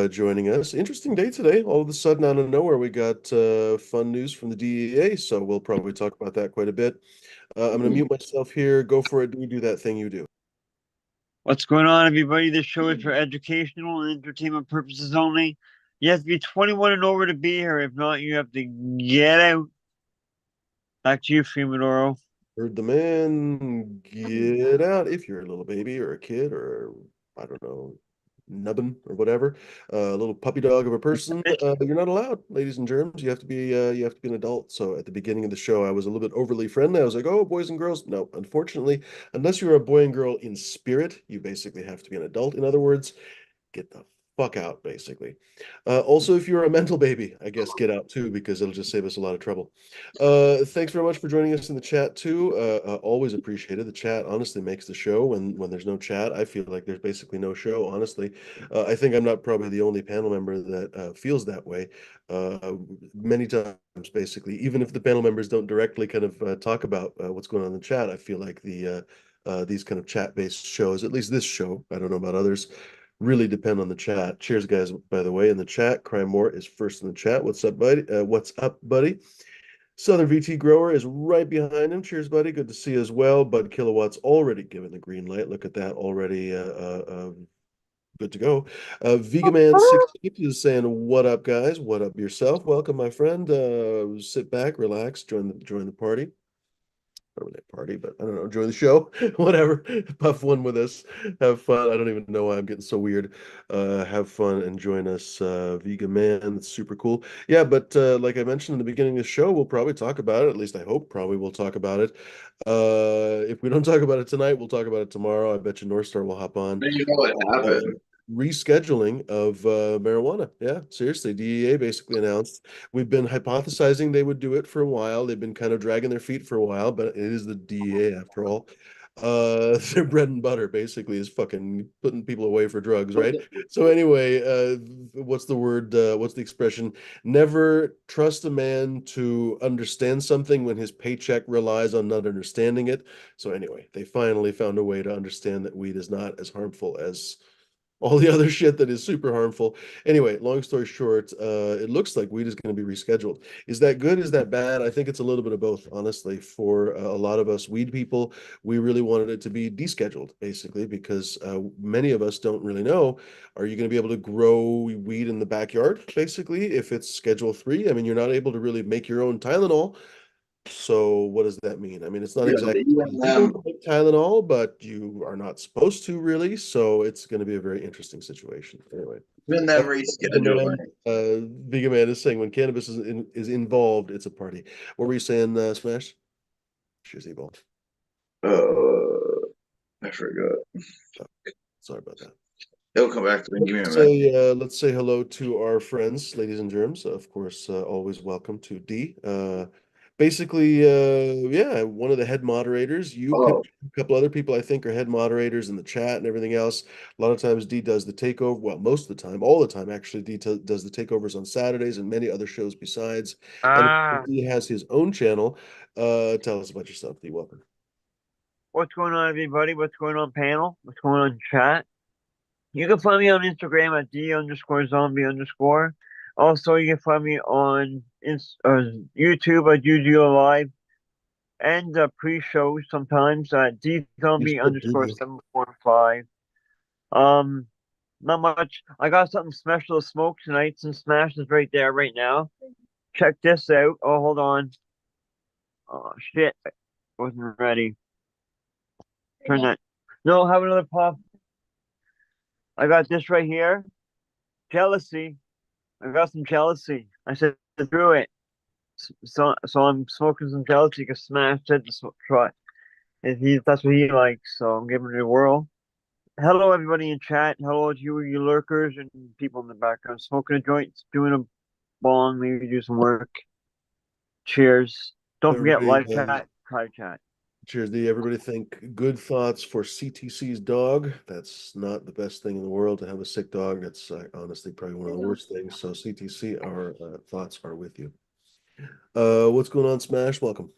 joining us. Interesting day today. All of a sudden, out of nowhere, we got fun news from the DEA, so we'll probably talk about that quite a bit. I'm going to mute myself here. Go for it. You do that thing you do. What's going on, everybody? This show is for educational and entertainment purposes only. You have to be 21 and over to be here. If not, you have to get out. Back to you, Freeman. Heard the man. Get out if you're a little baby or a kid or, I don't know, nubbin or whatever, a little puppy dog of a person. You're not allowed, ladies and germs. You have to be an adult. So at the beginning of the show, I was a little bit overly friendly. I was like, "Oh, boys and girls." No, unfortunately, unless you're a boy and girl in spirit, you basically have to be an adult. In other words, get the fuck out, basically. Also, if you're a mental baby, I guess get out too, because it'll just save us a lot of trouble. Thanks very much for joining us in the chat too. Always appreciated. The chat honestly makes the show. When there's no chat, I feel like there's basically no show, honestly. I think I'm not probably the only panel member that feels that way. Many times, basically, even if the panel members don't directly kind of talk about what's going on in the chat, I feel like these kind of chat-based shows, at least this show, I don't know about others, really depend on the chat. Cheers, guys, by the way, in the chat. Crime More is first in the chat. What's up, buddy? What's up, buddy? Southern VT Grower is right behind him. Cheers, buddy. Good to see you as well. Bud Kilowatt's already given the green light. Look at that already. Good to go. Vegaman 68 is saying, "What up, guys? What up yourself? Welcome, my friend. Sit back, relax, join the party." Not really a party, but I don't know, enjoy the show, whatever. Have fun with us, have fun. I don't even know why I'm getting so weird. Have fun and join us, Vegan Man. That's super cool. Yeah, but like I mentioned in the beginning of the show, we'll probably talk about it. At least I hope probably we'll talk about it. If we don't talk about it tonight, we'll talk about it tomorrow. I bet you North Star will hop on. Then you know what Uh, happened. Rescheduling of marijuana. Yeah, seriously. DEA basically announced we've been hypothesizing they would do it for a while. They've been kind of dragging their feet for a while, but it is the DEA after all. Their bread and butter basically is fucking putting people away for drugs, right? So anyway, what's the word? What's the expression? Never trust a man to understand something when his paycheck relies on not understanding it. So anyway, they finally found a way to understand that weed is not as harmful as all the other shit that is super harmful. Anyway, long story short, it looks like weed is going to be rescheduled. Is that good? Is that bad? I think it's a little bit of both, honestly. For a lot of us weed people, we really wanted it to be descheduled, basically, because many of us don't really know. Are you going to be able to grow weed in the backyard, basically, if it's Schedule 3? I mean, you're not able to really make your own Tylenol. So what does that mean? I mean, it's not Yeah, exactly even illegal to make Tylenol, but you are not supposed to really. So it's going to be a very interesting situation. Anyway, even uh, them Vegan Man, rescheduling. Vegan Man is saying when cannabis is involved, it's a party. What were you saying, Smash? She's evil. I forgot. Oh, sorry about that. It'll come back to me. Give me a minute. Let's say hello to our friends, ladies and germs. Of course, always welcome to D. Basically, yeah, one of the head moderators. You pick Oh, a couple other people I think are head moderators in the chat and everything else. A lot of times D does the takeover. Well, most of the time, all the time actually, does the takeovers on Saturdays and many other shows besides. And Ah, D has his own channel. Tell us about yourself, D. Welcome. what's going on, everybody? What's going on, panel? What's going on, chat? You can find me on Instagram at D_zombie_. Also, you can find me on YouTube. I do a live and pre-show sometimes at You're dzombie so underscore busy. 745. Um, Not much. I got something special to smoke tonight. Some Smash is right there right now. Check this out. Oh, hold on. Oh shit, wasn't ready. Turn that. No, have another puff. I got this right here. Jealousy. I got some jealousy. I said through it. So I'm smoking some jealousy because Smash said to try. And that's what he likes. So I'm giving it a whirl. Hello, everybody in chat. Hello to you lurkers and people in the background. Smoking a joint, doing a bong, maybe do some work. Cheers. Don't forget Everybody, live chat, private chat. cheers, D. Everybody think good thoughts for CTC's dog. That's not the best thing in the world to have a sick dog. That's honestly probably one of the worst things. So CTC, our thoughts are with you. What's going on, Smash? Welcome.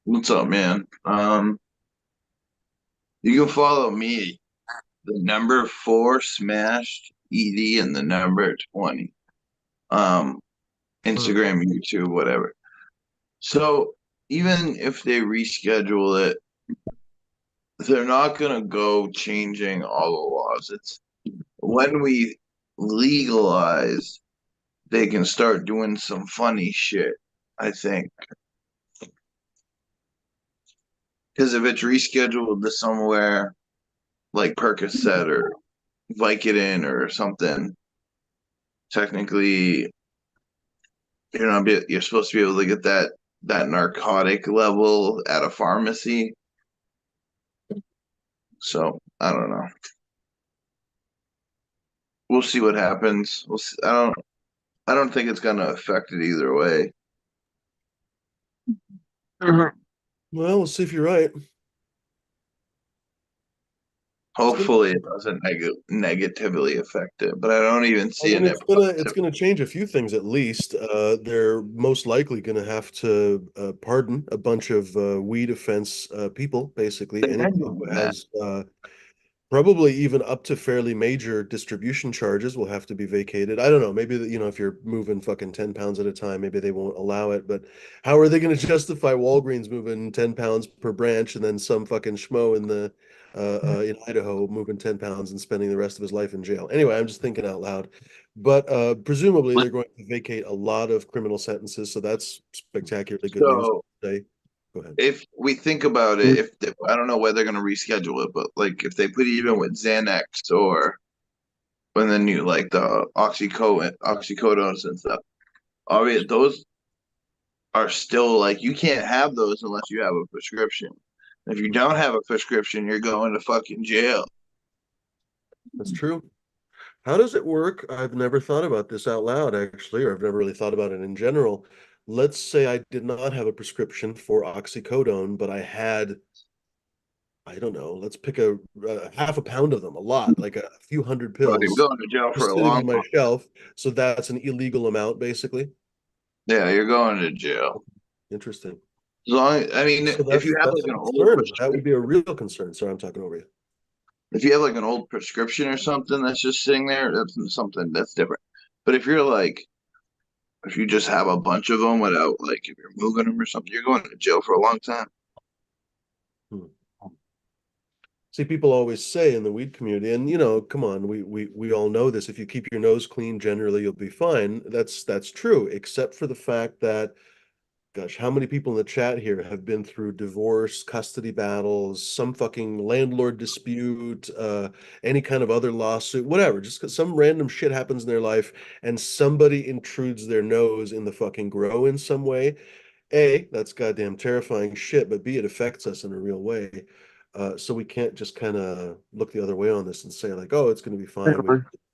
what's up, man? You can follow me the number 4 smashed ED and the number 20. Um, Instagram, YouTube, whatever. So even if they reschedule it, they're not gonna go changing all the laws. It's when we legalize, they can start doing some funny shit, I think. Because if it's rescheduled to somewhere like Percocet or Vicodin or something, technically you're supposed to be able to get that narcotic level at a pharmacy. So I don't know. We'll see what happens. We'll see. I don't think it's gonna affect it either way. Mhm. Well, we'll see if you're right. It's gonna Hopefully it doesn't negatively affect it, but I don't even I see mean, it it's positive. gonna change a few things at least. They're most likely gonna have to pardon a bunch of weed offense people, basically anybody who That. has probably even up to fairly major distribution charges will have to be vacated. I don't know. Maybe if you're moving fucking 10 pounds at a time, maybe they won't allow it. But how are they going to justify Walgreens moving 10 pounds per branch and then some fucking schmo in Idaho moving 10 pounds and spending the rest of his life in jail? Anyway, I'm just thinking out loud. But presumably they're going to vacate a lot of criminal sentences, so that's spectacularly good news. So Say, go ahead. if we think about it, if I don't know whether they're gonna reschedule it, but like if they put it even with Xanax or when the new like the oxycodones and stuff, obviously those are still like you can't have those unless you have a prescription. If you don't have a prescription, you're going to fucking jail. That's true. How does it work? I've never thought about this out loud, actually, or I've never really thought about it in general. Let's say I did not have a prescription for oxycodone, but I had, I don't know, let's pick a half a pound of them, a lot, like a few hundred But you're pills going to jail for just a sitting long on my time. shelf. So that's an illegal amount, basically. Yeah, you're going to jail. Interesting. As long, I mean, So if you have that's like a an old concern. That would prescription, be a real concern. Sorry, I'm talking over you. if you have like an old prescription or something that's just sitting there, that's something that's different. But if you just have a bunch of them without like if you're moving them or something, you're going to jail for a long time. Hmm. See, people always say in the weed community, and come on, we all know this. If you keep your nose clean, generally you'll be fine. That's true, except for the fact that, gosh, how many people in the chat here have been through divorce, custody battles, some fucking landlord dispute, any kind of other lawsuit, whatever, just because some random shit happens in their life and somebody intrudes their nose in the fucking grow in some way. A, that's goddamn terrifying shit, but B, it affects us in a real way. So we can't just kind of look the other way on this and say like, oh, it's going to be fine.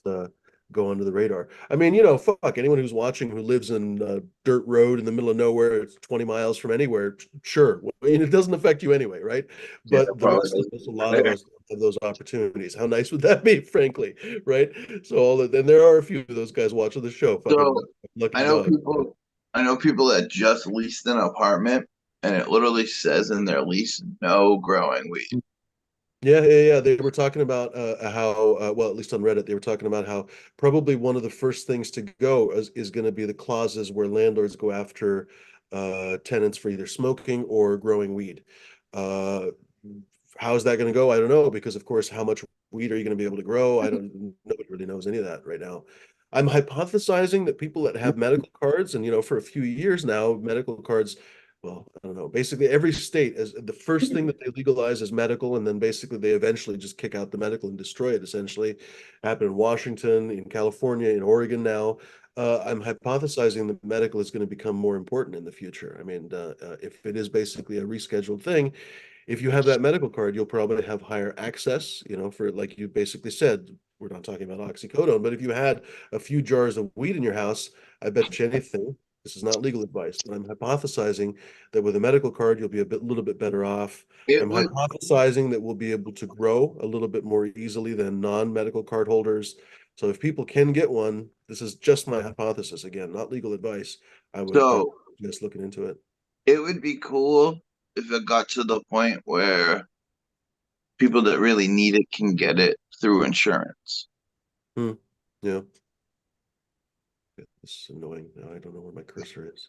We go under the radar. I mean, fuck anyone who's watching who lives in a dirt road in the middle of nowhere, it's 20 miles from anywhere. Sure, I mean, it doesn't affect you anyway, right? Yeah, But the probably rest of us, a lot of doesn't. us have those opportunities. How nice would that be, frankly, right? So then there are a few of those guys watching the show. Fucking So lucky I know dog. people, I know people that just leased an apartment, and it literally says in their lease, no growing weed. Yeah. They were talking about how, well, at least on Reddit, they were talking about how probably one of the first things to go is going to be the clauses where landlords go after tenants for either smoking or growing weed. Uh, how is that going to go? I don't know, because of course, how much weed are you going to be able to grow? Nobody really knows any of that right now. I'm hypothesizing that people that have medical cards, and for a few years now, medical cards, well, I don't know. Basically, every state is the first thing that they legalize is medical, and then basically they eventually just kick out the medical and destroy it. Essentially, happened in Washington, in California, in Oregon now. I'm hypothesizing that medical is going to become more important in the future. I mean, if it is basically a rescheduled thing, if you have that medical card, you'll probably have higher access, for like you basically said, we're not talking about oxycodone, but if you had a few jars of weed in your house, I bet you anything, this is not legal advice, but I'm hypothesizing that with a medical card, you'll be little bit better off. It I'm would hypothesizing that we'll be able to grow a little bit more easily than non-medical card holders. So if people can get one, this is just my hypothesis, again, not legal advice. I would so just looking into it. it would be cool if it got to the point where people that really need it can get it through insurance. Hmm. Yeah. This is annoying. Now I don't know where my cursor is.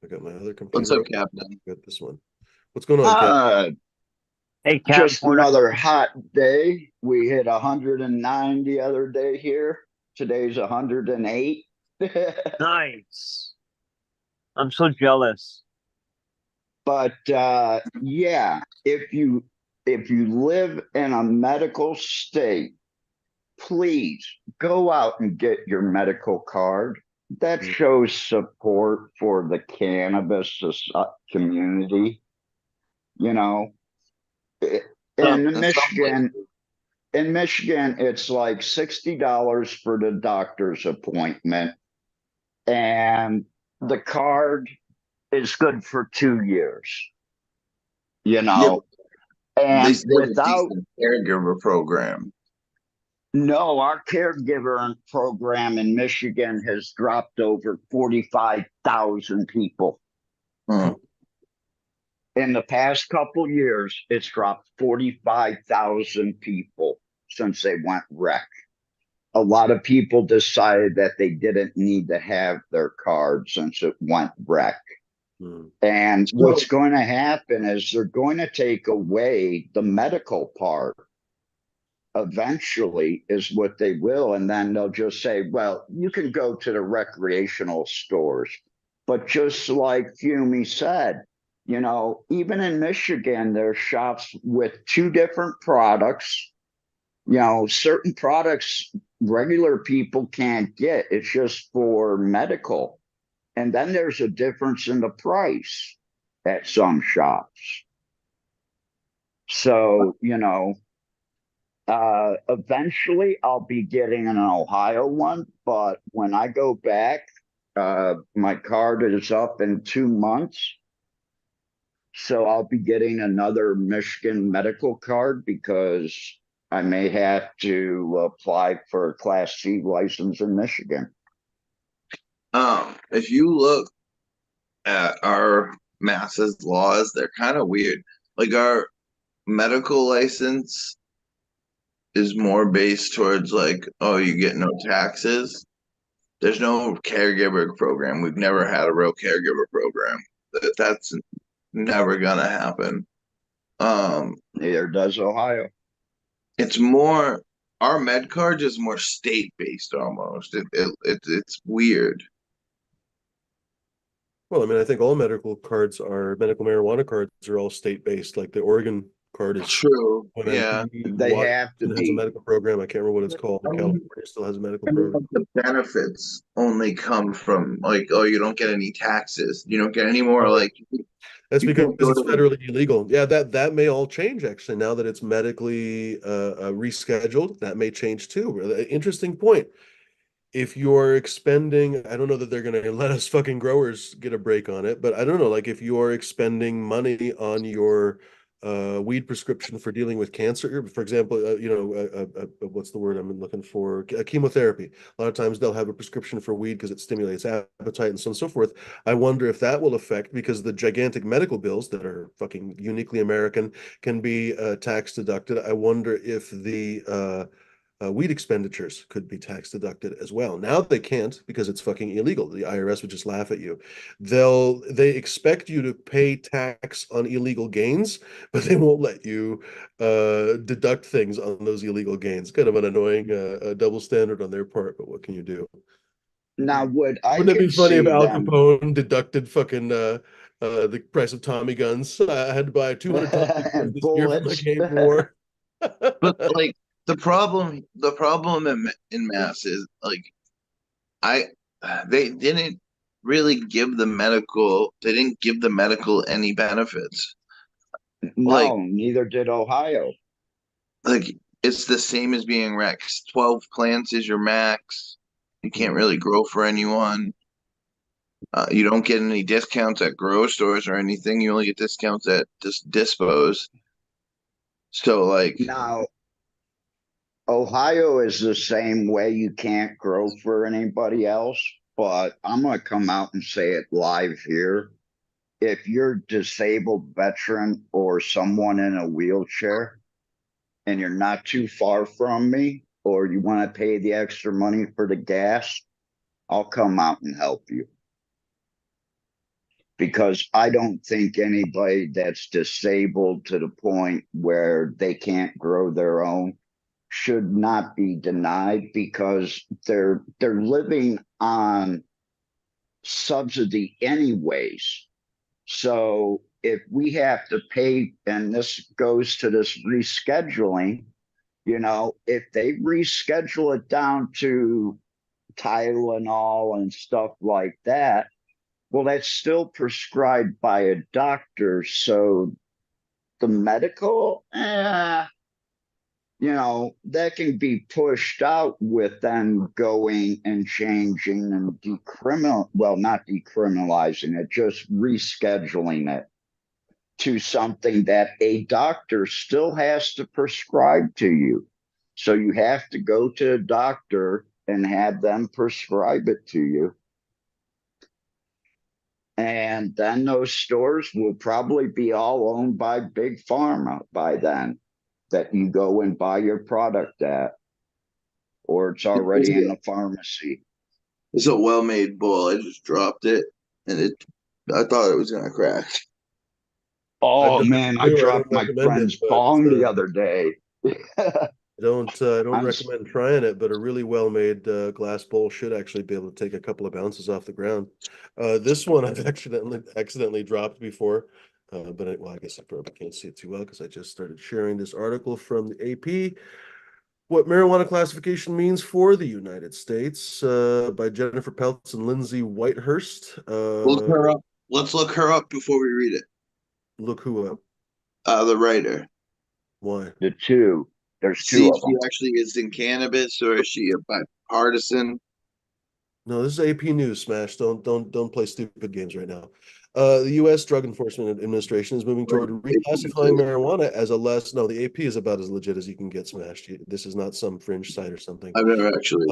I got my other What's computer up, up. Captain? I got this one. What's going on, Cap? Uh, Hey, Captain just Porter. another hot day. We hit 109 the other day here. Today's 108. Nice. I'm so jealous. But yeah, if you live in a medical state, please go out and get your medical card. That Mm. shows support for the cannabis community. You know, in In some Michigan, places. in Michigan, it's like $60 for the doctor's appointment, and the card is good for 2 years, you Yeah, know. they And still have a without, decent caregiver program. no, our caregiver program in Michigan has dropped over 45,000 people. Hmm. In the past couple years, it's dropped 45,000 people since they went rec. A lot of people decided that they didn't need to have their card since it went wreck. Mm. And what's So, going to happen is they're going to take away the medical part eventually, is what they will. And then they'll just say, well, you can go to the recreational stores. But just like Fumi said, even in Michigan, there's shops with two different products. Certain products regular people can't get. It's just for medical. And then there's a difference in the price at some shops. So, eventually I'll be getting an Ohio one, but when I go back, my card is up in 2 months. So I'll be getting another Michigan medical card because I may have to apply for a Class C license in Michigan. if you look at our Mass's laws, they're kind of weird. Like our medical license is more based towards like, oh, you get no taxes. There's no caregiver program. We've never had a real caregiver program. That's never gonna happen. Um, Neither does Ohio. it's more our med card is more state based almost. It's weird. Well, I mean, I think all medical marijuana cards are all state-based. Like the Oregon card is True. Yeah. MMP, They have to Washington has a be. medical program. I can't remember what it's called, but California still has a medical program. The benefits only come from like, oh, you don't get any taxes. You don't get any more Oh, like that's you because can go it's to federally illegal. Yeah, that may all change actually now that it's medically rescheduled. That may change too. Interesting point. If you're expending, I don't know that they're going to let us fucking growers get a break on it, but I don't know, like if you're expending money on your weed prescription for dealing with cancer, for example, what's the word I'm looking for? Chemotherapy. A lot of times they'll have a prescription for weed because it stimulates appetite and so on and so forth. I wonder if that will affect because the gigantic medical bills that are fucking uniquely American can be tax deducted. I wonder if the weed expenditures could be tax deducted as well. Now they can't because it's fucking illegal. The IRS would just laugh at you. They expect you to pay tax on illegal gains, but they won't let you deduct things on those illegal gains. Kind of an annoying double standard on their part, but what can you do? Now, what I Wouldn't it be could funny if see Al them Capone deducted fucking the price of Tommy guns? I had to buy 200 Tommy guns and this year for my bullets. game war. but like the problem in mass is like I they didn't really give the medical any benefits. Like No, neither did Ohio. like it's the same as being Rex. 12 plants is your max. You can't Hmm. really grow for anyone. You don't get any discounts at grocery stores or anything. You only get discounts at just dispos. So like, Now, Ohio is the same way. You can't grow for anybody else, but I'm going to come out and say it live here. If you're disabled veteran or someone in a wheelchair, and you're not too far from me, or you want to pay the extra money for the gas, I'll come out and help you. Because I don't think anybody that's disabled to the point where they can't grow their own should not be denied, because they're living on subsidy anyways. So if we have to pay, and this goes to this rescheduling, if they reschedule it down to Tylenol and stuff like that, well, that's still prescribed by a doctor. So the medical, that can be pushed out with them going and changing and not decriminalizing it, just rescheduling it to something that a doctor still has to prescribe to you. So you have to go to a doctor and have them prescribe it to you. And then those stores will probably be all owned by Big Pharma by then, that you go and buy your product at, or it's already in the pharmacy. It's a well-made bull. I just dropped it, and I thought it was gonna crack. Oh man, I I don't dropped my recommend it, friend's but bong the other day. I don't I'm recommend trying it, but a really well-made glass bowl should actually be able to take a couple of bounces off the ground. This one I've accidentally dropped before, but I guess I probably can't see it too well because I just started sharing this article from the AP. What marijuana classification means for the United States, by Jennifer Peltz and Lindsay Whitehurst. Look her up. Let's look her up before we read it. Look who up. The writer. Why? the two. There's See two if of she them. actually is in cannabis, or is she a bipartisan? No, this is AP News, Smash. Don't play stupid games right now. The U.S. Drug Enforcement Administration is moving toward reclassifying marijuana as a less. No, the AP is about as legit as you can get, Smashed. This is not some fringe site or something. I've never actually.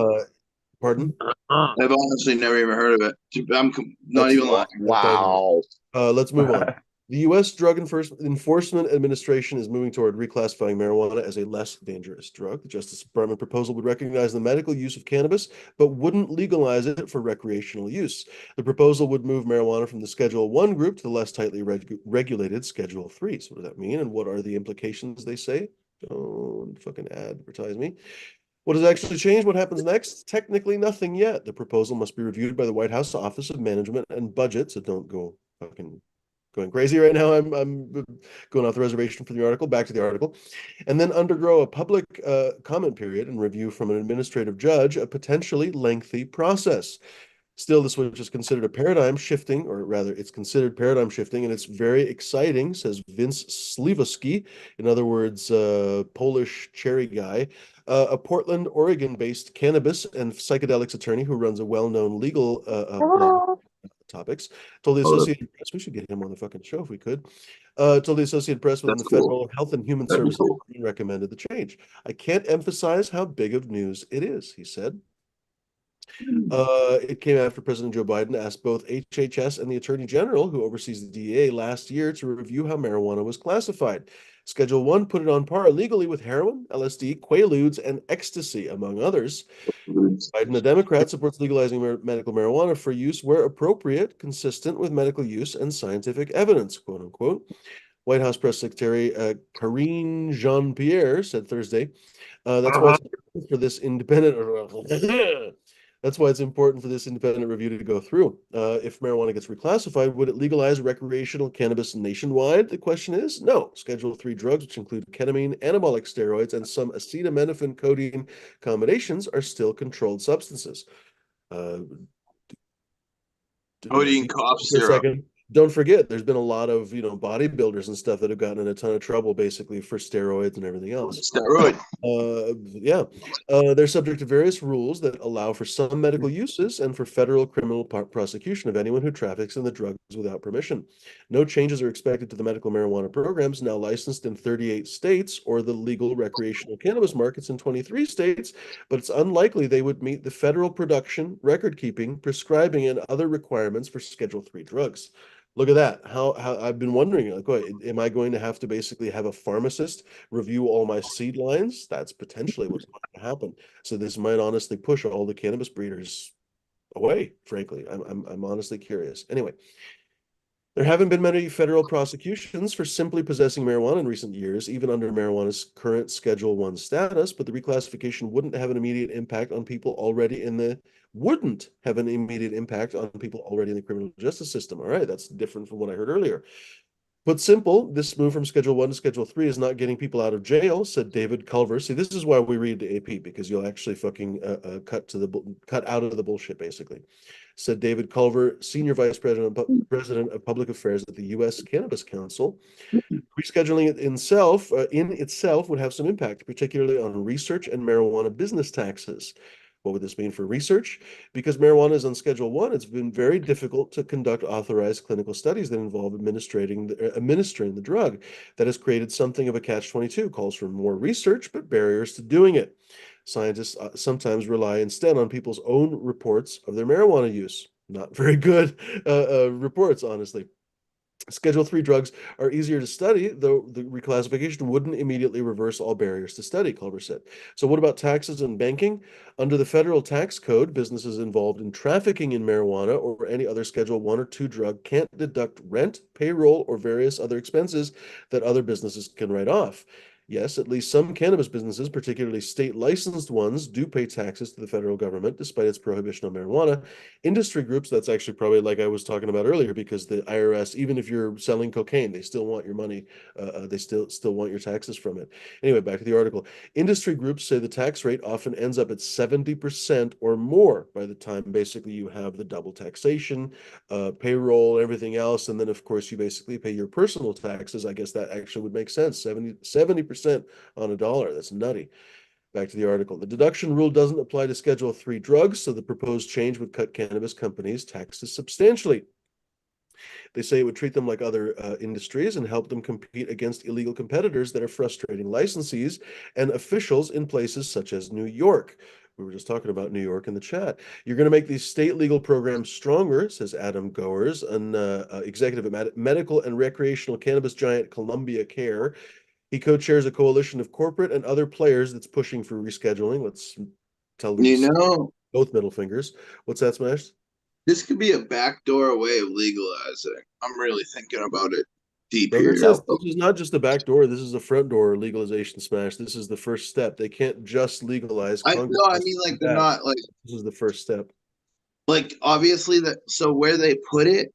Pardon? I've honestly never even heard of it. I'm not That's even lying. Wow. Let's move on. The U.S. Drug Enforcement Administration is moving toward reclassifying marijuana as a less dangerous drug. The Justice Department proposal would recognize the medical use of cannabis, but wouldn't legalize it for recreational use. The proposal would move marijuana from the Schedule 1 group to the less tightly regulated Schedule 3. So what does that mean, and what are the implications, they say? Don't fucking advertise me. What has actually changed? What happens next? Technically nothing yet. The proposal must be reviewed by the White House Office of Management and Budget, so don't go fucking going crazy right now. I'm going off the reservation for the article. Back to the article, and then undergo a public comment period and review from an administrative judge, a potentially lengthy process. Still, this was just considered a paradigm shifting, or rather, it's considered paradigm shifting, and it's very exciting, says Vince Slivosky, in other words, Polish cherry guy, a Portland, Oregon-based cannabis and psychedelics attorney who runs a well-known legal blog topics, told the Associated Press, we should get him on the fucking show if we could, told the Associated Press within That's the cool. Federal Health and Human That'd be Services cool. recommended the change. I can't emphasize how big of news it is, he said. It came after President Joe Biden asked both HHS and the Attorney General, who oversees the DEA, last year to review how marijuana was classified. Schedule 1 put it on par legally with heroin, LSD, quaaludes, and ecstasy, among others. Biden, a Democrat, supports legalizing medical marijuana for use where appropriate, consistent with medical use and scientific evidence, quote unquote. White House Press Secretary Karine Jean-Pierre said Thursday, that's why it's important for this independent that's why it's important for this independent review to go through. If marijuana gets reclassified, would it legalize recreational cannabis nationwide? The question is no. Schedule 3 drugs, which include ketamine, anabolic steroids, and some acetaminophen codeine combinations, are still controlled substances. Codeine cough For a syrup. second. Don't forget, there's been a lot of bodybuilders and stuff that have gotten in a ton of trouble basically for steroids and everything else. Steroid. They're subject to various rules that allow for some medical uses and for federal criminal prosecution of anyone who traffics in the drugs without permission. No changes are expected to the medical marijuana programs now licensed in 38 states or the legal recreational cannabis markets in 23 states, but it's unlikely they would meet the federal production, record keeping, prescribing, and other requirements for Schedule 3 drugs. Look at that. How I've been wondering, like, what, am I going to have to basically have a pharmacist review all my seed lines? That's potentially what's going to happen. So this might honestly push all the cannabis breeders away, frankly. I'm honestly curious. Anyway, there haven't been many federal prosecutions for simply possessing marijuana in recent years, even under marijuana's current Schedule 1 status, but the reclassification wouldn't have an immediate impact on people already in the wouldn't have an immediate impact on people already in the criminal justice system. All right, that's different from what I heard earlier. Put simple, this move from Schedule 1 to Schedule 3 is not getting people out of jail, said David Culver. See, this is why we read the AP, because you'll actually fucking cut out of the bullshit, basically. Said David Culver, Senior Vice President of Public Affairs at the U.S. Cannabis Council. Rescheduling it in itself would have some impact, particularly on research and marijuana business taxes. What would this mean for research? Because marijuana is on Schedule 1, it's been very difficult to conduct authorized clinical studies that involve administering the drug. That has created something of a catch-22, calls for more research, but barriers to doing it. Scientists sometimes rely instead on people's own reports of their marijuana use. Not very good reports, honestly. Schedule 3 drugs are easier to study, though the reclassification wouldn't immediately reverse all barriers to study, Culver said. So, what about taxes and banking? Under the federal tax code, businesses involved in trafficking in marijuana or any other Schedule 1 or 2 drug can't deduct rent, payroll, or various other expenses that other businesses can write off. Yes, at least some cannabis businesses, particularly state licensed ones, do pay taxes to the federal government despite its prohibition on marijuana. Industry groups, that's actually probably like I was talking about earlier, because the IRS, even if you're selling cocaine, they still want your money. They still want your taxes from it. Anyway, back to the article. Industry groups say the tax rate often ends up at 70% or more by the time basically you have the double taxation, payroll, everything else. And then, of course, you basically pay your personal taxes. I guess that actually would make sense. 70% on a dollar. That's nutty. Back to the article. The deduction rule doesn't apply to Schedule 3 drugs, so the proposed change would cut cannabis companies' taxes substantially. They say it would treat them like other industries and help them compete against illegal competitors that are frustrating licensees and officials in places such as New York. We were just talking about New York in the chat. You're going to make these state legal programs stronger, says Adam Goers, an executive at medical and recreational cannabis giant Columbia Care. He co-chairs a coalition of corporate and other players that's pushing for rescheduling. Let's tell them You know, both middle fingers. What's that, Smash? this could be a backdoor way of legalizing. I'm really thinking about it deep No, here. this is not just a back door. This is a front door legalization, Smash. This is the first step. They can't just legalize. I Congress no, I has to mean do like they're that. not This is the first step. like obviously that. So where they put it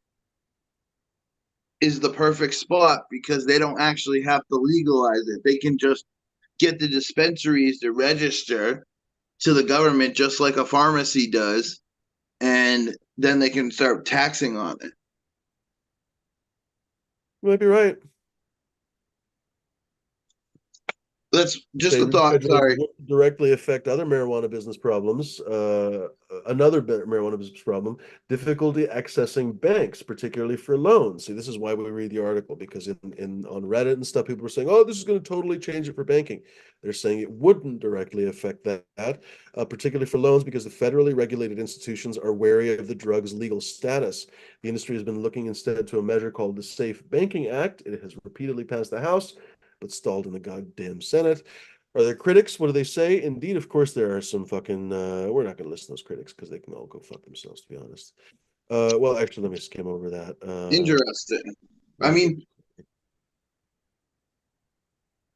is the perfect spot because they don't actually have to legalize it. They can just get the dispensaries to register to the government just like a pharmacy does, and then they can start taxing on it. You might be right. That's just Say a thought. rescheduling Sorry. would directly affect other marijuana business problems. Another marijuana business problem: difficulty accessing banks, particularly for loans. See, this is why we read the article, because in on Reddit and stuff, people were saying, "Oh, this is going to totally change it for banking." They're saying it wouldn't directly affect that, particularly for loans, because the federally regulated institutions are wary of the drug's legal status. The industry has been looking instead to a measure called the Safe Banking Act. It has repeatedly passed the House but stalled in the goddamn Senate. Are there critics? What do they say? Indeed, of course, there are some fucking. We're not going to list those critics because they can all go fuck themselves, to be honest. Well, actually, let me skim over that. Interesting. I Let me get. mean,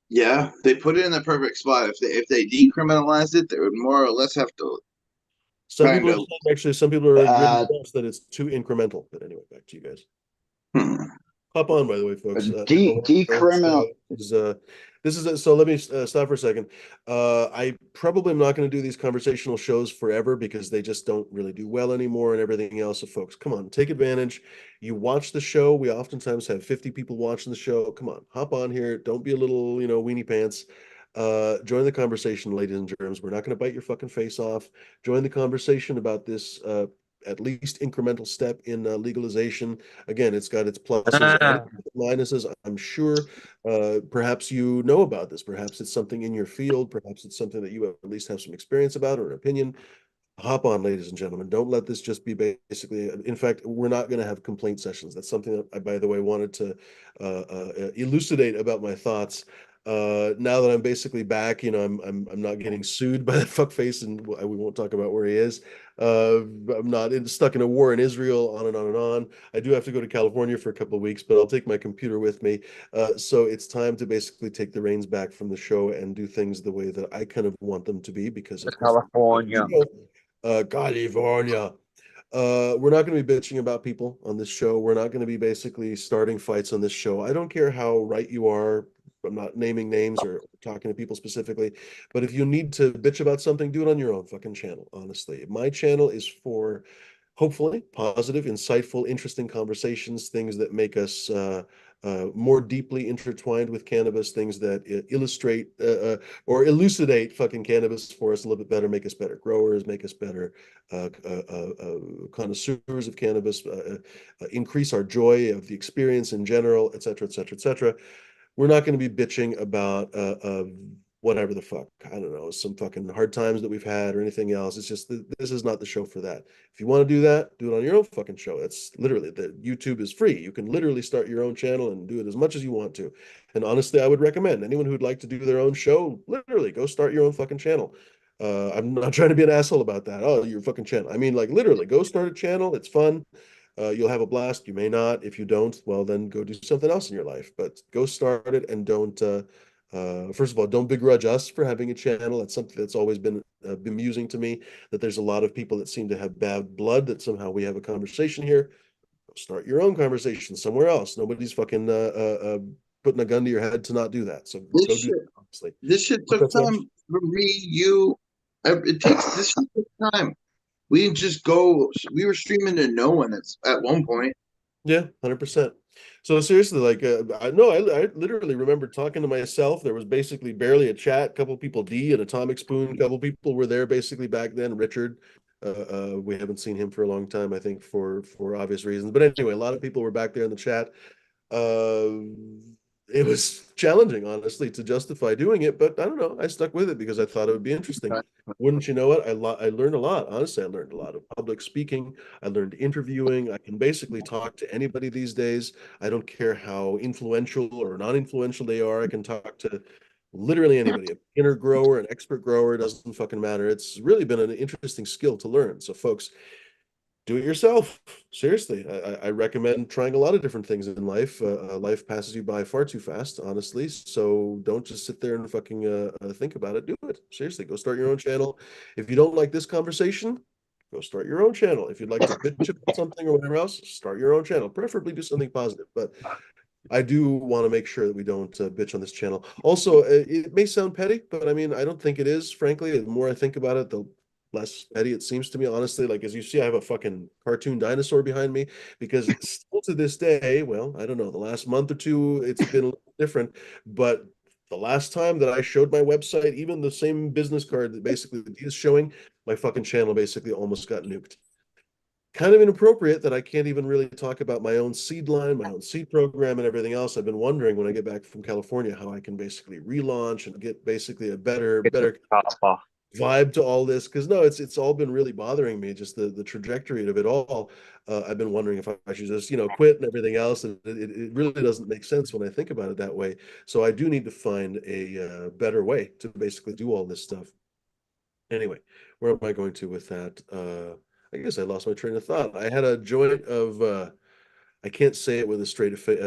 yeah, they put it in the perfect spot. If they decriminalized it, they would more or less have to Some kind people are of. saying, actually, some people are agreeing Uh, with us that it's too incremental. But anyway, back to you guys. Hmm. Hop on, by the way, folks. decriminal. So let me stop for a second. I probably am not going to do these conversational shows forever because they just don't really do well anymore and everything else. So, folks, come on, take advantage. You watch the show. We oftentimes have 50 people watching the show. Come on, hop on here. Don't be a little, weenie pants. Join the conversation, ladies and germs. We're not going to bite your fucking face off. Join the conversation about this at least incremental step in legalization. Again, it's got its pluses and Ah, minuses, I'm sure. Perhaps you know about this. Perhaps it's something in your field. Perhaps it's something that you at least have some experience about or an opinion. hop on, ladies and gentlemen. Don't let this just be basically. In fact, we're not going to have complaint sessions. That's something that I, by the way, wanted to elucidate about my thoughts. Now that I'm basically back, I'm not getting sued by that fuckface, and we won't talk about where he is. I'm not stuck in a war in Israel, on and on and on. I do have to go to California for a couple of weeks, but I'll take my computer with me. So it's time to basically take the reins back from the show and do things the way that I kind of want them to be, because of course, California. California. We're not going to be bitching about people on this show. We're not going to be basically starting fights on this show. I don't care how right you are. I'm not naming names or talking to people specifically, but if you need to bitch about something, do it on your own fucking channel, honestly. My channel is for hopefully positive, insightful, interesting conversations, things that make us more deeply intertwined with cannabis, things that illustrate or elucidate fucking cannabis for us a little bit better, make us better growers, make us better connoisseurs of cannabis, increase our joy of the experience in general, et cetera, et cetera, et cetera. We're not going to be bitching about whatever the fuck. I don't know, some fucking hard times that we've had or anything else. It's just this is not the show for that. If you want to do that, do it on your own fucking show. That's literally the YouTube is free. You can literally start your own channel and do it as much as you want to. And honestly, I would recommend anyone who'd like to do their own show, literally go start your own fucking channel. I'm not trying to be an asshole about that. Oh, your fucking channel. I mean, like literally, go start a channel. It's fun. You'll have a blast. You may not. If you don't, well, then go do something else in your life. But go start it and don't. First of all, don't begrudge us for having a channel. That's something that's always been bemusing to me. That there's a lot of people that seem to have bad blood. That somehow we have a conversation here. Go start your own conversation somewhere else. Nobody's fucking putting a gun to your head to not do that. So This go do shit, that, honestly. this shit What's took that, Sam? time for me, you. It takes this shit took time. We didn't just go. We were streaming to no one at one point. Yeah, 100%. So seriously, like, I know I literally remember talking to myself. There was basically barely a chat. A couple people, D and Atomic Spoon. A couple people were there basically back then. Richard, we haven't seen him for a long time, I think, for obvious reasons. But anyway, a lot of people were back there in the chat. Uh, it was challenging, honestly, to justify doing it, but I don't know. I stuck with it because I thought it would be interesting. Wouldn't you know it? I learned a lot. Honestly, I learned a lot of public speaking. I learned interviewing. I can basically talk to anybody these days. I don't care how influential or non-influential they are. I can talk to literally anybody, a beginner grower, an expert grower, doesn't fucking matter. It's really been an interesting skill to learn. So, folks, do it yourself. Seriously, I recommend trying a lot of different things in life. Life passes you by far too fast, honestly. So don't just sit there and fucking think about it. Do it. Seriously, go start your own channel. If you don't like this conversation, go start your own channel. If you'd like to bitch about something or whatever else, start your own channel. Preferably do something positive. But I do want to make sure that we don't bitch on this channel. Also, it may sound petty, but I mean, I don't think it is, frankly. The more I think about it, the less petty it seems to me, honestly. Like, as you see, I have a fucking cartoon dinosaur behind me because still to this day, well, I don't know, the last month or two, it's been a little different. But the last time that I showed my website, even the same business card that basically is showing, my fucking channel basically almost got nuked. Kind of inappropriate that I can't even really talk about my own seed line, my own seed program, and everything else. I've been wondering when I get back from California how I can basically relaunch and get basically a It's a better papa. vibe to all this. Because no, it's all been really bothering me, just the trajectory of it all. I've been wondering if I should just quit and everything else, and it really doesn't make sense when I think about it that way. So I do need to find a better way to basically do all this stuff. Anyway, where am I going to with that? I guess I lost my train of thought. I had a joint of I can't say it with a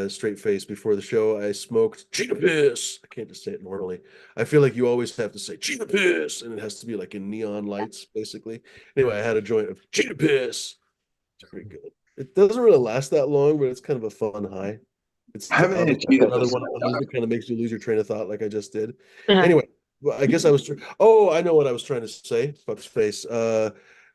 straight face before the show. I smoked cheetah piss. I can't just say it normally. I feel like you always have to say cheetah piss, and it has to be like in neon lights, basically. Anyway, I had a joint of cheetah piss. It's pretty good. It doesn't really last that long, but it's kind of a fun high. I It's haven't had obviously cheetah another piss one in of a those while. that kind of makes you lose your train of thought, like I just did. Anyway, well, I guess I was. Oh, I know what I was trying to say. Fuck's face.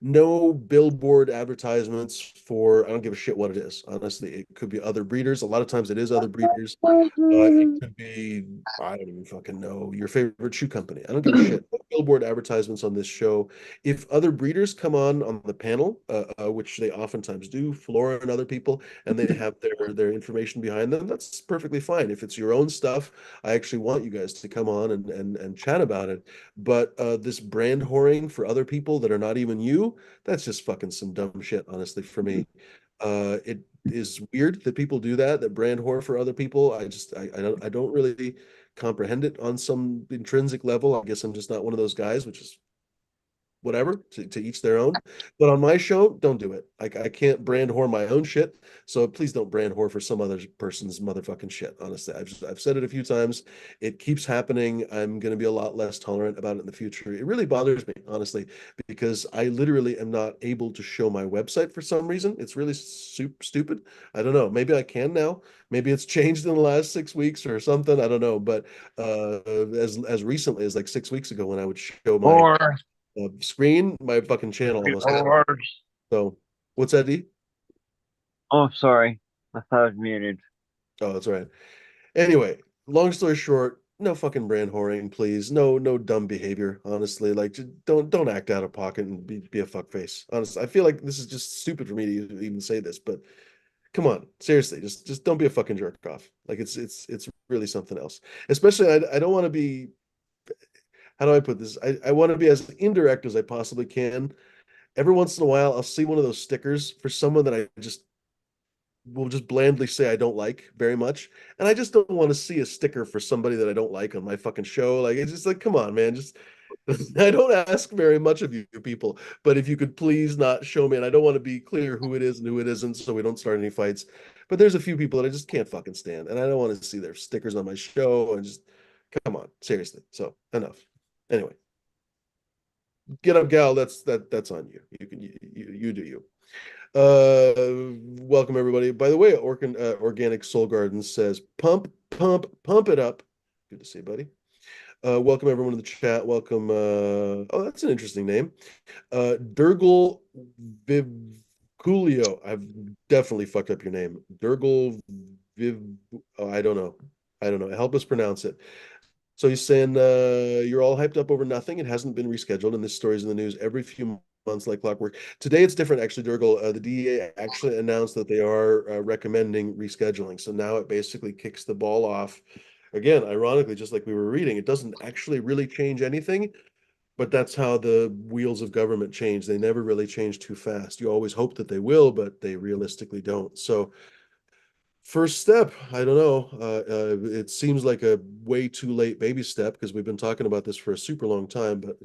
No billboard advertisements for. I don't give a shit what it is. Honestly, it could be other breeders. A lot of times, it is other breeders. It could be. I don't even fucking know your favorite shoe company. I don't give a shit. billboard advertisements on this show. If other breeders come on the panel, which they oftentimes do, Flora and other people, and they have their information behind them, that's perfectly fine. If it's your own stuff, I actually want you guys to come on and chat about it. But this brand whoring for other people that are not even you, that's just fucking some dumb shit, honestly, for me. It is weird that people do that, that brand whore for other people. I don't really comprehend it on some intrinsic level. I guess I'm just not one of those guys, which is whatever, to each their own. But on my show, don't do it. I can't brand whore my own shit. So please don't brand whore for some other person's motherfucking shit. Honestly, I've said it a few times. It keeps happening. I'm going to be a lot less tolerant about it in the future. It really bothers me, honestly, because I literally am not able to show my website for some reason. It's really stupid. I don't know. Maybe I can now. Maybe it's changed in the last 6 weeks or something. I don't know. But as recently as like 6 weeks ago, when I would show my Or screen, my fucking channel almost had it. or So, what's that, D? oh, sorry, I thought I was muted. Oh, that's right. Anyway, long story short, no fucking brand whoring, please. No dumb behavior. Honestly, like just don't act out of pocket and be a fuckface. Honestly, I feel like this is just stupid for me to even say this, but come on, seriously, just don't be a fucking jerk off. Like it's really something else. Especially, I don't want to be. How do I put this? I want to be as indirect as I possibly can. Every once in a while, I'll see one of those stickers for someone that I just will just blandly say I don't like very much. And I just don't want to see a sticker for somebody that I don't like on my fucking show. Like, it's just like, come on, man. Just, I don't ask very much of you people, but if you could please not show me, and I don't want to be clear who it is and who it isn't so we don't start any fights. But there's a few people that I just can't fucking stand. And I don't want to see their stickers on my show and just, come on, seriously. So, enough. Anyway, get up, gal. That's on you. You do you. Welcome everybody. By the way, Organic Soul Garden says, pump it up. Good to see you, buddy. Welcome everyone to the chat. Welcome. Oh, that's an interesting name. Durgal Vivculio. I've definitely fucked up your name. Durgal Viv. Oh, I don't know. I don't know. Help us pronounce it. So he's saying you're all hyped up over nothing. It hasn't been rescheduled, and this story's in the news every few months like clockwork. Today it's different, actually, Durgal. The DEA actually announced that they are recommending rescheduling. So now it basically kicks the ball off. Again, ironically, just like we were reading, it doesn't actually really change anything, but that's how the wheels of government change. They never really change too fast. You always hope that they will, but they realistically don't. So first step, I don't know. It seems like a way too late baby step because we've been talking about this for a super long time, but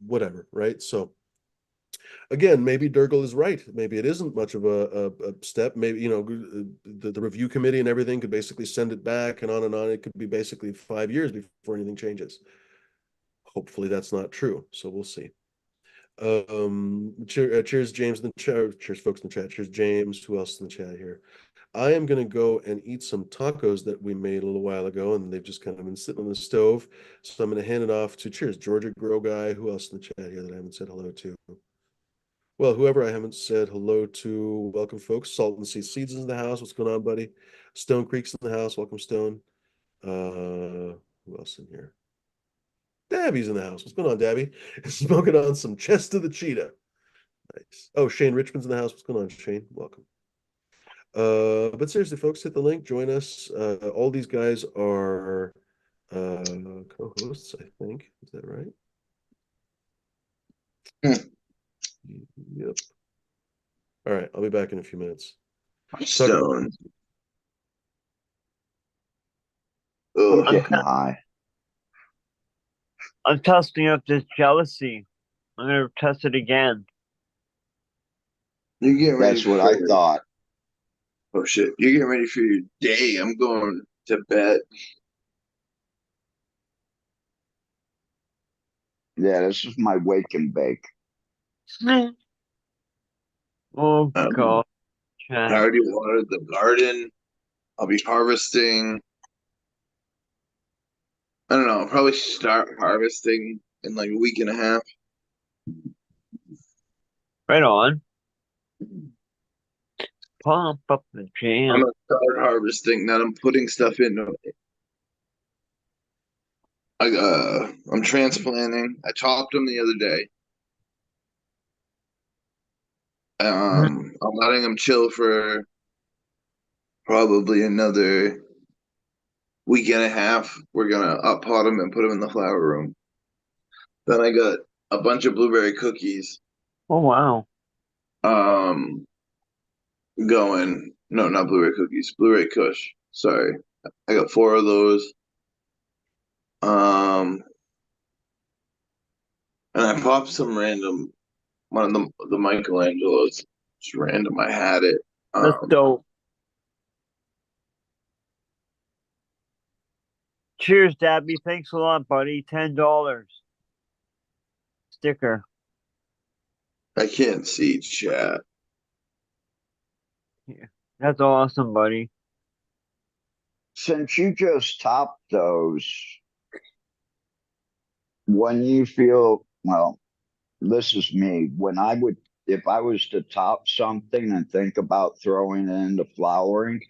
whatever, right? So again, maybe Durgal is right. Maybe it isn't much of a step. Maybe, the review committee and everything could basically send it back and on and on. It could be basically 5 years before anything changes. Hopefully that's not true. So we'll see. Cheers, James in the chat. Cheers, folks in the chat. Cheers, James. Who else in the chat here? I am going to go and eat some tacos that we made a little while ago, and they've just kind of been sitting on the stove. So I'm going to hand it off to, cheers, Georgia Grow Guy. Who else in the chat here that I haven't said hello to? Well, whoever I haven't said hello to, welcome, folks. Salt and Sea Seeds is in the house. What's going on, buddy? Stone Creek's in the house. Welcome, Stone. Who else in here? Dabby's in the house. What's going on, Dabby? Smoking on some chest of the cheetah. Nice. Oh, Shane Richmond's in the house. What's going on, Shane? Welcome. But seriously, folks, hit the link, join us. All these guys are co-hosts, I think. Is that right? Yep. All right, I'll be back in a few minutes. Stone. I'm Ugh. getting high. I'm testing out this jealousy. I'm gonna test it again. You're getting ready That's what for I thought. oh shit. You're getting ready for your day. I'm going to bed. Yeah, this is my wake and bake. Oh God, I chat. already watered the garden. I'll be harvesting. I don't know. I'll probably start harvesting in like a week and a half. Right on. Pump up the I'm jam. gonna start harvesting. Now I'm putting stuff in. I'm transplanting. I topped them the other day. I'm letting them chill for probably another week and a half. We're gonna up pot them and put them in the flower room. Then I got a bunch of blueberry cookies. Oh wow. Um, going. No, not blueberry cookies. Blueberry Kush. Sorry, I got four of those. Um, and I popped some random one of the Michelangelos. Just random. I had it. That's dope. Cheers, Dabby. Thanks a lot, buddy. $10. Sticker. I can't see chat. Yeah. That's awesome, buddy. Since you just topped those, when you feel, well, this is me, if I was to top something and think about throwing it into flowering,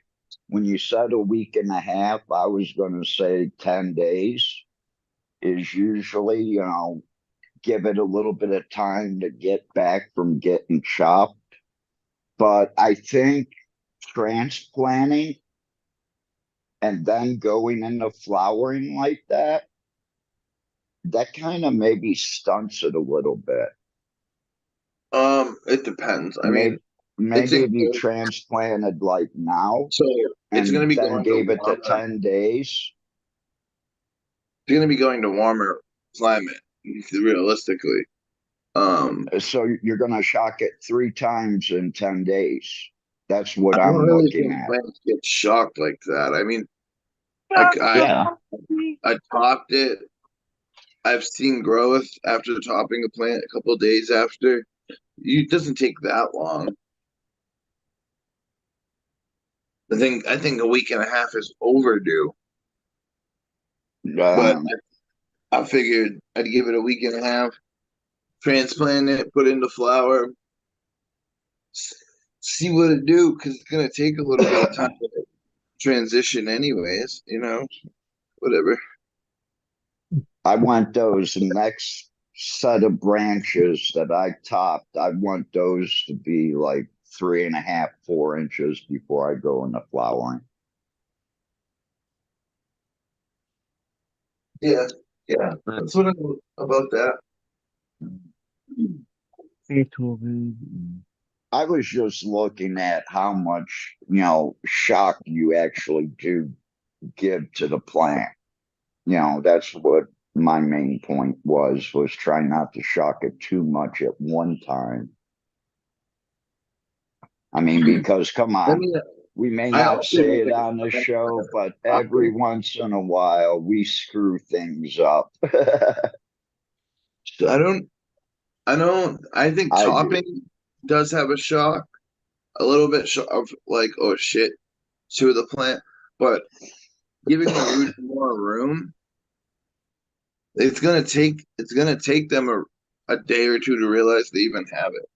when you said a week and a half, I was going to say 10 days is usually, give it a little bit of time to get back from getting chopped. But I think transplanting and then going into flowering like that kind of maybe stunts it a little bit. It depends. I Maybe mean, it's maybe in, if you transplanted like now so it's going to and be then going to gave it to warmer. 10 days. It's going to be going to warmer climate, realistically. So you're going to shock it 3 times in 10 days. That's I what don't I'm really looking think at. plants get shocked like that. I mean, I, I, Yeah. I topped it. I've seen growth after topping a plant a couple of days after. It doesn't take that long. I think a week and a half is overdue, but Um, I figured I'd give it a week and a half, transplant it, put it into flower, see what it do, because it's gonna take a little bit of time to transition anyways, whatever. I want those next set of branches that I topped. I want those to be like 3.5, 4 inches before I go into flowering. Yeah, yeah. That's what I know about that. Beethoven. I was just looking at how much, shock you actually do give to the plant. That's what my main point was trying not to shock it too much at one time. I mean, because come I on, mean, we may I not also say don't it think on the show, but every topping. once in a while we screw things up. I think I do. topping does have a shock, a little bit of like, oh shit, to the plant, but giving the roots more room, it's gonna take them a day or two to realize they even have it.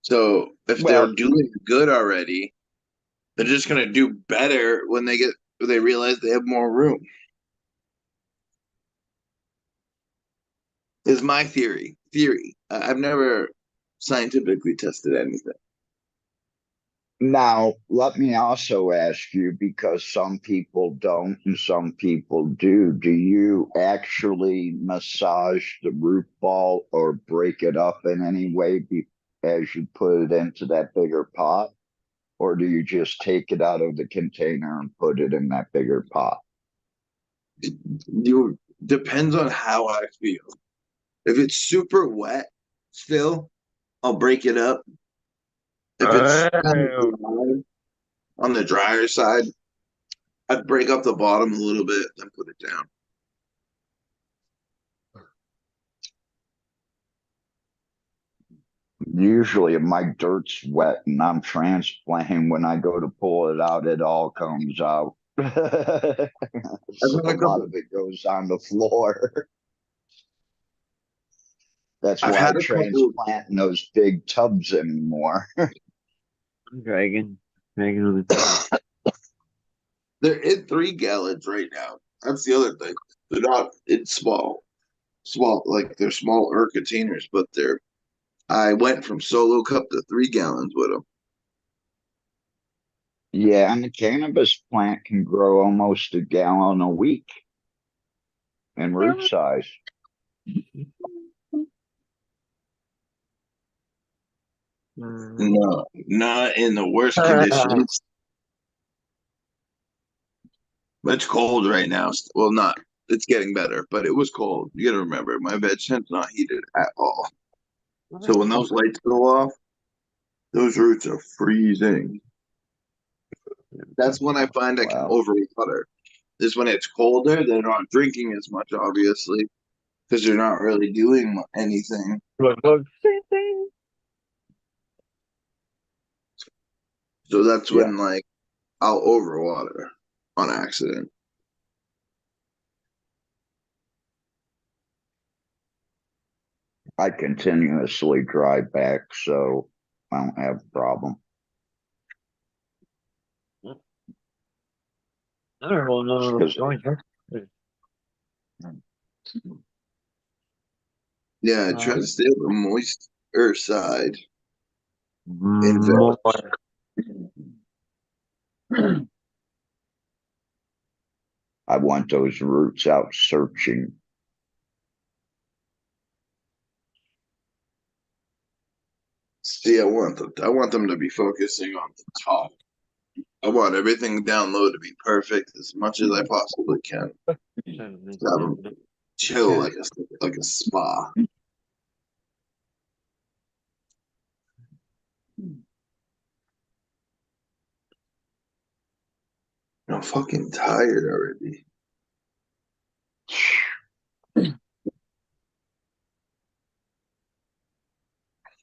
So if they're Well, doing good already, they're just gonna do better when they realize they have more room. Is my theory. I've never scientifically tested anything. now let me also ask you, because some people don't and some people do you actually massage the root ball or break it up in any way as you put it into that bigger pot? Or do you just take it out of the container and put it in that bigger pot? You depends on how I feel. If it's super wet still, I'll break it up. If it's kind of Oh, dry, on the drier side, I'd break up the bottom a little bit, then put it down. Usually, if my dirt's wet and I'm transplanting, when I go to pull it out, it all comes out. I've So had a a lot couple. of it goes on the floor. That's I've why I had a couple. transplant in those big tubs anymore. Dragon. Dragon of the They're in 3 gallons right now. That's the other thing. They're not in small like they're smaller containers, but they're. I went from solo cup to 3 gallons with them. Yeah, and the cannabis plant can grow almost a gallon a week in root size. No, not in the worst conditions. It's cold right now. Well, not. It's getting better, but it was cold. You gotta remember, my bed's not heated at all. So when those lights go off, those roots are freezing. That's when I find I can Wow. overwater. Is when it's colder, they're not drinking as much, obviously, because they're not really doing anything. So that's Yeah, when like I'll overwater on accident. I continuously drive back, so I don't have a problem. I don't know none of those Because joints. Yeah, I try to stay on the moister side in More. veg. I want those roots out searching. See, I want them to be focusing on the top. I want everything down low to be perfect as much as I possibly can. Have them chill like a spa. I'm fucking tired already.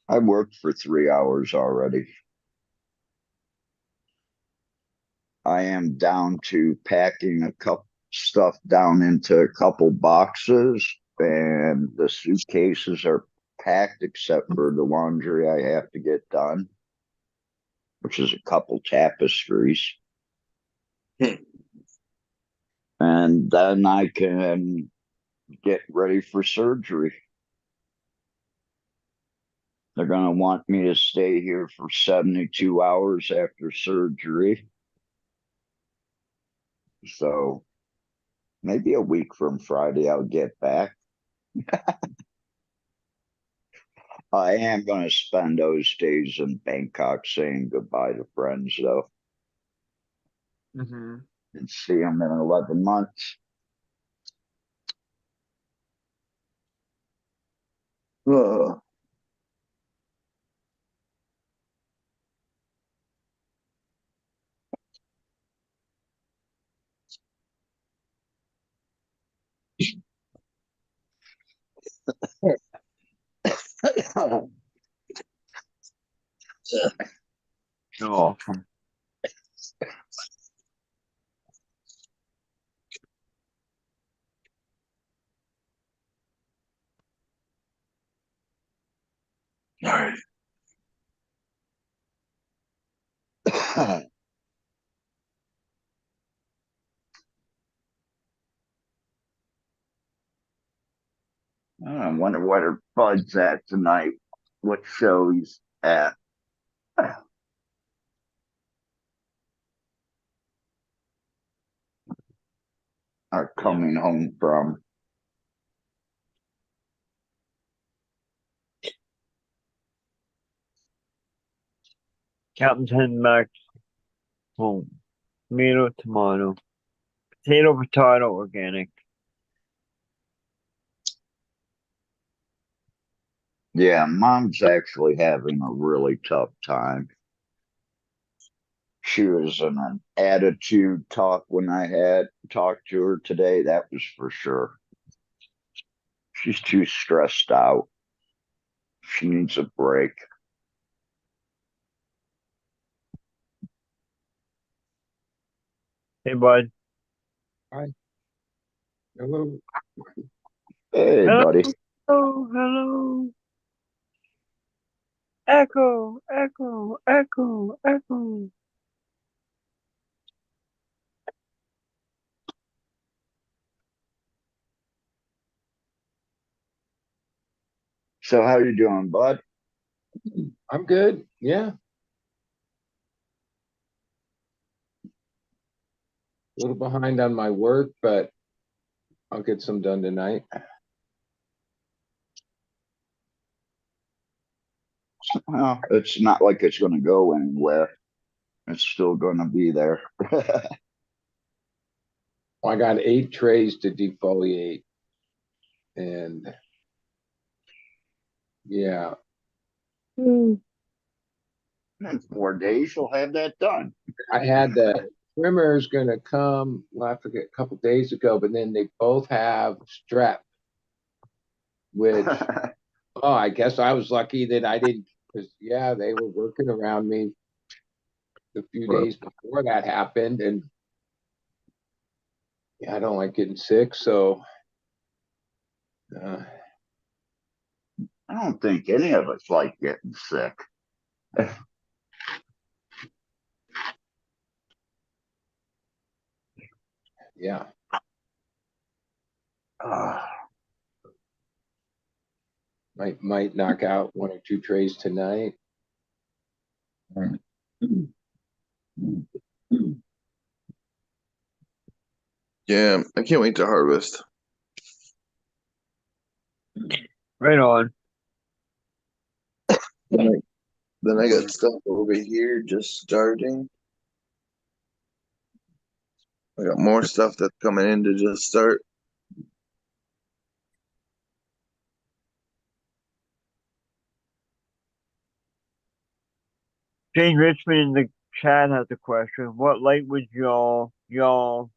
I worked for 3 hours already. I am down to packing a couple stuff down into a couple boxes, and the suitcases are packed except for the laundry I have to get done, which is a couple tapestries. And then I can get ready for surgery. They're going to want me to stay here for 72 hours after surgery. So maybe a week from Friday, I'll get back. I am going to spend those days in Bangkok saying goodbye to friends, though, Mm-hmm. and see them in 11 months. Oh, Oh. all right. I wonder what her Bud's at tonight, what show he's at, or Yeah. coming home from. Captain's heading back home. Tomato, tomato. Potato, potato, organic. Yeah, mom's actually having a really tough time. She was in an attitude talk when I had talked to her today, that was for sure. She's too stressed out. She needs a break. Hey, bud. Hi. Hello. Hey, Hello, buddy. hello, hello. Echo, echo, echo, echo. So how you doing, bud? I'm good. Yeah. A little behind on my work, but I'll get some done tonight. Well, it's not like it's going to go anywhere. It's still going to be there. I got 8 trays to defoliate. And yeah, In 4 days, you'll have that done. I had the trimmers going to come, well, I forget, a couple days ago, but then they both have strep, which, oh, I guess I was lucky that I didn't, because yeah, they were working around me a few days before that happened. And yeah, I don't like getting sick. So, uh, I don't think any of us like getting sick. yeah. Uh, Might knock out 1 or 2 trays tonight. Yeah, I can't wait to harvest. Right on. Then I got stuff over here just starting. I got more stuff that's coming in to just start. Jane Richmond in the chat has a question. What light would y'all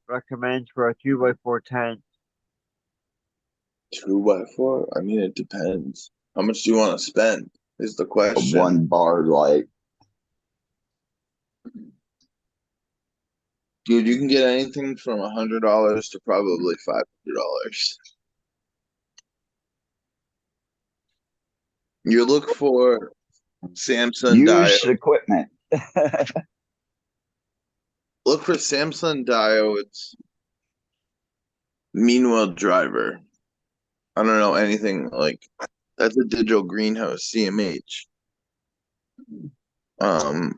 recommend for a 2x4 tent? 2x4? I mean, it depends. How much do you want to spend? Is the a question. 1 bar light. Dude, you can get anything from $100 to probably $500. You look for Samsung diode. Used equipment. Look for Samsung diodes. Meanwhile, driver. I don't know anything like that's a digital greenhouse CMH.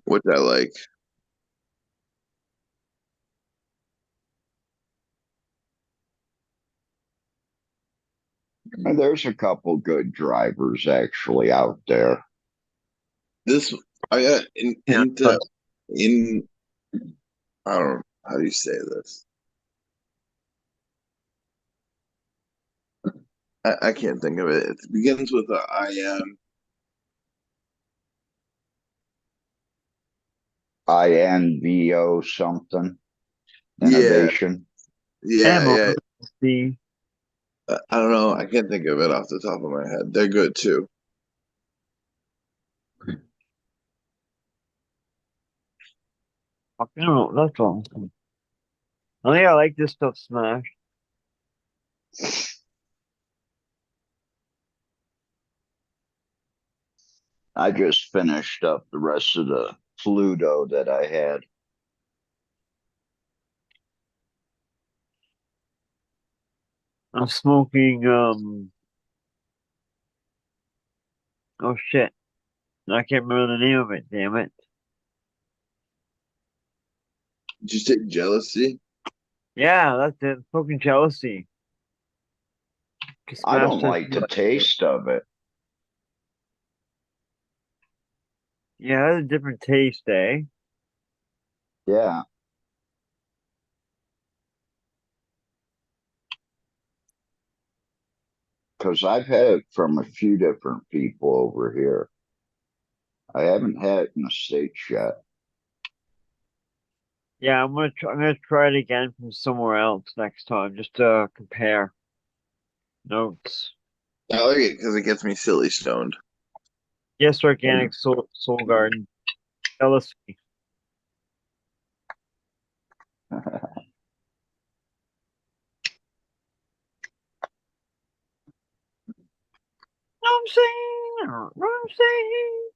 Which I like. And there's a couple good drivers actually out there. This I got Yeah. in I don't know how do you say this. I can't think of it. It begins with a IM. INVO something. Yeah, Innovation. yeah. MLC. I don't know. I can't think of it off the top of my head. They're good too. I don't know. That's all. I think I like this stuff smashed. I just finished up the rest of the Pluto that I had. I'm smoking oh shit. I can't remember the name of it, damn it. Did you say jealousy? Yeah, that's it. Smoking jealousy. I don't Smashed like the taste of it. Yeah, it has a different taste, eh? Yeah. Because I've had it from a few different people over here. I haven't had it in the States yet. Yeah, I'm gonna try it again from somewhere else next time, just to compare notes. I like it because it gets me silly stoned. Yes, organic soul garden. Jealousy. Know what I'm saying? Know what I'm saying?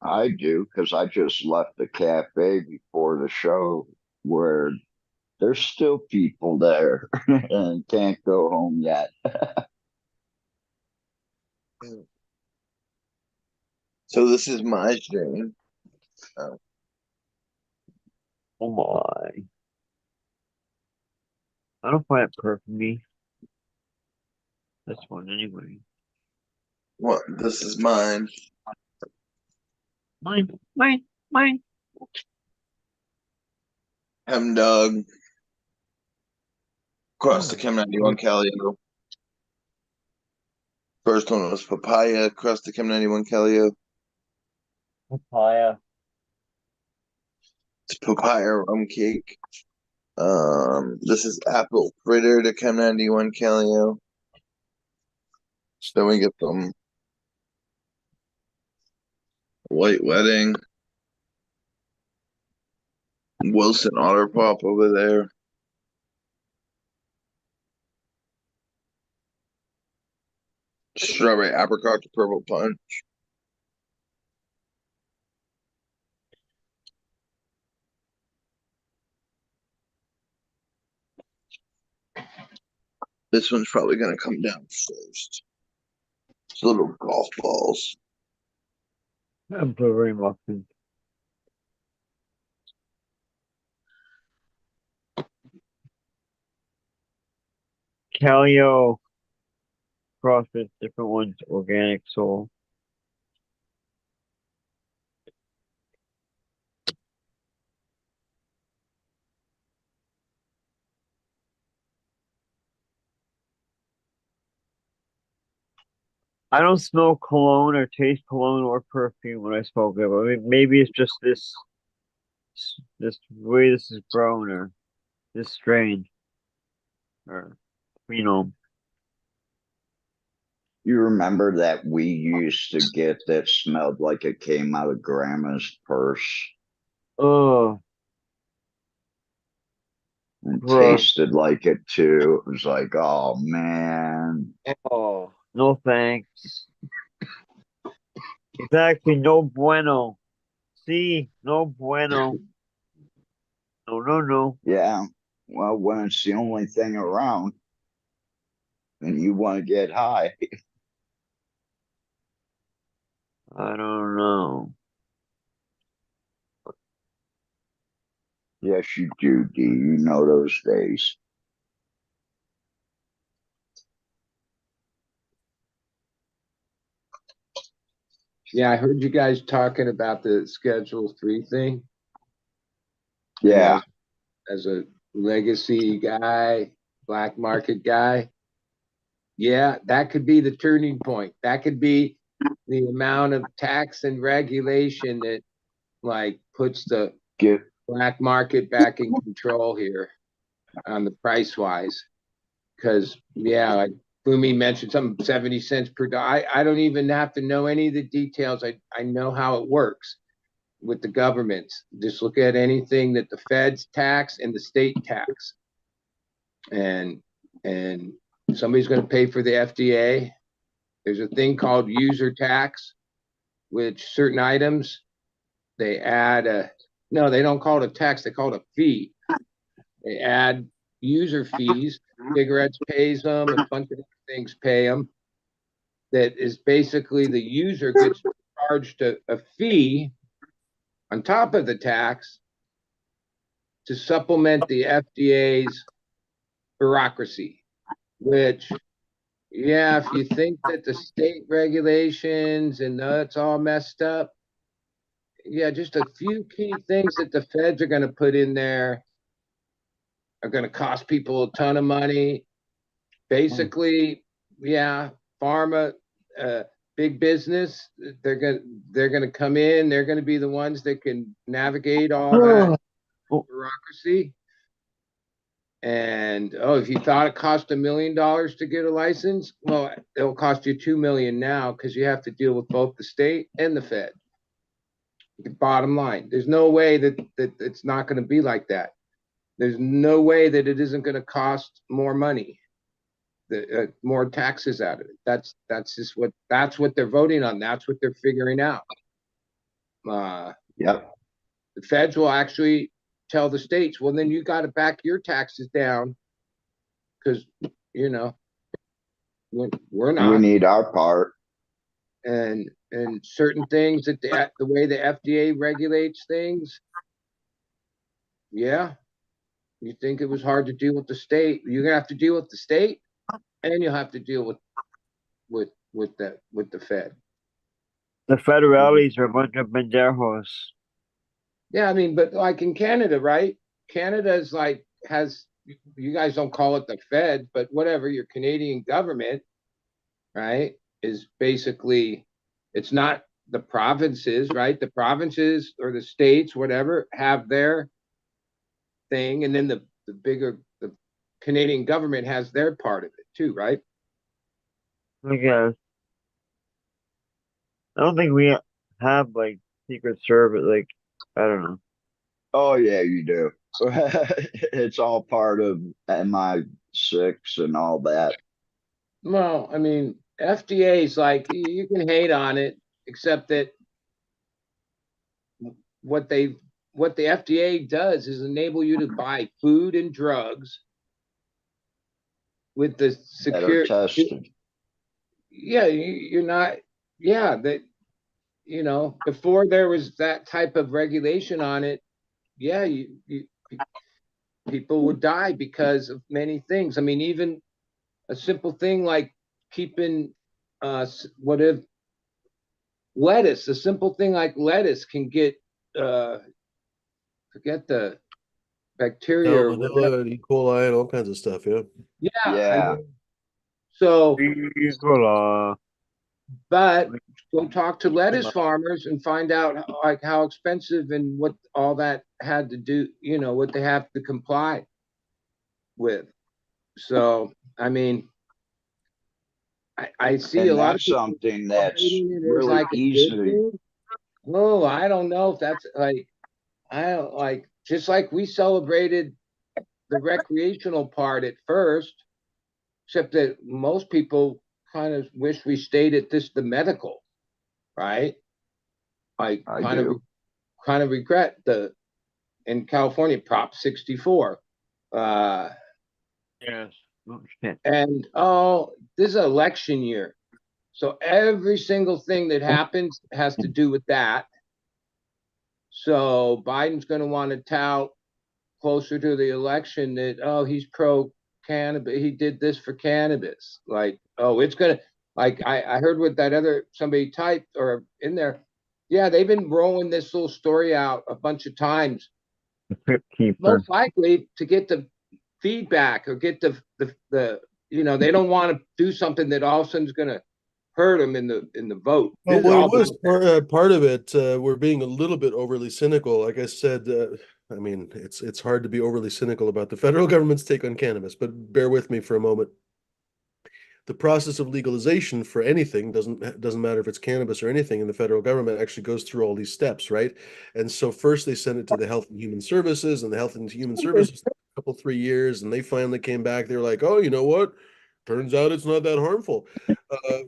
I do because I just left the cafe before the show where there's still people there and can't go home yet. So this is my stream. Oh my. I don't find it perfect me. This one anyway. What? This is mine. Mine. Hem Dog. Across the Chem 91 Calio. First one was Papaya. Across the Chem 91 Calio. Papaya. It's Papaya Rum Cake. This is Apple Fritter to Chem 91 Calio. Then we get some White Wedding. Wilson Otter Pop over there. Strawberry Apricot to Purple Punch. This one's probably going to come down first. It's little golf balls. I'm blueberry muffin. Calio. CrossFit, different ones, organic soul. I don't smell cologne or taste cologne or perfume when I smoke it. I mean, maybe it's just this way this is grown or this strain or know. You remember that we used to get that smelled like it came out of grandma's purse Oh, and gross. tasted like it too? It was like, oh man. Oh, no thanks. Exactly, no bueno. See, no bueno. No. Yeah. Well, when it's the only thing around and you want to get high. I don't know. Yes, you do, D. You know those days. Yeah, I heard you guys talking about the Schedule 3 thing. Yeah. As a legacy guy, black market guy, yeah, that could be the turning point. That could be the amount of tax and regulation that like puts the Get black market back in control here on the price wise. Because yeah, like Boomy mentioned something 70 cents per dollar. I don't even have to know any of the details. I know how it works with the governments. Just look at anything that the feds tax and the state tax. And somebody's going to pay for the FDA. There's a thing called user tax, which certain items they add a no, they don't call it a tax, they call it a fee. They add user fees. Cigarettes pays them, a bunch of things pay them. That is basically the user gets charged a fee on top of the tax to supplement the FDA's bureaucracy, which, yeah, if you think that the state regulations and it's all messed up, yeah, just a few key things that the feds are going to put in there are going to cost people a ton of money. Basically, yeah, pharma, big business, they're gonna come in. They're going to be the ones that can navigate all that bureaucracy. And if you thought it cost $1 million to get a license, well, it'll cost you $2 million now because you have to deal with both the state and the Fed. The bottom line, there's no way that it's not going to be like that. There's no way that it isn't going to cost more money, more taxes out of it. That's what they're voting on. That's what they're figuring out. Yep. The feds will actually tell the states, well, then you got to back your taxes down because we're We not. need our part. and certain things that the way the FDA regulates things. Yeah, you think it was hard to deal with the state. You're gonna have to deal with the state, and you'll have to deal with the Fed. The federales are a bunch of pendejos. Yeah, I mean, but like in Canada, right? Canada is like has you guys don't call it the Fed, but whatever, your Canadian government, right, is basically it's not the provinces, right? The provinces or the states, whatever, have their thing, and then the bigger the Canadian government has their part of it too, right? I guess. I don't think we have like Secret Service. Like, I don't know. Oh yeah, you do. It's all part of MI6 and all that. Well, I mean, FDA is like you can hate on it, except that what they what the FDA does is enable you to buy food and drugs with the That are secure. tested. Yeah, you're not. Yeah, that before there was that type of regulation on it. Yeah, people would die because of many things. I mean, even a simple thing like keeping what if lettuce, a simple thing like lettuce can get uh forget the bacteria or whatever. Salmonella and E. coli and all kinds of stuff. Yeah. Yeah, I Yeah. mean, so Nicola. but go talk to lettuce farmers and find out like how expensive and what all that had to do, what they have to comply with. So, I mean, I see a And lot of that's people something that's celebrating it as really like a good easily. thing. Oh, I don't know if that's like, I don't like, just like we celebrated the recreational part at first, except that most people kind of wish we stayed at the medical, right? I I kind of do. kind of regret the in California Prop 64. Uh, Yes. Oh, shit. and this is an election year. So every single thing that happens has to do with that. So Biden's going to want to tout closer to the election that, he's pro cannabis. He did this for cannabis. Like, it's going to, like, I heard what that other somebody typed or in there. Yeah, they've been rolling this little story out a bunch of times, The Crypt Keeper. most likely to get the feedback or get the they don't want to do something that all of a sudden is going to hurt them in the vote. Well, This is what it all was part of it, we're being a little bit overly cynical. Like I said, I mean, it's hard to be overly cynical about the federal government's take on cannabis, but bear with me for a moment. The process of legalization for anything doesn't matter if it's cannabis or anything in the federal government actually goes through all these steps, right? And so first they sent it to the Health and Human Services, and the Health and Human Services took a couple 3 years, and they finally came back. They were like, oh, you know what? Turns out it's not that harmful.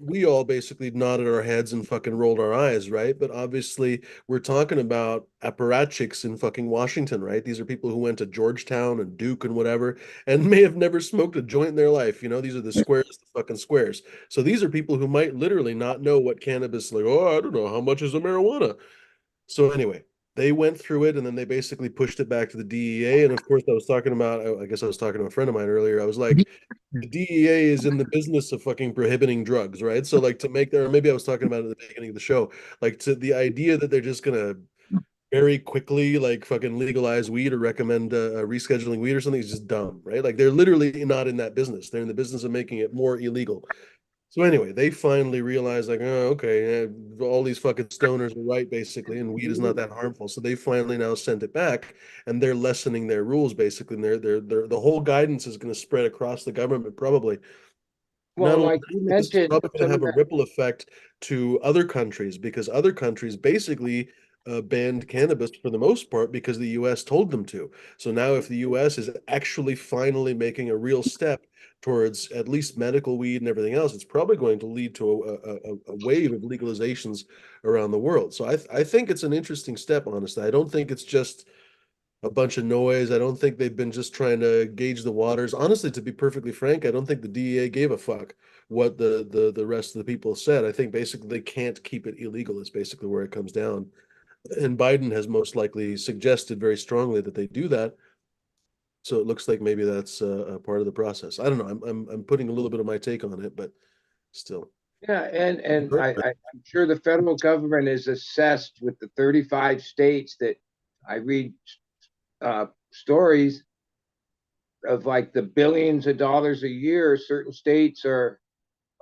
We all basically nodded our heads and fucking rolled our eyes, right? But obviously, we're talking about apparatchiks in fucking Washington, right? These are people who went to Georgetown and Duke and whatever, and may have never smoked a joint in their life. You know, these are the squares, the fucking squares. So these are people who might literally not know what cannabis, like, oh, I don't know, how much is a marijuana? So anyway, they went through it and then they basically pushed it back to the DEA. And of course, I was talking about, I guess I was talking to a friend of mine earlier. I was like, the DEA is in the business of fucking prohibiting drugs, right? So like to make there, or maybe I was talking about it at the beginning of the show, like to the idea that they're just gonna very quickly like fucking legalize weed or recommend rescheduling weed or something is just dumb, right? Like they're literally not in that business. They're in the business of making it more illegal. So anyway, they finally realized like, oh, okay, all these fucking stoners are right basically, and weed is not that harmful. So they finally now sent it back, and they're lessening their rules basically. And they're the whole guidance is going to spread across the government probably. Not well, only like you that, this is mentioned probably going some to of have a that. ripple effect to other countries because other countries basically banned cannabis for the most part because the U.S. told them to. So now, if the U.S. is actually finally making a real step towards at least medical weed and everything else, it's probably going to lead to a wave of legalizations around the world. So I think it's an interesting step, honestly. I don't think it's just a bunch of noise. I don't think they've been just trying to gauge the waters. Honestly, to be perfectly frank, I don't think the DEA gave a fuck what the rest of the people said. I think basically they can't keep it illegal is basically where it comes down. And Biden has most likely suggested very strongly that they do that. So it looks like maybe that's a part of the process. I don't know. I'm putting a little bit of my take on it, but still. Yeah, and I'm sure the federal government is assessed with the 35 states that I read stories of like the billions of dollars a year certain states are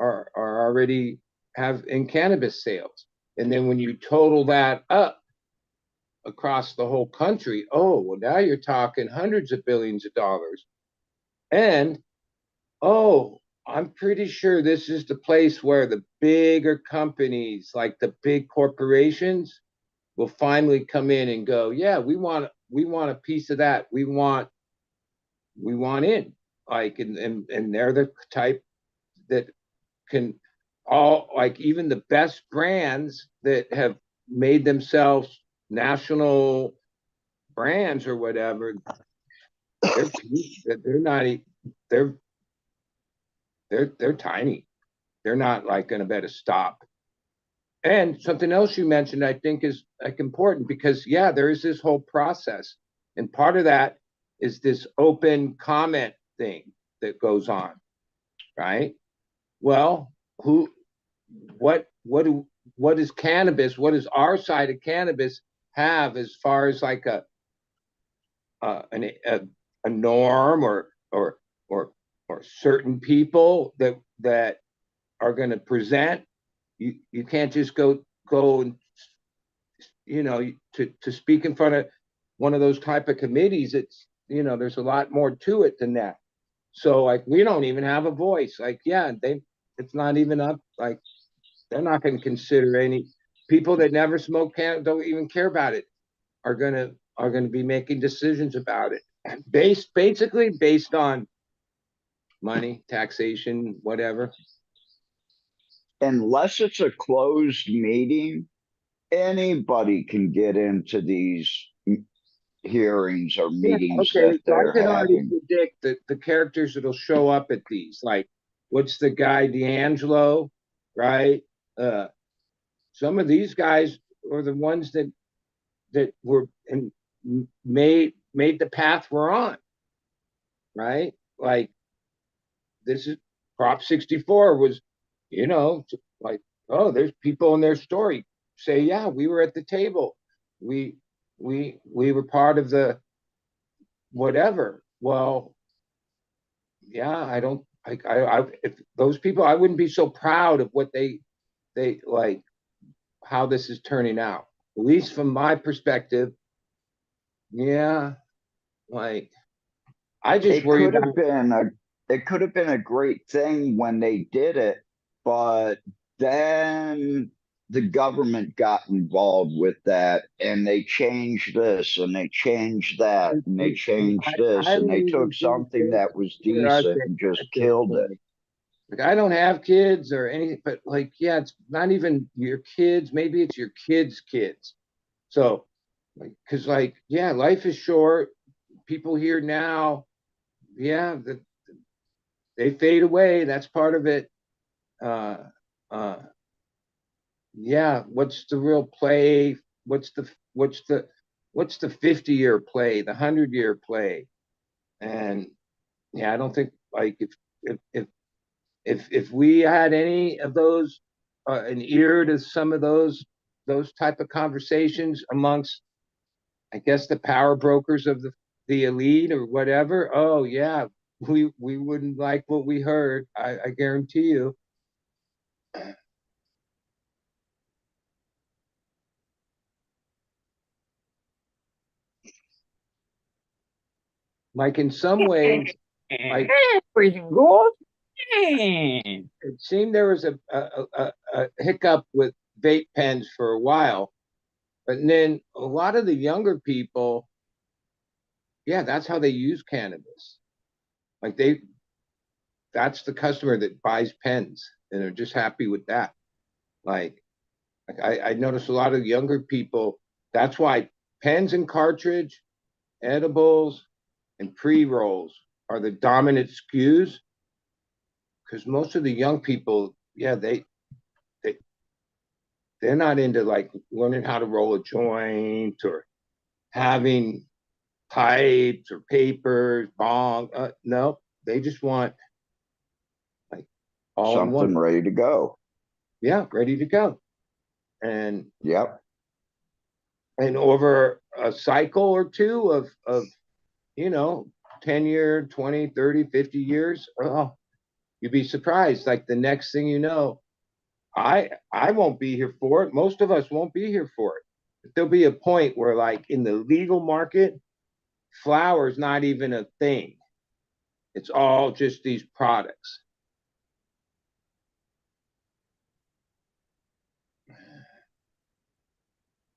already have in cannabis sales. And then when you total that up across the whole country, oh, well, now you're talking hundreds of billions of dollars. And oh, I'm pretty sure this is the place where the bigger companies, like the big corporations, will finally come in and go, yeah, we want a piece of that. We want in. Like and they're the type that can all like even the best brands that have made themselves national brands or whatever, they're not they're they're tiny. They're not like going to bet a stop. And something else you mentioned, I think, is like important because yeah, there is this whole process, and part of that is this open comment thing that goes on, right? Well, who, what is cannabis? What does our side of cannabis have as far as like a norm or or certain people that are going to present? You can't just go and to speak in front of one of those type of committees. It's there's a lot more to it than that. So like we don't even have a voice. Like yeah, it's not even up. Like they're not going to consider any people that never smoke can don't even care about it are gonna be making decisions about it basically based on money, taxation, whatever. Unless it's a closed meeting, anybody can get into these hearings or Yeah, meetings okay. that So I they're can already having. predict the characters that'll show up at these. Like, what's the guy D'Angelo, right? Uh, some of these guys are the ones that were and made the path we're on, right? Like this is Prop 64 was, you know, like oh, there's people in their story say, yeah, we were at the table, we we were part of the whatever. Well, yeah, I don't if those people, I wouldn't be so proud of what they like how this is turning out. At least from my perspective, yeah, like I just It worry could about have been a it could have been a great thing when they did it, but then the government got involved with that and they changed this and they changed that and they and changed this I and don't they took even do something things that was for us decent and just at this killed it. point. Like I don't have kids or anything, but like yeah, it's not even your kids. Maybe it's your kids' kids. So, like, because like yeah, life is short. People here now, yeah, they fade away. That's part of it. Uh, uh, yeah, what's the real play? What's the what's the what's the 50-year play? The 100-year play? And yeah, I don't think like if if if we had any of those an ear to some of those type of conversations amongst I guess the power brokers of the elite or whatever, oh yeah, we wouldn't like what we heard. I guarantee you. Like in some ways, like Everything goes. it seemed there was a hiccup with vape pens for a while, but then a lot of the younger people, yeah, that's how they use cannabis. Like that's the customer that buys pens, and they're just happy with that. Like, I noticed a lot of younger people. That's why pens and cartridge. edibles and pre-rolls are the dominant SKUs, because most of the young people, yeah, they they're not into like learning how to roll a joint or having pipes or papers, bong. No, they just want like all in one. Something ready to go. Yeah, ready to go. And Yep. and over a cycle or two of you know 10 year, 20, 30, 50 years, oh, you'd be surprised. Like the next thing you know, I won't be here for it. Most of us won't be here for it. But there'll be a point where like in the legal market, flour is not even a thing. It's all just these products.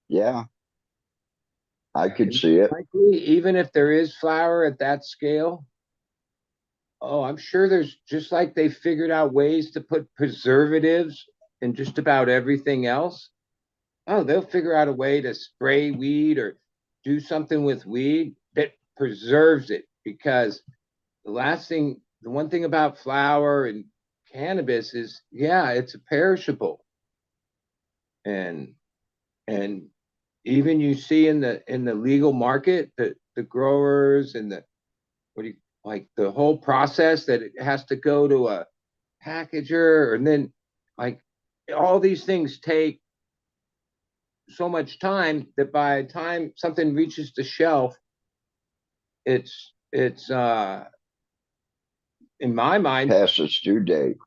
Yeah, I could And see it. likely, even if there is flour at that scale, oh, I'm sure there's just like they figured out ways to put preservatives in just about everything else. Oh, they'll figure out a way to spray weed or do something with weed that preserves it, because the one thing about flour and cannabis is, yeah, it's a perishable. And and even you see in the legal market, the growers and the what do you like the whole process that it has to go to a packager, and then like all these things take so much time that by the time something reaches the shelf, it's in my mind Past its due date.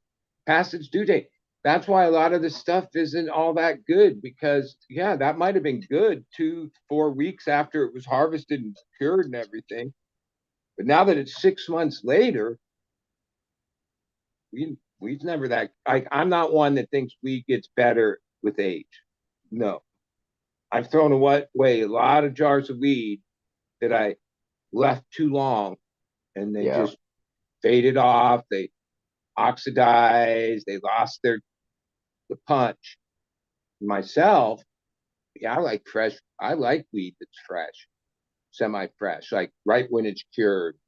past its due date. That's why a lot of this stuff isn't all that good, because yeah, that might have been good 2 4 weeks after it was harvested and cured and everything, but now that it's 6 months later, weed's never that. I'm not one that thinks weed gets better with age. No, I've thrown away a lot of jars of weed that I left too long, and they Yeah. just faded off. They oxidized. They lost the punch. Myself, yeah, I like fresh. I like weed that's fresh, semi-fresh, like right when it's cured,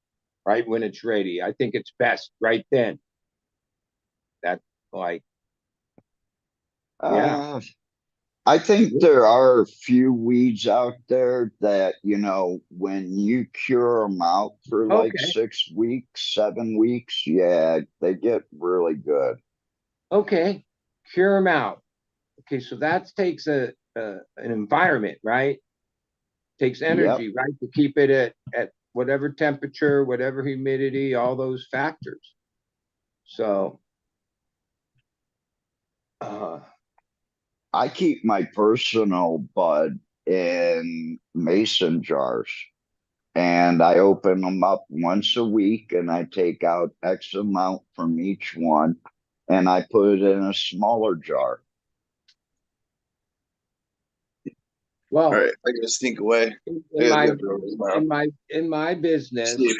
right when it's ready. I think it's best right then. That like, yeah, Uh, I think there are a few weeds out there that, when you cure them out for like okay, 6 weeks, 7 weeks, yeah, they get really good. okay, cure them out. Okay, so that takes an environment, right? Takes Yep. energy, right, to keep it at whatever temperature, whatever humidity, all those factors. So, uh, I keep my personal bud in mason jars and I open them up once a week and I take out X amount from each one and I put it in a smaller jar. All well, right, I gotta sneak away. I in gotta my go to tomorrow. in my business Sleep.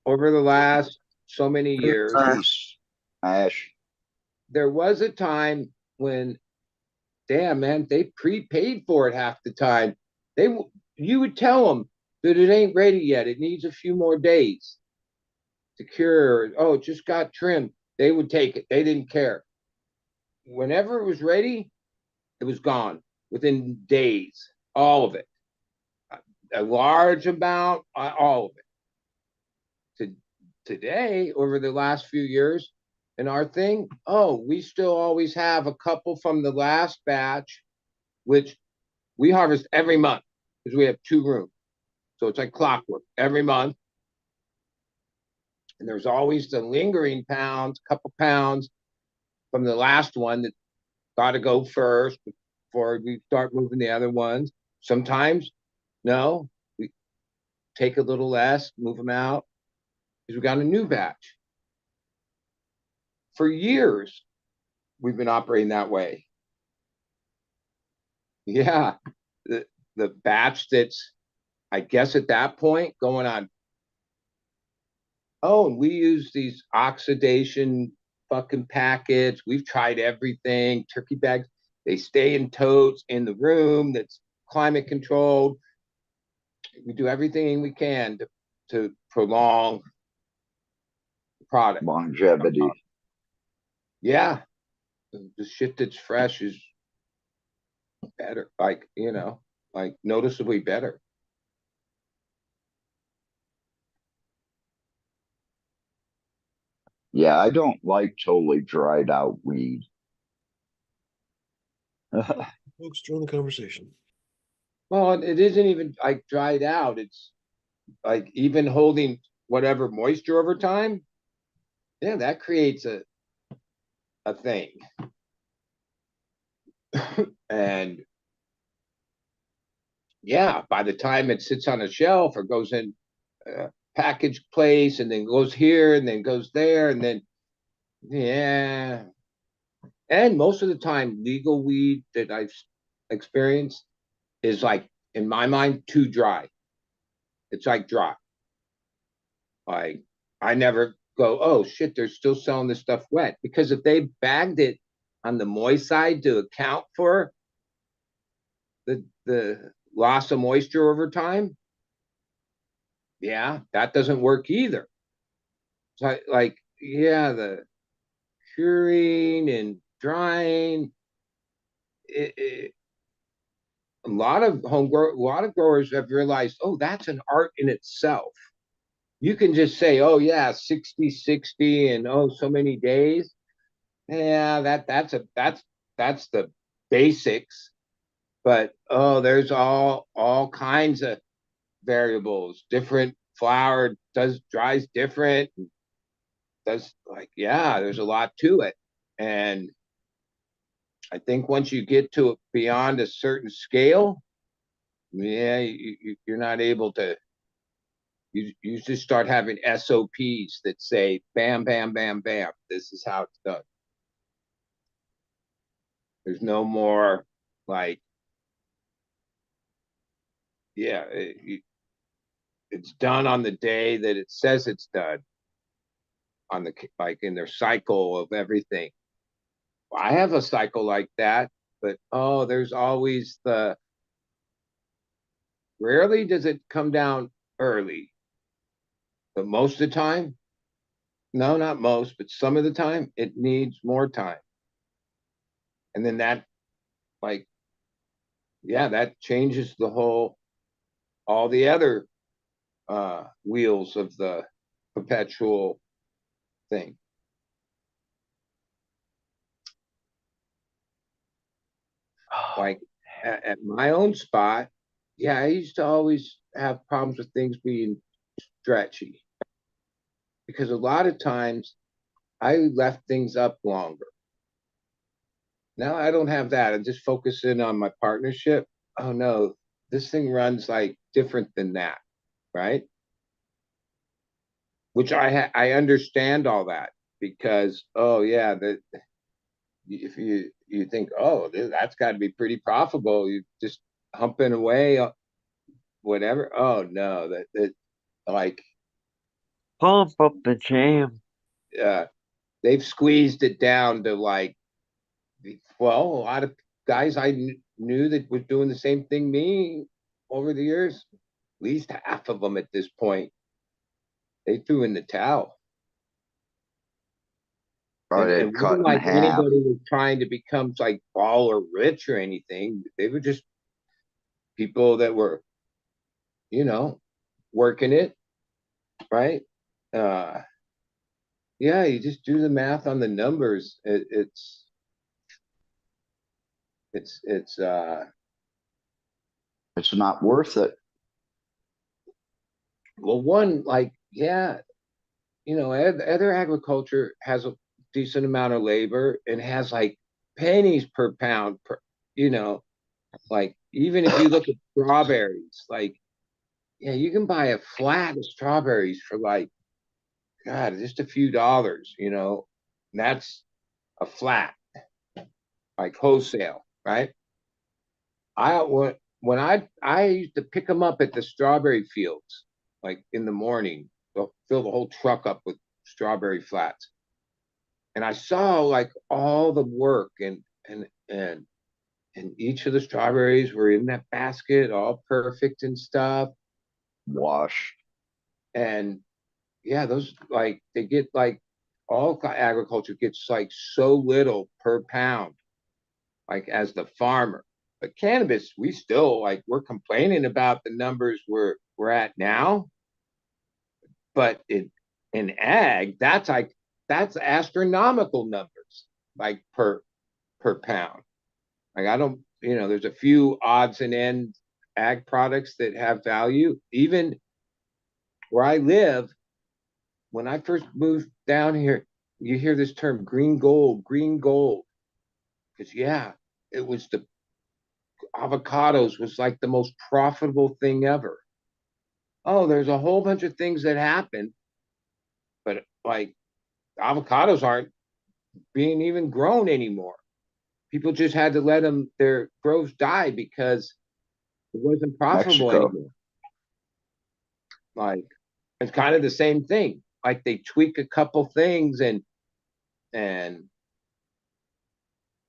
over the last so many years, Peace, Ash. there was a time when, damn man, they prepaid for it half the time. They You would tell them that it ain't ready yet. It needs a few more days to cure. Oh, it just got trimmed. They would take it. They didn't care. Whenever it was ready, it was gone within days. All of it, a large amount, all of it. To, Today, over the last few years, in our thing, oh, we still always have a couple from the last batch, which we harvest every month because we have 2 rooms. So it's like clockwork every month. And there's always the lingering pounds, couple pounds from the last one that got to go first before we start moving the other ones. Sometimes, no, we take a little less, move them out because we got a new batch. For years, we've been operating that way. Yeah, the the batch that's, I guess at that point, going on. Oh, and we use these oxidation fucking packets. We've tried everything. Turkey bags. They stay in totes in the room that's climate controlled. we do everything we can to prolong the product. Longevity. Yeah, the shit that's fresh is better, like, you know, like noticeably better. Yeah, I don't like totally dried out weed. Folks, join the conversation. Well, it isn't even like dried out. It's like even holding whatever moisture over time. Yeah, that creates a thing. And yeah, by the time it sits on a shelf or goes in a packaged place and then goes here and then goes there and then, yeah. And most of the time, legal weed that I've experienced is like, in my mind, too dry. It's like dry. Like, I never go, oh shit, they're still selling this stuff wet. Because if they bagged it on the moist side to account for the loss of moisture over time, yeah, that doesn't work either. So like, yeah, the curing and drying, it, a lot of growers have realized, oh, that's an art in itself. You can just say, oh yeah, 60-60 and oh so many days. Yeah, that's the basics. But oh, there's all kinds of variables. Different flower dries different. Does like, yeah, there's a lot to it. And I think once you get to beyond a certain scale, yeah, you're not able to. You just start having SOPs that say, bam, bam, bam, bam. This is how it's done. There's no more like, yeah, it's done on the day that it says it's done, on the like in their cycle of everything. I have a cycle like that, but oh, there's always the, rarely does it come down early, but most of the time, no, not most, but some of the time, it needs more time. And then that, like, yeah, that changes the whole, all the other wheels of the perpetual thing. Like at my own spot, yeah, I used to always have problems with things being stretchy because a lot of times I left things up longer. Now I don't have that. I'm just focusing on my partnership. Oh no, this thing runs like different than that, right? Which I understand all that because oh yeah, that if you think oh that's got to be pretty profitable, you just humping away whatever. Oh no, that like Pump up the jam. uh, they've squeezed it down to like, well, a lot of guys I knew that was doing the same thing me over the years, at least half of them at this point, they threw in the towel. Or And they it wasn't cut in like half. anybody was trying to become like baller rich or anything. They were just people that were, you know, working it, right? Uh, yeah, you just do the math on the numbers. It's It's not worth it. well, one, like, yeah, you know, other agriculture has a decent amount of labor and has like pennies per pound per, you know, like even if you look at strawberries, like, yeah, you can buy a flat of strawberries for like, God, just a few dollars, you know, and that's a flat, like wholesale, right? When I used to pick them up at the strawberry fields, like in the morning, they'll fill the whole truck up with strawberry flats. And I saw like all the work and each of the strawberries were in that basket, all perfect and stuff. Wash. And yeah, those like they get like all agriculture gets like so little per pound, like as the farmer. But cannabis, we still like we're complaining about the numbers we're at now, but in ag, that's astronomical numbers, like per pound. Like I don't, there's a few odds and ends ag products that have value. Even where I live, when I first moved down here, you hear this term green gold, green gold. Because yeah, it was the avocados was like the most profitable thing ever. Oh, there's a whole bunch of things that happen, but like avocados aren't being even grown anymore. People just had to let them their groves die because it wasn't profitable Mexico. anymore. Like it's kind of the same thing. Like they tweak a couple things and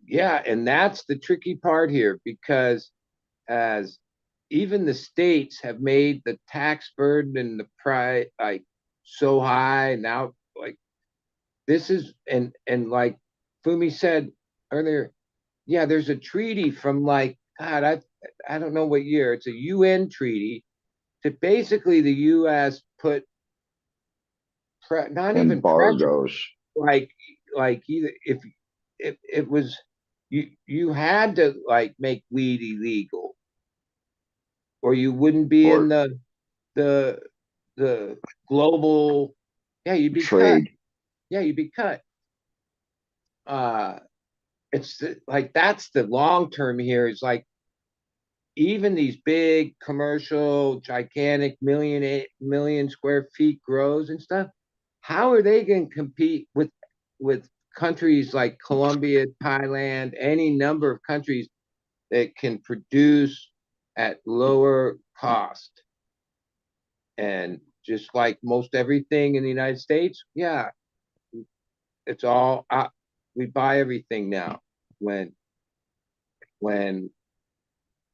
yeah, and that's the tricky part here because as even the states have made the tax burden and the price like so high now, like this is and like Fumi said earlier, yeah, there's a treaty from like God, I don't know what year. It's a UN treaty that basically the US put not even pressure, Embargoes. like either if it was you had to like make weed illegal or you wouldn't be in Or the the global, yeah, you'd be cut. trade. Yeah, you'd be cut. uh it's like that's the long term here is like even these big commercial gigantic million square feet grows and stuff, how are they going to compete with countries like Colombia, Thailand, any number of countries that can produce at lower cost? And just like most everything in the United States, yeah, it's all we buy everything now. When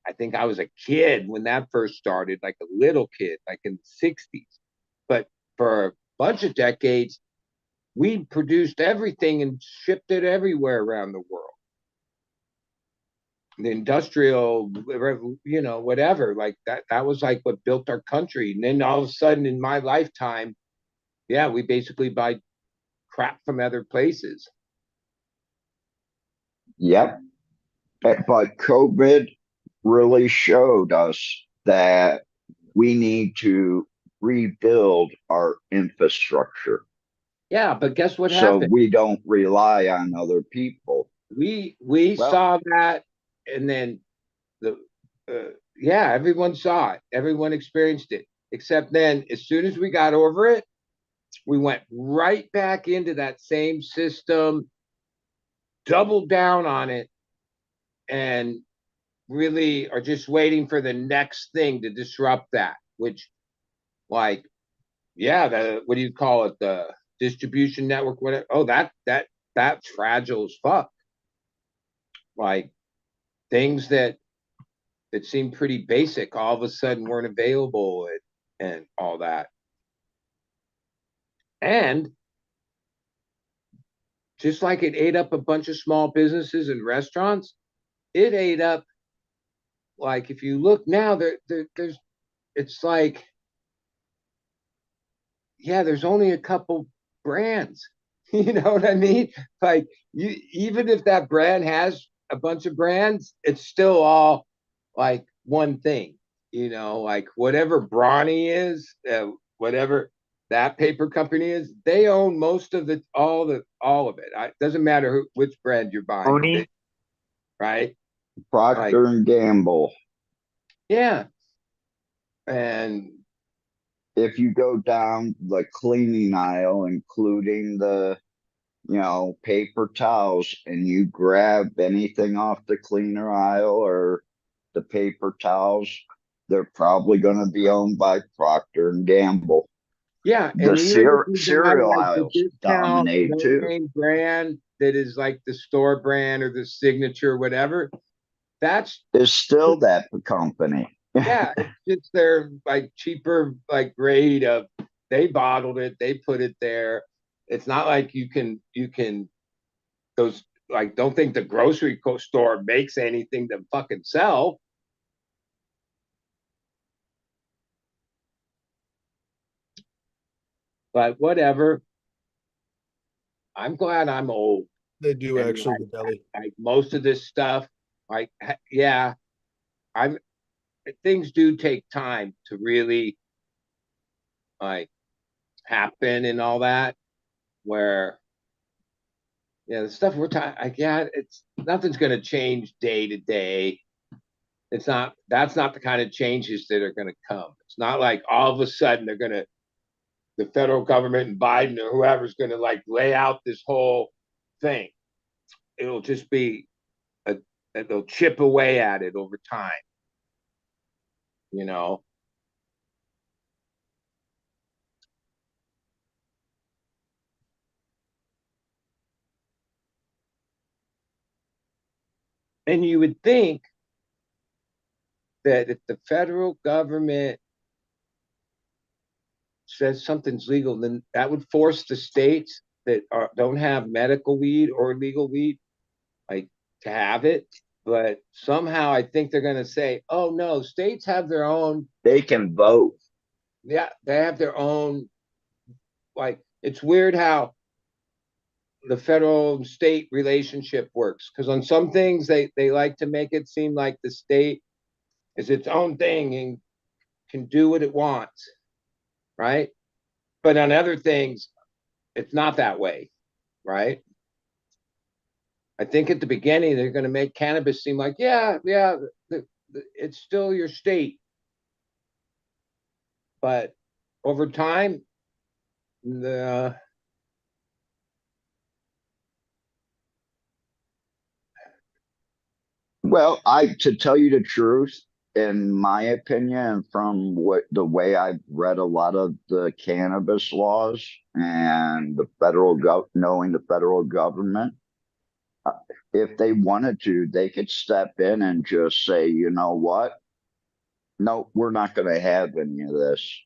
I think I was a kid when that first started, like a little kid, like in the 60s. But for a bunch of decades, we produced everything and shipped it everywhere around the world. The industrial, whatever, like that was like what built our country. And then all of a sudden in my lifetime, yeah, we basically buy crap from other places. Yep. But COVID really showed us that we need to rebuild our infrastructure Yeah, but guess what so happened? we don't rely on other people. We Well, saw that, and then the yeah, everyone saw it, everyone experienced it, except then as soon as we got over it, we went right back into that same system, doubled down on it, and really are just waiting for the next thing to disrupt that, which like yeah, the what do you call it, the distribution network, whatever. Oh, that's fragile as fuck. Like things that seemed pretty basic all of a sudden weren't available, and all that. And just like it ate up a bunch of small businesses and restaurants, it ate up, like if you look now, there's it's like, yeah, there's only a couple brands. You know what I mean? Like you, even if that brand has a bunch of brands, it's still all like one thing. Like whatever Brawny is, whatever that paper company is, they own most of all of it. It doesn't matter which brand you're buying, Oni. right? Like Procter and Gamble. yeah, and If you go down the cleaning aisle, including the paper towels, and you grab anything off the cleaner aisle or the paper towels, they're probably going to be owned by Procter and Gamble. yeah, The and even if you buy cereal like the aisles discount dominate no too. name brand that is like the store brand or the signature, whatever, that's It's still that company. Yeah, it's just their like cheaper like grade of they bottled it, they put it there. It's not like you can those like don't think the grocery store makes anything to fucking sell. But whatever. I'm glad I'm old They do and actually, the deli. like most of this stuff, like yeah, I'm things do take time to really like happen and all that. Where yeah, the stuff we're talking, like yeah, it's nothing's gonna change day to day. It's not that's not the kind of changes that are gonna come. It's not like all of a sudden they're gonna the federal government and Biden or whoever's gonna like lay out this whole thing. It'll just be a they'll chip away at it over time, you know. And you would think that if the federal government says something's legal, then that would force the states that don't have medical weed or legal weed, like to have it. But somehow I think they're going to say, oh no, states have their own, They can vote. yeah, they have their own, like, it's weird how the federal and state relationship works. Because on some things, they like to make it seem like the state is its own thing and can do what it wants, right? But on other things, it's not that way, right? I think at the beginning they're going to make cannabis seem like, yeah, it's still your state, but over time, the Well, I to tell you the truth, in my opinion, from what the way I've read a lot of the cannabis laws and the knowing the federal government, uh, if they wanted to, they could step in and just say, you know what? No, we're not going to have any of this.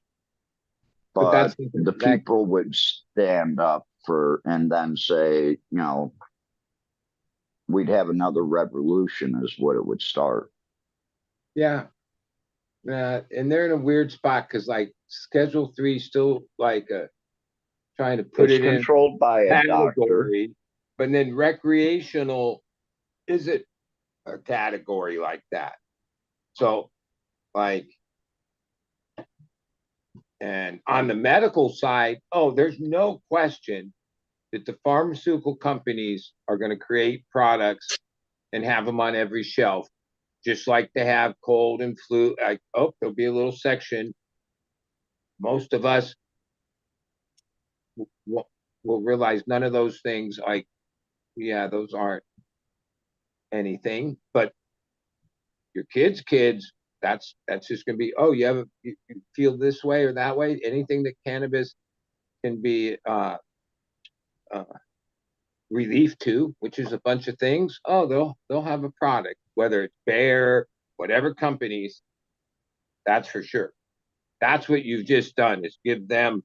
but But that's the that people would stand up for and then say, we'd have another revolution, is what it would start. yeah, and they're in a weird spot because like Schedule 3 still like trying to put It's it in controlled by a doctor. category, but then recreational isn't a category like that. So like, and on the medical side, oh, there's no question that the pharmaceutical companies are going to create products and have them on every shelf, just like they have cold and flu. Like, oh, there'll be a little section. Most of us will, will realize none of those things, like, yeah, those aren't anything. But your kids, that's just going to be, oh, you feel this way or that way. Anything that cannabis can be uh, relief to, which is a bunch of things. Oh, they'll have a product, whether it's Bayer, whatever companies. That's for sure. That's what you've just done is give them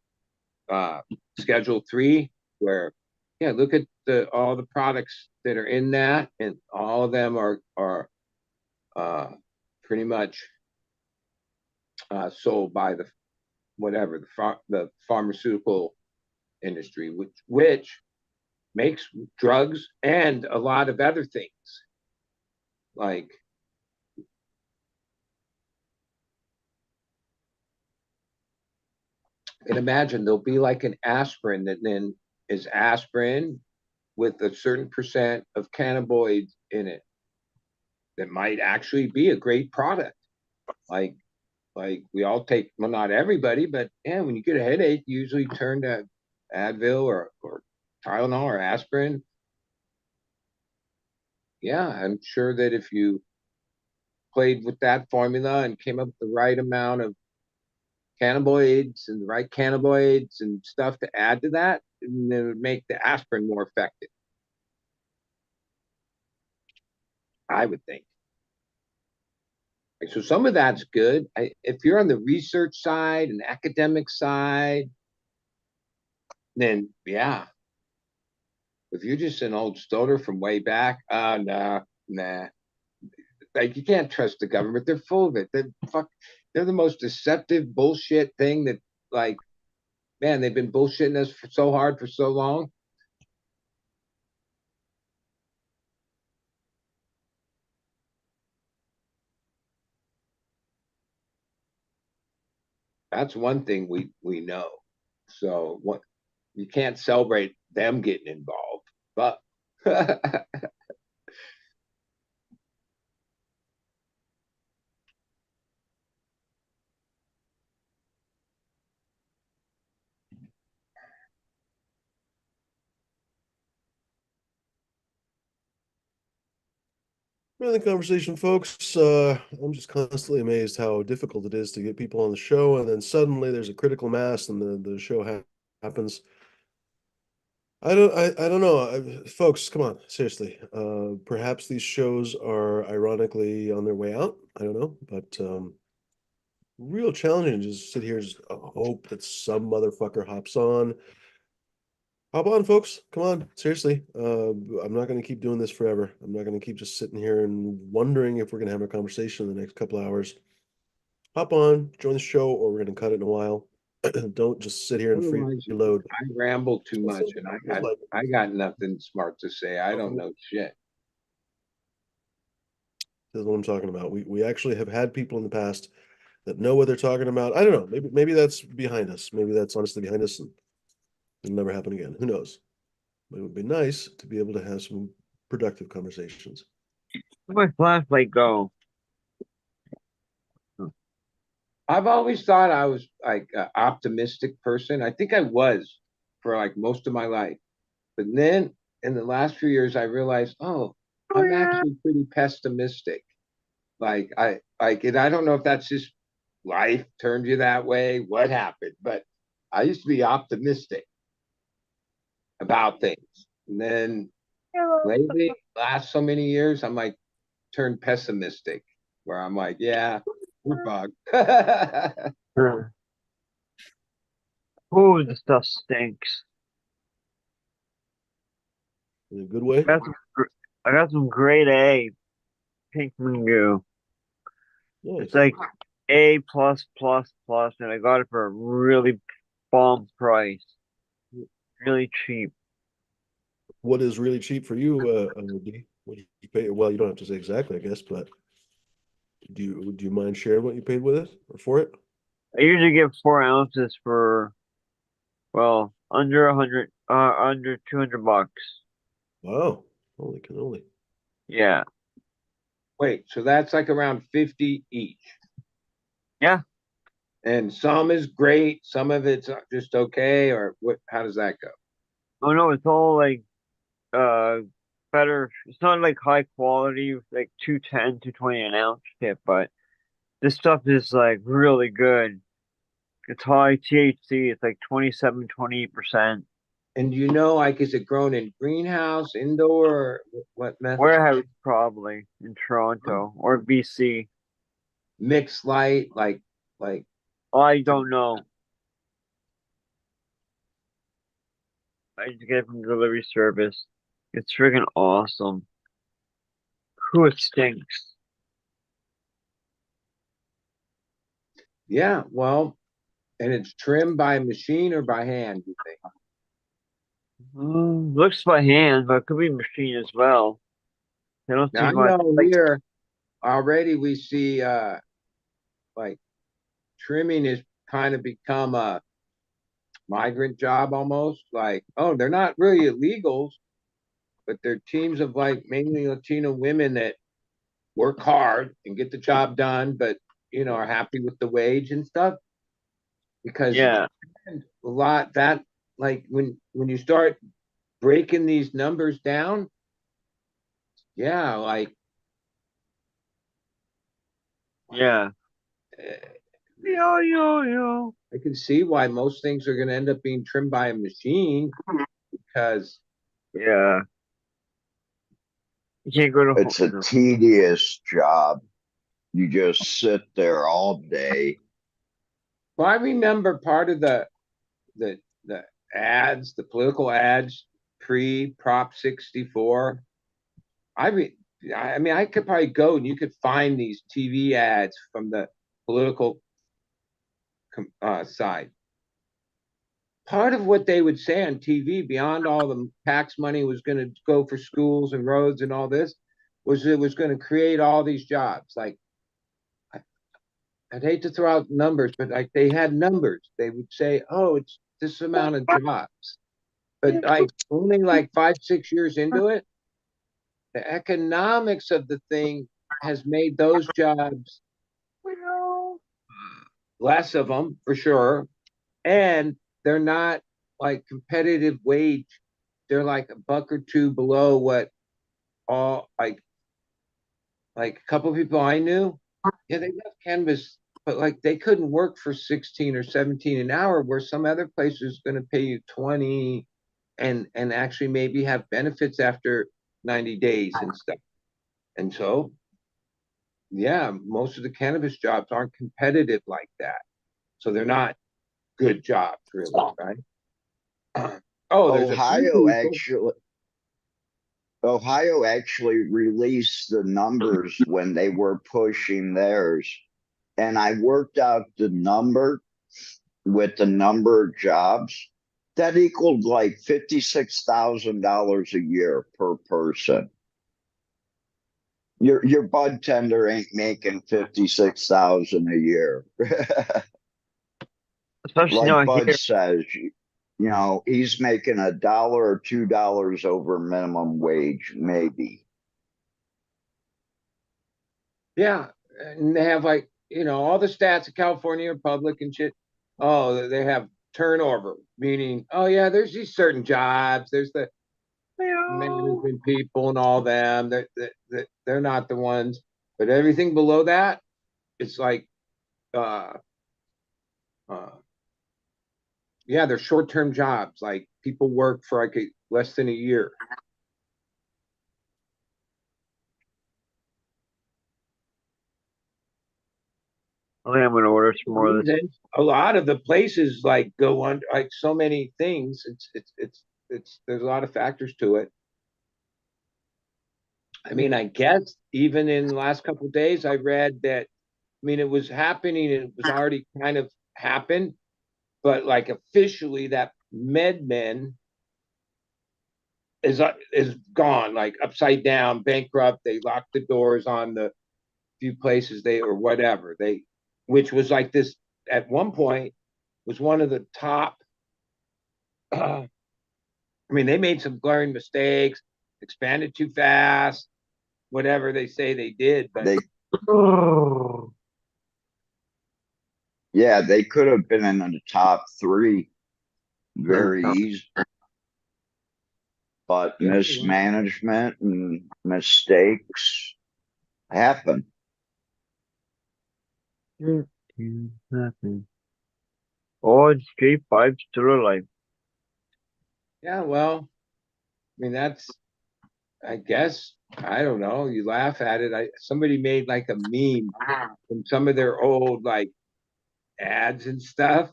uh, Schedule 3, where yeah, look at the all the products that are in that, and all of them are uh, pretty much sold by the whatever the pharmaceutical industry, which makes drugs and a lot of other things like can imagine there'll be like an aspirin that then is aspirin with a certain percent of cannabinoids in it that might actually be a great product. Like like we all take, well, not everybody, but yeah, when you get a headache, you usually turn to Advil or Tylenol or aspirin. Yeah, I'm sure that if you played with that formula and came up with the right amount of cannabinoids and the right cannabinoids and stuff to add to that, and it would make the aspirin more effective, I would think. So some of that's good. If you're on the research side and academic side, then yeah. If you're just an old stoner from way back, no, nah. Like you can't trust the government. They're full of it. They're the most deceptive bullshit thing that like, man, they've been bullshitting us for so hard for so long. That's one thing we know. So what you can't celebrate them getting involved. But In the conversation, folks. I'm just constantly amazed how difficult it is to get people on the show, and then suddenly there's a critical mass, and the show happens. I don't know, folks. Come on, seriously. Perhaps these shows are ironically on their way out. I don't know, but real challenging to just sit here and just hope that some motherfucker hops on. Hop on, folks. Come on, seriously. I'm not going to keep doing this forever. I'm not going to keep just sitting here and wondering if we're going to have a conversation in the next couple of hours. Hop on, join the show, or we're going to cut it in a while. Don't just sit here and otherwise, freeload. I ramble too That's much, and I got nothing smart to say. I don't know shit. what I'm talking about. We actually have had people in the past that know what they're talking about. I don't know. Maybe that's behind us. Maybe that's honestly behind us and it'll never happen again. Who knows? But it would be nice to be able to have some productive conversations. Where'd my flashlight go? I've always thought I was like an optimistic person. I think I was for like most of my life. But then in the last few years, I realized, oh, Oh I'm yeah. actually pretty pessimistic. And I don't know if that's just life turned you that way, what happened, but I used to be optimistic about things. And then lately, last so many years, I'm like turned pessimistic, where I'm like, yeah, we're fucked. Oh, the stuff stinks. In a good way. I got some grade A pink goo. Nice. It's like A plus plus plus, and I got it for a really bomb price. Really cheap. What is really cheap for you, D? What did you pay? Well, you don't have to say exactly, I guess, but do you mind sharing what you paid with it or for it? I usually get 4 ounces for, well, under 200 bucks. Wow. Holy cannoli. Yeah. Wait, so that's like around 50 each. Yeah. And some is great, some of it's just okay, or what? How does that go? Oh no, it's all like uh better. It's not like high quality, like 210, 220 an ounce tip, but this stuff is like really good. It's high THC. It's like 27, 28%. And like, is it grown in greenhouse, indoor, or what method? Warehouse probably in Toronto or BC. Mixed light, like I don't know. I just get it from delivery service. It's freaking awesome. Who it stinks. yeah, well, and it's trimmed by machine or by hand, you think? Looks by hand, but it could be machine as well. They don't Now see I much. know Like, here already we see like trimming has kind of become a migrant job almost. Like, oh, they're not really illegals, but they're teams of like mainly Latino women that work hard and get the job done, but are happy with the wage and stuff. Because yeah, a lot that like when you start breaking these numbers down, yeah, like yeah. uh, Yo, yo, yo. I can see why most things are going to end up being trimmed by a machine because Yeah. You can't go to It's a home. tedious job. You just sit there all day. Well, I remember part of the ads, the political ads pre Prop 64. I mean, I could probably go and you could find these TV ads from the political side. Part of what they would say on TV, beyond all the tax money was going to go for schools and roads and all this, was it was going to create all these jobs. Like, I'd hate to throw out numbers, but like they had numbers. They would say, "Oh, it's this amount of jobs," but like only like 5, 6 years into it, the economics of the thing has made those jobs less of them for sure, and they're not like competitive wage. They're like a buck or two below what all like a couple of people I knew. Yeah, they left cannabis, but like they couldn't work for 16 or 17 an hour, where some other place is going to pay you 20 and actually maybe have benefits after 90 days and stuff. And so, yeah, most of the cannabis jobs aren't competitive like that. So they're not good jobs, really, right? Oh, there's a few Ohio people. actually Ohio actually released the numbers when they were pushing theirs. And I worked out the number with the number of jobs. That equaled like $56,000 a year per person. Your bud tender ain't making 56,000 a year. Especially Like not Bud here. says, he's making $1 or $2 over minimum wage, maybe. Yeah, and they have like all the stats of California are public and shit. Oh, they have turnover, meaning oh yeah, there's these certain jobs. There's the management people and all them. They're not the ones, but everything below that, it's like uh uh yeah, they're short term jobs. Like people work for like less than a year. I think I'm gonna order some more of this. A lot of the places like go on like so many things. It's there's a lot of factors to it. I mean, I guess even in the last couple of days, I read that. I mean, it was happening. And it was already kind of happened, but like officially, that MedMen is gone, like upside down, bankrupt. They locked the doors on the few places they or whatever they, which was like this at one point was one of the top. I mean, they made some glaring mistakes, expanded too fast, whatever they say they did, but They Yeah, they could have been in the top three very easy, but yeah, mismanagement and mistakes happen. Orange Street pipes to the life. yeah. Well, I mean, that's I guess I don't know. You laugh at it. Somebody made like a meme from some of their old like ads and stuff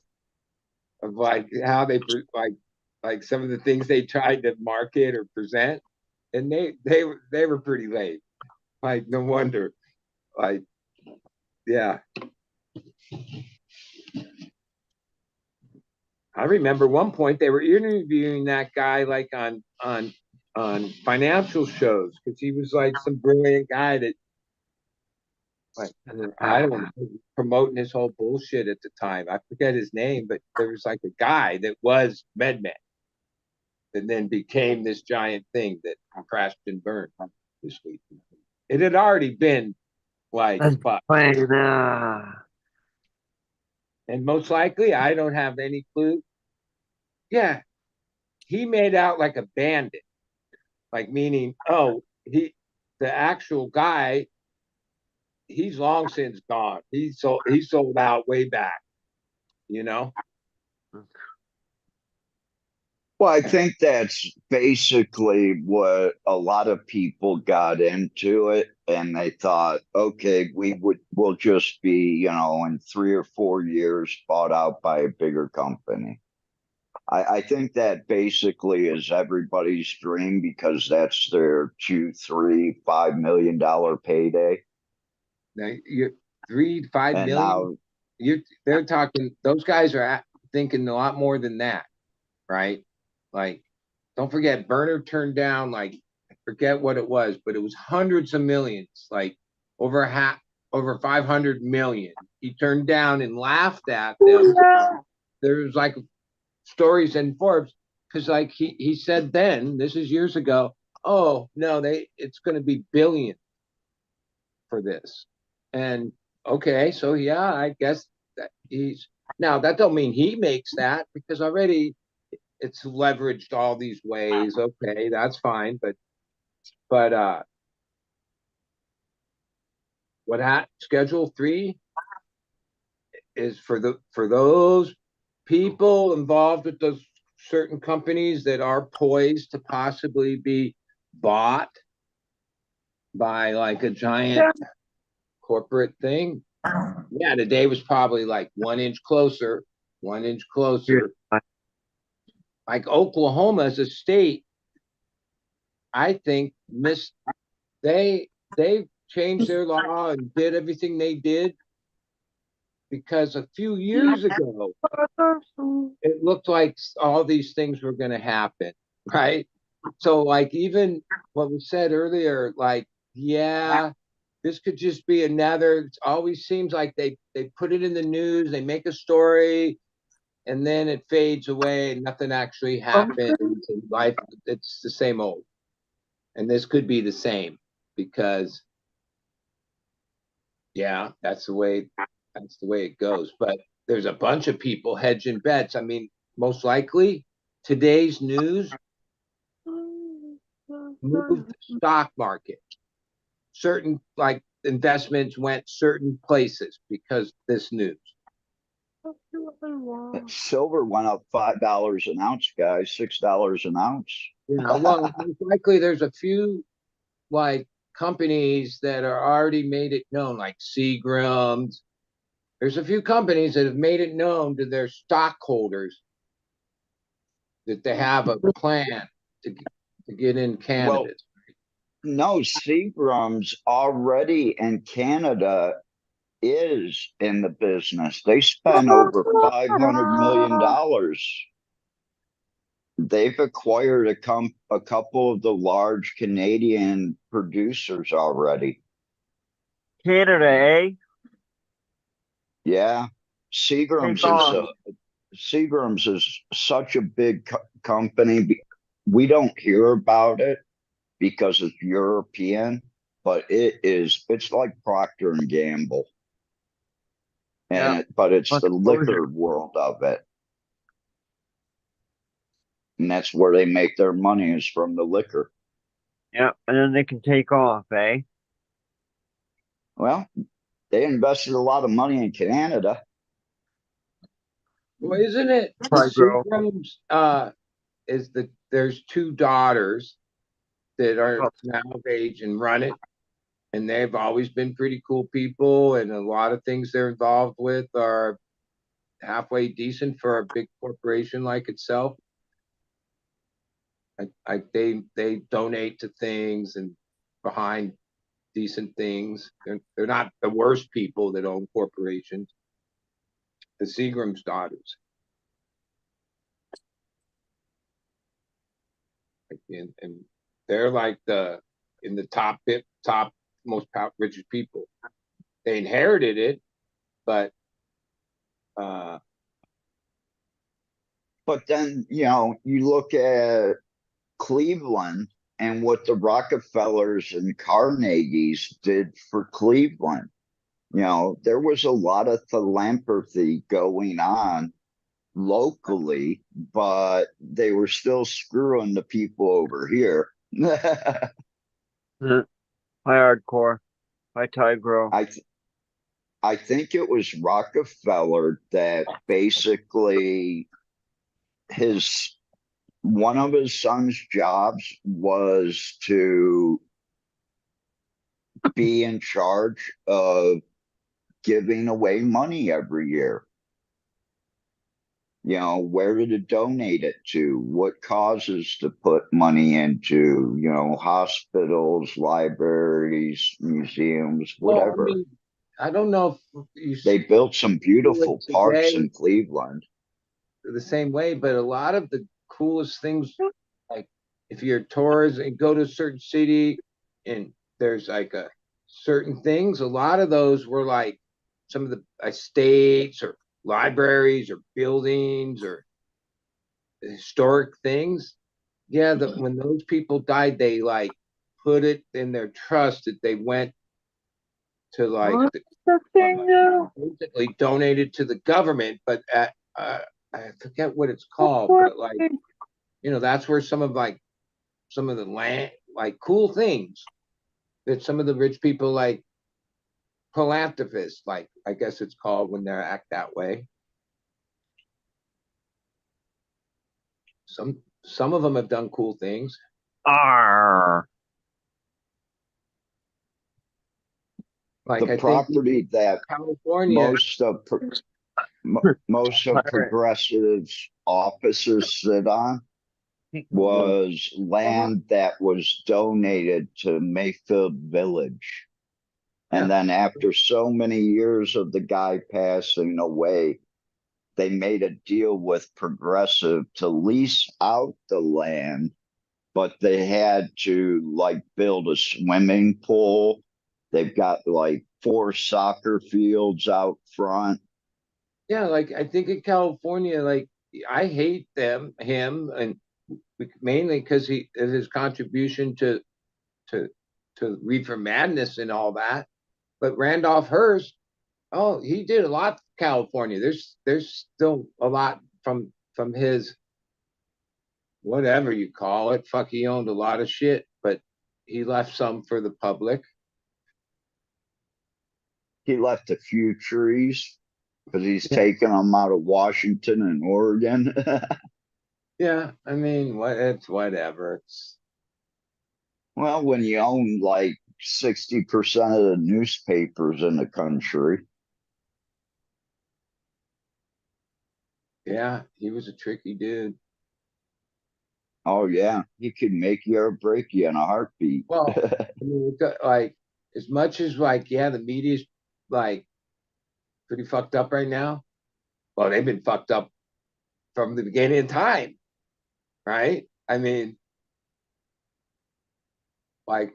of like how they like some of the things they tried to market or present, and they were pretty late. Like no wonder. Like yeah, I remember one point they were interviewing that guy like on financial shows because he was like some brilliant guy that like I don't know, promoting his whole bullshit at the time. I forget his name, but there was like a guy that was MedMen and then became this giant thing that crashed and burned this week. It had already been like That's fuck. fine. And most likely I don't have any clue. Yeah, he made out like a bandit. Like meaning, oh, the actual guy, he's long since gone. He sold out way back, you know? Well, I think that's basically what a lot of people got into it and they thought, okay, we'll just be, in 3 or 4 years bought out by a bigger company. I think that basically is everybody's dream because that's their 2, 3, $5 million payday. Now you're 3, 5 And million. now, They're talking. Those guys are thinking a lot more than that, right? Like, don't forget, Berner turned down like I forget what it was, but it was hundreds of millions, like over 500 million. He turned down and laughed at them. There was like stories in Forbes because like he said then, this is years ago. Oh no, it's going to be billions for this, and okay, so yeah, I guess that he's now that don't mean he makes that because already it's leveraged all these ways. Okay, that's fine, but Schedule 3 is for those people involved with those certain companies that are poised to possibly be bought by like a giant corporate thing. Yeah, the day was probably like 1 inch closer, 1 inch closer. Like Oklahoma as a state, I think missed they changed their law and did everything they did because a few years ago it looked like all these things were going to happen, right? So like even what we said earlier, like yeah, this could just be another. It always seems like they put it in the news, they make a story, and then it fades away, and nothing actually happens. And life, it's the same old. And this could be the same because yeah, that's the way it goes. But there's a bunch of people hedging bets. I mean, most likely today's news moved the stock market. Certain like investments went certain places because this news. silver went up $5 an ounce, guys, $6 an ounce. Yeah, well, most likely there's a few like companies that are already made it known, like Seagram's. There's a few companies that have made it known to their stockholders that they have a plan to get in Well, candidates. no, Seagram's already in Canada is in the business. They spent over $500 million. They've acquired a couple of the large Canadian producers already. Canada, eh? Yeah, Take Seagram's is off. a Seagram's is such a big company. We don't hear about it because it's European, but it's like Procter and Gamble, Yeah. but it's the Exposure. liquor world of it, and that's where they make their money is from the liquor. Yeah. And then they can take off, eh? Well, they invested a lot of money in Canada. Well, isn't it Probably grow. Seagram's is there's two daughters that are Oh, now of age and run it, and they've always been pretty cool people, and a lot of things they're involved with are halfway decent for a big corporation like itself. They donate to things and behind decent things. They're not the worst people that own corporations. The Seagram's daughters, and they're like in the top most richest people. They inherited it, but uh, But then, you look at Cleveland and what the Rockefellers and Carnegies did for Cleveland. There was a lot of philanthropy going on locally, but they were still screwing the people over here. high hardcore, high tide grow. I th- I think it was Rockefeller that basically his one of his son's jobs was to be in charge of giving away money every year. You know, where to donate it to, what causes to put money into, you know, hospitals, libraries, museums, Well, I whatever. mean, I don't know if you They built some do it beautiful parks today in Cleveland. the same way, but a lot of the coolest things, like if you're a tourist and go to a certain city and there's like a certain things, a lot of those were like some of the estates or libraries or buildings or historic things. Yeah, when those people died, they like put it in their trust that they went to like What's the thing now? basically donated to the government, but at I forget what it's called, but like that's where some of the land, like cool things that some of the rich people, like philanthropists, like I guess it's called when they act that way. Some of them have done cool things. Arr. Like The I think property that California. most of most of progressives offices sit on was land that was donated to Mayfield Village. Yeah, And then after so many years of the guy passing away, they made a deal with Progressive to lease out the land, but they had to like build a swimming pool. They've got like 4 soccer fields out front. yeah. Like I think in California, like I hate him, and mainly because he his contribution to to Reefer Madness and all that. But Randolph Hearst, oh, he did a lot for California. There's still a lot from his whatever you call it. Fuck, he owned a lot of shit, but he left some for the public. He left a few trees because he's Yeah, taking them out of Washington and Oregon. yeah. I mean, it's whatever. It's Well, when you own like 60% of the newspapers in the country, yeah. He was a tricky dude. oh yeah, he could make you or break you in a heartbeat. Well, I mean, like as much as like yeah, the media's like pretty fucked up right now. Well, they've been fucked up from the beginning of time, right? I mean, like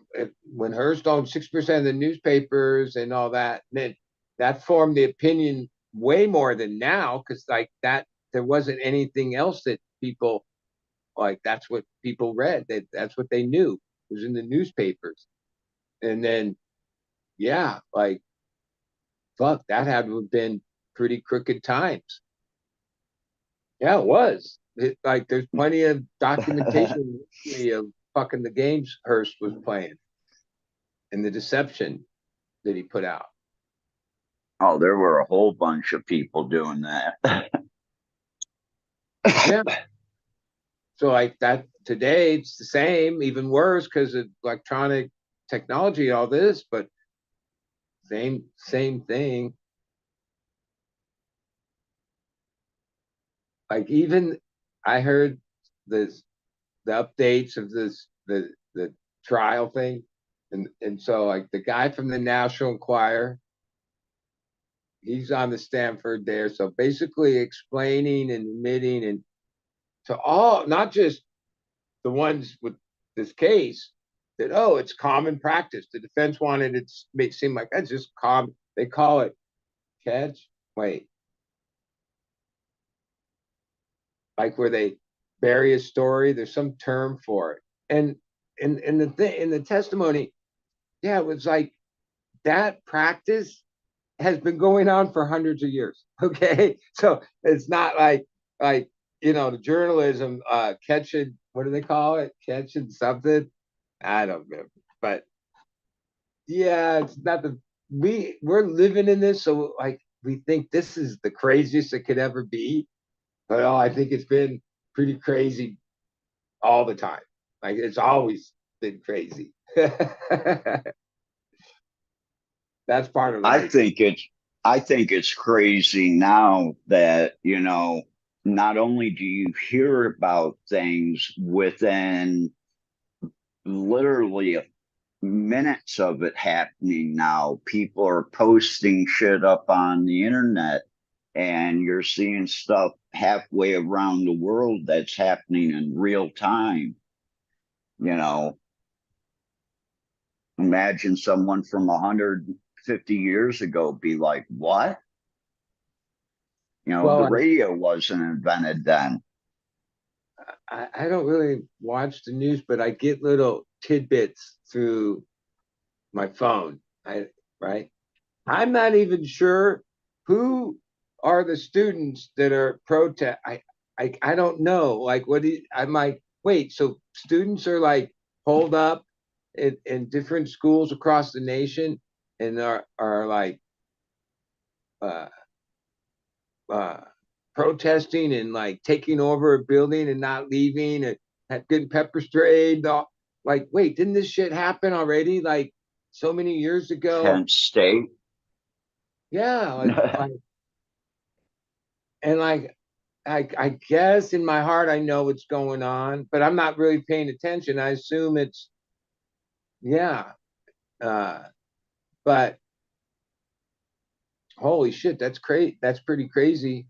when Hearst owned 6% of the newspapers and all that, then that formed the opinion way more than now because like that there wasn't anything else that people like that's what people read. That's what they knew. It was in the newspapers. And then yeah, like fuck, that had to have been pretty crooked times. Yeah, it was. Like there's plenty of documentation of fucking the games Hearst was playing and the deception that he put out. Oh, there were a whole bunch of people doing that. Yeah. So like that today, it's the same, even worse because of electronic technology, all this, but same thing. Like even I heard this the updates of the trial thing, and so like the guy from the National Enquirer, he's on the Stanford there, so basically explaining and admitting and to all, not just the ones with this case that oh it's common practice. The defense wanted it to seem like that's just common. They call it catch. Wait, like where they bury a story. There's some term for it. And in the thing in the testimony, yeah, it was like that practice has been going on for hundreds of years. Okay, so it's not like the journalism catching. What do they call it? Catching something. I don't remember, but yeah, it's not we're living in this, so like we think this is the craziest it could ever be. But oh, I think it's been pretty crazy all the time. Like it's always been crazy. That's part of I life. think it's I think it's crazy now that, not only do you hear about things within literally minutes of it happening now, people are posting shit up on the internet and you're seeing stuff halfway around the world that's happening in real time. You know, imagine someone from 150 years ago be like, what? The Well, radio wasn't invented then. I don't really watch the news, but I get little tidbits through my phone. Right. I'm not even sure who are the students that are protest. I don't know. Like, I'm like, wait, so students are like holed up in different schools across the nation and are like uh uh protesting and like taking over a building and not leaving and getting pepper sprayed. Like, wait, didn't this shit happen already? Like so many years ago? Kent State. Yeah, and I guess in my heart I know what's going on, but I'm not really paying attention. I assume it's yeah. Uh, but holy shit, that's crazy. That's pretty crazy.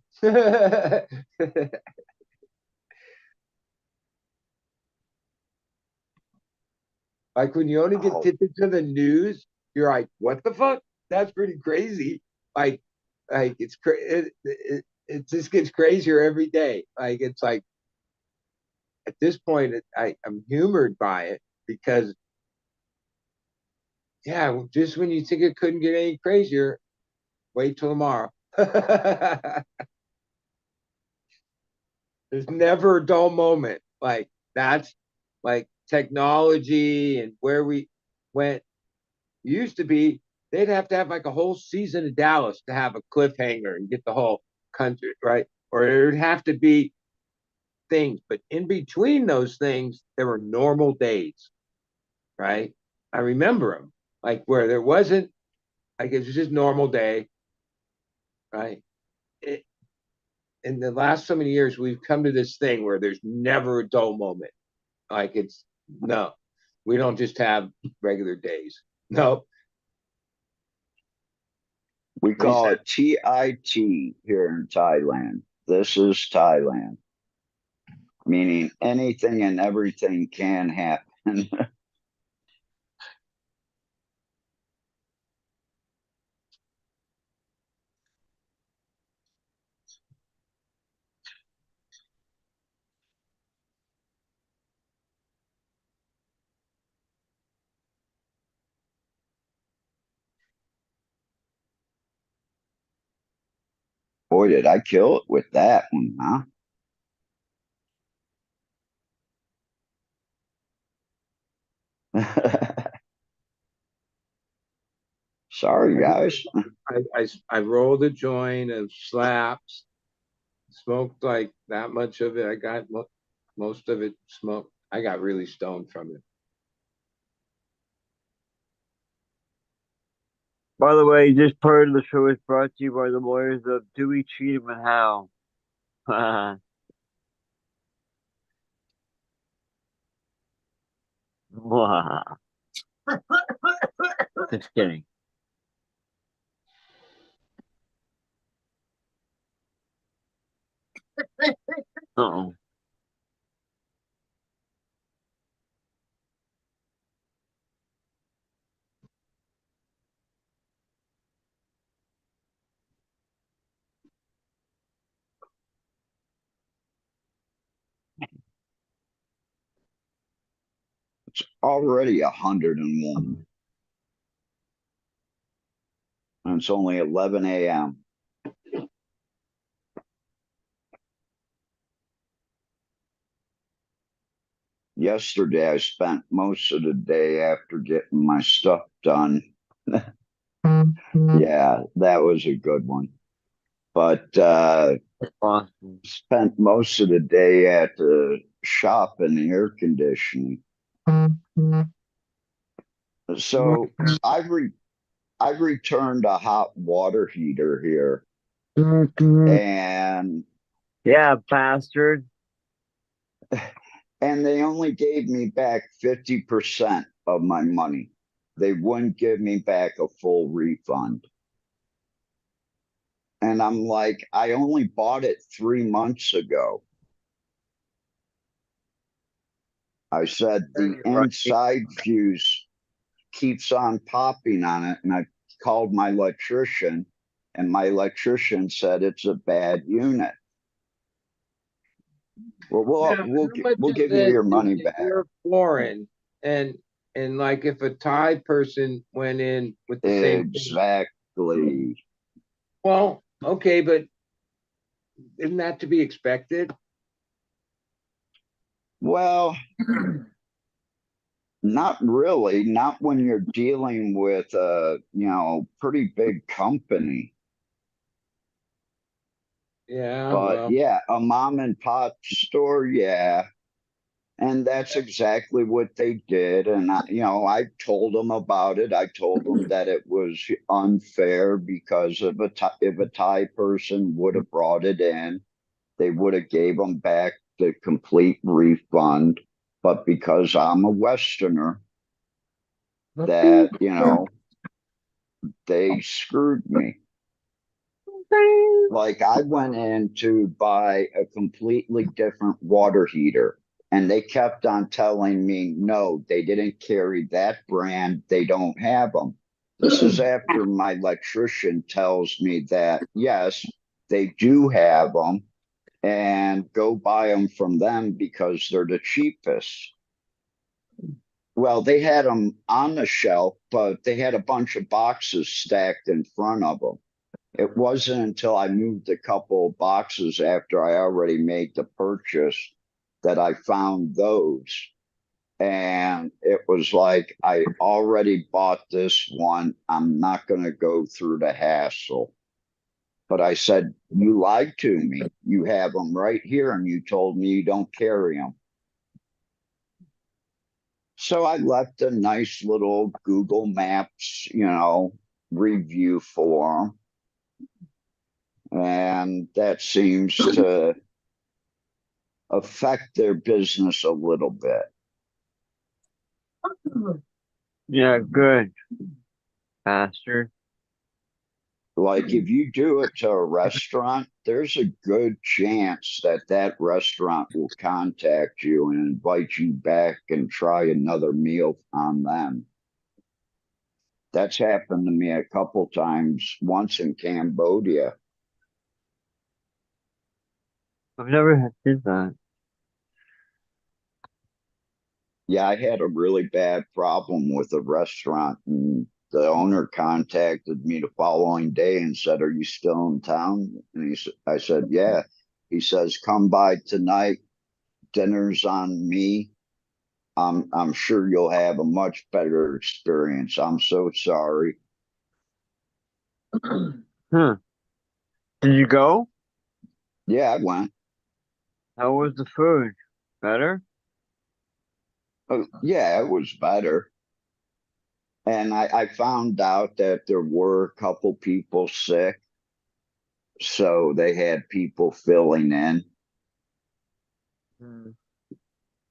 Like when you only get Oh, tidbits of the news, you're like, what the fuck? That's pretty crazy. Like, it's it just gets crazier every day. Like it's like at this point, I'm humored by it because yeah, just when you think it couldn't get any crazier, wait till tomorrow. There's never a dull moment. Like that's like technology and where we went used to be. They'd have to have like a whole season of Dallas to have a cliffhanger and get the whole country right, or it would have to be things. But in between those things, there were normal days, right? I remember them like where there wasn't like it was just normal day, right? It, in the last so many years, we've come to this thing where there's never a dull moment. Like it's no, we don't just have regular days. No, we we call it TIT here in Thailand. This is Thailand, meaning anything and everything can happen. Boy, did I kill it with that one, huh? Sorry, guys. I rolled a joint of slaps, smoked like that much of it. I got most of it smoked. I got really stoned from it. By the way, this part of the show is brought to you by the lawyers of Dewey, Cheatham, and Howe. Just kidding. Uh-oh. It's already 101, and it's only 11 a.m. Yesterday, I spent most of the day after getting my stuff done. Yeah, that was a good one. But Awesome. spent most of the day at the shop in the air conditioning. So I've re I returned a hot water heater here, and Yeah, bastard. they only gave me back 50% of my money. They wouldn't give me back a full refund. And I'm like, I only bought it 3 months ago. I said the Right. inside fuse keeps on popping on it. And I called my electrician, and my electrician said it's a bad unit. Well, Now, how much we'll of give you this your money is back. your flooring? And like if a Thai person went in with the same thing. Exactly. Well, okay, but isn't that to be expected? Well, not really. Not when you're dealing with a, pretty big company. Yeah, But well, yeah, a mom and pop store, yeah. And that's exactly what they did. And I told them about it. I told them that it was unfair because if a Thai person would have brought it in, they would have gave them back the complete refund. But because I'm a Westerner, that they screwed me. Like I went in to buy a completely different water heater, and they kept on telling me, no, they didn't carry that brand. They don't have them. This is after my electrician tells me that, yes, they do have them and go buy them from them because they're the cheapest. Well, they had them on the shelf, but they had a bunch of boxes stacked in front of them. It wasn't until I moved a couple of boxes after I already made the purchase that I found those. And it was like, I already bought this one. I'm not going to go through the hassle. But I said, you lied to me. You have them right here, and you told me you don't carry them. So I left a nice little Google Maps, review for them. And that seems to affect their business a little bit. Yeah, good, bastard. Like if you do it to a restaurant, there's a good chance that that restaurant will contact you and invite you back and try another meal on them. That's happened to me a couple times, once in Cambodia. I've never did that. Yeah, I had a really bad problem with a restaurant, and the owner contacted me the following day and said, "Are you still in town?" And I said, "Yeah." He says, "Come by tonight. Dinner's on me. I'm sure you'll have a much better experience. I'm so sorry." Huh. Did you go? Yeah, I went. How was the food? Better? Oh, yeah, it was better. And I found out that there were a couple people sick, so they had people filling in. Hmm.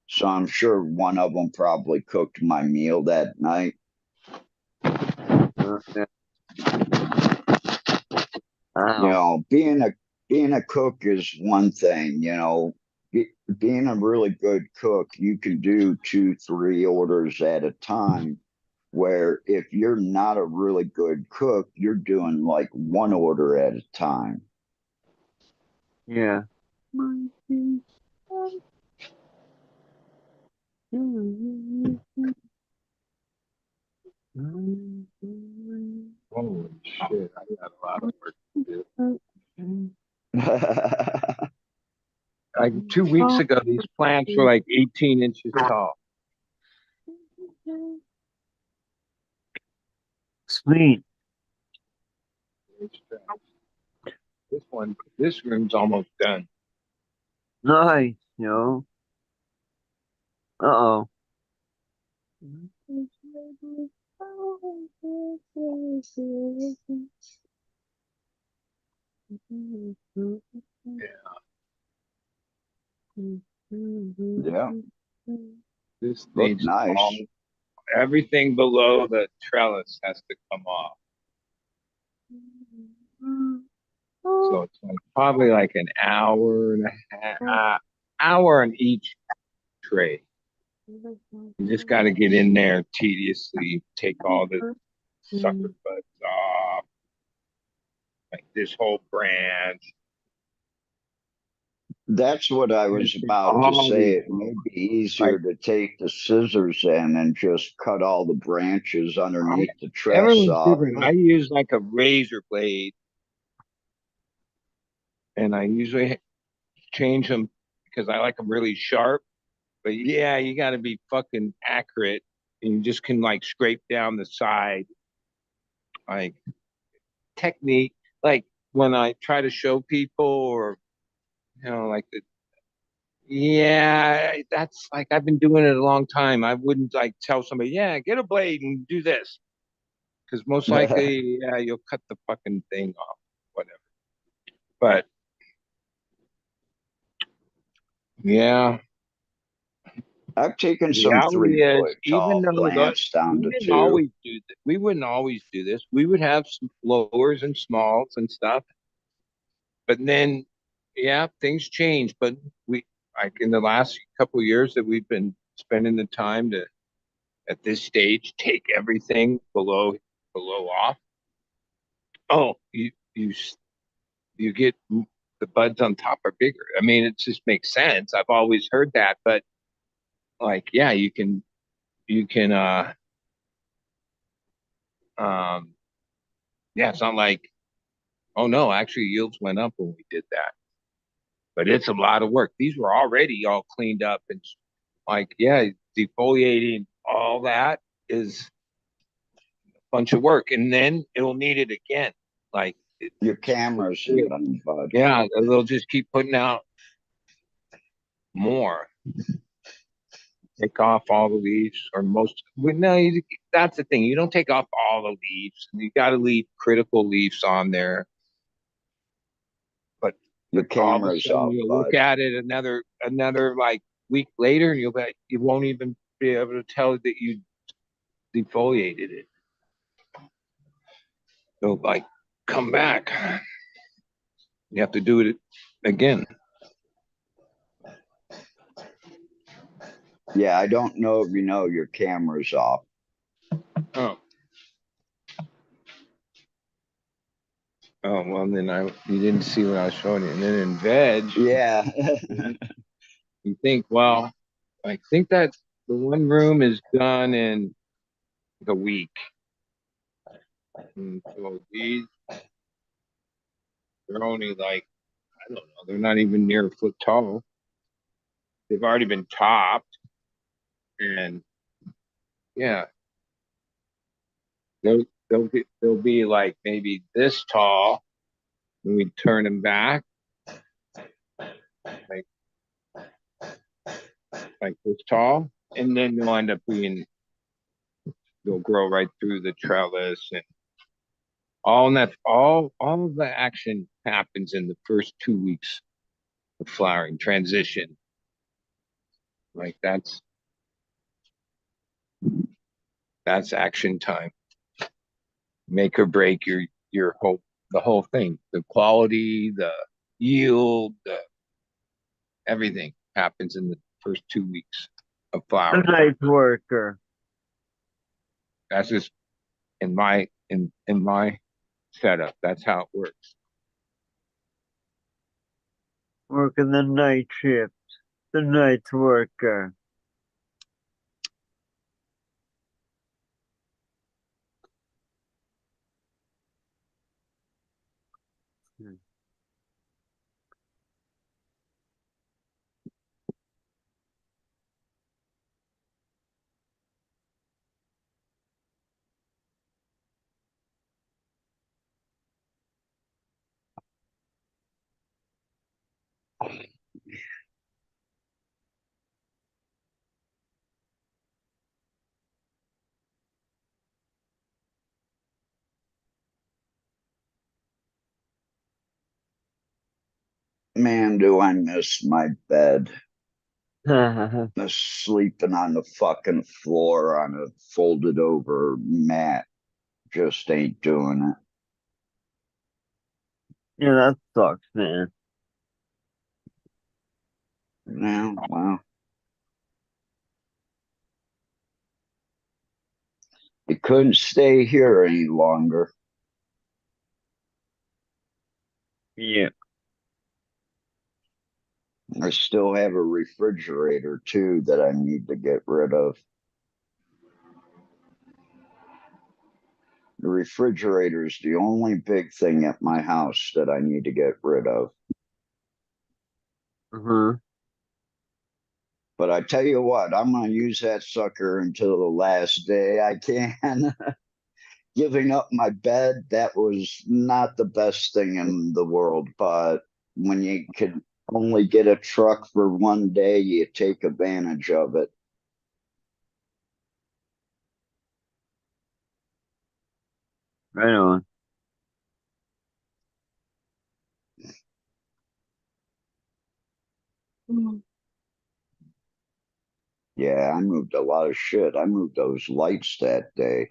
So I'm sure one of them probably cooked my meal that night. Yeah. You Ow. know, being a cook is one thing. Being a really good cook, you can do two, three orders at a time. Where if you're not a really good cook, you're doing like one order at a time. Yeah. holy shit, I got a lot of work to do. Like 2 weeks ago, these plants were like 18 inches tall. Sweet. This room's almost done. Nice, Uh-oh. Yeah, This look needs all nice. everything below the trellis has to come off. So it's like probably like an hour and a half, hour on each tray. You just got to get in there tediously, take all the sucker buds off, like this whole branch. That's what I was about to All say. these, It may be easier like to take the scissors in and just cut all the branches I, underneath the tress everyone's off. different. I use like a razor blade, and I usually change them because I like them really sharp. But yeah, you got to be fucking accurate, and you just can like scrape down the side, like technique. Like when I try to show people, or like the yeah, that's like I've been doing it a long time. I wouldn't like tell somebody, yeah, get a blade and do this, because most likely, yeah, you'll cut the fucking thing off, whatever. But yeah, I've taken the some reality is, 3 foot even tall though plants down we to didn't 2. always do that, we wouldn't always do this. We would have some lowers and smalls and stuff, but then, yeah, things change. But we, like in the last couple of years that we've been spending the time to, at this stage, take everything below off. Oh, you get the buds on top are bigger. I mean, it just makes sense. I've always heard that, but like, yeah, you can um yeah, it's not like, oh no, actually yields went up when we did that. But it's a lot of work. These were already all cleaned up and like, yeah, defoliating all that is a bunch of work, and then it'll need it again. Like Your camera's done, bud. yeah, they'll just keep putting out more. Take off all the leaves or most. Well, no, that's the thing. You don't take off all the leaves. You got to leave critical leaves on there. But Your all of a camera's sudden, off, you'll look bud. at it another like week later, and you won't even be able to tell that you defoliated it. So like, come back. You have to do it again. Yeah, I don't know if you know your camera's off. Oh. Oh well, then you didn't see what I was showing you. And then in veg, Yeah. you think, well, I think that the one room is done in the week. And so these, they're only like, I don't know, they're not even near a foot tall. They've already been topped, and yeah, they'll be like maybe this tall when we turn them back, like this tall, and then they'll end up being, they'll grow right through the trellis, and all of the action happens in the first 2 weeks of flowering transition. Like that's action time. Make or break your whole thing. The quality, the yield, everything happens in the first 2 weeks of The flowering. night worker. That's just in my setup. That's how it works. Working the night shift. The night worker. Man, do I miss my bed. Yeah, Just sleeping on the fucking floor on a folded over mat just ain't doing it. that sucks, man. Yeah, well, it couldn't stay here any longer. Yeah. I still have a refrigerator too that I need to get rid of. The refrigerator is the only big thing at my house that I need to get rid of. Uh-huh. But I tell you what, I'm going to use that sucker until the last day I can. Giving up my bed, that was not the best thing in the world. But when you could only get a truck for one day, you take advantage of it. Right on. Yeah, I moved a lot of shit. I moved those lights that day.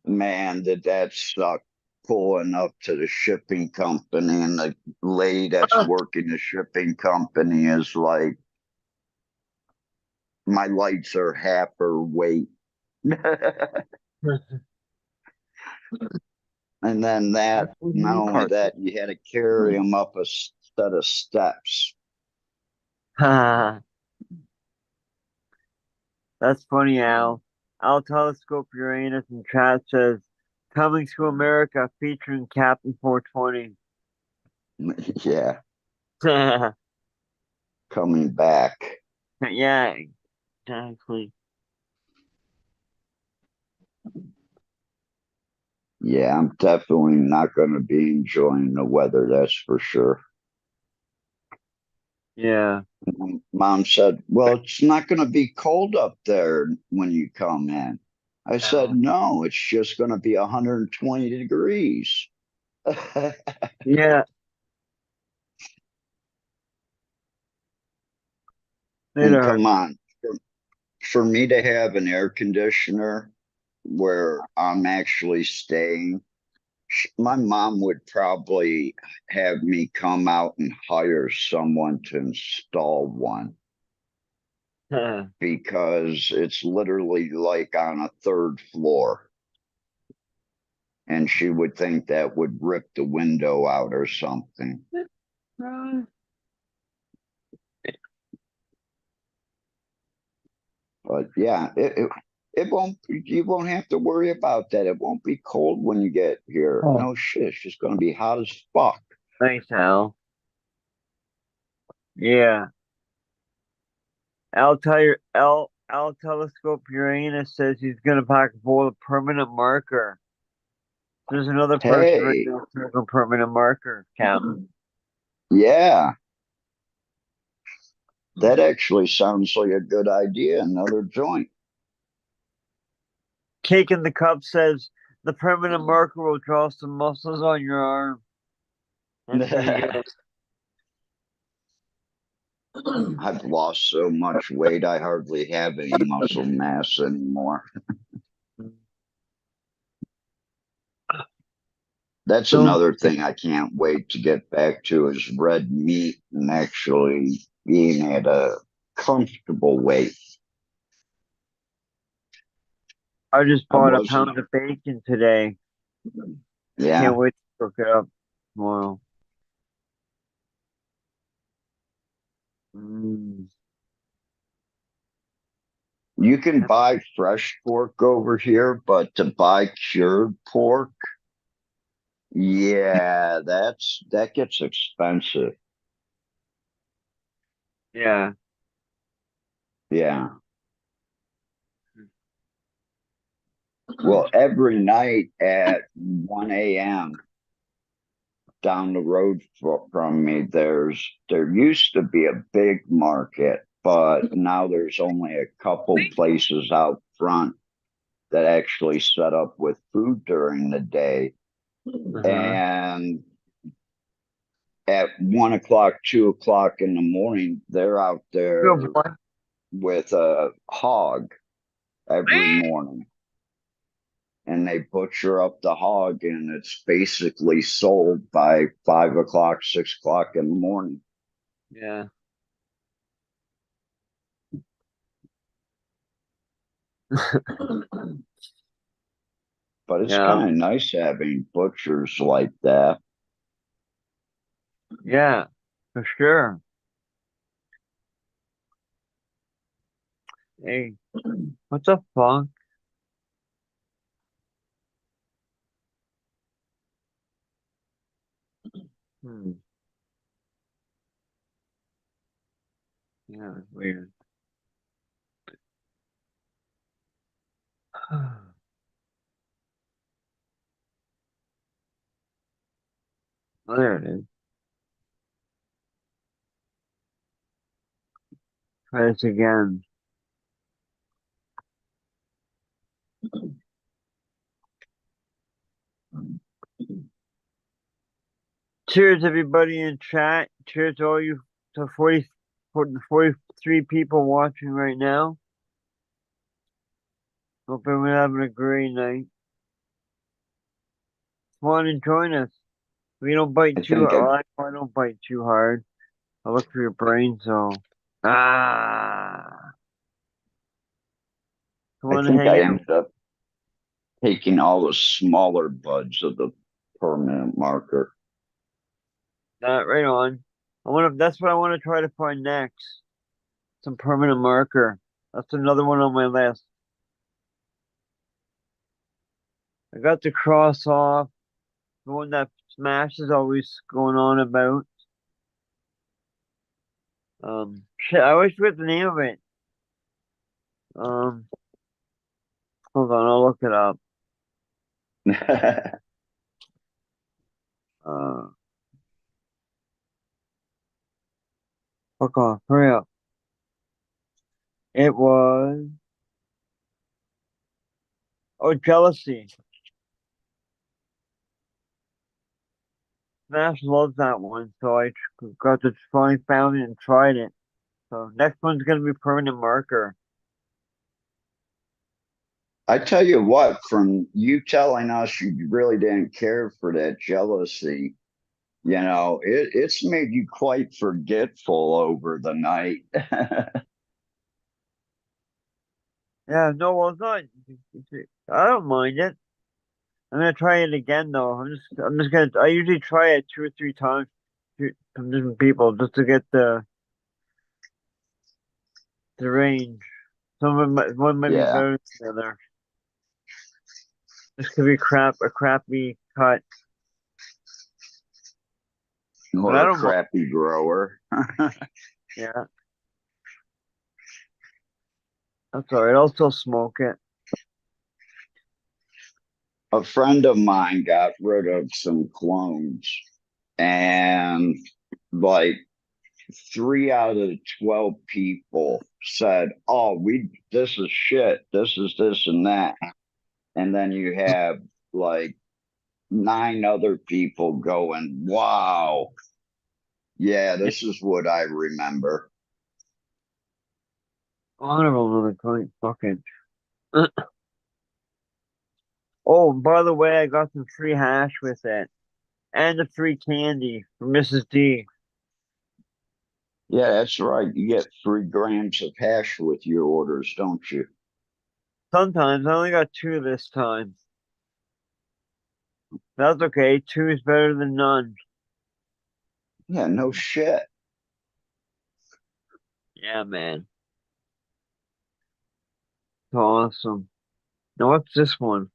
Man, did that suck pulling up to the shipping company, and the lady that's working the shipping company is like, my lights are half her weight. And then that, not only that, you had to carry them up a set of steps. That's funny, Al. Al Telescope Uranus in chat says, Coming to America featuring Captain 420. Yeah, coming back. Yeah, exactly. Yeah, I'm definitely not going to be enjoying the weather, that's for sure. Yeah. Mom said, well, it's not going to be cold up there when you come in. I said, no, it's just going to be 120 degrees. Yeah. And Later. come on, for me to have an air conditioner where I'm actually staying, my mom would probably have me come out and hire someone to install one because it's literally like on a third floor. And she would think that would rip the window out or something. But yeah, it won't, you won't have to worry about that. It won't be cold when you get here. No shit, it's just going to be hot as fuck. Thanks, Al. Yeah. Al Telescope Uranus says he's gonna pack a bowl of permanent marker. There's another person right Hey, now with a permanent marker, Captain. yeah, that actually sounds like a good idea. Another joint. Cake in the Cup says the permanent marker will draw some muscles on your arm. That's pretty good. I've lost so much weight, I hardly have any muscle mass anymore. That's So another thing I can't wait to get back to is red meat and actually being at a comfortable weight. I just I bought a wasn't, pound of bacon today. yeah. Can't wait to cook it up tomorrow. Mm. You can buy fresh pork over here, but to buy cured pork, yeah, that gets expensive. Yeah. Yeah. Well, every night at 1 a.m. down the road from me, there used to be a big market, but now there's only a couple places out front that actually set up with food during the day. Uh-huh. And at 1 o'clock, 2 o'clock in the morning, they're out there Good boy. with a hog every morning. And they butcher up the hog, and it's basically sold by 5 o'clock, 6 o'clock in the morning. Yeah. But it's Yeah. kind of nice having butchers like that. Yeah, for sure. Hey, what the fuck? Hmm. Yeah, it's weird. Oh, there it is. Try this again. Cheers, everybody in chat. Cheers to all you to 43 people watching right now. Hope everyone having a great night. Come on and join us. We don't bite I too think I, hard. I don't bite too hard. I look for your brain, so ah. Come I on and think hang I out. ended up taking all the smaller buds of the permanent marker. Right on. That's what I want to try to find next. Some permanent marker. That's another one on my list. I got the cross off. The one that Smash is always going on about. Shit, I always forget the name of it. Um, Hold on, I'll look it up. Uh, Fuck off, hurry up. It was jealousy. Smash loves that one, so I got to finally found it and tried it. So next one's gonna be permanent marker. I tell you what, from you telling us you really didn't care for that jealousy, it's made you quite forgetful over the night. Yeah, no, well, it's not. I don't mind it. I'm gonna try it again though. I'm just gonna. I usually try it 2 or 3 times from different people just to get the range. One might be Yeah, better than the other. This could be a crappy cut, but I or a don't mind. crappy grower. Yeah, that's all right. I'll still smoke it. A friend of mine got rid of some clones, and like 3 out of the 12 people said, "Oh, this is shit. This is this and that." And then you have like 9 other people going, "Wow, yeah, Yeah. this is what I remember." Honorable another point. Fucking. Oh, by the way, I got some free hash with it and the free candy from Mrs. D. Yeah, that's right. You get 3 grams of hash with your orders, don't you? Sometimes I only got 2 this time. That's okay. 2 is better than none. Yeah, no shit. Yeah, man. Awesome. Now what's this one?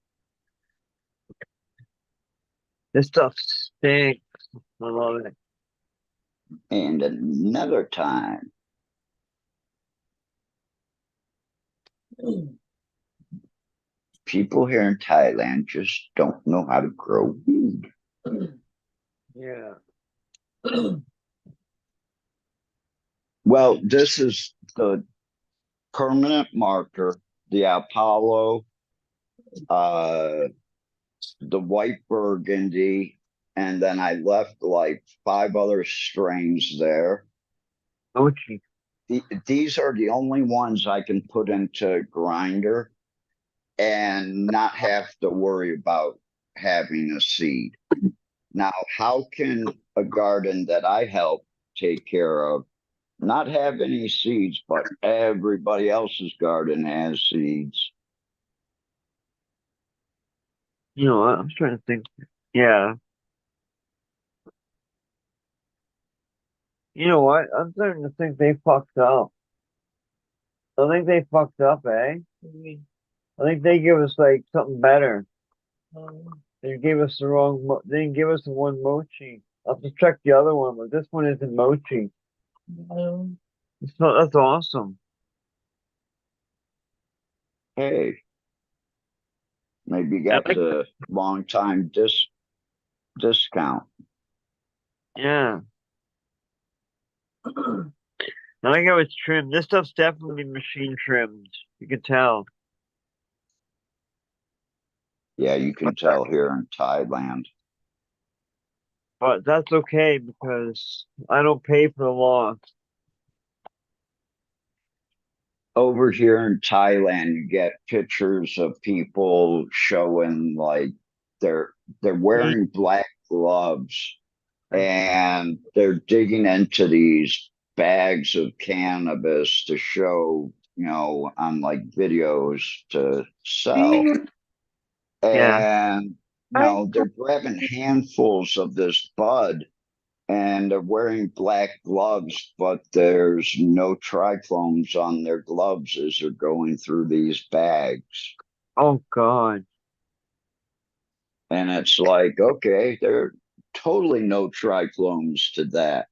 This stuff stinks. I love it. And another time, people here in Thailand just don't know how to grow weed. Yeah. Well, this is the permanent marker, the Apollo, uh, the white burgundy, and then I left like 5 other strains there. Mochi. These are the only ones I can put into grinder and not have to worry about having a seed. Now, how can a garden that I help take care of not have any seeds, but everybody else's garden has seeds? You know what? I'm trying to think. Yeah. You know what? I'm starting to think they fucked up. I think they fucked up, eh? I think they give us like something better. They gave us the wrong. They didn't give us the one mochi. I'll have to check the other one, but this one isn't mochi. It's not, that's awesome. Hey, maybe you I got like, the long time discount. yeah. I like how it's trimmed. This stuff's definitely machine trimmed. You can tell. Yeah, you can tell here in Thailand. But that's okay because I don't pay for the loss. Over here in Thailand, you get pictures of people showing like they're they're wearing black gloves and they're digging into these bags of cannabis to show, on like videos to sell. Yeah. And they're grabbing handfuls of this bud and they're wearing black gloves, but there's no trichomes on their gloves as they're going through these bags. Oh God. And it's like, okay, there are totally no trichomes to that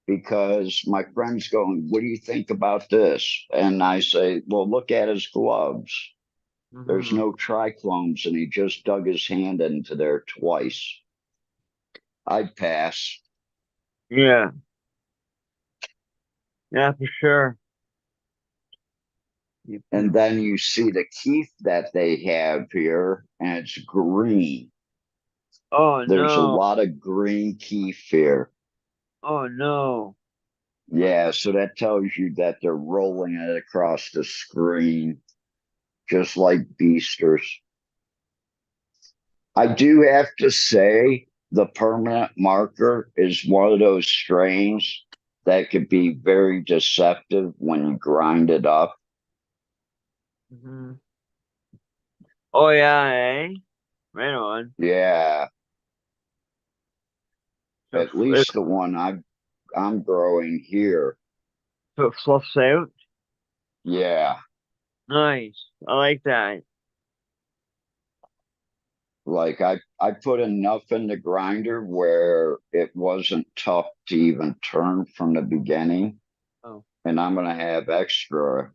because my friend's going, what do you think about this? And I say, well, look at his gloves. There's Hmm. no trichomes, and he just dug his hand into there twice. I'd pass. Yeah. Yeah, for sure. And then you see the keef that they have here, and it's green. Oh There's a no. lot of green keef here. Oh no. Yeah, so that tells you that they're rolling it across the screen, just like beasters. I do have to say, the permanent marker is one of those strains that could be very deceptive when you grind it up. Hmm. Oh yeah, eh? Right on. Yeah, So at least the one I'm growing here. so it fluffs out. Yeah, Nice. I like that. like I put enough in the grinder where it wasn't tough to even turn from the beginning, Oh. and I'm gonna have extra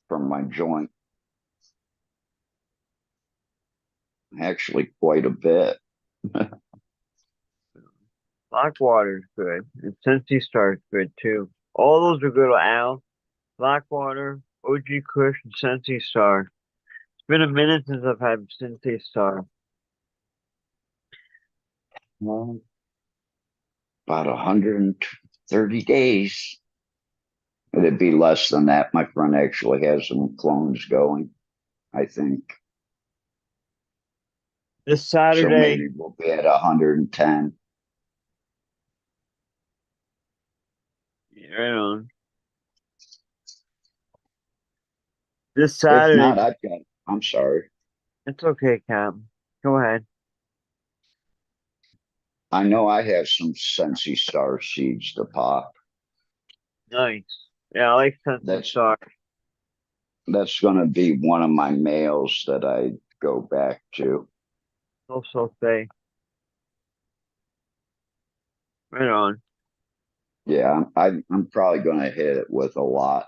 from my joint, actually quite a bit. Blackwater's good. And Cincy Star's good too. All those are good, Al. Blackwater, OG Kush, and Cincy Star. It's been a minute since I've had Cincy Star. Well, about 130 days. It'd be less than that. My friend actually has some clones going, I think. This So Saturday, maybe we'll be at 110. right on. This If Saturday, not, I'm sorry. it's okay, Cap. Go ahead. I know I have some Sensi Star seeds to pop. Nice. Yeah, I like Cincy That's Star. that's gonna be one of my males that I go back to. Also say, right on. Yeah, I'm probably gonna hit it with a lot.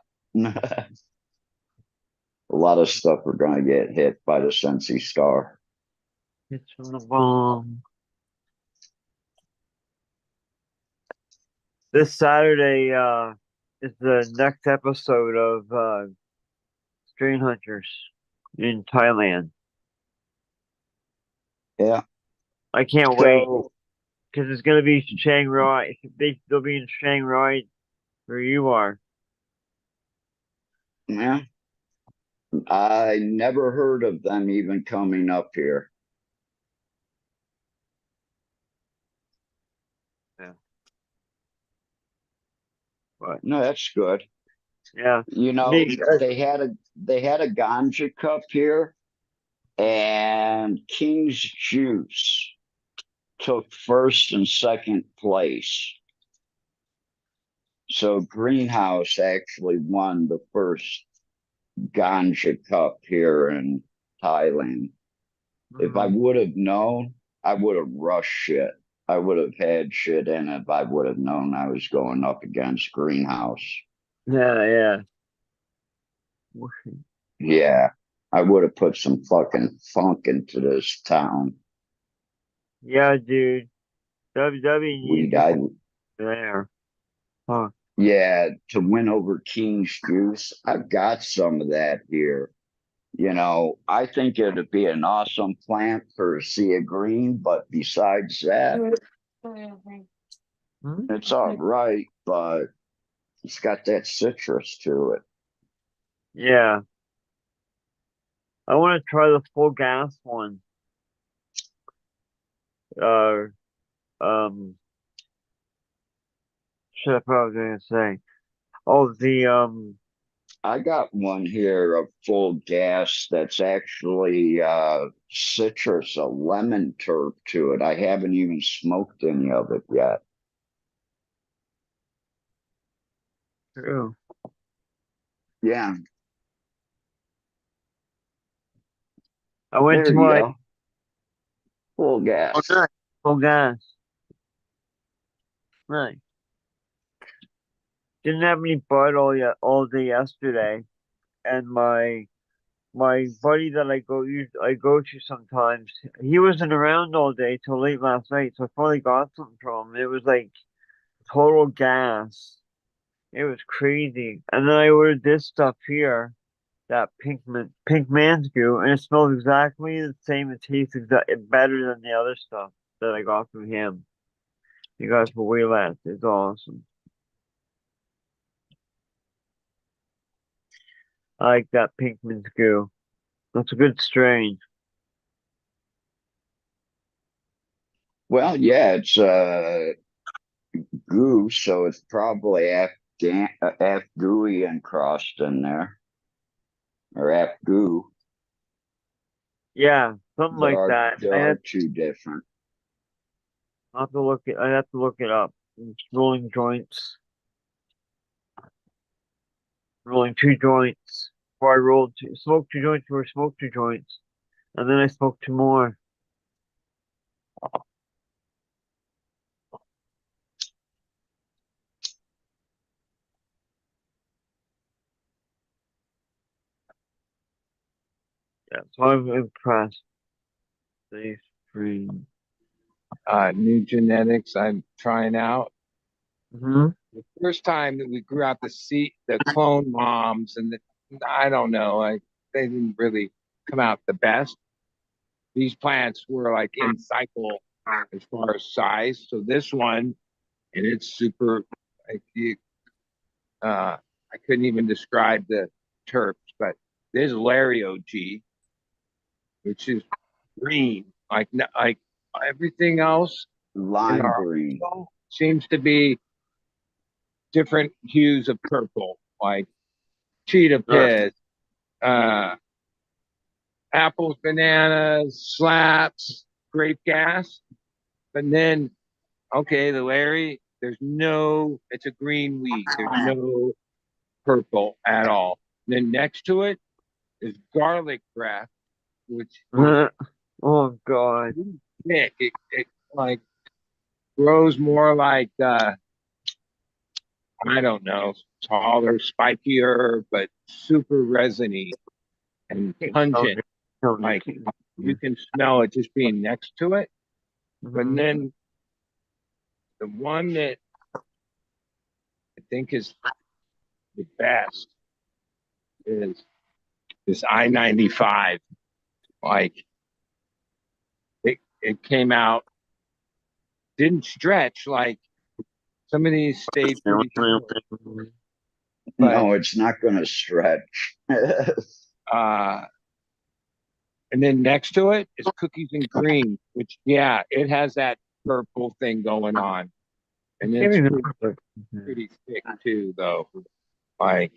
A lot of stuff are gonna get hit by the Sensi Star. It's from the bomb. This Saturday, is the next episode of Strain Hunters in Thailand. Yeah, I can't wait So because it's gonna be Shanghai. They'll be in Shanghai where you are. yeah, I never heard of them even coming up here. Yeah. But No, that's good. yeah, You know, they, they had a ganja cup here, and King's Juice took first and second place. So Greenhouse actually won the first ganja cup here in Thailand. If I mhm. would have known, I would have rushed shit. I would have had shit in it if I would have known I was going up against Greenhouse. Yeah. Yeah, I would have put some fucking funk into this town. Yeah, dude. WWE needs We'd, to I, there. Huh. yeah, to win over King's Juice, I've got some of that here. You know, I think it'd be an awesome plant for Sea of Green, but besides that, Hmm? it's all right, but it's got that citrus to it. Yeah. I want to try the full gas one. Uh, um, shit, I forgot what I was gonna say. Oh, I got one here of full gas that's actually citrus, a lemon terp to it. I haven't even smoked any of it yet. ew. Yeah, I went there to you my go. Full gas. okay, full gas. Nice. Didn't have any bud all day yesterday, and my buddy that I go to sometimes, he wasn't around all day till late last night, so I finally got something from him. It was like total gas. It was crazy. And then I ordered this stuff here, that pink man's goo, and it smells exactly the same. It tastes better than the other stuff that I got from him. You guys for way less. It's awesome. I like that pink man's goo. That's a good strain. Well, yeah, it's goo, so it's probably half gooey and crossed in there, or half goo. Yeah, something There like are that. there are two different. I have to look it up. It's rolling joints, rolling two joints. Before I smoked two joints before I smoked two joints, and then I smoked two more. Yeah, so I'm impressed. Safe, free. New genetics I'm trying out. Hmm. The first time that we grew out the clone moms, and I don't know, like they didn't really come out the best. These plants were like in cycle as far as size. So this one, and it's super like I couldn't even describe the terps, but there's Larry OG, which is green, like everything else in Lime our green. article seems to be different hues of purple, like cheetah pit, uh, apples, bananas, slaps, grape gas. But then, okay, the Larry, it's a green weed. There's no purple at all. Then next to it is garlic breath, which is Oh God. thick. It like grows more like I don't know, taller, spikier, but super resiny and pungent. Like you can smell it just being next to it. But Mm-hmm. then the one that I think is the best is this I-95. Like it came out, didn't stretch like some of these stayed pretty short, but No, it's not going to stretch. uh, and then next to it is cookies and cream, which yeah, it has that purple thing going on, and it's pretty thick too, though. Like,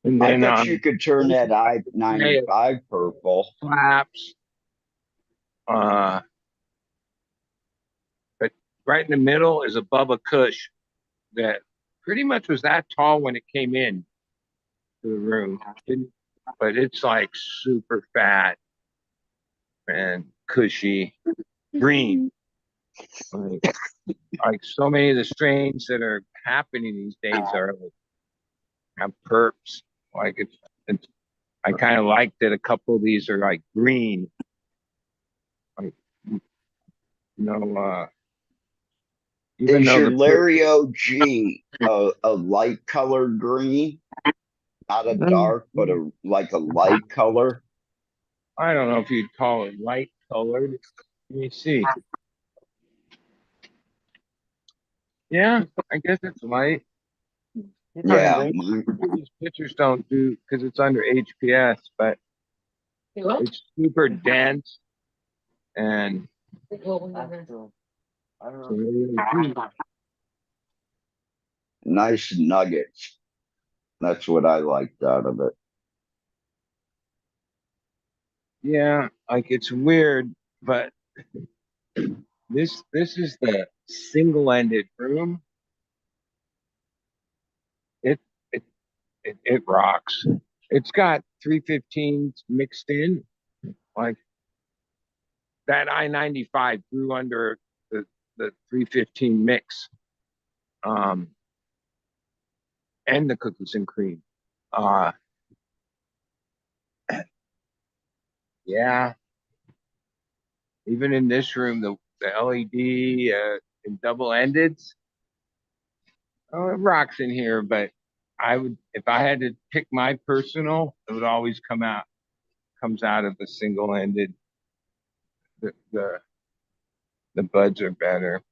and I then bet you could turn that I-95 purple. flaps. But right in the middle is a Bubba Kush that pretty much was that tall when it came in to the room. But it's like super fat and cushy, green. Like so many of the strains that are happening these days are like have perps. Like it's I kind of like that a couple of these are like green. Like you know, even Is though your the Larry OG a light colored green? Not a dark, but like a light color? I don't know if you'd call it light colored. Let me see. Yeah, I guess it's light. Yeah. These pictures don't do because it's under HPS, but it's super dense and Nice nuggets. That's what I liked out of it. yeah, like it's weird, but this is the single-ended room. It it it rocks. It's got 315s mixed in, like that I-95 grew under the 315 mix, um, and the cookies and cream. Uh, yeah, even in this room, the LED and double ended, oh, it rocks in here. But I would, if I had to pick my personal, it would always comes out of the single ended. The, the the buds are better.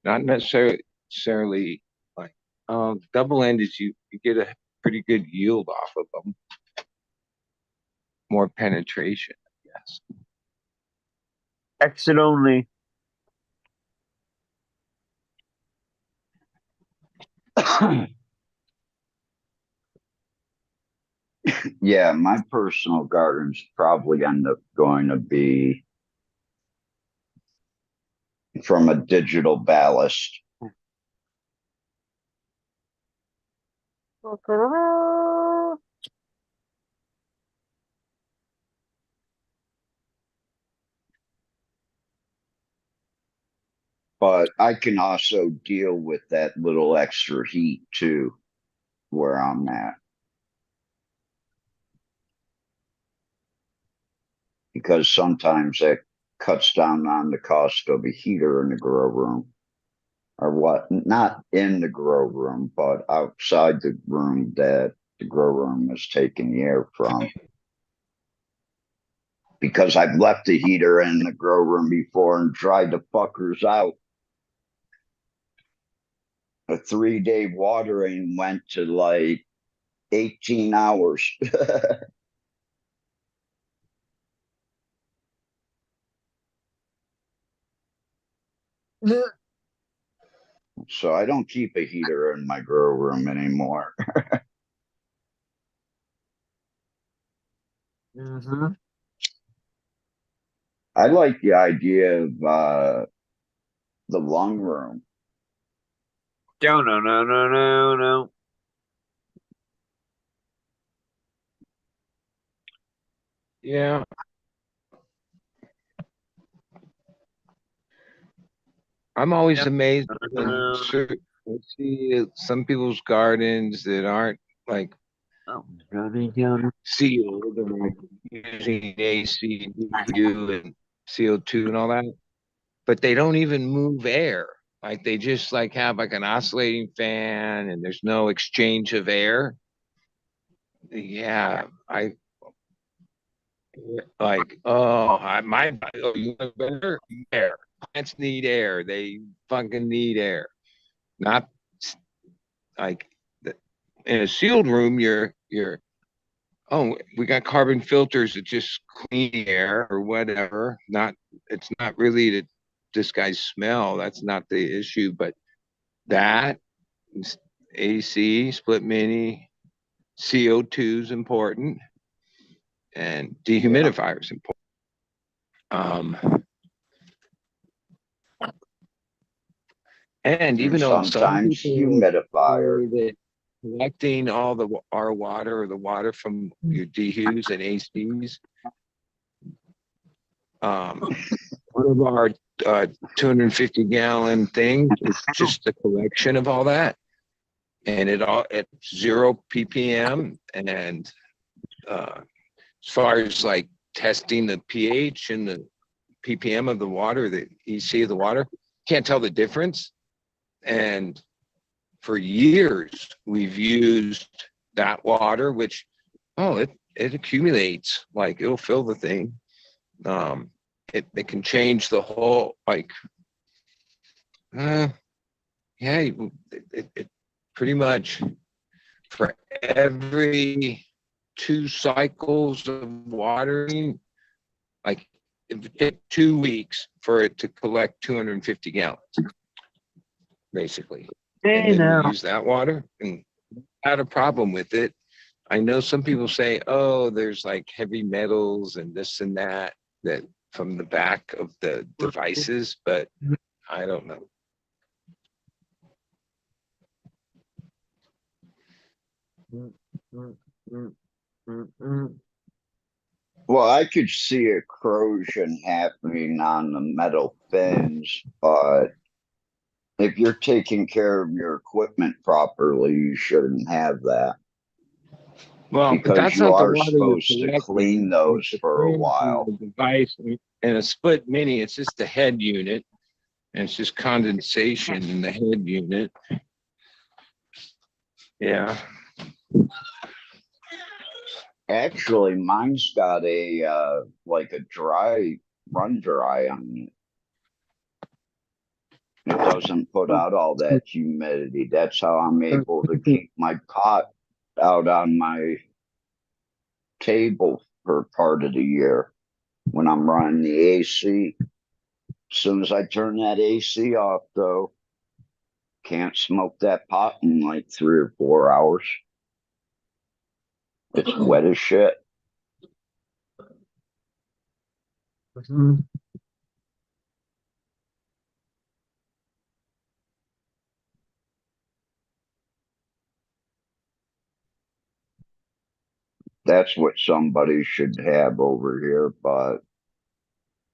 Not necessarily like double ended. You get a pretty good yield off of them, more penetration, I guess. Exit only. Yeah, my personal garden's probably end up going to be from a digital ballast. But I can also deal with that little extra heat too, where I'm at. Because sometimes that cuts down on the cost of a heater in the grow room. Or what? Not in the grow room, but outside the room that the grow room is taking the air from. Because I've left the heater in the grow room before and dried the fuckers out. A 3-day watering went to like 18 hours. So I don't keep a heater in my grow room anymore. Mm-hmm. I like the idea of the lung room. No, no, no, no, no, no. Yeah. I'm always amazed when I see some people's gardens that aren't like sealed or using AC and DQ and CO2 and all that, but they don't even move air. like they just like have like an oscillating fan and there's no exchange of air. Yeah, I like, oh, you want better air. Plants need air. They fucking need air. Not like in a sealed room, oh, we got carbon filters that just clean the air or whatever. It's not really this guy's smell. That's not the issue, but that AC, split mini, CO2 is important, and dehumidifier is important. And even though some sometimes people humidifier. say that collecting our water or the water from your dehus and ACs, one of our 250 gallon things is just a collection of all that, and it all at 0 ppm. And as far as like testing the pH and the ppm of the water, the EC of the water, can't tell the difference. And for years we've used that water, which it accumulates, like it'll fill the thing. It can change the whole, like it pretty much for every 2 cycles of watering, like it would take 2 weeks for it to collect 250 gallons, basically. And then we use that water and had a problem with it. I know some people say, oh, there's like heavy metals and this and that from the back of the devices, but I don't know. Well, I could see a corrosion happening on the metal fins, but if you're taking care of your equipment properly, you shouldn't have that. Well, but Because that's you not the are water you're supposed to collecting. clean those It's for a the while. device and a split mini. It's just the head unit, and it's just condensation in the head unit. Yeah. Actually, mine's got a like a run dry on it. It doesn't put out all that humidity. That's how I'm able to keep my pot out on my table for part of the year when I'm running the AC. As soon as I turn that AC off, though, can't smoke that pot in like 3 or 4 hours. It's wet as shit. That's what somebody should have over here, but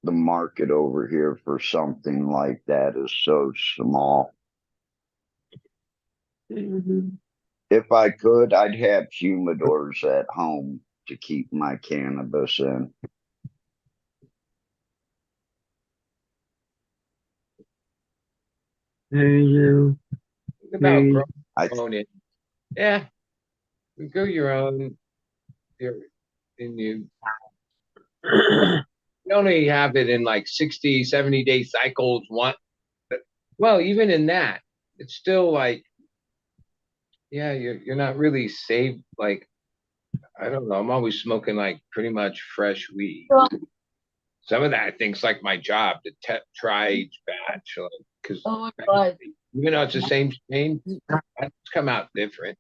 the market over here for something like that is so small. If I could, I'd have humidors at home to keep my cannabis in. About growing I your own. Yeah, you grow your own. And you only have it in like 60, 70-day cycles. Well, even in that, it's still like, yeah, you're not really saved. Like, I don't know. I'm always smoking like pretty much fresh weed. Some of that I think's like my job to try each batch, because even though it's the same strain, that's come out different.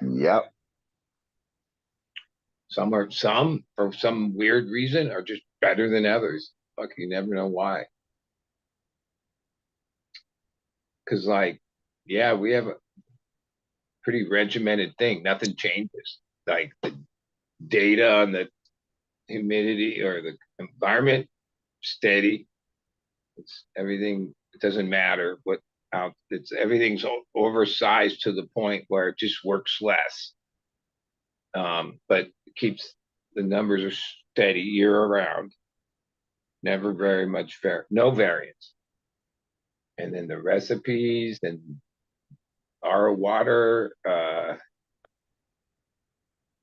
Yep. Some for some weird reason are just better than others. Fuck, you never know why. Because like, yeah, we have a pretty regimented thing. Nothing changes. Like the data on the humidity or the environment, steady. It's everything. It doesn't matter what out. It's everything's oversized to the point where it just works less. But it keeps the numbers are steady year around. Never very much no variance. and then the recipes and our water,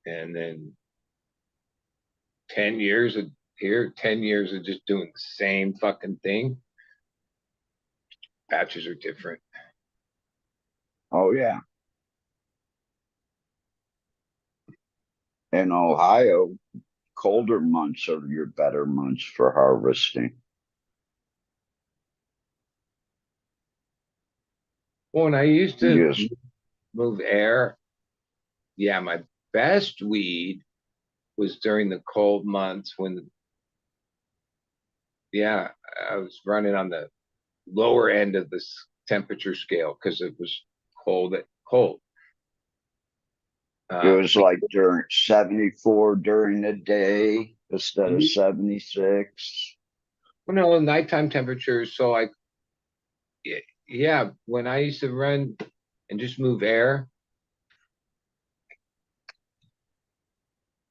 and then 10 years of here, 10 years of just doing the same fucking thing. Batches are different. Oh yeah. In Ohio, colder months are your better months for harvesting. When I used to Yes. move air, yeah, my best weed was during the cold months when, yeah, I was running on the lower end of this temperature scale because it was cold. It was like during 74 during the day instead of Mhm. 76. Well, no, nighttime temperatures. So like, yeah, when I used to run and just move air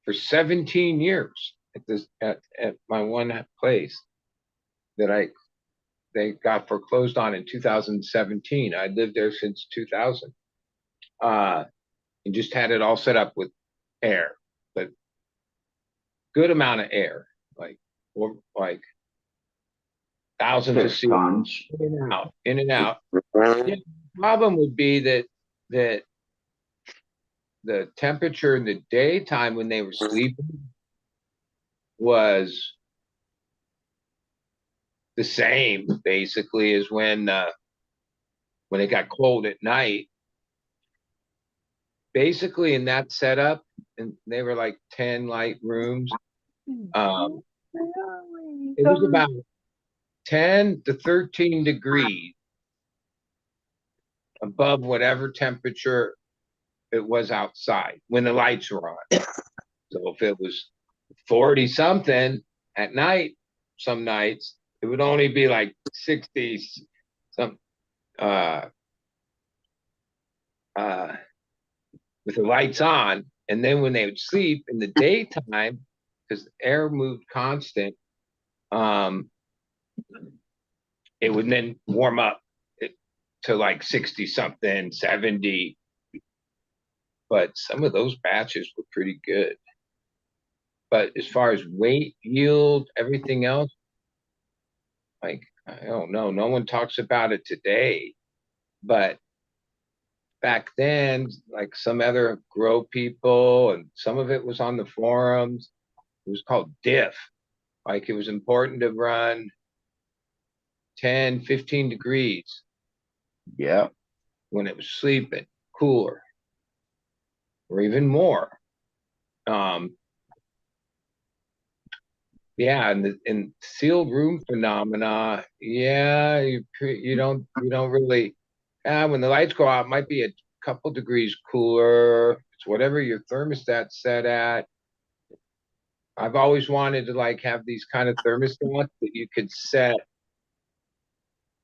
for 17 years at my one place that they got foreclosed on in 2017. I lived there since 2000. And just had it all set up with air, but good amount of air, like or like thousands of 6 seals tons. in and out, in and out. Yeah, the problem would be that the temperature in the daytime when they were sleeping was the same basically as when it got cold at night. Basically in that setup, and they were like 10 light rooms. It was about 10 to 13 degrees above whatever temperature it was outside when the lights were on. So if it was 40 something at night, some nights, it would only be like 60 some uh uh with the lights on. And then when they would sleep in the daytime, because the air moved constant, um, it would then warm up to like 60 something, 70. But some of those batches were pretty good. But as far as weight, yield, everything else, like, I don't know. No one talks about it today. But back then, like some other grow people, and some of it was on the forums, it was called diff. Like it was important to run 10, 15 degrees Yeah. when it was sleeping, cooler, or even more. Um, yeah, and the sealed room phenomena, yeah, you don't really. When the lights go out, it might be a couple degrees cooler. It's whatever your thermostat's set at. I've always wanted to like have these kind of thermostats that you could set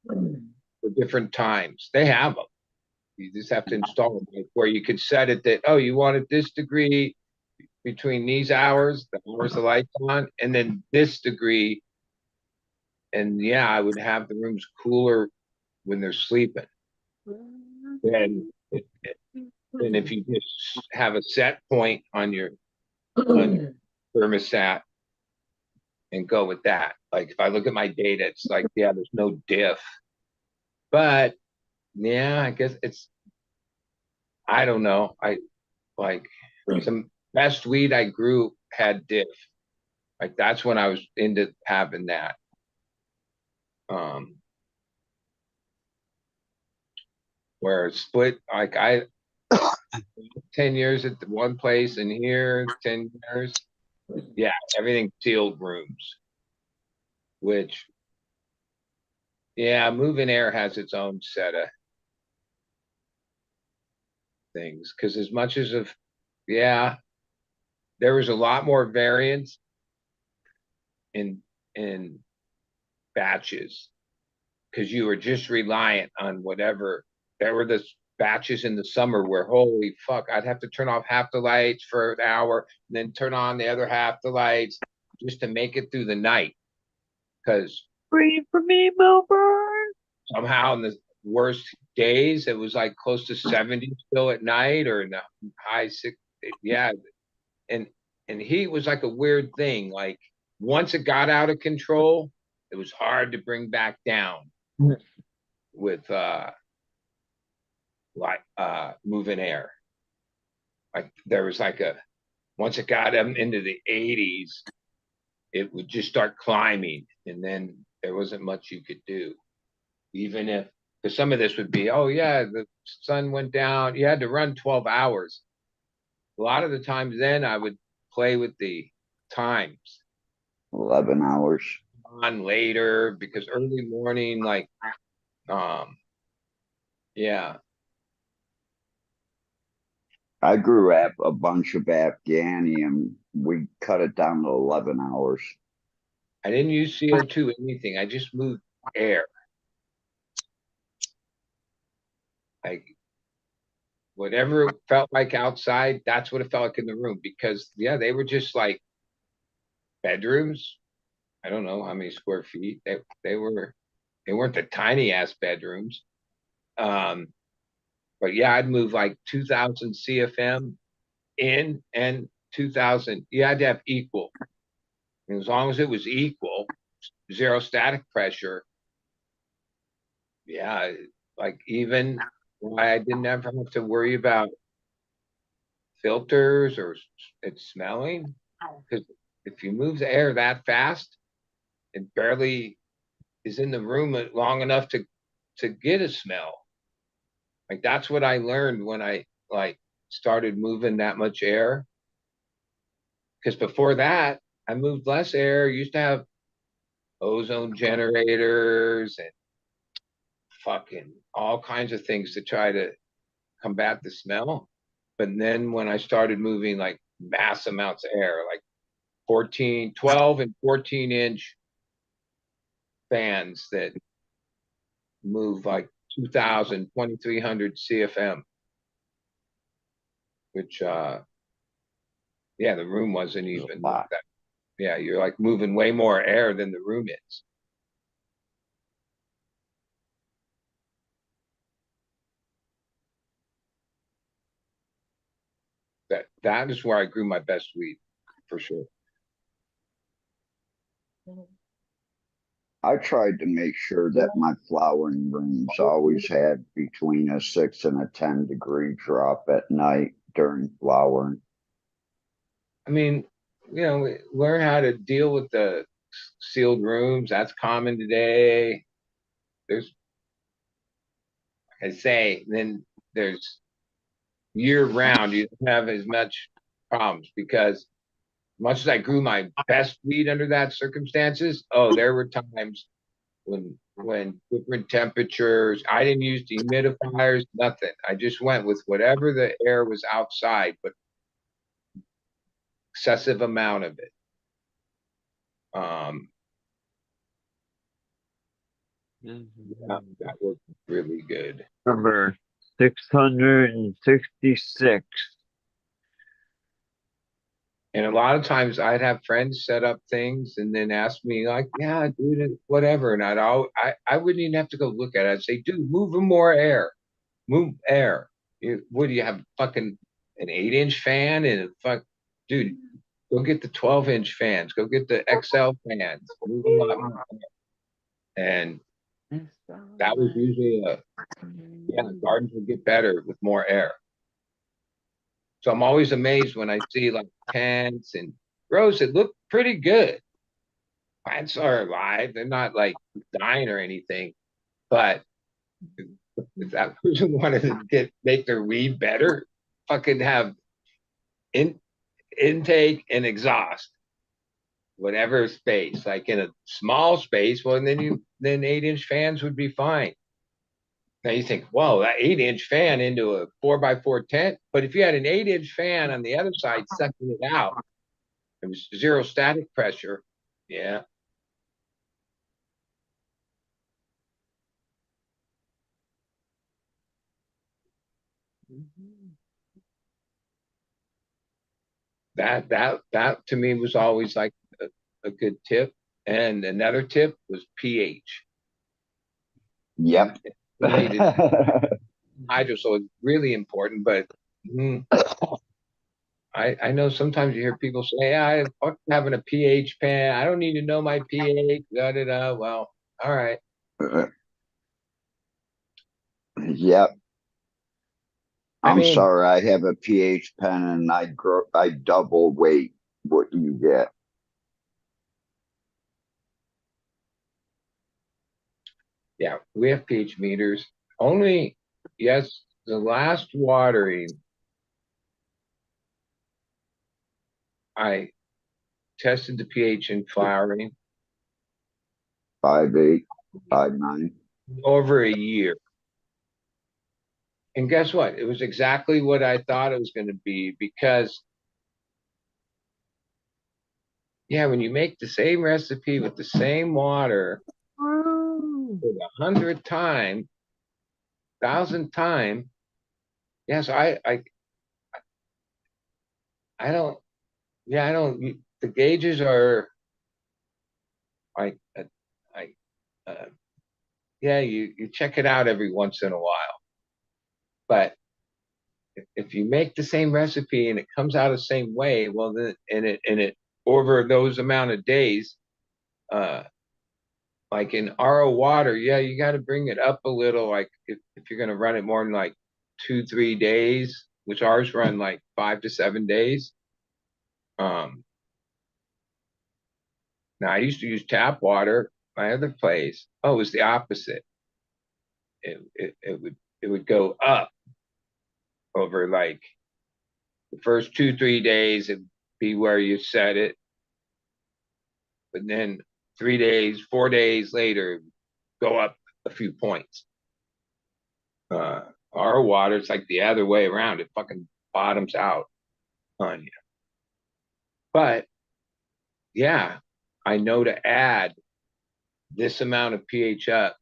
for different times. They have them. You just have to install them like, where you could set it that, oh, you want it this degree between these hours, the hours the lights on, and then this degree. And yeah, I would have the rooms cooler when they're sleeping. And and if you just have a set point on your thermostat and go with that. Like if I look at my data, it's like, yeah, there's no diff. But yeah, I guess I don't know. I like some best weed I grew had diff. Like that's when I was into having that. Um, where it's split, like I 10 years at the one place and here 10 years. Yeah, everything sealed rooms, which yeah, moving air has its own set of things. Cause as much as of yeah, there was a lot more variance in in batches because you were just reliant on whatever. There were the batches in the summer where holy fuck, I'd have to turn off half the lights for an hour and then turn on the other half the lights just to make it through the night. Because Breathe for me, Melbourne. somehow in the worst days, it was like close to 70 still at night, or in the high six. Yeah, and heat was like a weird thing. Like once it got out of control, it was hard to bring back down with moving air. Like there was like a once it got them into the 80s, it would just start climbing, and then there wasn't much you could do. Even if, because some of this would be, oh yeah, the sun went down, you had to run 12 hours. A lot of the times then I would play with the times 11 hours. on later, because early morning, like, um, yeah, I grew up a bunch of Afghani and we cut it down to 11 hours. I didn't use CO2 anything. I just moved air. Like whatever it felt like outside, that's what it felt like in the room. Because yeah, they were just like bedrooms. I don't know how many square feet. They weren't the tiny ass bedrooms. Um, but yeah, I'd move like 2000 CFM in and 2000. You had to have equal. And as long as it was equal, zero static pressure. Yeah, like even why I didn't ever have to worry about filters or it smelling. Because if you move the air that fast, it barely is in the room long enough to get a smell. Like that's what I learned when I like started moving that much air. Because before that, I moved less air. Used to have ozone generators and fucking all kinds of things to try to combat the smell. But then when I started moving like mass amounts of air, like 14, 12 and 14-inch fans that move like 2000, 2300 CFM, which, yeah, the room wasn't even that. Yeah, you're like moving way more air than the room is. That is where I grew my best weed, for sure. I tried to make sure that my flowering rooms always had between a 6 and a 10-degree drop at night during flowering. I mean, learn how to deal with the sealed rooms. That's common today. There's, like I say, then there's year round, you don't have as much problems because much as I grew my best weed under that circumstances, oh, there were times when different temperatures, I didn't use dehumidifiers, nothing. I just went with whatever the air was outside, but excessive amount of it. Yeah, that worked really good. Number 666. And a lot of times I'd have friends set up things and then ask me like, yeah, dude, whatever. And I wouldn't even have to go look at it. I'd say, dude, move more air, move air. What do you have? Fucking an 8-inch fan and dude, go get the 12-inch fans, go get the XL fans, move a lot more. And that was usually gardens would get better with more air. So I'm always amazed when I see like tents and grows that look pretty good. Plants are alive; they're not like dying or anything. But if that person wanted to make their weed better, fucking have intake and exhaust, whatever space. Like in a small space, well, then 8-inch fans would be fine. Now you think, whoa, that 8-inch fan into a 4x4 tent. But if you had an 8-inch fan on the other side sucking it out, it was zero static pressure. Yeah. That to me was always like a good tip. And another tip was pH. Yep. related hydro, so it's really important. But mm, I know sometimes you hear people say, yeah, I fuck having a pH pan. I don't need to know my pH. Da da da. Well, all right. Yep. I I'm mean, sorry, I have a pH pen and I double weight what you get. yeah, we have pH meters. Only, yes, the last watering, I tested the pH in flowering 5'8", 5'9". over a year. And guess what? It was exactly what I thought it was going to be because, yeah, when you make the same recipe with the same water for the 100th time, 1000th time, yes, I don't, yeah, I don't, the gauges are like, I, yeah, you check it out every once in a while. But if you make the same recipe and it comes out the same way, well, then, and it over those amount of days, uh, like in RO water, yeah, you got to bring it up a little. Like if you're going to run it more than like 2, 3 days, which ours run like 5 to 7 days. Um, Now I used to use tap water. My other place, oh, it was the opposite. It would go up over like the first 2, 3 days. It'd be where you set it, but then 3 days, 4 days later, go up a few points. Our water, it's like the other way around. It fucking bottoms out on you. But yeah, I know to add this amount of pH up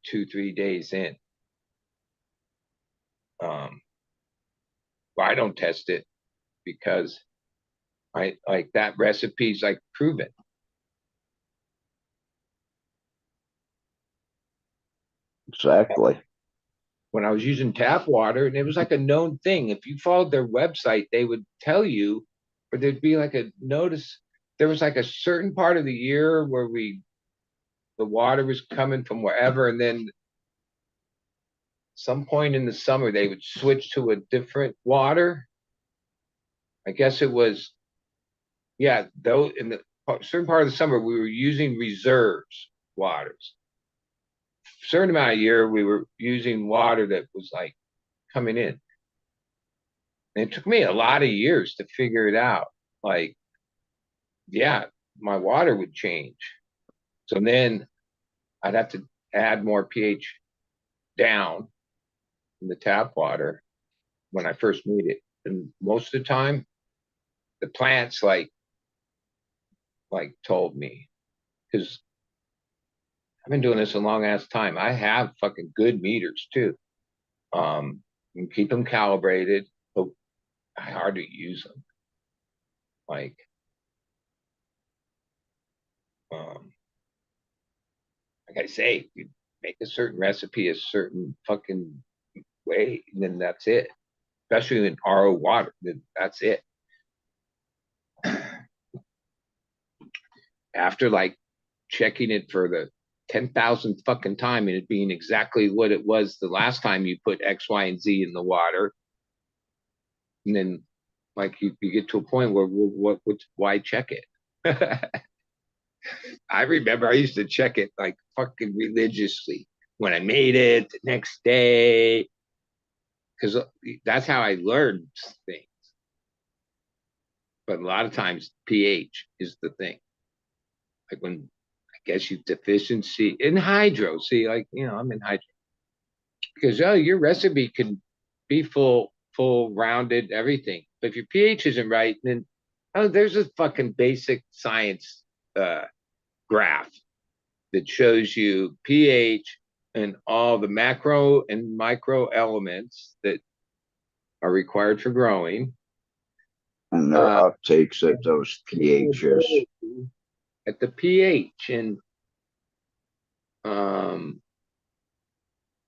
2, 3 days in. Well, I don't test it because I like that recipe's like proven. Exactly. When I was using tap water, and it was like a known thing. If you followed their website, they would tell you, or there'd be like a notice. There was like a certain part of the year where the water was coming from wherever, and then some point in the summer they would switch to a different water. I guess it was, yeah, though in the certain part of the summer we were using reserves waters. A certain amount of year we were using water that was like coming in. And it took me a lot of years to figure it out. Like, yeah, my water would change. So then I'd have to add more pH down in the tap water when I first made it. And most of the time, the plants like told me because I've been doing this a long ass time. I have fucking good meters too. And keep them calibrated, but I hardly use them. Like, um, like I say, you make a certain recipe a certain fucking way, and then that's it. Especially in RO water, then that's it. After like checking it for the 10,000th fucking time and it being exactly what it was the last time you put X, Y, and Z in the water, and then like you get to a point where why check it? I remember I used to check it like fucking religiously when I made it the next day because that's how I learned things. But a lot of times pH is the thing. Like when I guess you deficiency in hydro. See, like I'm in hydro because your recipe can be full rounded everything. But if your pH isn't right, then there's a fucking basic science uh, graph that shows you pH and all the macro and micro elements that are required for growing. And their uptakes at those pHs. At the pH. And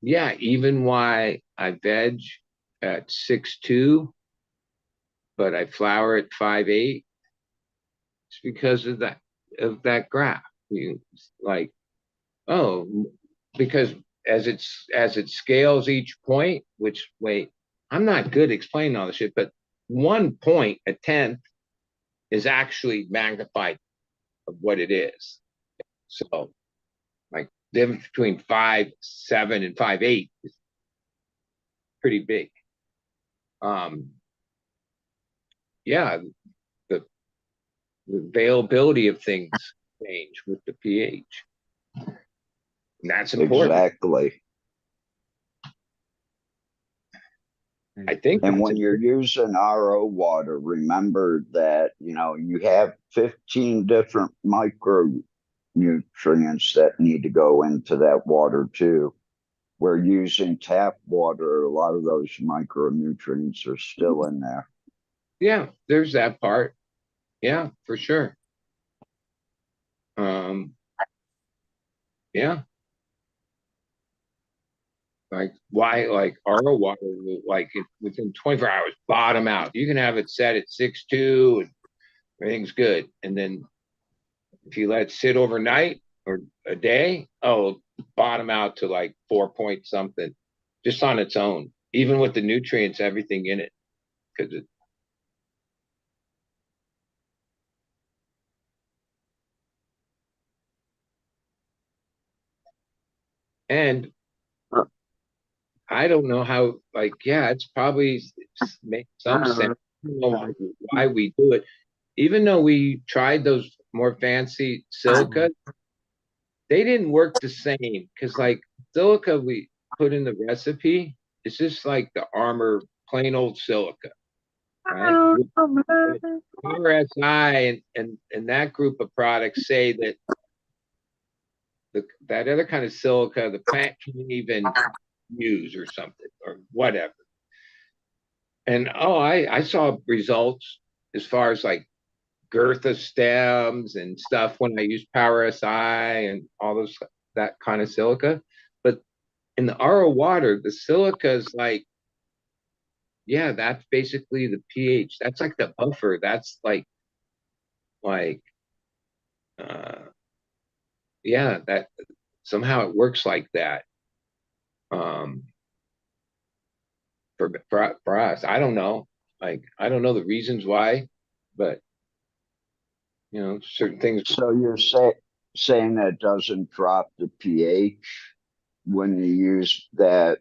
Yeah, even why I veg at 6.2, but I flower at 5.8, it's because of that graph. You like, oh, because as it scales each point, which wait, I'm not good explaining all this shit, but 1 point, a tenth, is actually magnified of what it is. So like the difference between 5.7 and 5.8 is pretty big. Yeah, the, the availability of things change with the pH. And that's important. Exactly. I think And that's when you're important. using RO water, remember that, you have 15 different micronutrients that need to go into that water too. We're using tap water, a lot of those micronutrients are still in there. Yeah, there's that part. Yeah, for sure. Um, yeah. Like why like RO water will like within 24 hours bottom out. You can have it set at 6.2 and everything's good. And then if you let it sit overnight or a day, oh, bottom out to like 4 point something just on its own, even with the nutrients, everything in it. Because it, and I don't know how, like, yeah, it's probably makes some sense. I don't know why we do it. Even though we tried those more fancy silica, they didn't work the same because like silica we put in the recipe, it's just like the armor plain old silica, right? RSI and that group of products say that that other kind of silica the plant can't even use or something or whatever. And oh, I saw results as far as like girth of stems and stuff when I used Power SI and all those that kind of silica. But in the RO water, the silica is like, yeah, that's basically the pH. That's like the buffer. That's like uh yeah, that somehow it works like that. Um for us. I don't know. Like I don't know the reasons why, but certain things. So you're saying that doesn't drop the pH when you use that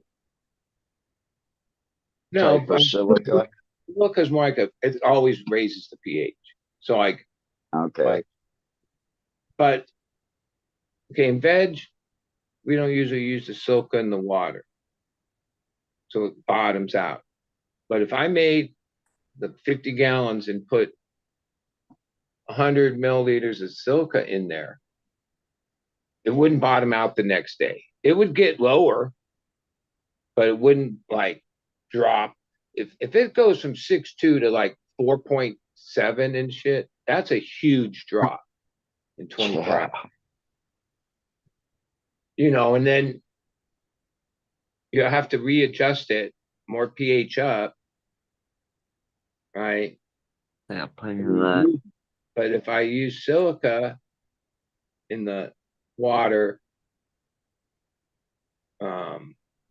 No, type but of silica? silica's more like it always raises the pH. So Okay. like but okay, in veg, we don't usually use the silica in the water. So it bottoms out. But if I made the 50 gallons and put 100 milliliters of silica in there, it wouldn't bottom out the next day. It would get lower, but it wouldn't like drop. If it goes from 6.2 to like 4.7 and shit, that's a huge drop in 24 Yeah. hours. And then you have to readjust it, more pH up, right? Yeah, playing that. But if I use silica in the water,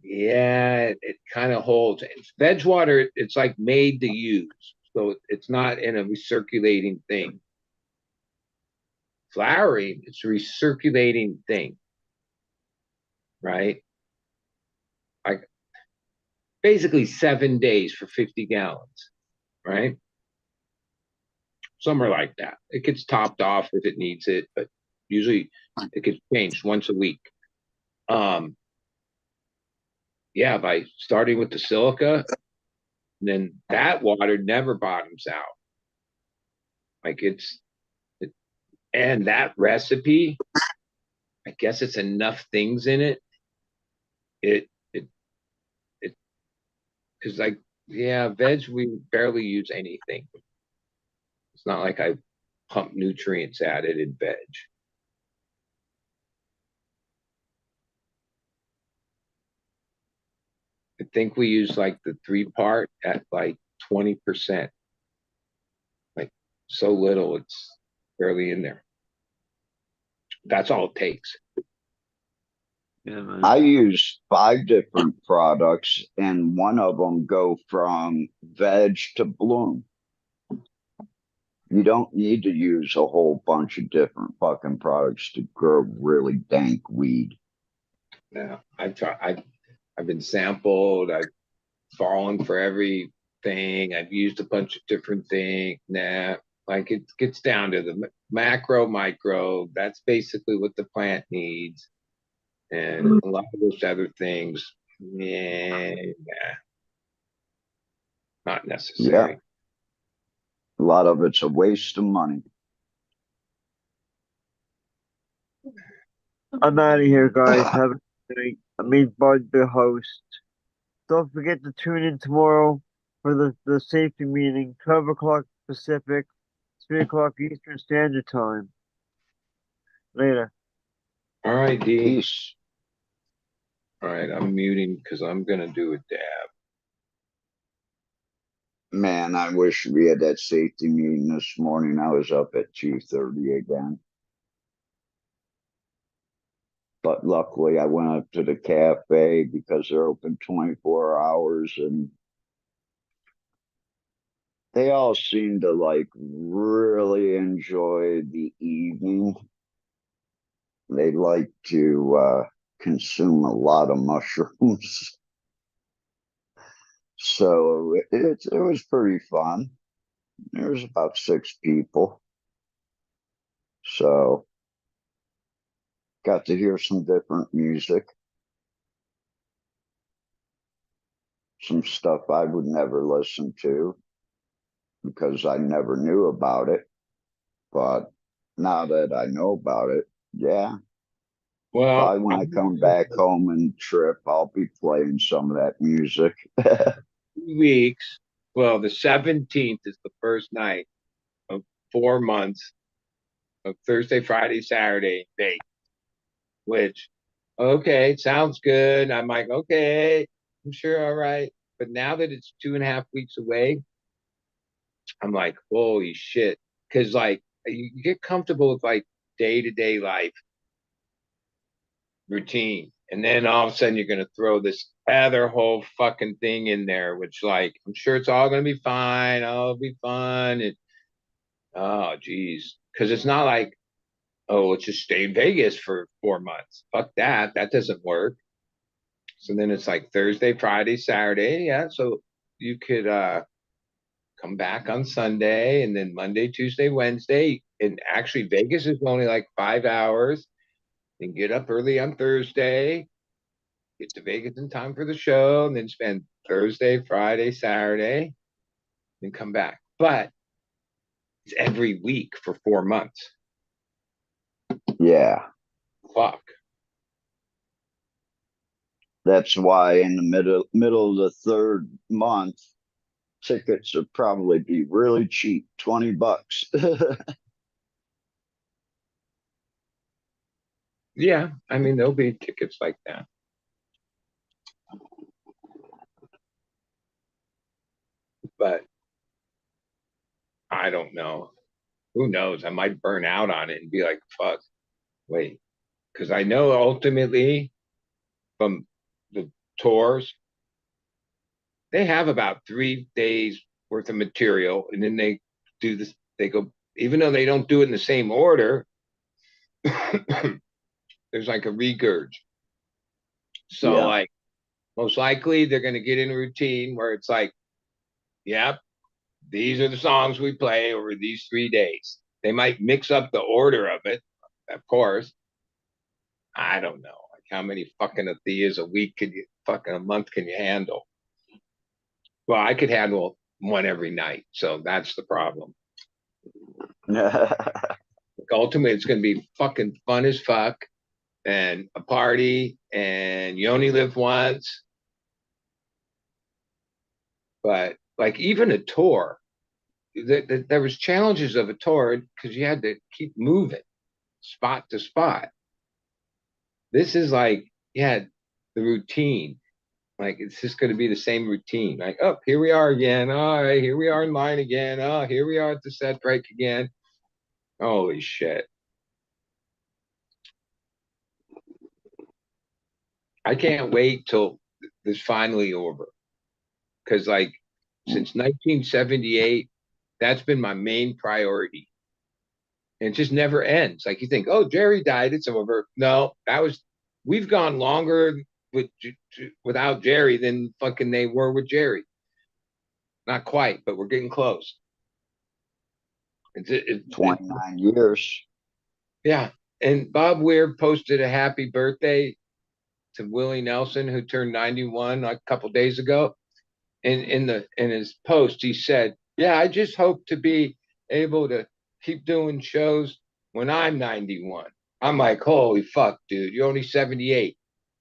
yeah, it kind of holds. It's veg water, it's like made to use. So it's not in a recirculating thing. Flowering, it's a recirculating thing, right? Like basically 7 days for 50 gallons, right? Somewhere like that. It gets topped off if it needs it, but usually it gets changed once a week. Um, yeah, by starting with the silica, then that water never bottoms out. Like and that recipe, I guess it's enough things in it. It because like yeah, veg we barely use anything. It's not like I pump nutrients at it in veg. I think we use like the 3-part at like 20%. Like so little, it's barely in there. That's all it takes. Yeah, man. I use 5 different products, and one of them go from veg to bloom. You don't need to use a whole bunch of different fucking products to grow really dank weed. Now I've been sampled, I've fallen for everything, I've used a bunch of different things. Nah, like it gets down to the macro, micro. That's basically what the plant needs. And a lot of those other things, yeah, nah, not Yeah, necessary. a lot of it's a waste of money. I'm out of here, guys. Have a good night. I made Bud the host. Don't forget to tune in tomorrow for the safety meeting, 12 o'clock Pacific, 3 o'clock Eastern Standard Time. Later. All right, D. Peace. All right, I'm muting because I'm gonna do a dab. Man, I wish we had that safety meeting this morning. I was up at 2:30 again. But luckily, I went up to the cafe because they're open 24 hours, and they all seem to like really enjoy the evening. They like to consume a lot of mushrooms. So it was pretty fun. There was about 6 people. So got to hear some different music, some stuff I would never listen to because I never knew about it. But now that I know about it, yeah, Well, probably when I come back home and trip, I'll be playing some of that music. 2 weeks. Well, the 17th is the first night of 4 months of Thursday, Friday, Saturday date, which, okay, sounds good. I'm like, okay, I'm sure, all right. But now that it's 2.5 weeks away, I'm like, holy shit. Cause like you get comfortable with like day-to-day life routine. And then all of a sudden you're gonna throw this other whole fucking thing in there, which like I'm sure it's all gonna be fine, oh, it'll be fun. And oh geez. Cause it's not like, oh, let's just stay in Vegas for 4 months. Fuck that. That doesn't work. So then it's like Thursday, Friday, Saturday. Yeah. So you could come back on Sunday and then Monday, Tuesday, Wednesday. And actually Vegas is only like 5 hours. Then get up early on Thursday, get to Vegas in time for the show, and then spend Thursday, Friday, Saturday, then come back. But it's every week for 4 months. Yeah, Fuck. that's why in the middle of the third month, tickets would probably be really cheap, $20. Yeah, I mean there'll be tickets like that. But I don't know. Who knows? I might burn out on it and be like, fuck, wait. Because I know ultimately from the tours, they have about 3 days worth of material. And then they do this, they go, even though they don't do it in the same order, there's like a regurge. So, Yeah, like, most likely they're going to get in a routine where it's like, yep, these are the songs we play over these 3 days. They might mix up the order of it, of course. I don't know. Like, how many fucking Atheas a week could you, fucking a month can you handle? Well, I could handle one every night. So that's the problem. Like, ultimately, it's going to be fucking fun as fuck and a party, and you only live once. But like, even a tour, there was challenges of a tour because you had to keep moving spot to spot. This is like, yeah, the routine. Like it's just going to be the same routine. Like, oh, here we are again. All right, here we are in line again. Oh, here we are at the set break again. Holy shit. I can't wait till this finally over. Because like since 1978, that's been my main priority. And it just never ends. Like you think, oh, Jerry died, it's over. No, we've gone longer with without Jerry than fucking they were with Jerry. Not quite, but we're getting close. It's 29 years. yeah. And Bob Weir posted a happy birthday to Willie Nelson, who turned 91 a couple days ago. And in his post, he said, "Yeah, I just hope to be able to keep doing shows when I'm 91." I'm like, "Holy fuck, dude! You're only 78.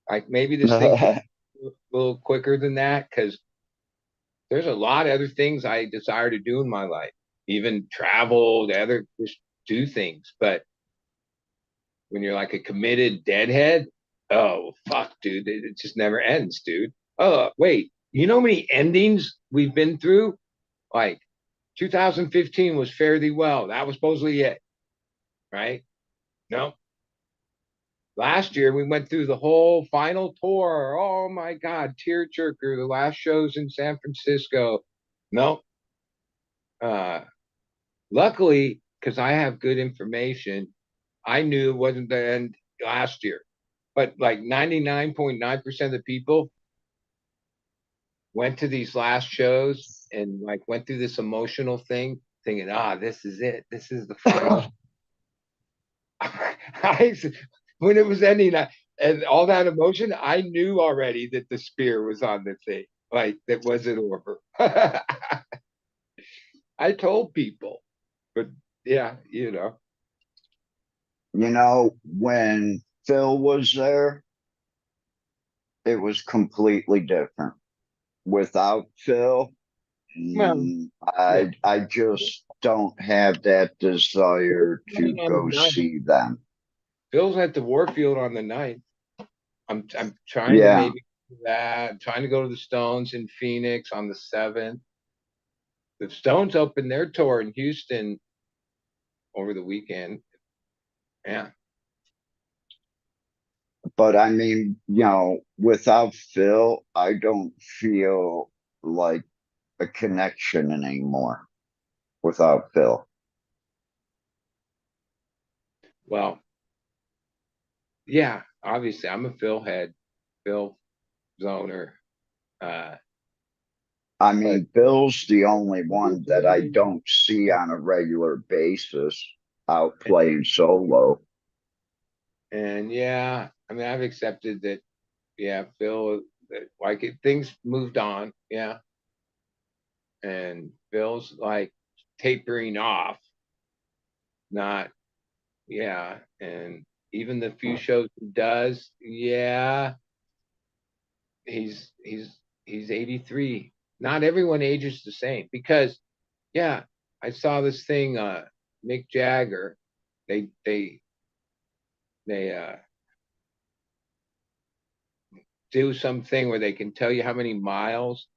Like maybe this thing could be a little quicker than that, because there's a lot of other things I desire to do in my life, even travel, the other just do things. But when you're like a committed deadhead, oh fuck, dude, it just never ends, dude. Oh wait, you know how many endings we've been through? Like 2015 was Fare Thee Well. That was supposedly it, right? No. Last year we went through the whole final tour. Oh my God, tearjerker, the last shows in San Francisco. No. Uh, Luckily, because I have good information, I knew it wasn't the end last year. But like 99.9% of the people went to these last shows and like went through this emotional thing, thinking, this is it. This is the final. I, when it was ending and all that emotion, I knew already that the spear was on the thing. Like that wasn't over. I told people, but yeah, When Phil was there, it was completely different. Without Phil, well, yeah. I just don't have that desire to go see them. Phil's at the Warfield on the 9th. I'm trying to Yeah, maybe do that. I'm trying to go to the Stones in Phoenix on the 7th. The Stones opened their tour in Houston over the weekend. Yeah. but I mean, without Phil, I don't feel like a connection anymore without Phil. Well, yeah, obviously I'm a Phil head, Phil zoner. Uh, I but mean, Bill's the only one that I don't see on a regular basis out playing solo. and yeah, I mean I've accepted that. Yeah, Phil, like things moved on. Yeah, and Phil's like tapering off. Not yeah, and even the few shows he does, yeah, he's 83. Not everyone ages the same because yeah, I saw this thing Mick Jagger, they they do something where they can tell you how many miles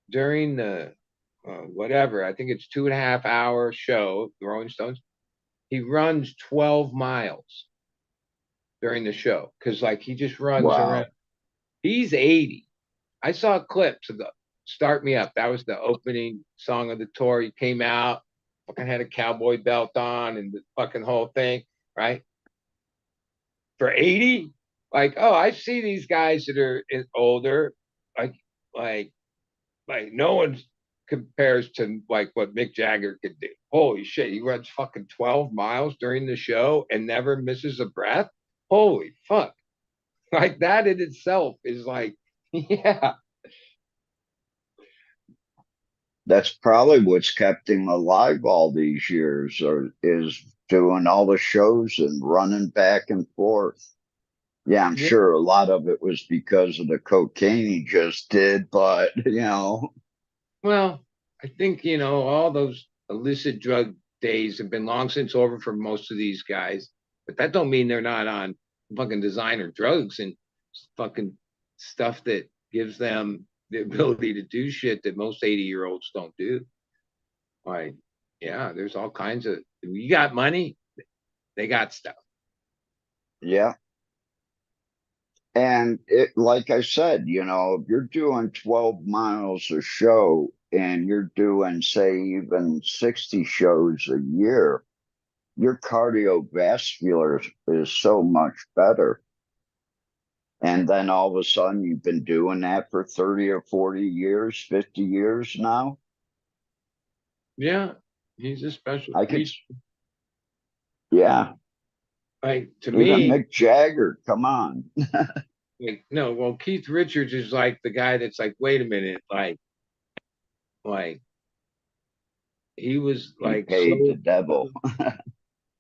during the whatever, I think it's 2.5 hour show, the Rolling Stones. He runs 12 miles during the show because like he just runs around. Wow. He's 80. I saw clips of the Start Me Up. That was the opening song of the tour. He came out, fucking had a cowboy belt on and the fucking whole thing, right? For 80? Like, oh, I see these guys that are older, like, like, like no one compares to like what Mick Jagger could do. Holy shit, he runs fucking 12 miles during the show and never misses a breath. Holy fuck. Like that in itself is like, yeah. That's probably what's kept him alive all these years, or is doing all the shows and running back and forth. Yeah, I'm Yeah. sure a lot of it was because of the cocaine he just did, but Well, I think, all those illicit drug days have been long since over for most of these guys, but that don't mean they're not on fucking designer drugs and fucking stuff that, gives them the ability to do shit that most 80-year-olds don't do. Like, yeah, there's all kinds of, you got money, they got stuff. Yeah. And it, like I said, if you're doing 12 miles a show and you're doing, say, even 60 shows a year, your cardiovascular is so much better. And then all of a sudden, you've been doing that for 30 or 40 years, 50 years now. Yeah, he's a special. I could, yeah. Like, to Even me, Mick Jagger, come on. like, no, well, Keith Richards is like the guy that's like, wait a minute, like he was He like paid the so devil.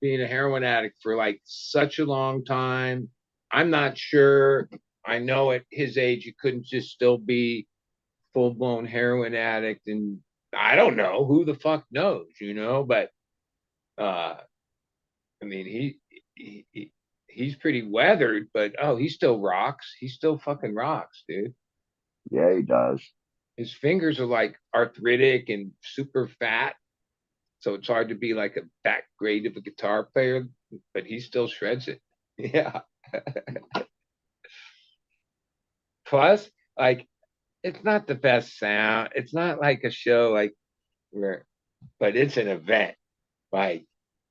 being a heroin addict for like such a long time. I'm not sure. I know at his age, you couldn't just still be full blown heroin addict, and I don't know who the fuck knows, but uh, I mean, he's pretty weathered, but oh, he still rocks. He still fucking rocks, dude. Yeah, he does. His fingers are like arthritic and super fat, so it's hard to be like a that great of a guitar player, but he still shreds it. Yeah. Plus, like, it's not the best sound. It's not like a show like where, but it's an event. Like,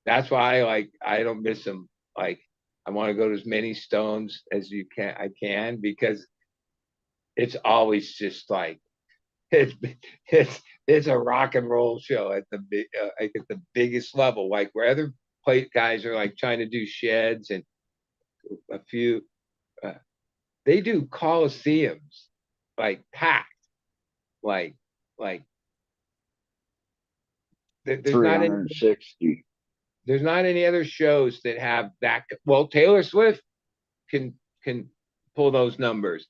that's why I don't miss them. Like, I want to go to as many Stones as I can, because it's always just like it's it's a rock and roll show at the big like at the biggest level. Like, where other guys are like trying to do sheds and a few, uh, they do coliseums, like packed, like like there's not any 360. there's not any other shows that have that. Well, Taylor Swift can pull those numbers.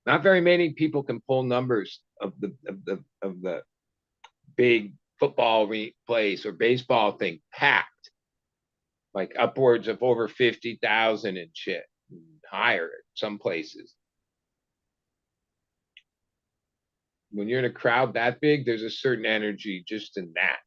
Not very many people can pull numbers of the big football place or baseball thing packed, like upwards of over 50,000 and shit, higher in some places. When you're in a crowd that big, there's a certain energy just in that.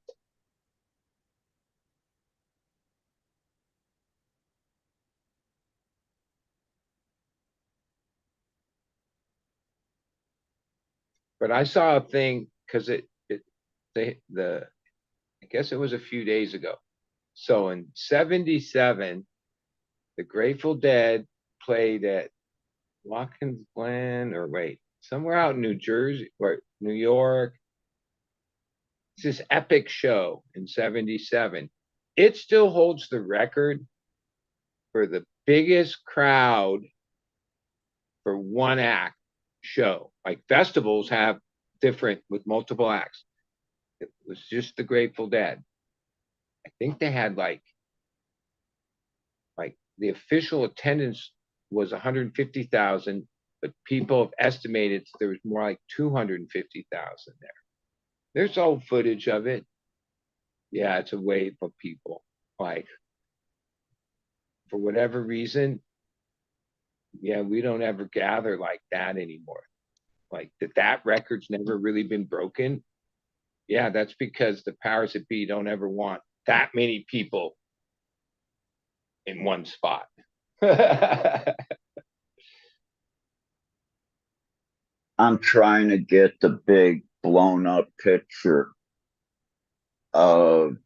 But I saw a thing because the I guess it was a few days ago. So in '77, the Grateful Dead played at Watkins Glen, or wait, somewhere out in New Jersey or New York. It's this epic show in '77. It still holds the record for the biggest crowd for one act show. Like, festivals have different with multiple acts. It was just the Grateful Dead. I think they had like the official attendance was 150,000, but people have estimated there was more like 250,000 there. There's old footage of it. Yeah, it's a wave of people. Like, for whatever reason, yeah, we don't ever gather like that anymore. Like, that record's never really been broken. Yeah, that's because the powers that be don't ever want that many people in one spot. I'm trying to get the big blown up picture of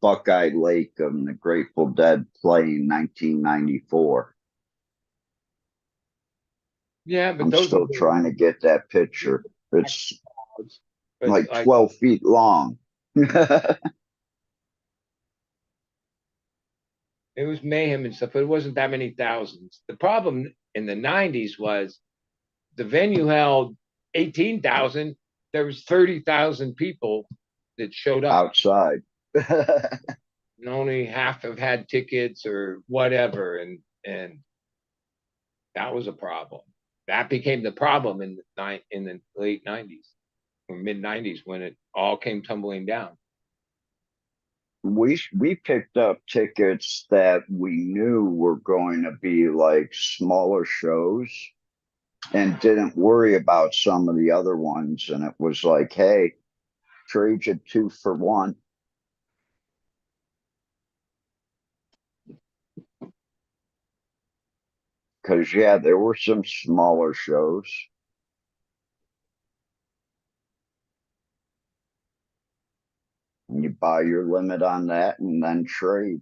Buckeye Lake and the Grateful Dead playing 1994. Yeah, but I'm those are still trying to get that picture. It's but like like 12 feet long. it was mayhem and stuff, but it wasn't that many thousands. The problem in the '90s was the venue held 18,000. There was 30,000 people that showed up, Outside. and only half have had tickets or whatever, and that was a problem. That became the problem in the late '90s or mid '90s when it all came tumbling down. We picked up tickets that we knew were going to be like smaller shows, and didn't worry about some of the other ones. And it was like, hey, trade you 2 for 1. Because, yeah, there were some smaller shows. And you buy your limit on that and then trade.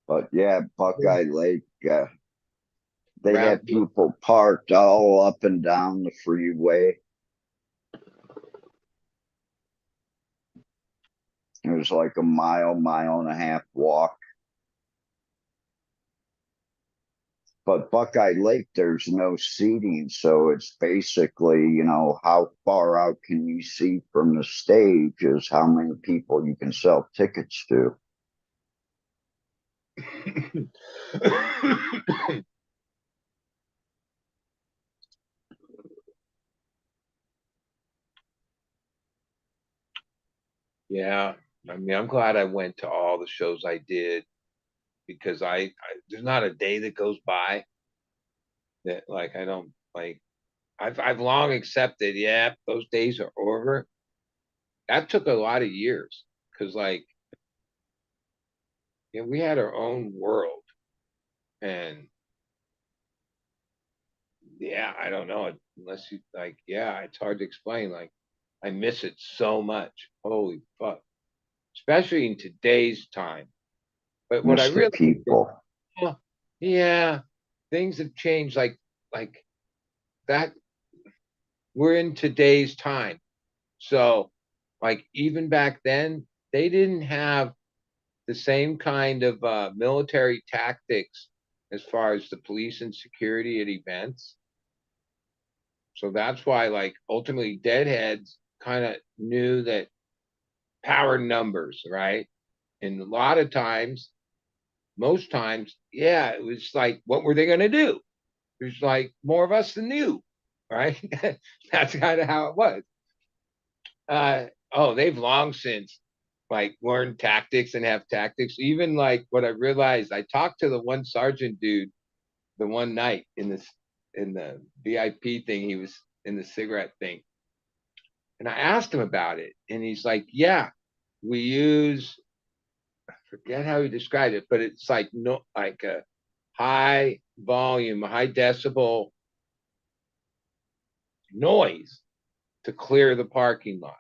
But yeah, Buckeye Lake, they had people parked all up and down the freeway. It was like a mile and a half walk. But Buckeye Lake, there's no seating. So it's basically, how far out can you see from the stage is how many people you can sell tickets to. Yeah. I mean, I'm glad I went to all the shows I did because there's not a day that goes by that like I don't like I've long accepted, yeah, those days are over. That took a lot of years because like we had our own world and yeah, I don't know unless you like, yeah, it's hard to explain. Like I miss it so much. Holy fuck. Especially in today's time. But what I Miss the really people. oh, yeah, things have changed like that. We're in today's time. So like even back then, they didn't have the same kind of military tactics as far as the police and security at events. So that's why, like, ultimately, Deadheads kind of knew that power numbers, right? And a lot of times, most times, yeah, it was like, what were they going to do? There's like more of us than you, right? That's kind of how it was. Oh, they've long since like learned tactics and have tactics. Even like what I realized, I talked to the one sergeant dude the one night in the VIP thing. He was in the cigarette thing, and I asked him about it, and he's like, "Yeah, we use I forget how he described it, but it's like no like a high volume, high decibel noise to clear the parking lot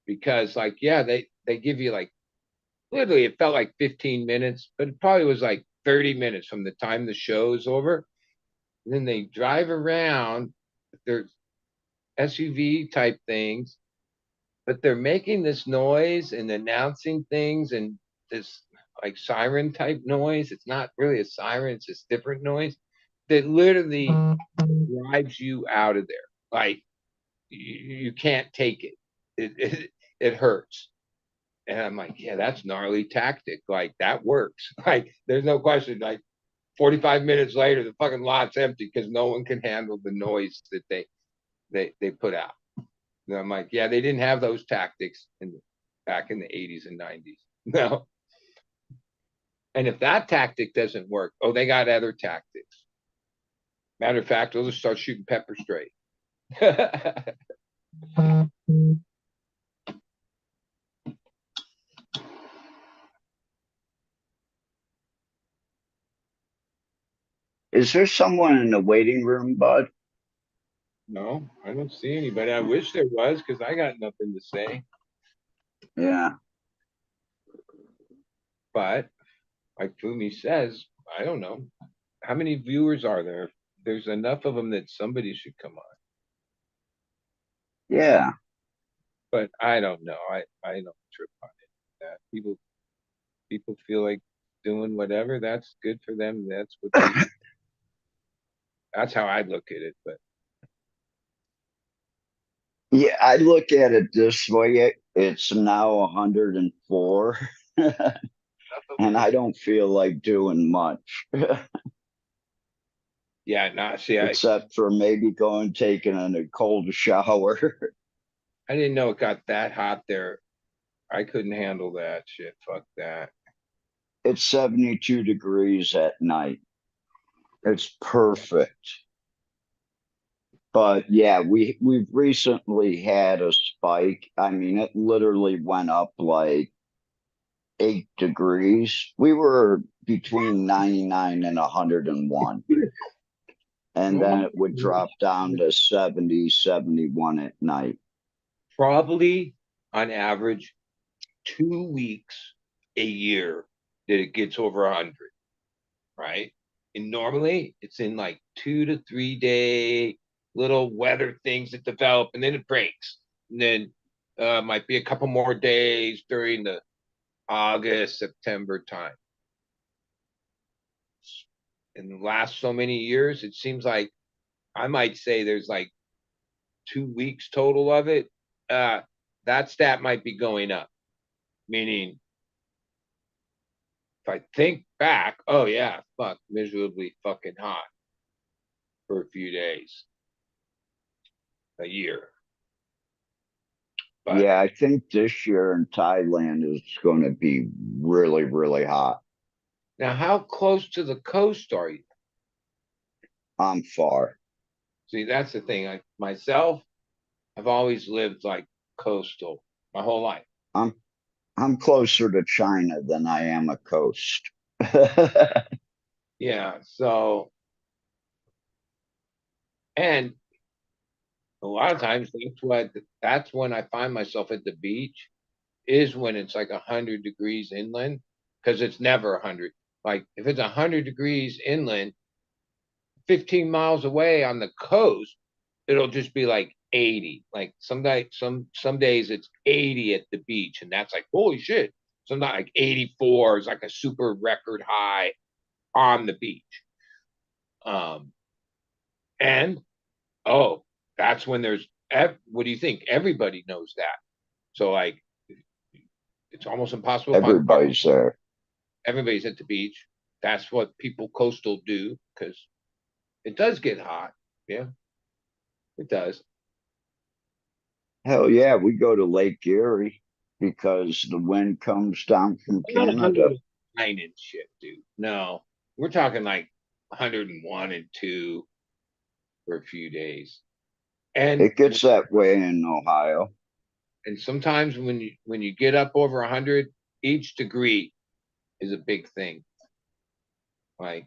because like yeah they give you like literally it felt like 15 minutes but it probably was like 30 minutes from the time the show is over and then they drive around their SUV type things but they're making this noise and announcing things and this like siren type noise. It's not really a siren, it's just different noise that literally drives you out of there. Like you can't take it. It hurts. And I'm like, yeah, that's gnarly tactic. Like that works. Like there's no question. Like 45 minutes later, the fucking lot's empty because no one can handle the noise that they put out. And I'm like, yeah, they didn't have those tactics back in the 80s and 90s. No. And if that tactic doesn't work, oh, they got other tactics. Matter of fact, they'll just start shooting pepper spray. Is there someone in the waiting room, bud? No, I don't see anybody. I wish there was because I got nothing to say. Yeah. But like Fumi says, I don't know. How many viewers are there? There's enough of them that somebody should come on. Yeah. But I don't know. I don't trip on it. That people feel like doing whatever. That's good for them. That's what that's how I look at it. But Yeah, I look at it this way. It's now 104, and I don't feel like doing much. Yeah, not see. except for maybe going taking a cold shower. I didn't know it got that hot there. I couldn't handle that shit. Fuck that. It's 72 degrees at night. It's perfect. But yeah, we've recently had a spike. I mean, it literally went up like 8 degrees. We were between 99 and 101. And then it would drop down to 70, 71 at night. Probably on average 2 weeks a year that it gets over 100, right? And normally it's in like 2 to 3 day little weather things that develop and then it breaks. And then might be a couple more days during the August, September time. In the last so many years, it seems like I might say there's like 2 weeks total of it. That stat might be going up, meaning if I think back, oh yeah, fuck, miserably fucking hot for a few days, a year. But Yeah, I think this year in Thailand is going to be really, really hot. now, how close to the coast are you? I'm far. See, that's the thing. Like myself, I've always lived like coastal my whole life. I'm I'm closer to China than I am a coast. Yeah. So, and a lot of times that's when I find myself at the beach is when it's like 100 degrees inland because it's never 100. Like if it's 100 degrees inland, 15 miles away on the coast, it'll just be like 80. Like some days it's 80 at the beach, and that's like holy shit. Sometimes like 84 is like a super record high on the beach. Um, and oh, that's when there's what do you think? Everybody knows that. So like it's almost impossible to find a park. Everybody's there. Everybody's at the beach. That's what people coastal do because it does get hot. Yeah, it does. Hell yeah, we go to Lake Erie because the wind comes down from I'm not Canada. 109 and shit, dude. No, we're talking like 101 and two for a few days. And It gets that way in Ohio. and sometimes when you get up over 100, each degree is a big thing. Like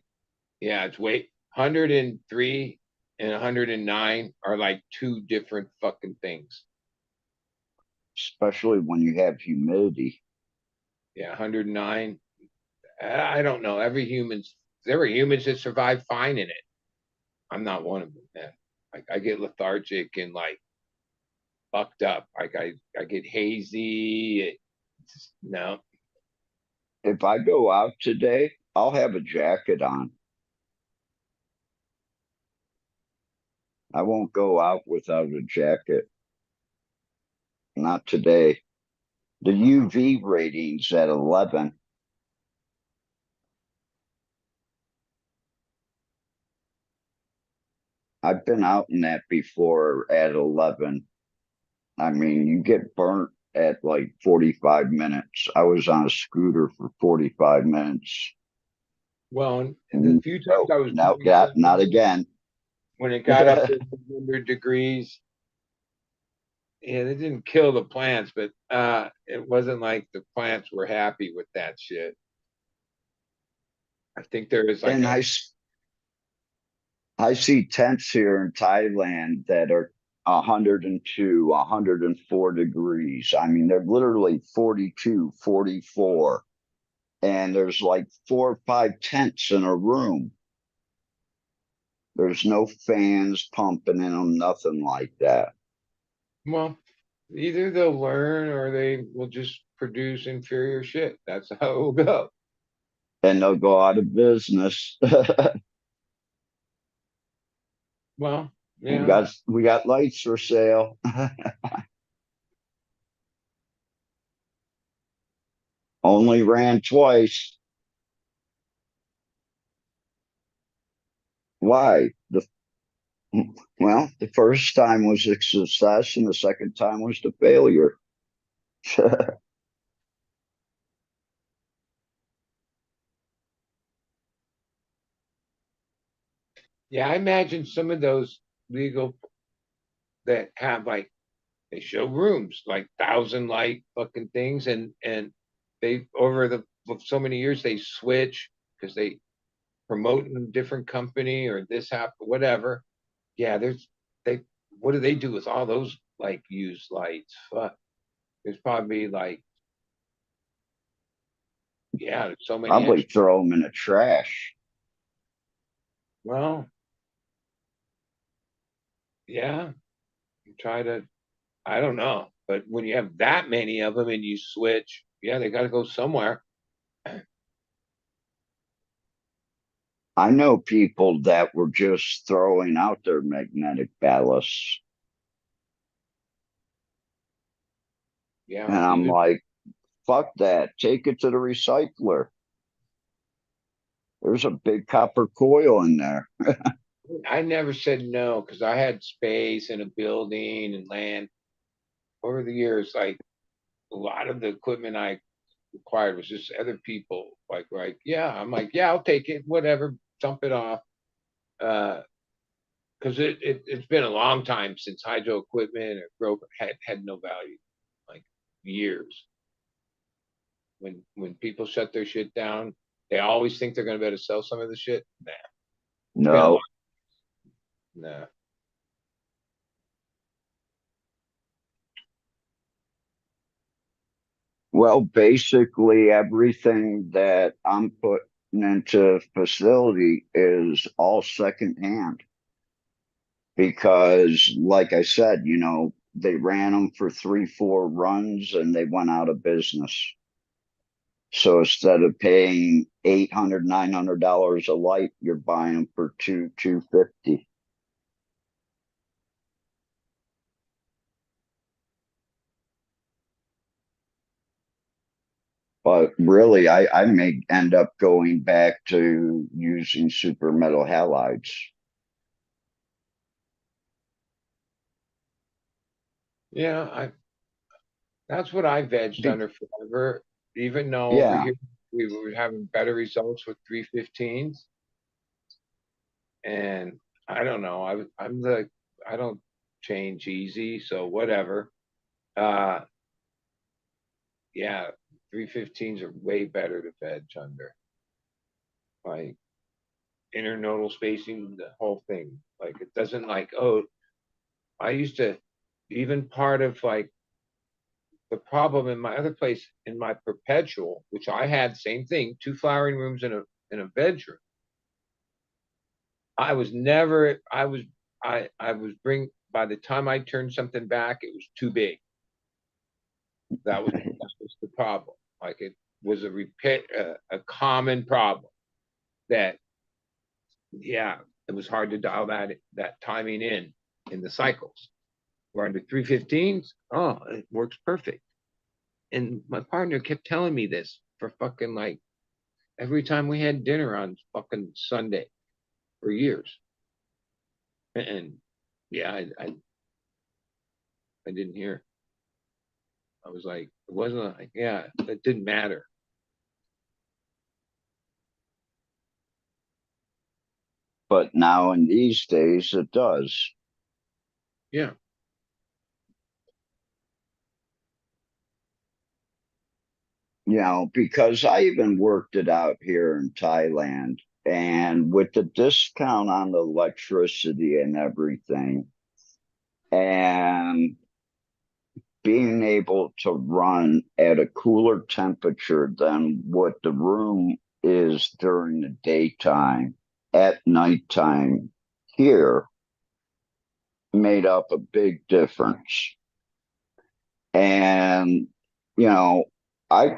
yeah, it's way 103 and 109 are like two different fucking things. Especially when you have humidity. Yeah, 109. I don't know. There are humans that survive fine in it. I'm not one of them, man. Like I get lethargic and like fucked up. Like I get hazy. No. If I go out today, I'll have a jacket on. I won't go out without a jacket. Not today. The UV rating's at 11. I've been out in that before at 11. I mean, you get burnt at like 45 minutes. I was on a scooter for 45 minutes. Well, and the And few times I was no, doing not something again. when it got up to 100 degrees, yeah, it didn't kill the plants, but it wasn't like the plants were happy with that shit. I think there is like And a I see tents here in Thailand that are 102, 104 degrees. I mean, they're literally 42, 44. And there's like 4 or 5 tents in a room. There's no fans pumping in them, nothing like that. well, either they'll learn or they will just produce inferior shit. That's how it will go. And they'll go out of business. Well, we yeah. got we got lights for sale. Only ran twice. Why? Well, the first time was a success, and the second time was the failure. Yeah, I imagine some of those legal that have like they show rooms like 1,000 light fucking things, and they over the so many years they switch because they promote in a different company or this happen whatever. Yeah, they what do they do with all those like used lights? Fuck, there's probably like yeah, there's so many Probably extra. throw them in the trash. Well, yeah, you try to. I don't know, but when you have that many of them and you switch, yeah, they got to go somewhere. I know people that were just throwing out their magnetic ballasts, and Yeah, I'm even like, fuck that. Take it to the recycler. There's a big copper coil in there. I never said no because I had space and a building and land over the years. Like a lot of the equipment I required was just other people like, yeah, I'm like, yeah, I'll take it, whatever, dump it off. Because it's been a long time since hydro equipment or broke had no value, like years. When people shut their shit down, they always think they're gonna be able to sell some of the shit. Nah, it's been a long No. nah. Well, basically, everything that I'm putting into facility is all secondhand because, like I said, they ran them for 3, 4 runs and they went out of business. So instead of paying $800, $900 a light, you're buying them for 250. But really, I may end up going back to using super metal halides. Yeah, I that's what I vegged Be- under forever. Even though over yeah, here we were having better results with 315s, and I don't know. I'm the I don't change easy, so whatever. Uh, yeah, 315s are way better to veg under. Like internodal spacing, the whole thing. Like it doesn't like, oh, I used to even part of like the problem in my other place in my perpetual, which I had same thing, two flowering rooms in a bedroom. I was never I was bring by the time I turned something back, it was too big. That was the problem. Like it was a repeat a common problem that yeah, it was hard to dial that timing in the cycles. Where under 315s, oh, it works perfect. And my partner kept telling me this for fucking like every time we had dinner on fucking Sunday for years. And yeah, I didn't hear. I was like, it wasn't like, yeah, that didn't matter. but now in these days it does. Yeah. Because I even worked it out here in Thailand, and with the discount on the electricity and everything, and being able to run at a cooler temperature than what the room is during the daytime, at nighttime here made up a big difference. And, you know, I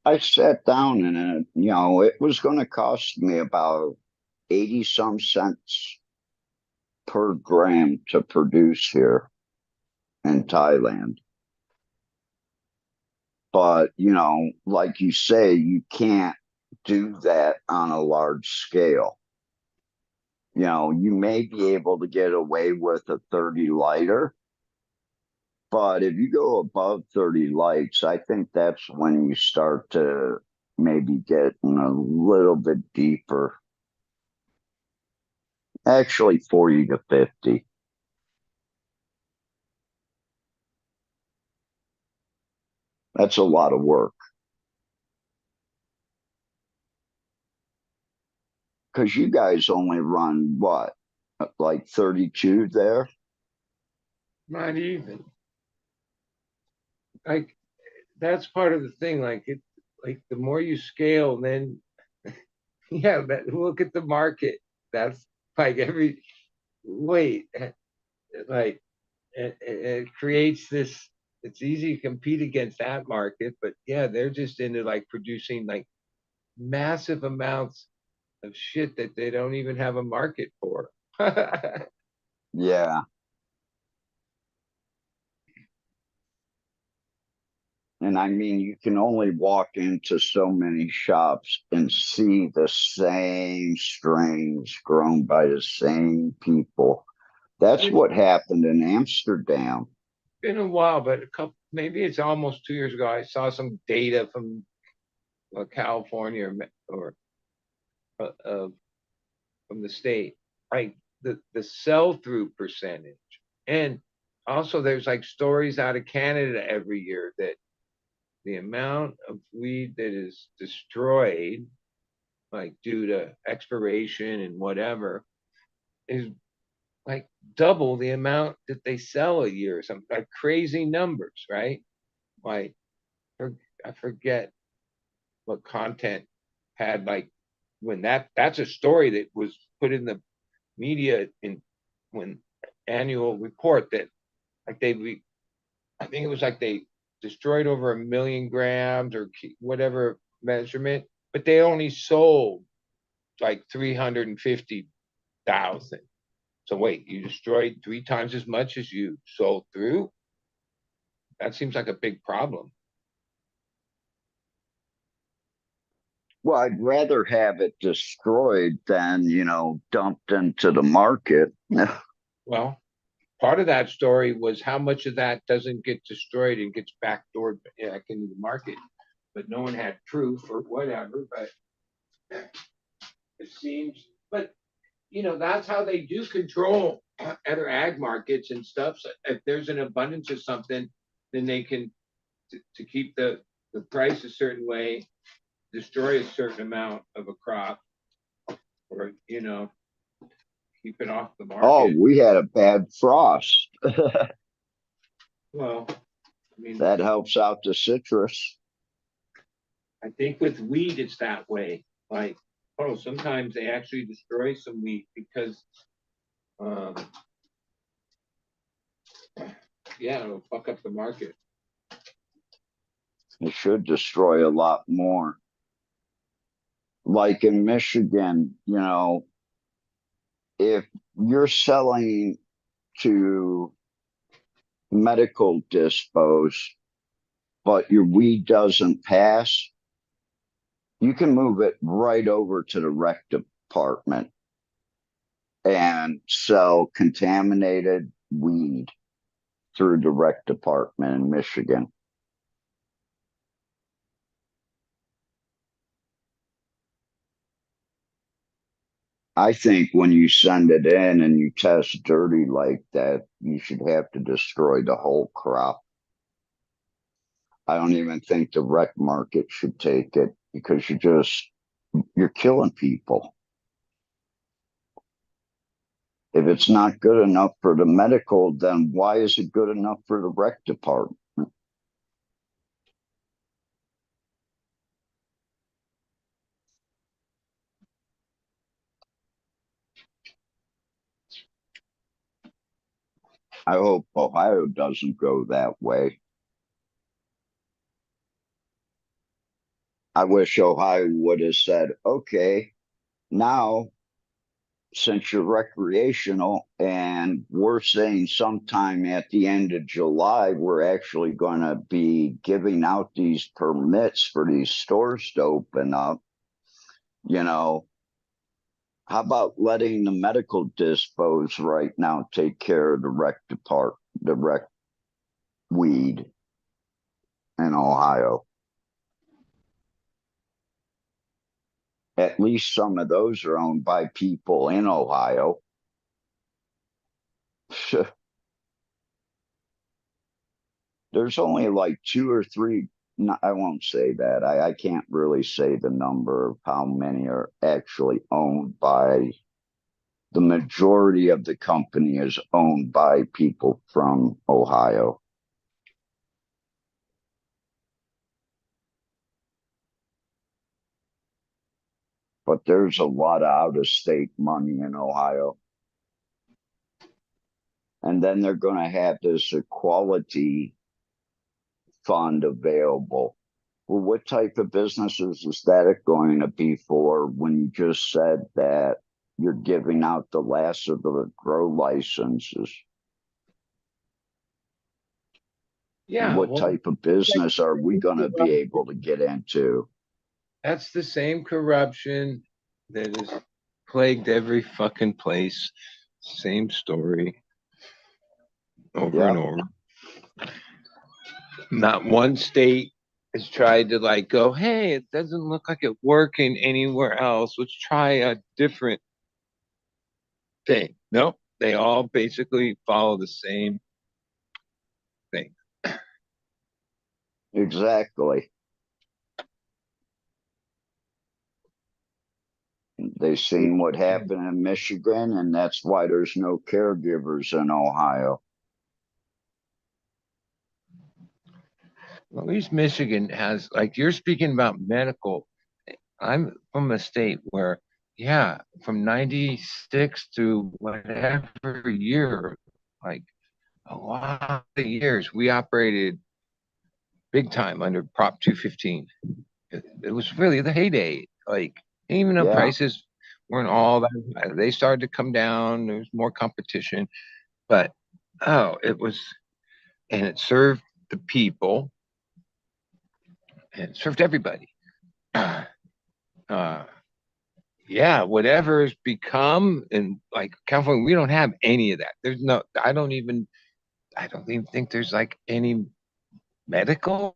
I sat down and it was going to cost me about 80 some cents per gram to produce here in Thailand. But, like you say, you can't do that on a large scale. You may be able to get away with a 30 lighter, but if you go above 30 lights, I think that's when you start to maybe get in a little bit deeper. Actually, 40 to 50. That's a lot of work. Because you guys only run what, like 32 there? Not even. Like that's part of the thing. Like the more you scale, then yeah, look at the market. That's like every wait, like it creates this. It's easy to compete against that market, but yeah, they're just into like producing like massive amounts of shit that they don't even have a market for. Yeah. And I mean, you can only walk into so many shops and see the same strains grown by the same people. That's It's what happened in Amsterdam. been a while, but maybe it's almost 2 years ago. I saw some data from California or uh, from the state, like the sell through percentage, and also there's like stories out of Canada every year that the amount of weed that is destroyed, like due to expiration and whatever, is like double the amount that they sell a year. Some like crazy numbers, right? Like I forget what content had like when that's a story that was put in the media in when annual report that like I think it was like they destroyed over 1 million grams or whatever measurement, but they only sold like 350,000. So wait, you destroyed 3 times as much as you sold through? That seems like a big problem. Well, I'd rather have it destroyed than, dumped into the market. Well, part of that story was how much of that doesn't get destroyed and gets backdoored back into the market, but no one had proof or whatever. But it seems, but that's how they do control other ag markets and stuff. So if there's an abundance of something, then they can to keep the price a certain way, destroy a certain amount of a crop, or keep it off the Oh, market. we had a bad frost. Well, I mean, That helps out the citrus. I think with wheat it's that way. Like, oh, sometimes they actually destroy some wheat because, um, yeah, it'll fuck up the market. It should destroy a lot more. Like in Michigan, if you're selling to medical dispos, but your weed doesn't pass, you can move it right over to the rec department and sell contaminated weed through the rec department in Michigan. I think when you send it in and you test dirty like that, you should have to destroy the whole crop. I don't even think the rec market should take it because you're killing people. If it's not good enough for the medical, then why is it good enough for the rec department? I hope Ohio doesn't go that way. I wish Ohio would have said, okay, now since you're recreational and we're saying sometime at the end of July, we're actually going to be giving out these permits for these stores to open up, you know, How about letting the medical dispos right now take care of the rec weed in Ohio? At least some of those are owned by people in Ohio. There's only like two or three. No, I won't say that. I can't really say the number of how many are actually owned by the majority of the company is owned by people from Ohio. But there's a lot of out of state money in Ohio. And then they're going to have this equality fund available. Well, what type of businesses is that going to be for when you just said that you're giving out the last of the grow licenses? Yeah. What Well, type of business are we going to be able to get into? that's the same corruption that has plagued every fucking place. Same story over and Yeah, over. Not one state has tried to like go, hey, it doesn't look like it's working anywhere else. Let's try a different thing. Nope. They all basically follow the same thing. exactly. They've seen what happened in Michigan, and that's why there's no caregivers in Ohio. Well, at least Michigan has, like, you're speaking about medical. I'm from a state where, yeah, from 96 to whatever year, like a lot of years, we operated big time under Prop 215. It was really the heyday. Like, even though Yeah, prices weren't all that, they started to come down. There was more competition, but oh, it was, and it served the people and it served everybody. Uh, yeah, whatever has become in like California, we don't have any of that. There's no, I don't even think there's like any medical.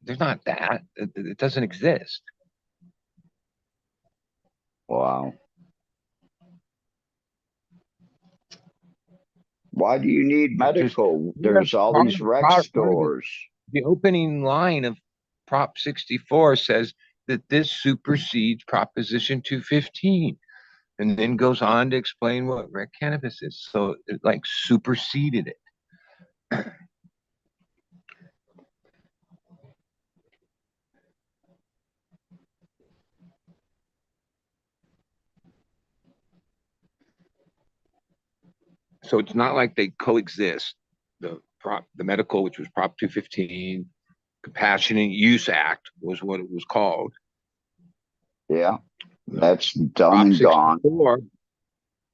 There's not that. It doesn't exist. wow. Why do you need It just, medical? yeah, There's all these rec part of stores. the opening line of Prop 64 says that this supersedes Proposition 215 and then goes on to explain what rec cannabis is. So it like superseded it. So it's not like they coexist. The medical, which was Prop 215, Compassionate Use Act was what it was called. Yeah, The that's done Prop and gone. 64,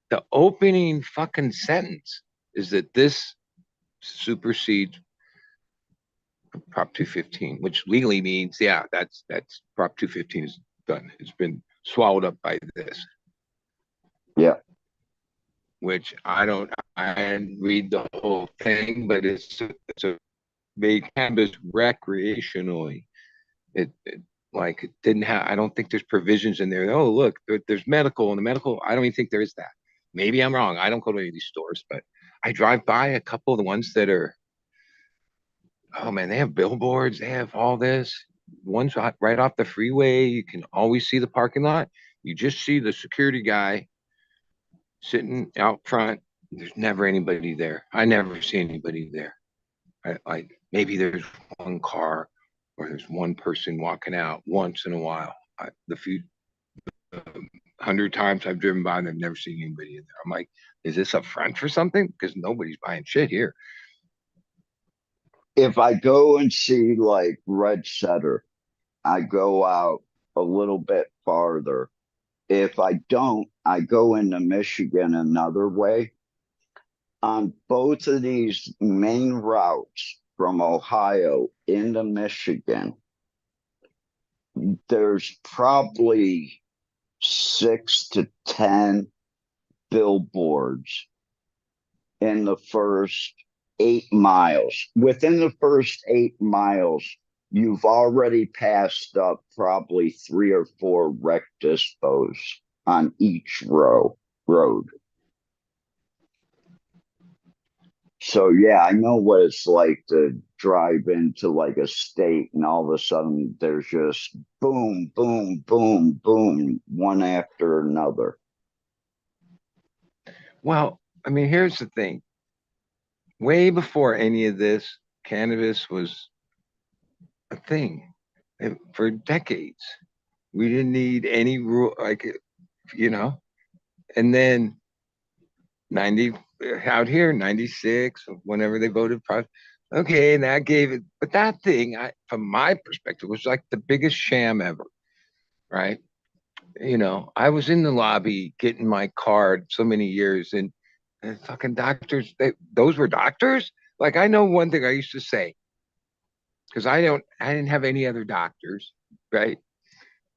the opening fucking sentence is that this supersedes Prop 215, which legally means, yeah, that's Prop 215 is done. It's been swallowed up by this, Yeah, which I didn't read the whole thing, but it's a made cannabis recreationally. It like it didn't have. I don't think there's provisions in there. Oh, look, there's medical and the medical. I don't even think there is that. Maybe I'm wrong. I don't go to any of these stores, but I drive by a couple of the ones that are. Oh man, they have billboards. They have all this. One's right off the freeway. You can always see the parking lot. You just see the security guy sitting out front. There's never anybody there. I never see anybody there. Like maybe there's one car or there's one person walking out once in a while. The few 100 times I've driven by, and I've never seen anybody in there. I'm like, is this a front for something? Because nobody's buying shit here. if I go and see like Red Setter, I go out a little bit farther. If I don't, I go into Michigan another way. On both of these main routes from Ohio into Michigan, there's probably 6 to 10 billboards in the first 8 miles. Within the first 8 miles, you've already passed up probably 3 or 4 wreck dispos on each road. So yeah, I know what it's like to drive into like a state and all of a sudden there's just boom, boom, boom, boom, one after another. Well, I mean, here's the thing. Way before any of this, cannabis was a thing for decades. We didn't need any rule, like, you know, and then 90 out here, 96, whenever they voted. Okay, and that gave it, but that thing, from my perspective, was like the biggest sham ever, right? I was in the lobby getting my card so many years, and fucking doctors, those were doctors. Like, I know one thing I used to say, because I didn't have any other doctors, right?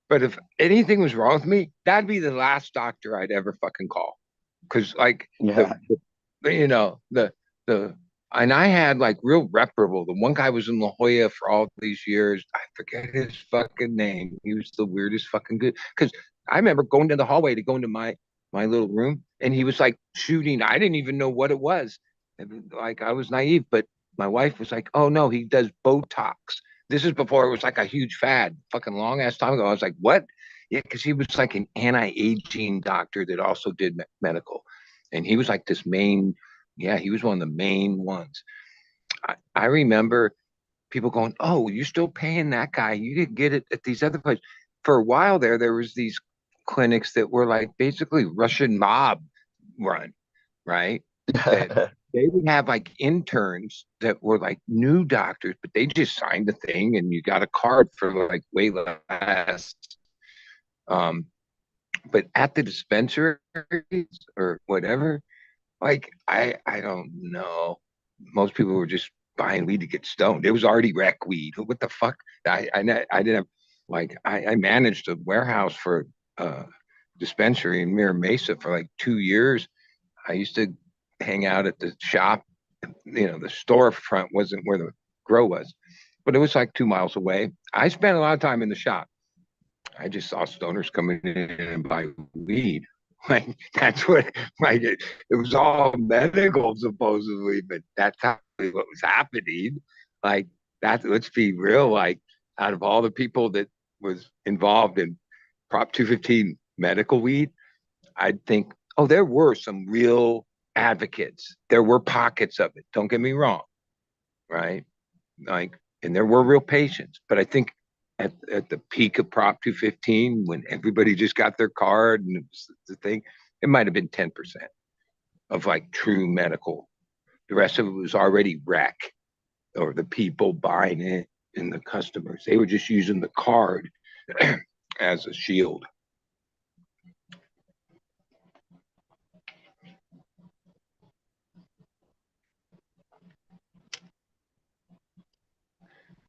But if anything was wrong with me, that'd be the last doctor I'd ever fucking call. Because like Yeah. the and I had like real reparable. The one guy was in La Jolla for all these years. I forget his fucking name. He was the weirdest fucking good. Because I remember going to the hallway to go into my little room, and he was like shooting. I didn't even know what it was. And, like, I was naive, but my wife was like, "Oh no, he does Botox." This is before it was like a huge fad, fucking long ass time ago. I was like, "What?" Yeah, because he was like an anti-aging doctor that also did medical, and he was like this main. Yeah, he was one of the main ones. I remember people going, "Oh, you're still paying that guy? You didn't get it at these other places." For a while there was these clinics that were like basically Russian mob run, right? That they would have like interns that were like new doctors, but they just signed the thing and you got a card for like way less. Um, but at the dispensaries or whatever, like I don't know. Most people were just buying weed to get stoned. It was already rec weed. What the fuck? I didn't have, like, I managed a warehouse for a dispensary in Mira Mesa for like 2 years. I used to hang out at the shop. The storefront wasn't where the grow was, but it was like 2 miles away. I spent a lot of time in the shop. I just saw stoners coming in and buy weed. Like, that's what, like, it was all medical supposedly, but that's how what was happening. Like, let's be real. Like, out of all the people that was involved in Prop 215 medical weed, I'd think, oh, there were some real advocates. There were pockets of it. Don't get me wrong, right? Like, and there were real patients, but I think at the peak of Prop 215, when everybody just got their card and it was the thing, it might have been 10% of like true medical. The rest of it was already rec, or the people buying it and the customers. They were just using the card as a shield.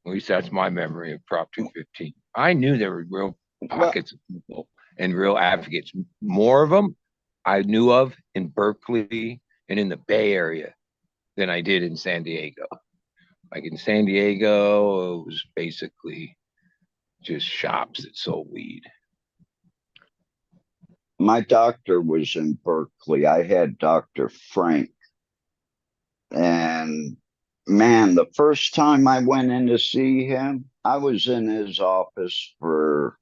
At least that's my memory of Prop 215. I knew there were real Well, pockets of people and real advocates. More of them I knew of in Berkeley and in the Bay Area than I did in San Diego. Like, in San Diego, it was basically just shops that sold weed. my doctor was in Berkeley. I had Dr. Frank. And man, the first time I went in to see him, I was in his office for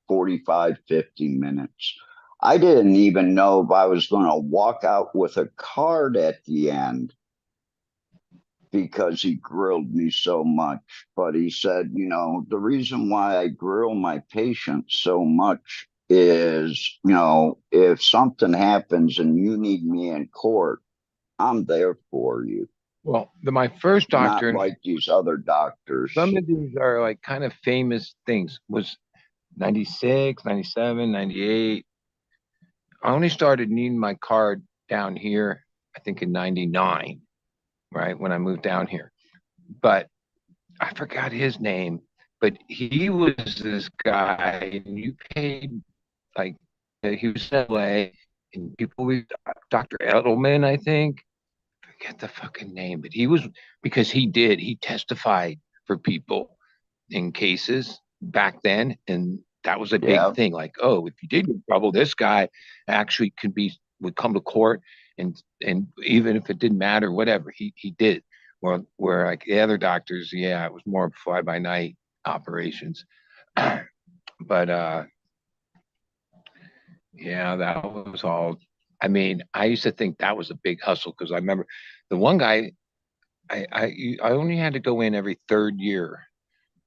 45, 50 minutes. I didn't even know if I was going to walk out with a card at the end because he grilled me so much. But he said, the reason why I grill my patients so much is, if something happens and you need me in court, I'm there for you. Well, my first Not doctor, and like these other doctors. some of these are like kind of famous things, was 96, 97, 98. I only started needing my card down here, I think in 99, right? When I moved down here. But I forgot his name, but he was this guy, and you paid like he was in LA, and people with Dr. Edelman, I think, forget the fucking name, but he was because he testified for people in cases back then, and that was a big Yeah. thing. Like, oh, if you did get in trouble, this guy actually would come to court, and even if it didn't matter, whatever he did. Where like the other doctors, yeah, it was more fly by night operations. But yeah, that was all. I mean, I used to think that was a big hustle because I remember the one guy. I only had to go in every third year,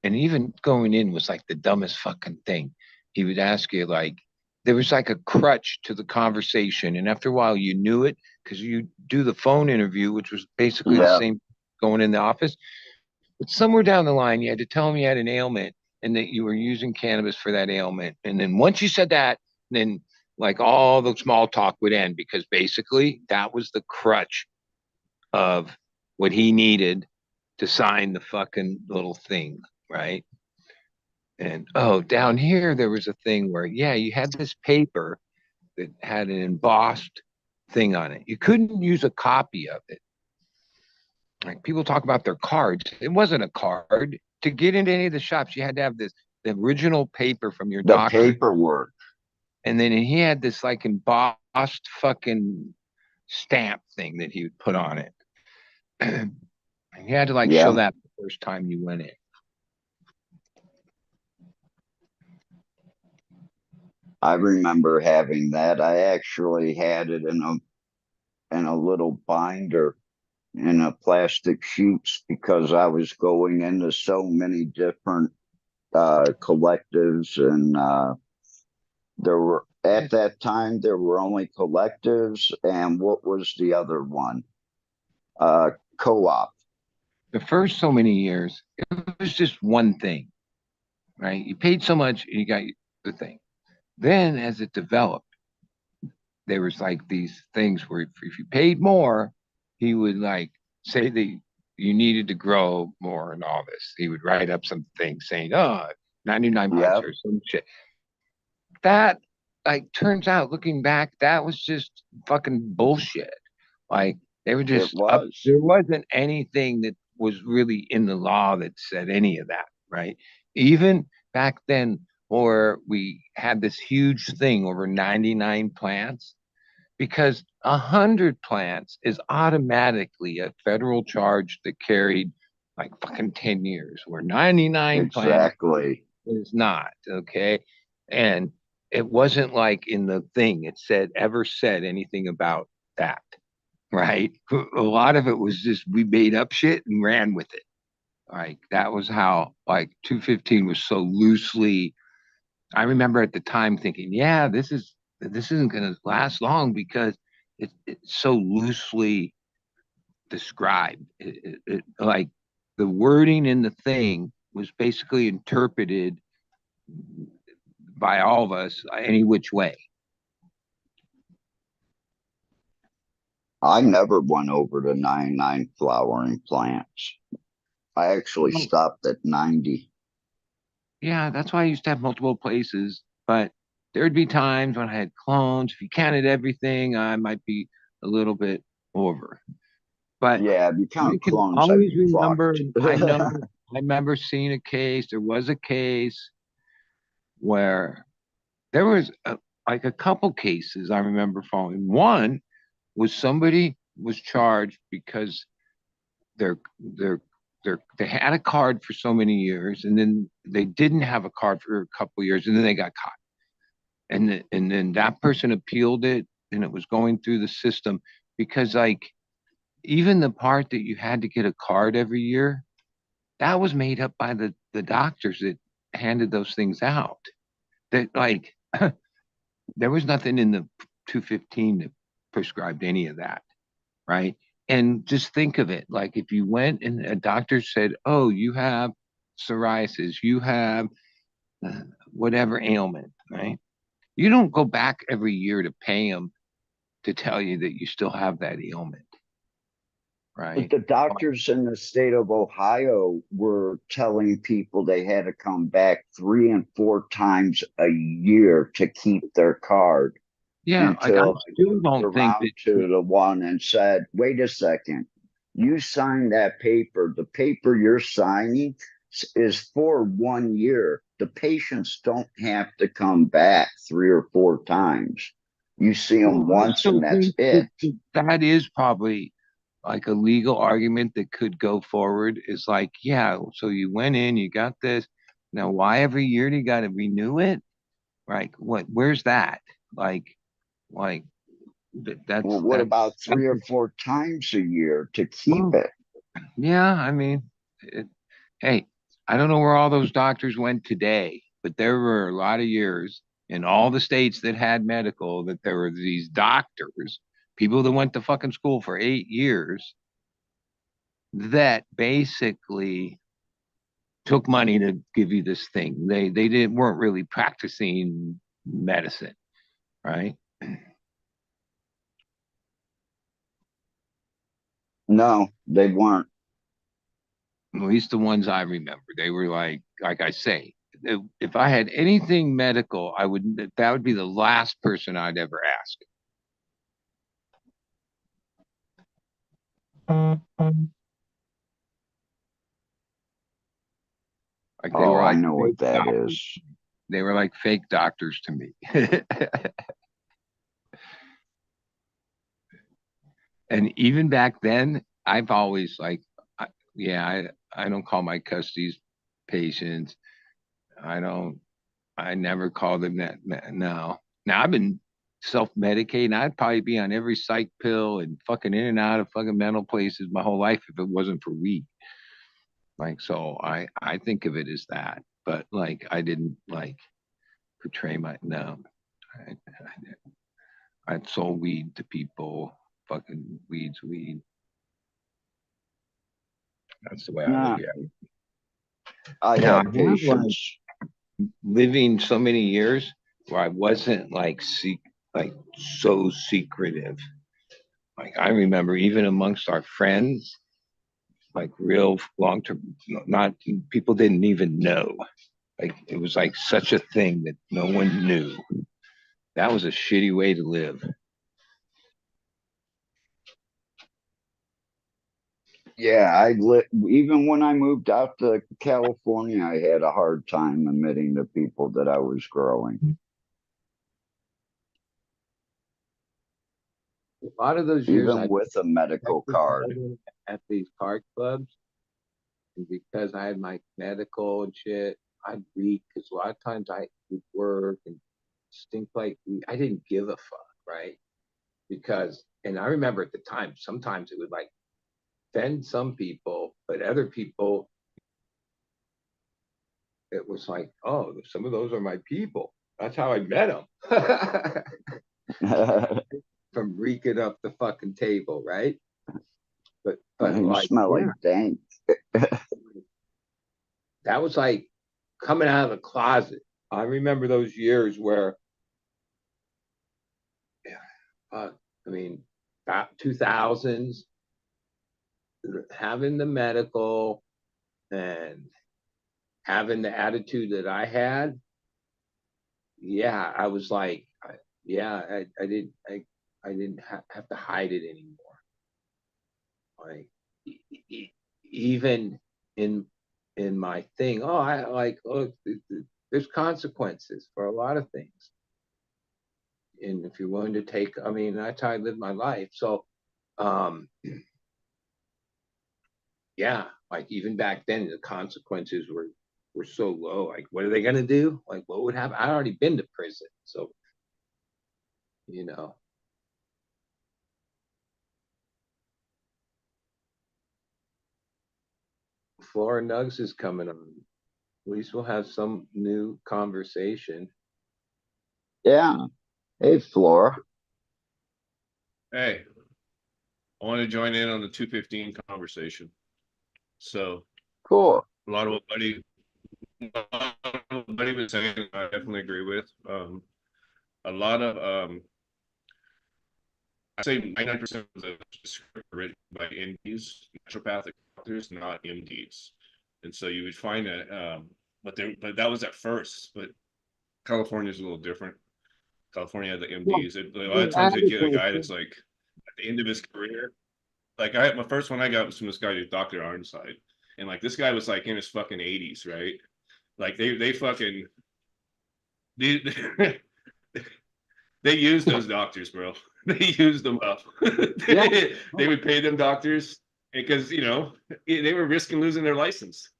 and even going in was like the dumbest fucking thing. He would ask you like there was like a crutch to the conversation, and after a while you knew it because you do the phone interview, which was basically the Yeah. same going in the office. But somewhere down the line, you had to tell him you had an ailment and that you were using cannabis for that ailment. And then once you said that, then like all the small talk would end because basically that was the crutch of what he needed to sign the fucking little thing, right? And oh, down here there was a thing where yeah, you had this paper that had an embossed thing on it. You couldn't use a copy of it. Like people talk about their cards. It wasn't a card. To get into any of the shops, you had to have this the original paper from your The doctor. paperwork. And then he had this like embossed fucking stamp thing that he would put on it. And you had to like show Yeah. that the first time you went in. I remember having that. I actually had it in a little binder in a plastic sheets because I was going into so many different collectives, and there were at that time there were only collectives, and what was the other one? Uh, Co-op. The first so many years, it was just one thing, right? You paid so much, you got the thing. Then as it developed, there was like these things where if you paid more, he would like say that you needed to grow more and all this. He would write up some things saying, oh, 99 bucks Yeah, or some shit. That like turns out looking back, that was just fucking bullshit. Like they were it just up. was. There wasn't anything that was really in the law that said any of that, right? Even back then, where we had this huge thing over 99 plants, because 100 plants is automatically a federal charge that carried like fucking 10 years, where 99 plants Exactly. is not, okay? And it wasn't like in the thing it said ever said anything about that, right? A lot of it was just we made up shit and ran with it. Like that was how like 215 was so loosely. I remember at the time thinking, yeah, this isn't going to last long because it's so loosely described. Like the wording in the thing was basically interpreted by all of us any which way. I never went over to 99 flowering plants. I actually Well, stopped at 90. yeah, that's why I used to have multiple places, but there'd be times when I had clones. If you counted everything, I might be a little bit over. But Yeah, if you I count can clones, I'd always be remember, fucked. I remember seeing a case. There was a case where there was like a couple cases I remember following. One was somebody was charged because they're they're they had a card for so many years and then they didn't have a card for a couple of years and then they got caught. And then that person appealed it and it was going through the system because like even the part that you had to get a card every year, that was made up by the doctors that handed those things out. That like there was nothing in the 215 that prescribed any of that, right? And just think of it like if you went and a doctor said, "Oh, you have psoriasis, you have whatever ailment," right? You don't go back every year to pay them to tell you that you still have that ailment, But right? the doctors in the state of Ohio were telling people they had to come back 3 and 4 times a year to keep their card Yeah, like I until I still looked don't think around that. to the one and said, wait a second, you signed that paper. The paper you're signing is for 1 year. The patients don't have to come back 3 or 4 times. You see them Well, I once still and that's think it. that is probably like a legal argument that could go forward. Is like, yeah, so you went in, you got this. Now, why every year do you got to renew it? Like, what? Where's that? Like Well, what about that's 3 or 4 times a year to keep well, it? yeah. I mean, hey, I don't know where all those doctors went today, but there were a lot of years in all the states that had medical that there were these doctors, people that went to fucking school for 8 years that basically took money to give you this thing. They didn't weren't really practicing medicine, right? No, they weren't. At least the ones I remember. They were like I say, if I had anything medical, I would that would be the last person I'd ever ask. Like they Oh, were I like know fake what that doctors. is. They were like fake doctors to me. And even back then, I've always like, yeah, I don't call my custodies patients. I don't. I never call them that. No. Now I've been self-medicating. I'd probably be on every psych pill and fucking in and out of fucking mental places my whole life if it wasn't for weed. Like so, I think of it as that. But like I didn't like portray my no. I've sold weed to people. Fucking weed's weed. That's the way I look Yeah, at it. I Now have I have like patients. living so many years where I wasn't like so secretive. Like I remember even amongst our friends, like real long term, not people didn't even know. Like it was like such a thing that no one knew. That was a shitty way to live. Yeah, even when I moved out to California, I had a hard time admitting to people that I was growing, A lot of those years even I with a medical card. at these card clubs, and because I had my medical and shit, I'd read because a lot of times I would work and stink like I didn't give a fuck, right? Because and I remember at the time, sometimes it would like offend some people, but other people, it was like, oh, some of those are my people. That's how I met them. From reeking up the fucking table, right? But You like, smell like yeah, dank. that was like coming out of the closet. I remember those years where, I mean, 2000s, having the medical and having the attitude that I had, yeah, I was like, yeah, I didn't have to hide it anymore. Like even in in my thing, oh, I like, oh, there's consequences for a lot of things, and if you're willing to take, I mean, that's how I live my life. So, um, yeah, like even back then, the consequences were so low. Like, what are they gonna do? Like, what would happen? I already been to prison, so you know. Flora Nugs is coming on. At least we'll have some new conversation. Yeah. Hey, Flora. Hey, I want to join in on the 215 conversation. So Cool. a lot of what Buddy was saying, I definitely agree with. A lot of say 99% of the script are written by NDs, naturopathic doctors, not MDs. And so you would find that, but that was at first. But California is a little different. California had the Well, MDs. A lot of the times they get a guy adequate, that's like at the end of his career. Like my first one I got was from this guy named Dr. Arnside. And like this guy was like in his fucking 80s, right? Like they fucking they, they used those doctors, bro. They used them up. yeah. They would pay them doctors because they were risking losing their license.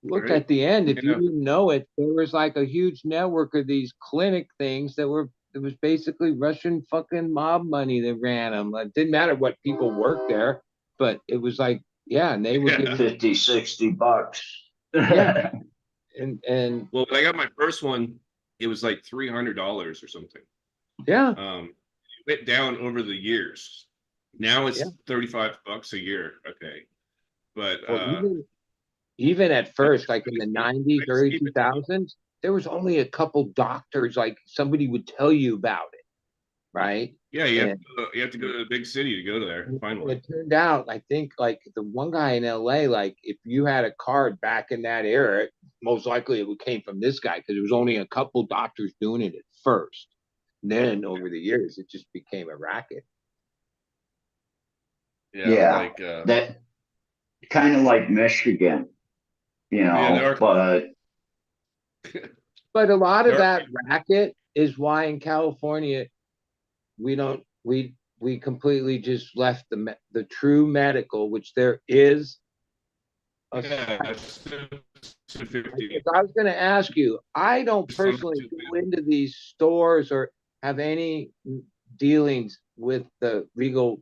Look Right? at the end. If You you know, didn't know it, there was like a huge network of these clinic things that were. It was basically Russian fucking mob money that ran them. It didn't matter what people worked there, but it was like, yeah, and they were yeah. getting, 50, 60 bucks. yeah, and Well, when I got my first one, it was like $300 or something. yeah, It went down over the years. Now yeah. it's $35 a year. Okay, but Well, even at but first, like in the '90s, I just early keep it. 2000s, there was only a couple doctors. Like somebody would tell you about it, right? Yeah, And you have to go to the big city to go to there and find one. it turned out, I think, like the one guy in LA, like if you had a card back in that era, most likely it came from this guy because there was only a couple doctors doing it at first. And then over the years, it just became a racket. Yeah, Yeah, like that kind of like Michigan, yeah, there are but But a lot of there are that racket is why in California we don't we completely just left the true medical, which there is a. yeah, it's 250. I was going to ask you, I don't Some personally go into these stores or have any dealings with the legal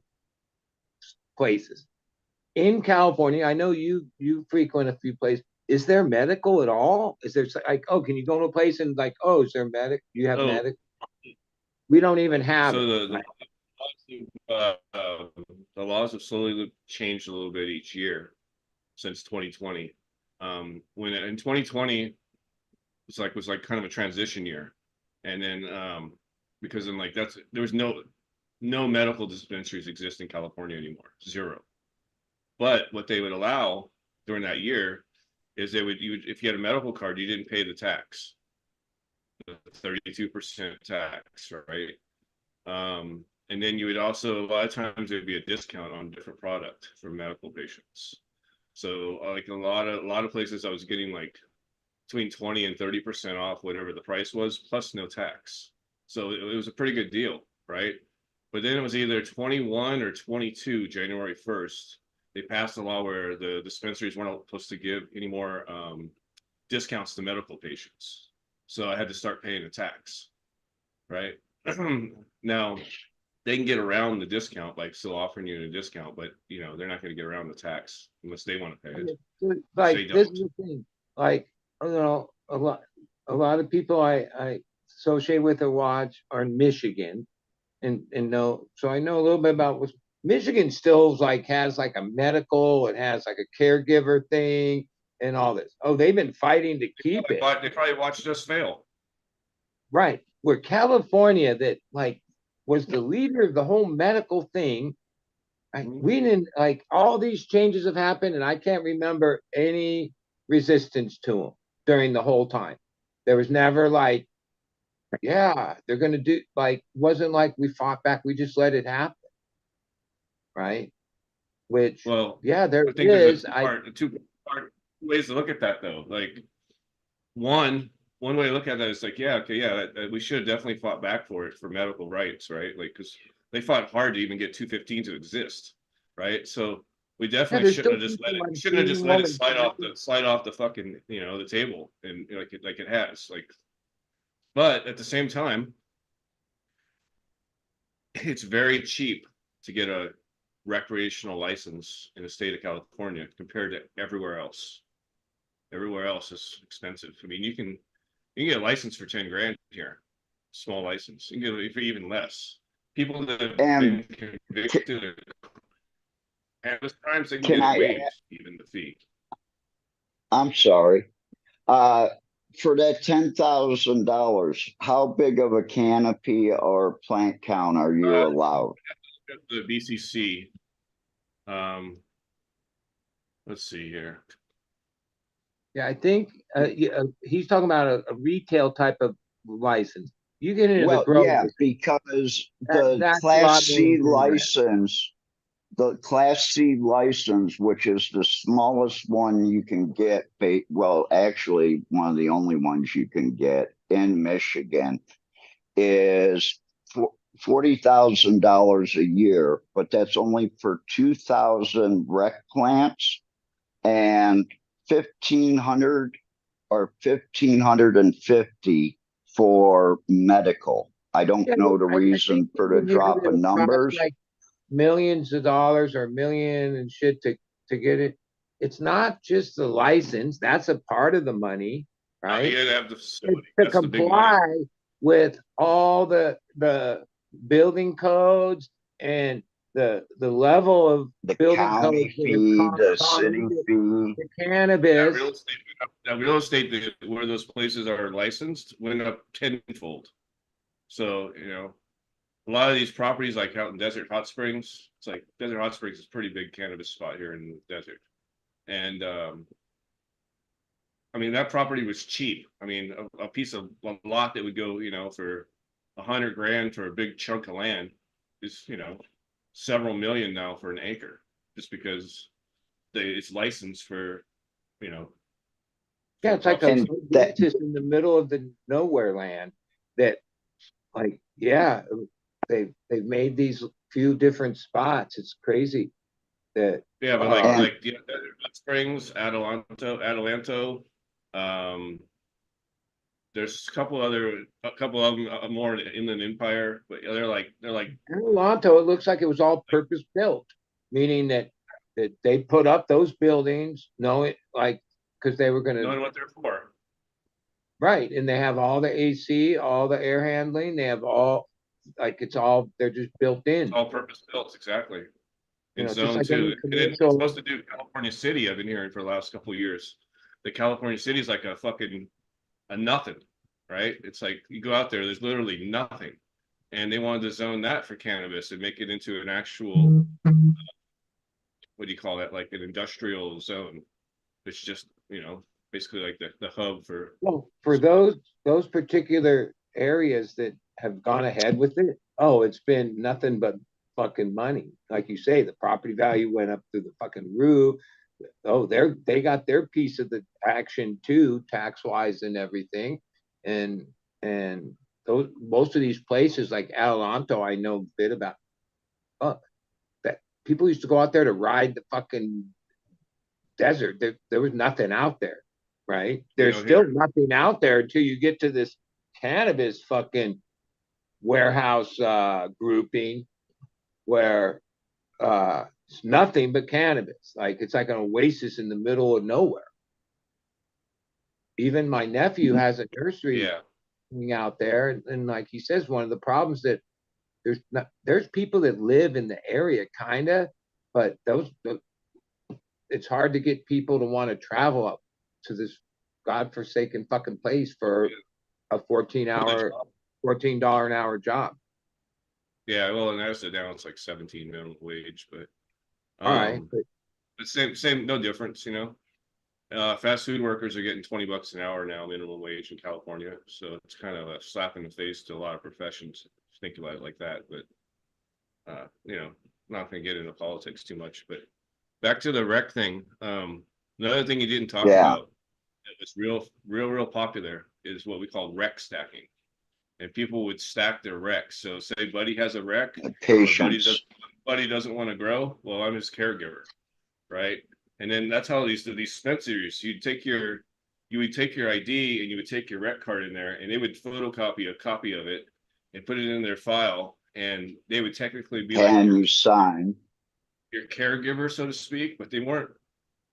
places in California. I know you frequent a few places. Is there medical at all? Is there like, oh, can you go to a place and like, oh, is there medic? You have oh, medic? We don't even have so it. the laws have slowly changed a little bit each year since 2020. When in 2020 was like kind of a transition year, and then because in like there was no medical dispensaries exist in California anymore, zero. But what they would allow during that year is if you had a medical card, you didn't pay the tax, the 32% tax, right? And then you would also a lot of times there'd be a discount on different product for medical patients. So like a lot of places I was getting like between 20 and 30% off whatever the price was, plus no tax. So it was a pretty good deal, right? But then it was either 21 or 22, January 1st. They passed a law where the dispensaries weren't supposed to give any more discounts to medical patients. So I had to start paying the tax, right? Now they can get around the discount, like still offering you a discount, but they're not going to get around the tax unless they want to pay it, which Like they this don't. is the thing. Like a lot of people I associate with or watch are in Michigan, and know so I know a little bit about what Michigan still like has like a medical, it has like a caregiver thing and all this. Oh, they've been fighting to keep it. They probably watched us fail. Right. Where California that like was the leader of the whole medical thing. We didn't like all these changes have happened, and I can't remember any resistance to them during the whole time. There was never like, yeah, they're gonna do like wasn't like we fought back, we just let it happen, right? Which Well, yeah, there I think there's is. two part ways to look at that though. Like one way to look at that is like, yeah, okay, yeah, we should have definitely fought back for it for medical rights, right? Like, because they fought hard to even get 215 to exist, right? So we Yeah, definitely there's still shouldn't have just let people it like shouldn't have just seeing let it women. slide off the fucking the table and like it has like. But at the same time, it's very cheap to get a recreational license in the state of California compared to everywhere else. Everywhere else is expensive. I mean, you can get a license for 10 grand here, small license. You can get it for even less. People that have been and convicted of cannabis crimes, they can can get it I? waived, even the fee. I'm sorry. Uh, for that $10,000, how big of a canopy or plant count are you allowed? The BCC. Let's see here. Yeah, I think he's talking about a retail type of license. You get into the Well, grow, yeah, because that's a lot more than that. The Class C license, which is the smallest one you can get, well, actually, one of the only ones you can get in Michigan, is $40,000 a year, but that's only for 2,000 rec plants and 1,500 or 1,550 for medical. I don't Yeah, know the I think reason for the maybe drop they in would cost numbers. like millions of dollars or a million and shit to get it. It's not just the license, that's a part of the money, right? You gotta have the It's facility. to That's the big money. comply with all the building codes and the level of The building county codes that fee, are the city conducive fee. to That cannabis. real estate, that real estate where those places are licensed went up tenfold. So, a lot of these properties, like out in Desert Hot Springs, it's like Desert Hot Springs is a pretty big cannabis spot here in the desert. And I mean, that property was cheap. I mean, a piece of a lot that would go, for $100,000 for a big chunk of land is, several million now for an acre, just because it's licensed for, you know, Yeah, for it's like a And processing. that, oasis in the middle of the nowhere land that, like, yeah, they've made these few different spots. It's crazy that Yeah, but and Desert Hot Springs, Adelanto, um, there's a couple of them more in Inland Empire, but they're like Adelanto, it looks like it was all purpose built, meaning that they put up those buildings, knowing like because they were gonna knowing what they're for. right, and they have all the AC, all the air handling, they have all like it's all they're just built It's in, all purpose built, exactly. you In know, just zone like two. any And it's supposed commercial. to do California City, I've been hearing for the last couple of years. The California City is like a nothing, right? It's like you go out there, there's literally nothing. And they wanted to zone that for cannabis and make it into an actual, what do you call that? Like an industrial zone. It's just, basically like the hub for Well, for those particular areas that have gone ahead with it, oh, it's been nothing but fucking money. Like you say, the property value went up through the fucking roof. Oh, they got their piece of the action too, tax wise and everything. And and those most of these places like Adelanto, I know a bit about. Oh, that people used to go out there to ride the fucking desert. There was nothing out there, right? There's still here. nothing out there until you get to this cannabis fucking warehouse grouping where it's nothing but cannabis. Like it's like an oasis in the middle of nowhere. Even my nephew has a nursery Yeah. out there, and like he says, one of the problems that there's people that live in the area, kinda, but it's hard to get people to want to travel up to this godforsaken fucking place for a 14-hour, $14 an hour job. Yeah, well, in Asda now it's like 17 minimum wage, but All right, but but same, no difference. Fast food workers are getting $20 an hour now, minimum wage in California. So it's kind of a slap in the face to a lot of professions. Think about it like that, but not gonna get into politics too much. But back to the rec thing. Another thing you didn't talk yeah, about that was real popular is what we call rec stacking. And people would stack their recs. So say Buddy has a rec, or patience. Buddy doesn't want to grow. Well, I'm his caregiver, right? And then that's how these dispensaries. You would take your ID and you would take your rec card in there, and they would photocopy a copy of it and put it in their file, and they would technically be like And you sign. your caregiver, so to speak. But they weren't.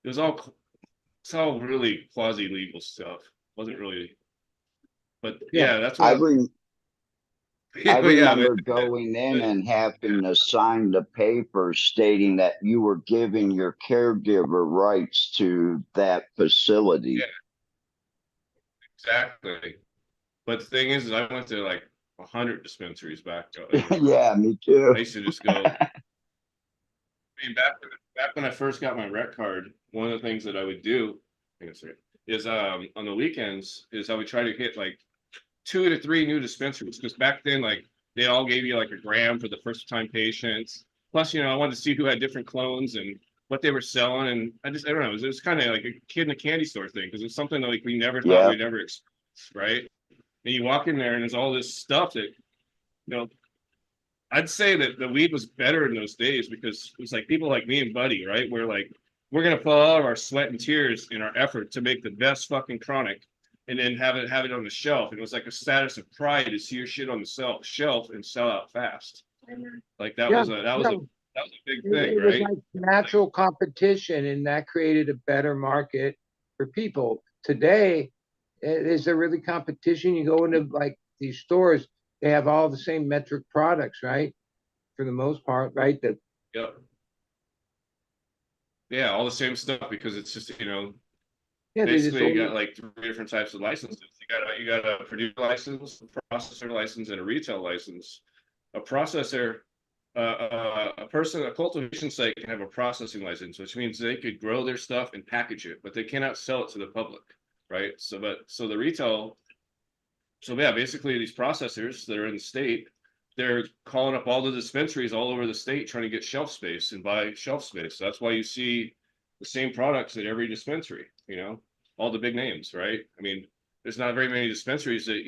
It's all really quasi legal stuff. Wasn't really. But yeah, yeah, that's I what. re I Yeah, yeah, remember going in and having to sign the paper stating that you were giving your caregiver rights to that yeah, facility. exactly. But the thing is I went to like 100 dispensaries back. I mean, Yeah, me too. I used to just go. I mean, back when I first got my rec card, one of the things that I would do, hang on a second, is on the weekends is I would try to hit like 2 to 3 new dispensaries because back then like they all gave you like a gram for the first time patients. Plus, I wanted to see who had different clones and what they were selling, and I don't know, it was kind of like a kid in a candy store thing because it's something that like we never thought Yeah, we'd ever experience, right? And you walk in there and there's all this stuff that you know I'd say that the weed was better in those days because it was like people like me and Buddy, right? We're gonna put all of our sweat and tears in our effort to make the best fucking chronic, and then have it on the shelf. And it was like a status of pride to see your shit on the shelf and sell out fast. Like that Yeah, was a that was a no, that was a big thing, it was right? like natural competition, and that created a better market for people. Today, is there really competition? You go into like these stores, they have all the same metric products, right? For the most part, right? That Yep. Yeah, all the same stuff because it's just yeah, they just basically you all got like 3 different types of licenses. You got a producer license, a processor license, and a retail license. A processor, a cultivation site can have a processing license, which means they could grow their stuff and package it, but they cannot sell it to the public, right? So the retail, so yeah, basically these processors that are in the state, they're calling up all the dispensaries all over the state trying to get shelf space and buy shelf space. That's why you see the same products at every dispensary, all the big names, right? I mean, there's not very many dispensaries that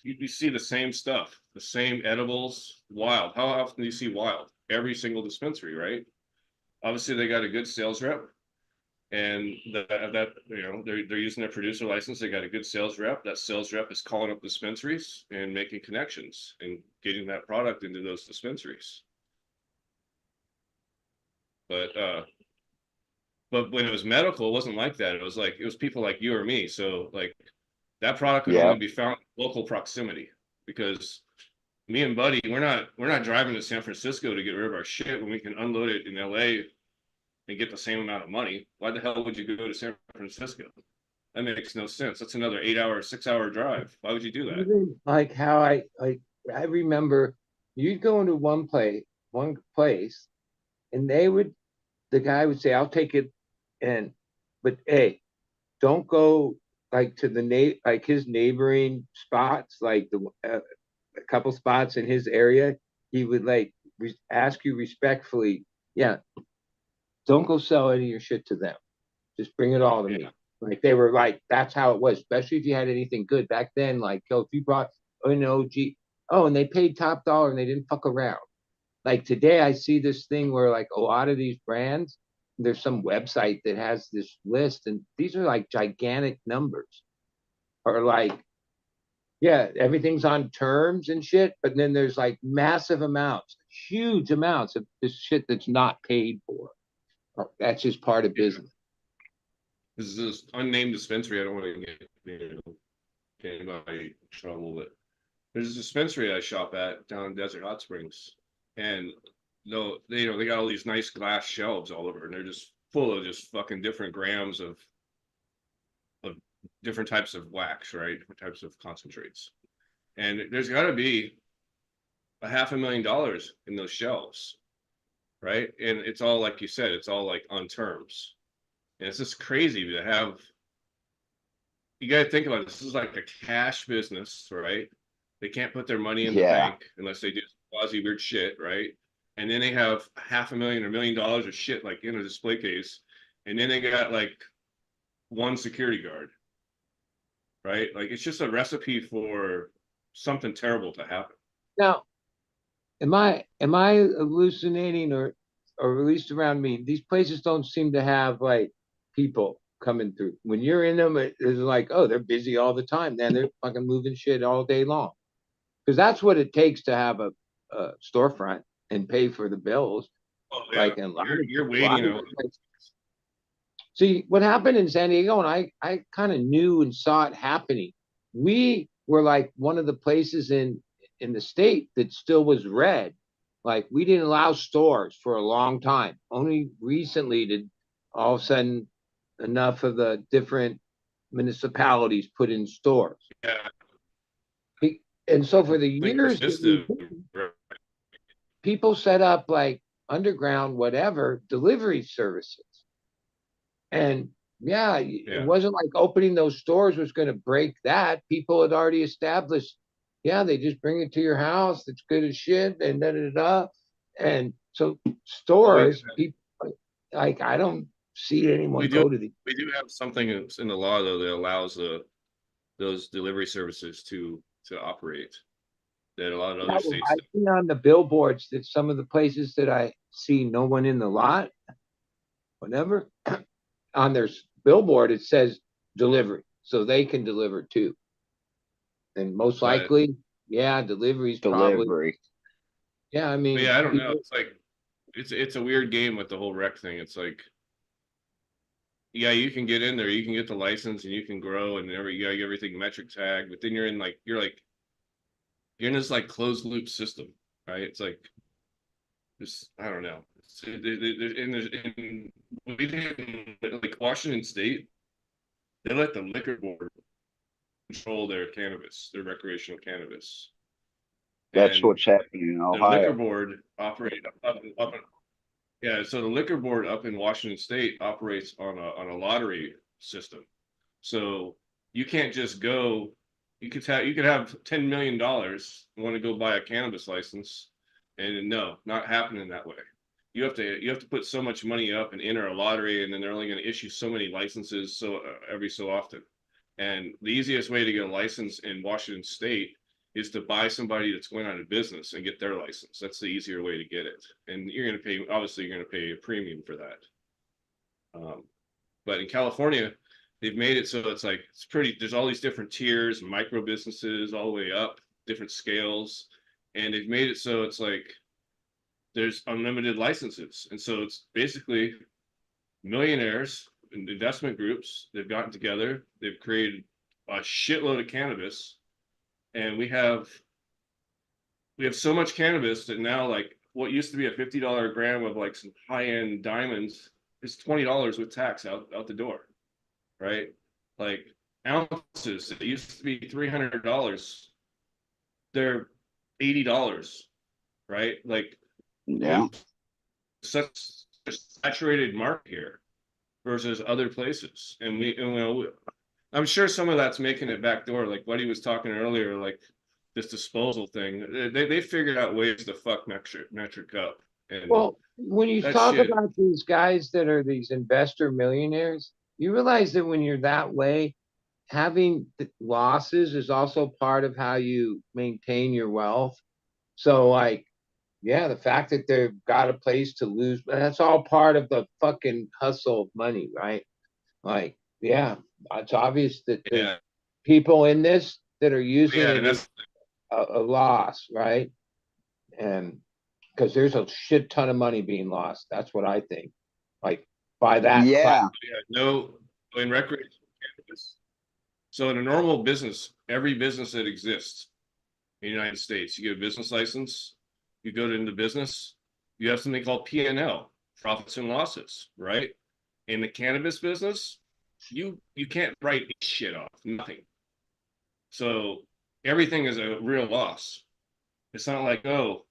you see the same stuff, the same edibles, wild. How often do you see wild? Every single dispensary, right? Obviously, they got a good sales rep, and they're using their producer license. They got a good sales rep. That sales rep is calling up dispensaries and making connections and getting that product into those dispensaries. But when it was medical, it wasn't like that. It was people like you or me. So like that product could yeah, only be found in local proximity because me and Buddy, we're not driving to San Francisco to get rid of our shit when we can unload it in LA and get the same amount of money. Why the hell would you go to San Francisco? That makes no sense. That's another 8 hour, 6 hour drive. Why would you do that? even like how I remember you'd go into one place, and the guy would say, "I'll take it," and but hey, don't go like to like his neighboring spots, like a couple spots in his area. He would like ask you respectfully, yeah, don't go sell any of your shit to them. Just bring it all to Yeah. me. Like they were like, that's how it was, especially if you had anything good back then. Like, yo, if you brought an OG, oh, and they paid top dollar and they didn't fuck around. Like today, I see this thing where like a lot of these brands, there's some website that has this list, and these are like gigantic numbers, or like, yeah, everything's on terms and shit, but then there's like massive amounts, huge amounts of this shit that's not paid for. That's just part of Yeah. business. This is this unnamed dispensary. I don't want to get anybody in trouble, but there's a dispensary I shop at down in Desert Hot Springs, and no, they got all these nice glass shelves all over, and they're just full of just fucking different grams of different types of wax, right? Different types of concentrates, and there's got to be a $500,000 in those shelves, right? And it's all like you said, it's all like on terms, and it's just crazy to have. You got to think about it. This is like a cash business, right? They can't put their money in the yeah, bank unless they do quasi weird shit, right? And then they have $500,000 or $1 million of shit like in a display case, and then they got like one security guard, right? Like it's just a recipe for something terrible to happen. Now, am I hallucinating, or at least around me, these places don't seem to have like people coming through. When you're in them, it's like, oh, they're busy all the time. Then they're fucking moving shit all day long. Because that's what it takes to have a storefront and pay for the bills. Oh yeah, Like in you're a lot waiting of out. places. See what happened in San Diego, and I kind of knew and saw it happening. We were like one of the places in the state that still was red. Like we didn't allow stores for a long time. Only recently did all of a sudden enough of the different municipalities put in stores. Yeah, And so for the like Chris years Vista, people set up like underground, whatever, delivery services. And yeah, it yeah. wasn't like opening those stores was going to break that. People had already established, yeah, they just bring it to your house. It's good as shit, and da da da. And so Well, stores, people like I don't see we anyone do go to the. we do have something in the law though that allows those delivery services to operate that a lot of Yeah, other well, states I do. see on the billboards that some of the places that I see no one in the lot, whatever, on their billboard it says delivery, so they can deliver too. And most But likely, yeah, deliveries probably. Delivery. Yeah, I mean, yeah, I don't know. people. It's like it's a weird game with the whole rec thing. It's like, yeah, you can get in there, you can get the license, and you can grow, and everything metric tag. But then you're in this like closed loop system, right? It's like just I don't know. In we didn't like Washington State. They let the liquor board control their cannabis, their recreational cannabis, That's and what's happening in the liquor Ohio. board operate up yeah. So the liquor board up in Washington State operates on a lottery system. So you can't just go. You could have $10 million want to go buy a cannabis license, and no, not happening that way. You have to put so much money up and enter a lottery, and then they're only going to issue so many licenses every so often. And the easiest way to get a license in Washington State is to buy somebody that's going out of business and get their license. That's the easier way to get it. And you're going to pay, obviously, you're going to pay a premium for that. But in California, they've made it so it's like it's pretty. There's all these different tiers, micro businesses, all the way up, different scales, and they've made it so it's like there's unlimited licenses, and so it's basically millionaires and investment groups. They've gotten together, they've created a shitload of cannabis, and we have so much cannabis that now like what used to be a $50 gram of like some high-end diamonds is $20 with tax out the door, right? Like ounces that used to be $300, they're $80, right? Like we Yeah. have such a saturated market here versus other places, and I'm sure some of that's making it backdoor, like what he was talking earlier, like this disposal thing. They figured out ways to fuck metric up, and Well, when you that talk shit. about these guys that are these investor millionaires, you realize that when you're that way, having losses is also part of how you maintain your wealth. So, like, yeah, the fact that they've got a place to lose, that's all part of the fucking hustle of money, right? Like, yeah, it's obvious that there's Yeah, people in this that are using yeah, it and as that's a loss, right? And because there's a shit ton of money being lost. That's what I think. Like by that class. Yeah. yeah, no in recreational cannabis. So in a normal business, every business that exists in the United States, you get a business license, you go into business, you have something called P&L, profits and losses, right? In the cannabis business, you can't write shit off, nothing. So everything is a real loss. It's not like, oh,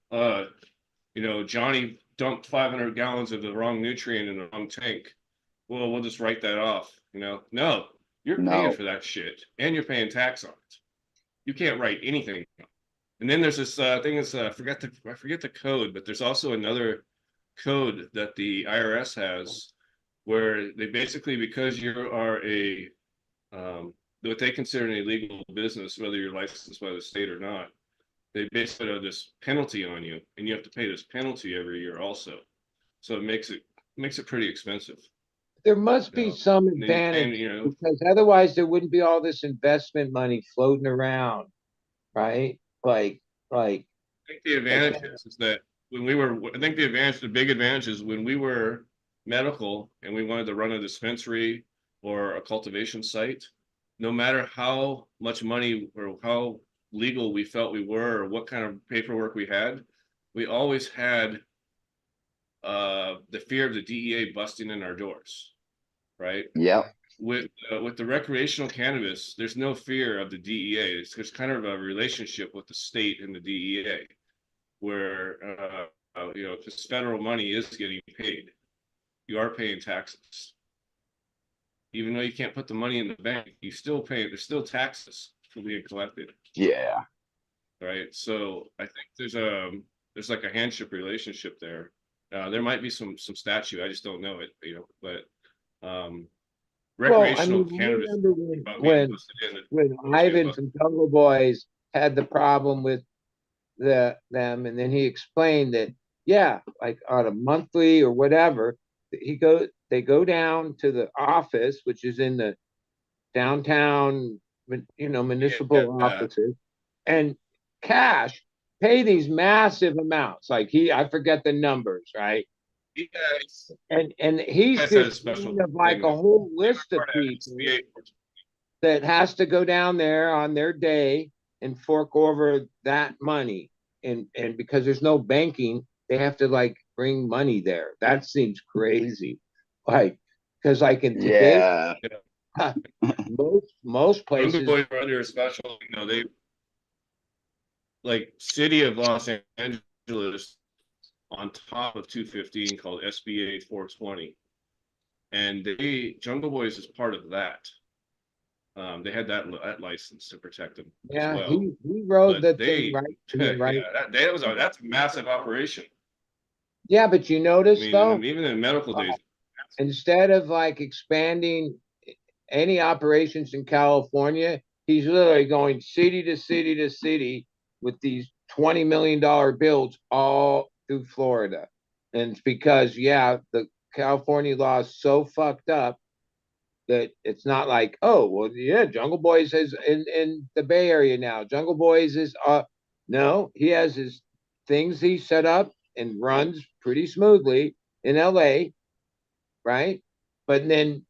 Johnny dumped 500 gallons of the wrong nutrient in the wrong tank. Well, we'll just write that off. No, you're paying No. for that shit and you're paying tax on it. You can't write anything. And then there's this thing that's I forget the code, but there's also another code that the IRS has where they basically, because you are what they consider an illegal business, whether you're licensed by the state or not, they basically have this penalty on you, and you have to pay this penalty every year also. So it makes it pretty expensive. There must be some And then advantage because otherwise there wouldn't be all this investment money floating around, right? Like I think the advantage is that I think the big advantage is when we were medical and we wanted to run a dispensary or a cultivation site, no matter how much money or how legal we felt we were or what kind of paperwork we had, we always had the fear of the DEA busting in our doors, right? Yep. with the recreational cannabis, there's no fear of the DEA. There's kind of a relationship with the state and the DEA, where because federal money is getting paid, you are paying taxes, even though you can't put the money in the bank. You still pay. There's still taxes for being collected, Yeah. right? So I think there's like a handship relationship there. There might be some statute. I just don't know it, but Well, I recreational mean, I cannabis remember about being busted in. when It's being Ivan busted. from Jungle Boys had the problem with them, and then he explained that, yeah, like on a monthly or whatever, they go down to the office, which is in the downtown, municipal Yeah, offices, and cash pay these massive amounts. Like I forget the numbers, right? yeah. And he's Guys had a just special one of like thing a that whole they were list of part of people SBA. that has to go down there on their day and fork over that money. And because there's no banking, they have to like bring money there. That seems crazy. Like, because like in today, Yeah. most Jungle places, Boys were under a special, they like city of Los Angeles on top of 215 called SBA 420. And Jungle Boys is part of that. They had that license to protect them as yeah, well. he rode But the thing they, right, right. yeah, that's a massive operation. Yeah, but you I notice mean, though, even in medical uh, days, instead of like expanding any operations in California, he's literally going city to city to city with these $20 million bills all through Florida. And it's because, yeah, the California law is so fucked up that it's not like, oh, well, yeah, Jungle Boys is in the Bay Area now. Jungle Boys is no, he has his things he set up and runs pretty smoothly in LA, right? But then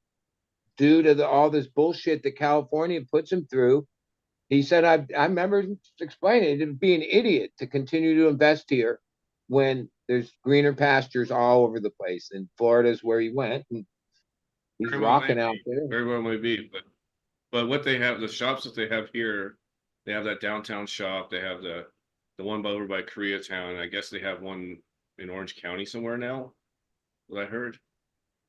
due to all this bullshit that California puts him through, he said, I remember explaining it'd be an idiot to continue to invest here when there's greener pastures all over the place. And Florida's where he went, and he's very well may rocking out be, there. very well may be. But what they have, the shops that they have here, they have that downtown shop. They have the one over by Koreatown. I guess they have one in Orange County somewhere now, what I heard.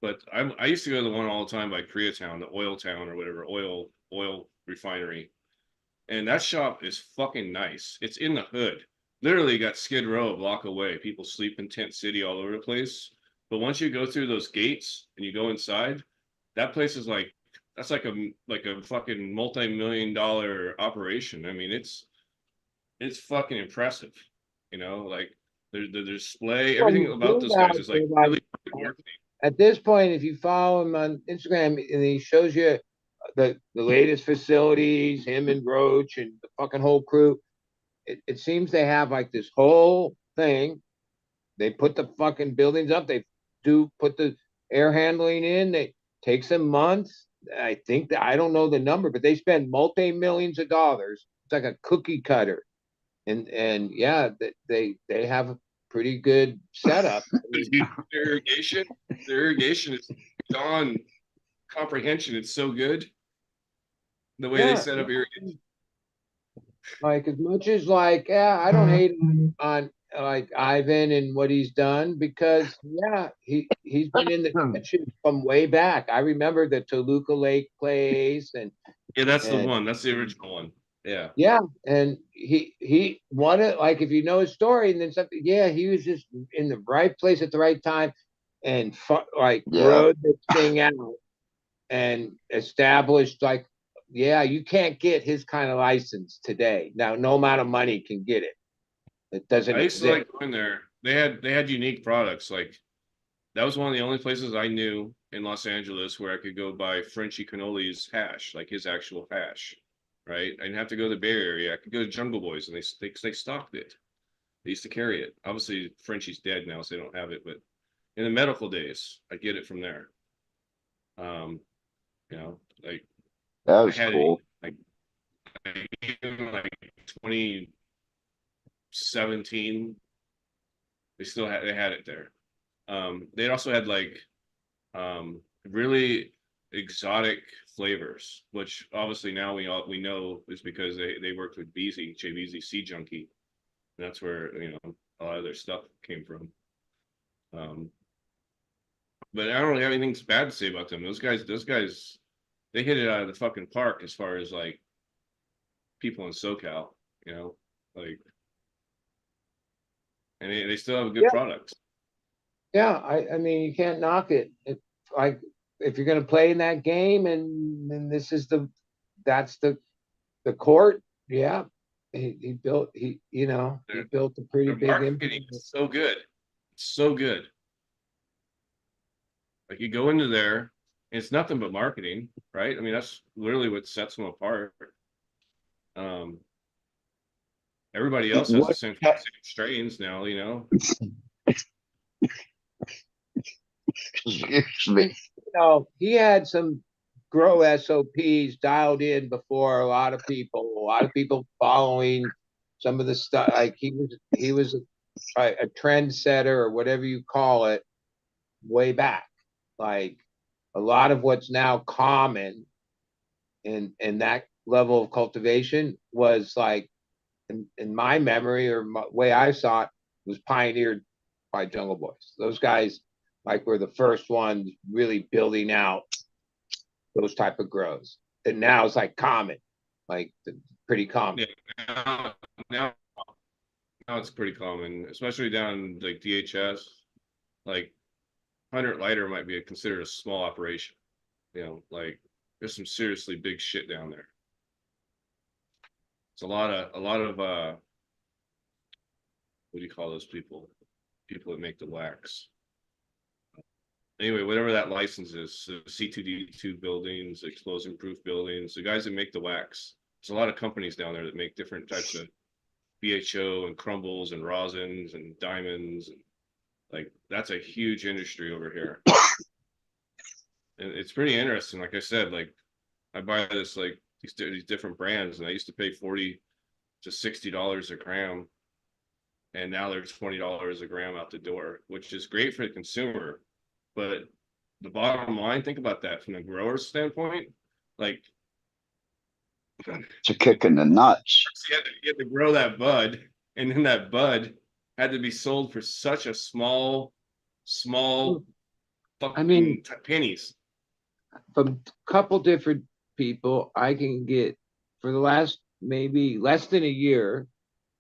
But I used to go to the one all the time by Koreatown, the oil town or whatever, oil refinery. And that shop is fucking nice. It's in the hood. Literally got Skid Row a block away. People sleep in Tent City all over the place. But once you go through those gates and you go inside, that place is like that's like a fucking multi-million-dollar operation. I mean, it's fucking impressive. Like the display, Well, everything you about think those guys about is like it, really like working. at this point, if you follow him on Instagram and he shows you the latest facilities, him and Roach and the fucking whole crew, it seems they have like this whole thing. They put the fucking buildings up. They do put the air handling in. They takes them months. I think that I don't know the number, but they spend multi millions of dollars. It's like a cookie cutter, and yeah, they have a pretty good setup. I mean, The irrigation, the irrigation is beyond comprehension. It's so good the way they yeah, set up irrigation. like as much as like, yeah, I don't hate on like Ivan and what he's done because yeah, he's been in the trenches from way back. I remember the Toluca Lake place Yeah, that's the and one. That's the original one. Yeah. yeah, and he wanted like if you know his story and then something, yeah, he was just in the right place at the right time and like Yeah. rode this thing out and established like yeah, you can't get his kind of license today. Now, no amount of money can get it. It doesn't I used to exist. like going there. They had unique products. Like that was one of the only places I knew in Los Angeles where I could go buy Frenchy Cannoli's hash, like his actual hash. Right? I didn't have to go to the Bay Area. I could go to Jungle Boys and they stocked it. They used to carry it. Obviously, Frenchie's dead now, so they don't have it. But in the medical days, I get it from there. Um, like That I was had it cool. in like 2017. They had it there. They also had like really exotic flavors, which obviously now we know is because they worked with Beezy, Jay Beezy Sea Junkie. And that's where, you know, a lot of their stuff came from. But I don't really have anything bad to say about them. Those guys, they hit it out of the fucking park as far as like people in SoCal, you know, like, and they still have good Yeah, products. yeah. I mean, you can't knock it. It like if you're going to play in that game, and this is that's the court. Yeah, he built he built a pretty Their big marketing impact. is so good, it's so good. Like you go into there, it's nothing but marketing, right? I mean, that's literally what sets them apart. Um, Everybody else has the What? same strains now, you know. Excuse me. He had some grow SOPs dialed in before a lot of people following some of the stuff. Like he was a trendsetter or whatever you call it way back. Like a lot of what's now common in that level of cultivation was like in my memory or way I saw it was pioneered by Jungle Boys. Those guys like were the first ones really building out those type of grows that now is like common, like pretty common. Yeah, now, now, now it's pretty common, especially down like DHS. Like 100 lighter might be considered a small operation. You know, like there's some seriously big shit down there. It's a lot of what do you call those people? People that make the wax. Anyway, whatever that license is, so C2D2 buildings, explosion proof buildings, the guys that make the wax. There's a lot of companies down there that make different types of BHO and crumbles and rosins and diamonds. And like that's a huge industry over here. And it's pretty interesting. Like I said, like I buy this like these different brands, and I used to pay $40 to $60 a gram, and now they're $20 a gram out the door, which is great for the consumer. But the bottom line, think about that from the grower's standpoint. Like It's a kick in the nuts. you had to grow that bud, and then that bud had to be sold for such a small I mean, fucking pennies. from a couple different people, I can get for the last maybe less than a year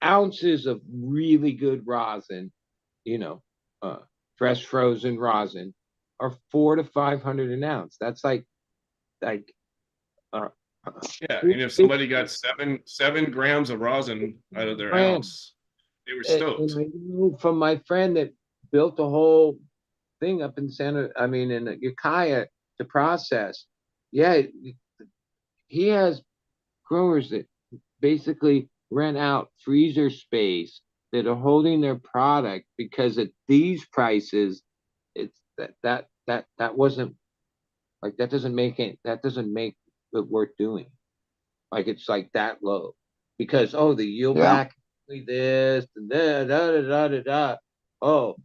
ounces of really good rosin, you know, fresh frozen rosin, are 400 to 500 an ounce. That's like uh, Yeah, and if somebody got seven grams of rosin out of their grand. ounce, they were And stoked. I know from my friend that built the whole thing up in in Ukiah to process. Yeah, he has growers that basically rent out freezer space that are holding their product because at these prices, it's that wasn't like that doesn't make it worth doing. Like it's like that low because the yield Yeah. back this and da da da da da da. Oh,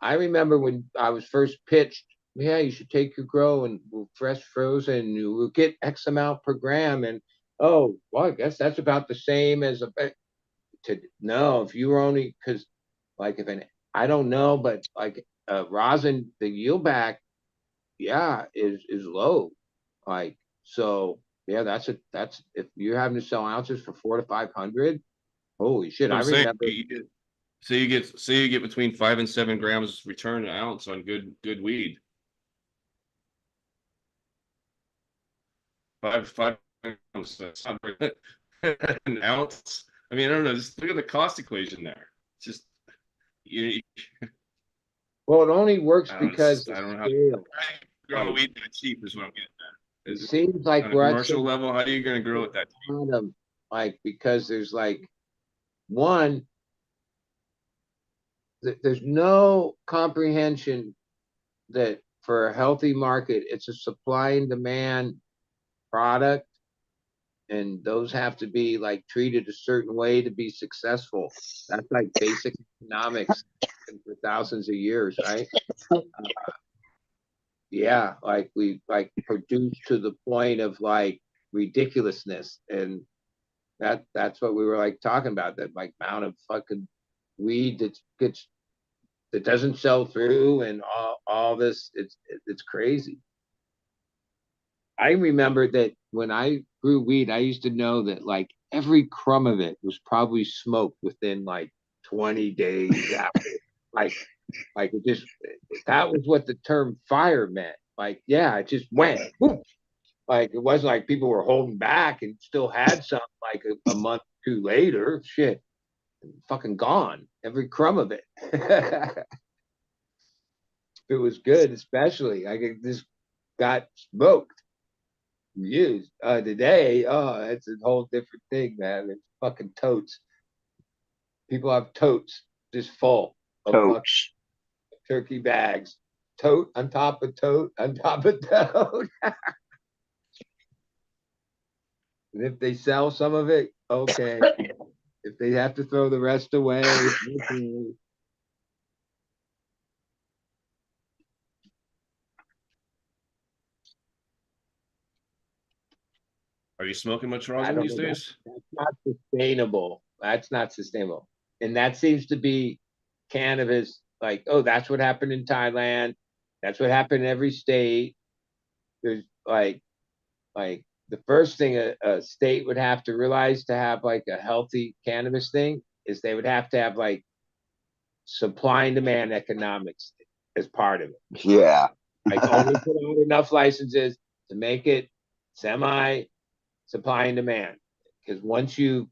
I remember when I was first pitched. Yeah, you should take your grow and fresh frozen. You will get X amount per gram, and well, I guess that's about the same as to no. If you were only because like if an I don't know, but like rosin, the yield back, yeah, is low. Like so, yeah, that's if you're having to sell ounces for 400 to 500. Holy shit! I I'm saying remember. say you get between 5 and 7 grams return an ounce on good weed. Five grams, that's not very an ounce. I mean, I don't know. Just look at the cost equation there. It's just you. Well, it only works I don't. because the I don't know how to scale. grow Like weed that cheap is what I'm getting at. it seems like On a we're at commercial some level, how are you going to grow it that cheap? bottom, like because there's like one, there's no comprehension that for a healthy market, it's a supply and demand product, and those have to be like treated a certain way to be successful. That's like basic economics for thousands of years, right? yeah, like we like produced to the point of like ridiculousness, and that's what we were like talking about, that like amount of fucking weed that doesn't sell through, and all this, it's crazy. I remember that when I grew weed, I used to know that like every crumb of it was probably smoked within like 20 days after. Like, like it just, that was what the term fire meant. Like, yeah, it just went. Whoop. Like it wasn't like people were holding back and still had some like a month or two later. Shit, fucking gone. Every crumb of it. It was good, especially. Like it just got smoked, used. Today, oh, it's a whole different thing, man. It's fucking totes. People have totes just full of fucking Totes. turkey bags. Tote on top of tote on top of tote. And if they sell some of it, okay. If they have to throw the rest away, okay. Are you smoking much I rosin don't these know. days? That's not sustainable. That's not sustainable. And that seems to be cannabis. Like, oh, that's what happened in Thailand. That's what happened in every state. There's like the first thing a state would have to realize to have like a healthy cannabis thing is they would have to have like supply and demand economics as part of it. Yeah. Like only put out enough licenses to make it semi supply and demand. Because once you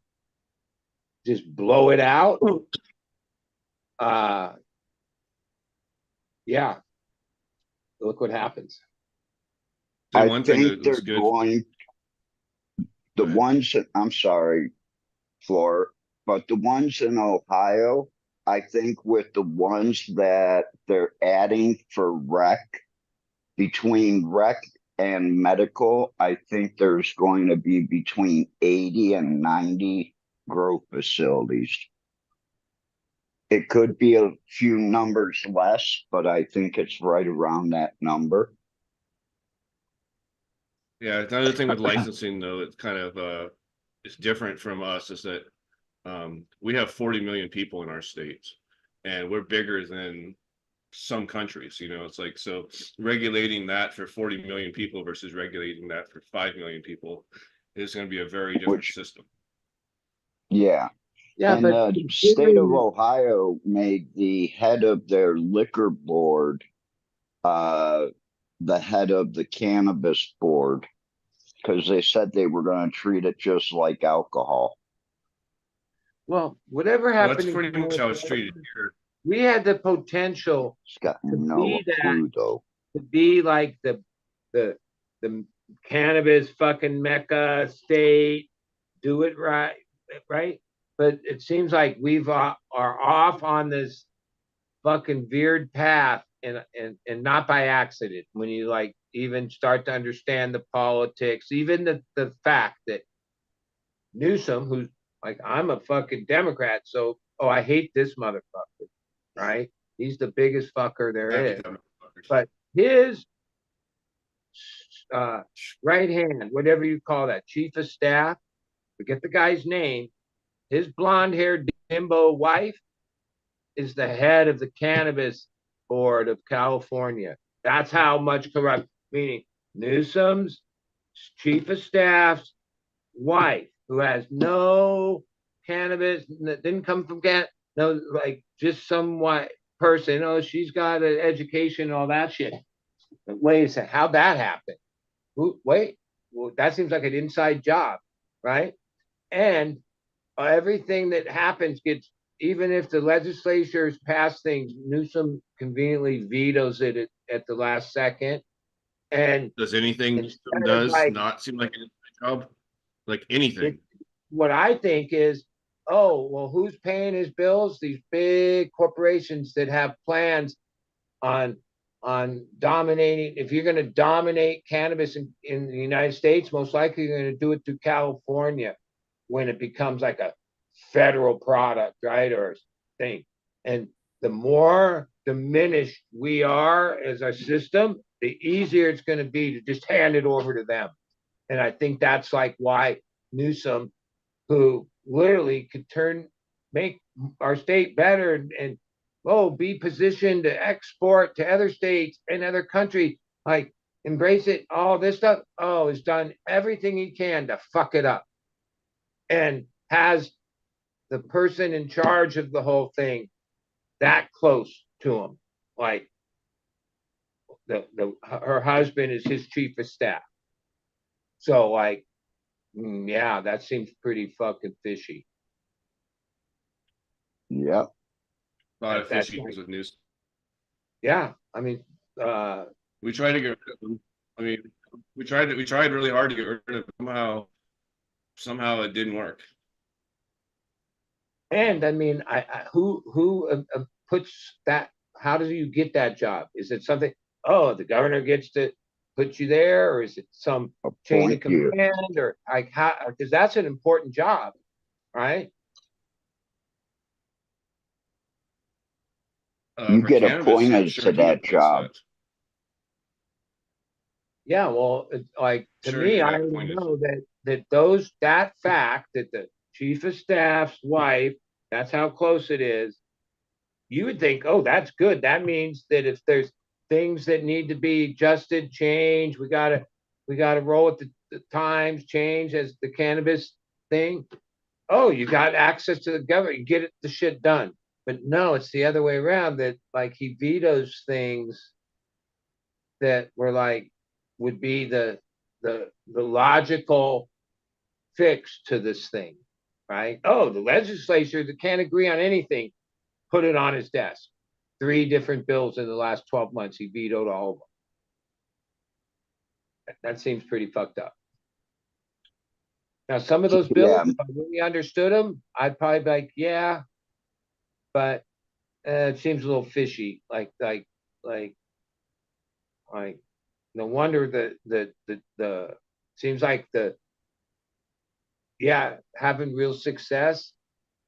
just blow it out, uh, yeah, look what happens. The I one thing think that they're was good. going, the Go ahead. ones that, I'm sorry, Floor, but the ones in Ohio, I think with the ones that they're adding for between rec and medical, I think there's going to be between 80 and 90 grow facilities. It could be a few numbers less, but I think it's right around that number. Yeah, another thing with licensing though, it's kind of it's different from us is that we have 40 million people in our states, and we're bigger than some countries. You know, it's like so regulating that for 40 million people versus regulating that for 5 million people is going to be a very different Which, system. yeah. Yeah, And but the state of Ohio made the head of their liquor board uh, the head of the cannabis board because they said they were going to treat it just like alcohol. well, whatever Well, that's happened in pretty much how it's California, treated here. we had the potential It's got to no be that, clue though. to be like the the cannabis fucking mecca state, do it right, right. But it seems like we've are off on this fucking veered path, and not by accident. When you like even start to understand the politics, even the fact that Newsom, who's like, I'm a fucking Democrat, so oh, I hate this motherfucker, right? He's the biggest fucker there Happy is. time. But his uh, right hand, whatever you call that, chief of staff, forget the guy's name, his blonde haired bimbo wife is the head of the cannabis board of California. That's how much corrupt, meaning Newsom's chief of staff's wife, who has no cannabis, didn't come from no, like just some white person. Oh, she's got an education and all that shit. But wait a second, how'd that happen? Wait, well, that seems like an inside job, right? And everything that happens gets, even if the legislatures pass things, Newsom conveniently vetoes it at the last second. And Does anything instead of does like not seem like a job? Like anything. it, what I think is, oh, well, who's paying his bills? These big corporations that have plans on dominating. If you're going to dominate cannabis in the United States, most likely you're going to do it through California when it becomes like a federal product, right? Or thing. And the more diminished we are as a system, the easier it's going to be to just hand it over to them. And I think that's like why Newsom, who literally could make our state better and be positioned to export to other states and other countries, like embrace it, all this stuff, has done everything he can to fuck it up. And has the person in charge of the whole thing that close to him. Like her husband is his chief of staff. So like, yeah, that seems pretty fucking fishy. Yep. A lot of fishy things with news. Yeah, I mean, we tried to get rid of them. I mean, we tried really hard to get rid of them. Somehow it didn't work. And I mean, who puts that? How do you get that job? Is it something? Oh, the governor gets to put you there, or is it some chain of command, or like how? Because that's an important job, right? You get appointed to that job. Yeah, well, like to me, I know that fact that the chief of staff's wife, that's how close it is. You would think, oh, that's good. That means that if there's things that need to be adjusted, changed, we gotta roll with the times, change as the cannabis thing. Oh, you got access to the government, you get the shit done. But no, it's the other way around, that like he vetoes things that were like would be the logical fix to this thing, right? Oh, the legislature that can't agree on anything, put it on his desk. 3 different bills in the last 12 months, he vetoed all of them. That seems pretty fucked up. Now, some of those bills, if I really understood them, I'd probably be like, yeah, but it seems a little fishy. Like, no wonder the seems like having real success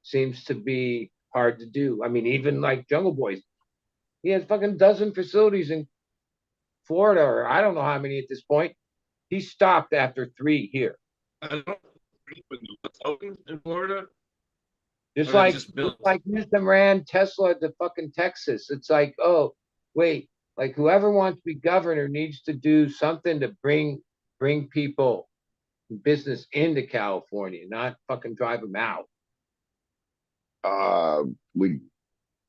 seems to be hard to do. I mean, even like Jungle Boys, he has fucking dozen facilities in Florida, or I don't know how many at this point. He stopped after 3 here. I don't know in Florida. Just like Newsom ran Tesla to fucking Texas. It's like, oh, wait, like whoever wants to be governor needs to do something to bring people, business into California, not fucking drive them out.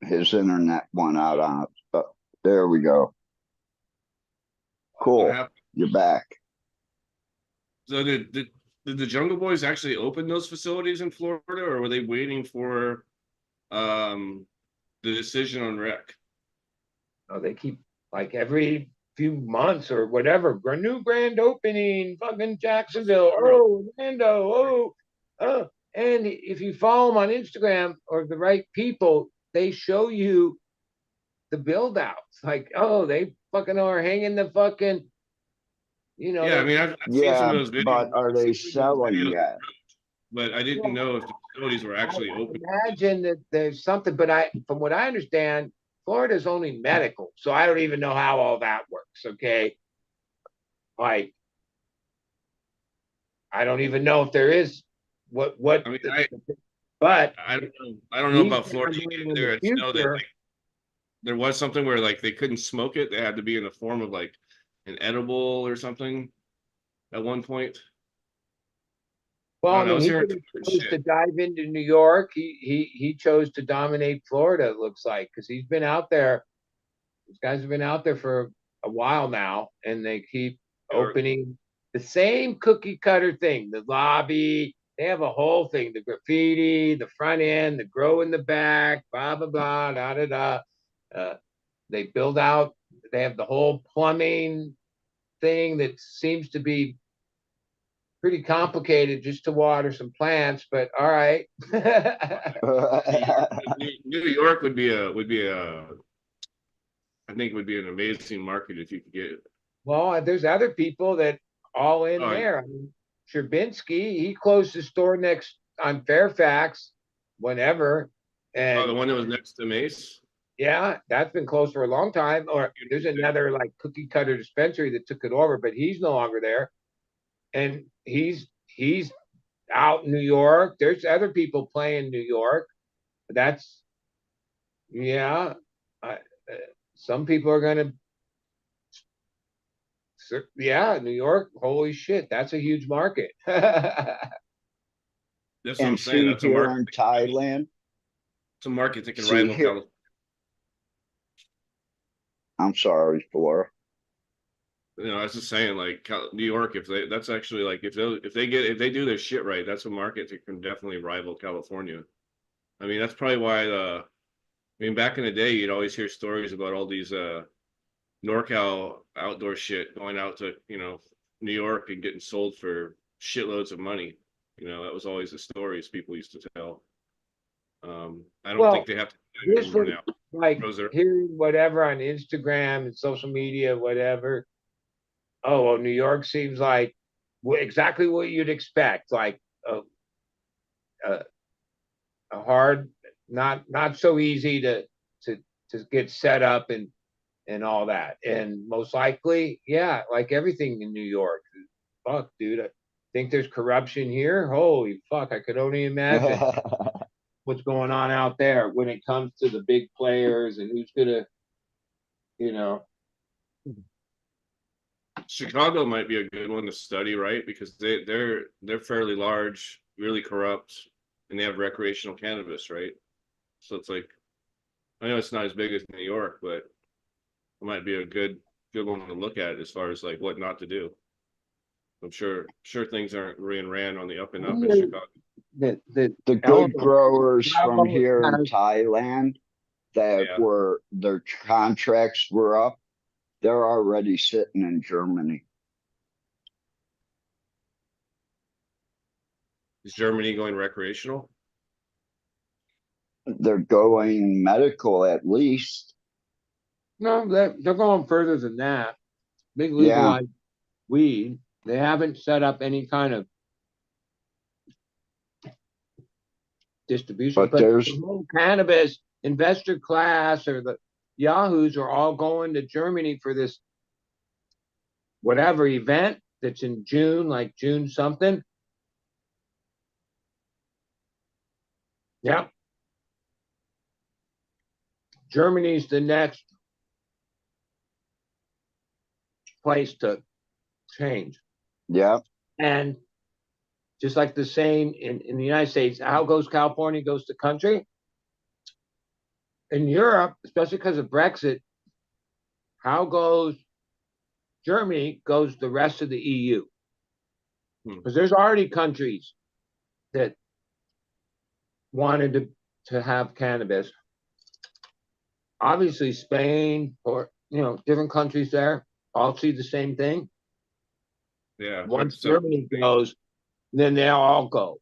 His internet went out on us, but there we go. Cool. You're back. So did the Jungle Boys actually open those facilities in Florida, or were they waiting for the decision on rec? Oh, they keep like every few months or whatever, new grand opening, fucking Jacksonville, oh, Orlando, oh. And if you follow them on Instagram or the right people, they show you the build outs. Like, oh, they fucking are hanging the fucking, Yeah, I mean, I've seen some of those videos. But are they selling yet? But I didn't know if the facilities were actually open. Imagine that there's something, but from what I understand, Florida is only medical, so I don't even know how all that works. Okay, like I don't even know if there is what. I mean, but I don't know about Florida either. I just know that like, there was something where like they couldn't smoke it; they had to be in the form of like an edible or something at one point. Well, I mean, he chose to dive into New York. He chose to dominate Florida. It looks like, because he's been out there. These guys have been out there for a while now, and they keep opening the same cookie cutter thing. The lobby, they have a whole thing: the graffiti, the front end, the grow in the back, blah blah blah, da da da. They build out. They have the whole plumbing thing that seems to be pretty complicated just to water some plants, but all right. New York would be I think would be an amazing market if you could get it. Well, there's other people that all in there. I mean, Sherbinsky, he closed his store next on Fairfax, whenever. And the one that was next to Mace. Yeah, that's been closed for a long time. Or there's another like cookie cutter dispensary that took it over, but he's no longer there. And he's out in New York. There's other people playing New York. That's yeah. I, some people are gonna yeah, New York. Holy shit, that's a huge market. That's what I'm And saying. see That's a here market. in Thailand, It's a market that can see rival here, California. I'm sorry, Flora. You know, I was just saying, like New York, if they, that's actually like if they do their shit right, that's a market that can definitely rival California. I mean, that's probably why I mean, back in the day, you'd always hear stories about all these NorCal outdoor shit going out to, you know, New York and getting sold for shitloads of money. You know, that was always the stories people used to tell. I don't think Well, they have to do it just anymore from now. like Those are hearing whatever on Instagram and social media, whatever. Oh, well, New York seems like exactly what you'd expect, like a, a, a hard, not so easy to to get set up and all that, and most likely, yeah, like everything in New York. Fuck, dude, I think there's corruption here. Holy fuck, I could only imagine what's going on out there when it comes to the big players and who's gonna, you know. Chicago might be a good one to study, right? Because they're fairly large, really corrupt, and they have recreational cannabis, right? So it's like I know it's not as big as New York, but it might be a good one to look at as far as like what not to do. I'm sure things aren't being ran on the up and up in Chicago. The The good element growers from Bravo here in has Thailand that Yeah. were their contracts were up, they're already sitting in Germany. Is Germany going recreational? They're going medical at least. no, they're going further than that. They Yeah, legalized weed. They haven't set up any kind of distribution, but but the there's whole cannabis investor class or the yahoos are all going to Germany for this whatever event that's in June, like June something. Yeah, Germany's the next place to change. yeah, And just like the same in the United States, how goes California goes the country? In Europe, especially because of Brexit, how goes Germany goes the rest of the EU? Hmm. Because there's already countries that wanted to have cannabis. Obviously, Spain or different countries there all see the same thing. Yeah, like Once so. Germany goes, then they all go.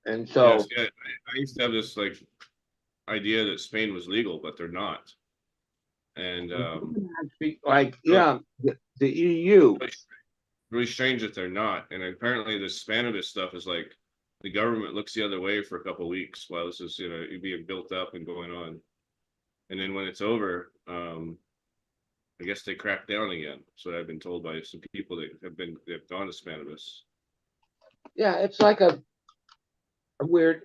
And Yes, so, yeah. I used to have this like idea that Spain was legal, but they're not. And like, really, yeah, the EU. really really strange that they're not. And apparently, the Spannabis stuff is like the government looks the other way for a couple of weeks while this is being built up and going on, and then when it's over, I guess they crack down again. So I've been told by some people that have gone to Spannabis. Yeah, it's like a weird.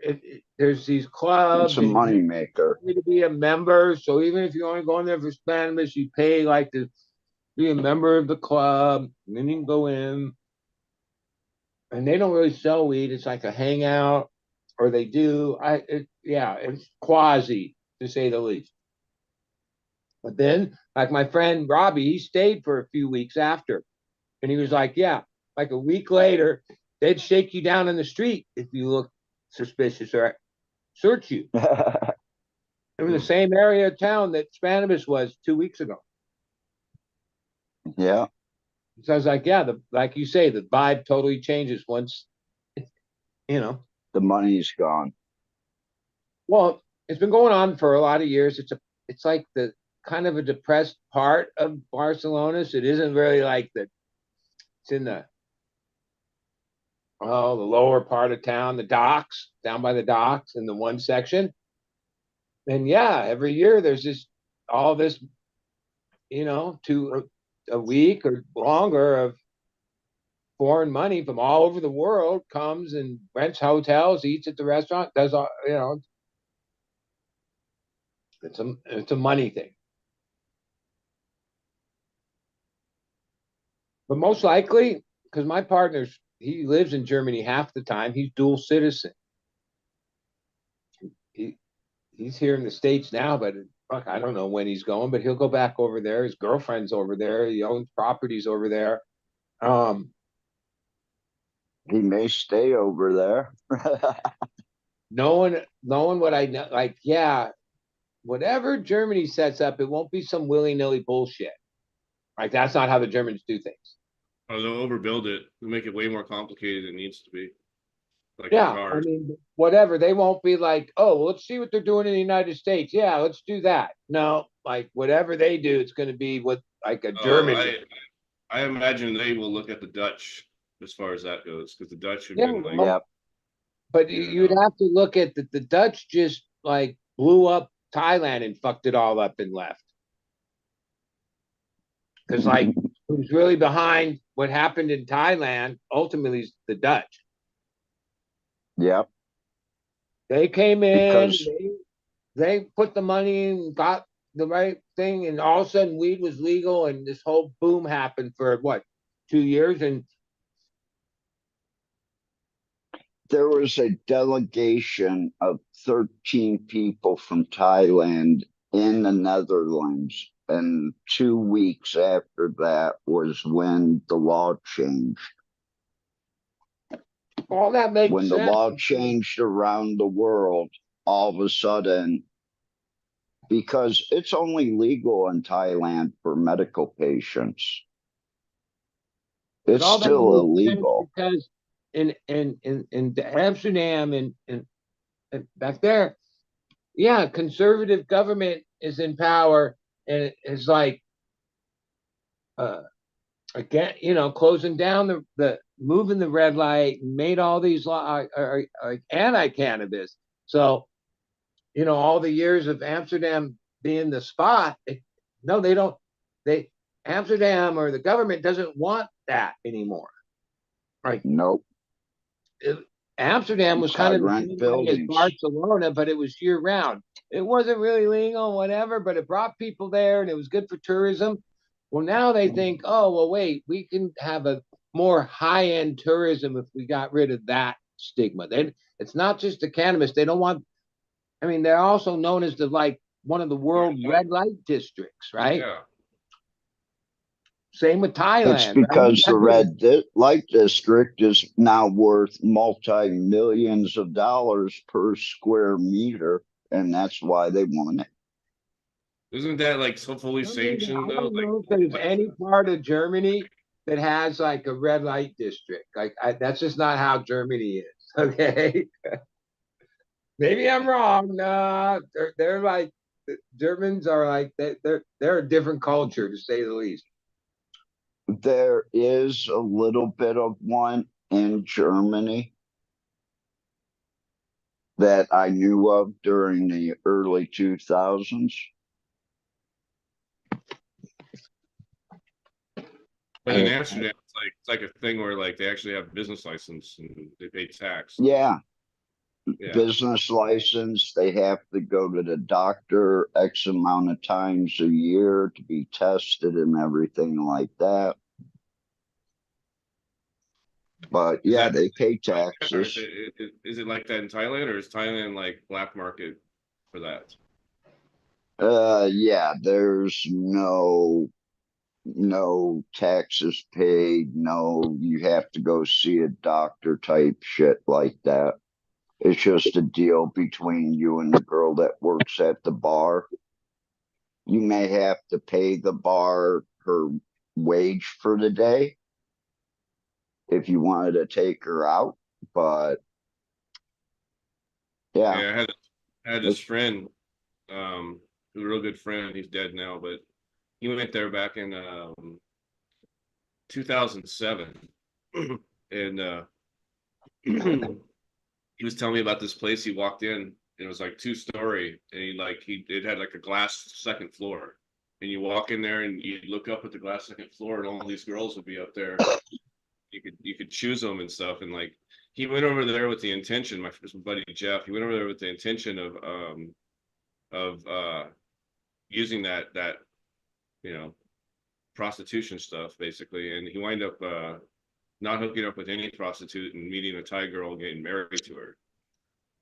There's these it's clubs, a and you money maker. need to be a member. So even if you only go in there for Spanish, you pay like to be a member of the club, and then you can go in. And they don't really sell weed. It's like a hangout, or they do. Yeah, it's quasi to say the least. But then, like my friend Robbie, he stayed for a few weeks after, and he was like, "Yeah, like a week later, they'd shake you down in the street if you look suspicious or search you." It was the Hmm. same area of town that Spannabis was 2 weeks ago. Yeah, So I was like, "Yeah, like you say, the vibe totally changes once you know." the money's gone. Well, it's been going on for a lot of years. It's like the kind of a depressed part of Barcelona. So it isn't really like the it's in the lower part of town, the docks, down by the docks in the one section. And yeah, every year there's this all this, to a week or longer of foreign money from all over the world comes and rents hotels, eats at the restaurant, does all, it's a money thing. But most likely, because my partner's he lives in Germany half the time, he's dual citizen. He he's here in the States now, but fuck, I don't know when he's going, but he'll go back over there. His girlfriend's over there. He owns properties over there. Um, He may stay over there. knowing what I know, like, yeah, whatever Germany sets up, it won't be some willy-nilly bullshit. Like, that's not how the Germans do things. Oh, they'll overbuild it. They'll make it way more complicated than it needs to be. Like the Yeah, I cars. mean, whatever. They won't be like, oh, well, let's see what they're doing in the United States. Yeah, let's do that. No, like whatever they do, it's going to be what like a Oh, German. I imagine they will look at the Dutch as far as that goes, because the Dutch have Yeah, been like, Yep. but you you'd know, have to look at the Dutch just like blew up Thailand and fucked it all up and left. Because like who's really behind what happened in Thailand ultimately is the Dutch. Yep. They came in, Because they put the money and got the right thing, and all of a sudden weed was legal, and this whole boom happened for what 2 years, and there was a delegation of 13 people from Thailand in the Netherlands. And 2 weeks after that was when the law changed. all that makes When the sense. law changed around the world, all of a sudden, because it's only legal in Thailand for medical patients, But it's all that still makes sense illegal. because in Amsterdam and back there, yeah, conservative government is in power and it's like uh again, closing down the moving the red light, made all these law like anti-cannabis. So, all the years of Amsterdam being the spot, no, they don't. They Amsterdam or the government doesn't want that anymore. Like Nope. Amsterdam was It's kind high of the rent same way as buildings. Barcelona, but it was year round. It wasn't really legal, whatever, but it brought people there and it was good for tourism. Well, now they think, oh, well, wait, we can have a more high end tourism if we got rid of that stigma. It's not just the cannabis. They don't want, I mean, they're also known as the like one of the world red light districts, right? yeah. Same with It's Thailand, because the right? light district is now worth multi-millions of dollars per square meter, and that's why they want it. Isn't that like so fully sanctioned I though? don't Like, know if there's any part of Germany that has like a red light district. Like that's just not how Germany is. Okay, maybe I'm wrong. No, they're like the Germans are like they're a different culture to say the least. There is a little bit of one in Germany that I knew of during the early 2000s. but in Amsterdam, it's like a thing where like they actually have business license and they pay tax. Yeah, Yeah. business license. They have to go to the doctor X amount of times a year to be tested and everything like that. But Is yeah, that they pay or is taxes. it like that in Thailand, or is Thailand like black market for that? Yeah, there's no taxes paid, no you have to go see a doctor type shit like that. It's just a deal between you and the girl that works at the bar. You may have to pay the bar her wage for the day if you wanted to take her out, but yeah, Yeah, I had this friend, who's a real good friend. He's dead now, but he went there back in 2007, and he was telling me about this place he walked in, It was like 2-story, and it had like a glass second floor. And you walk in there and you look up at the glass second floor, and all these girls would be up there. You could choose them and stuff. And like he went over there with the intention, my buddy Jeff, he went over there with the intention of using that you know prostitution stuff basically, and he wind up not hooking up with any prostitute and meeting a Thai girl and getting married to her.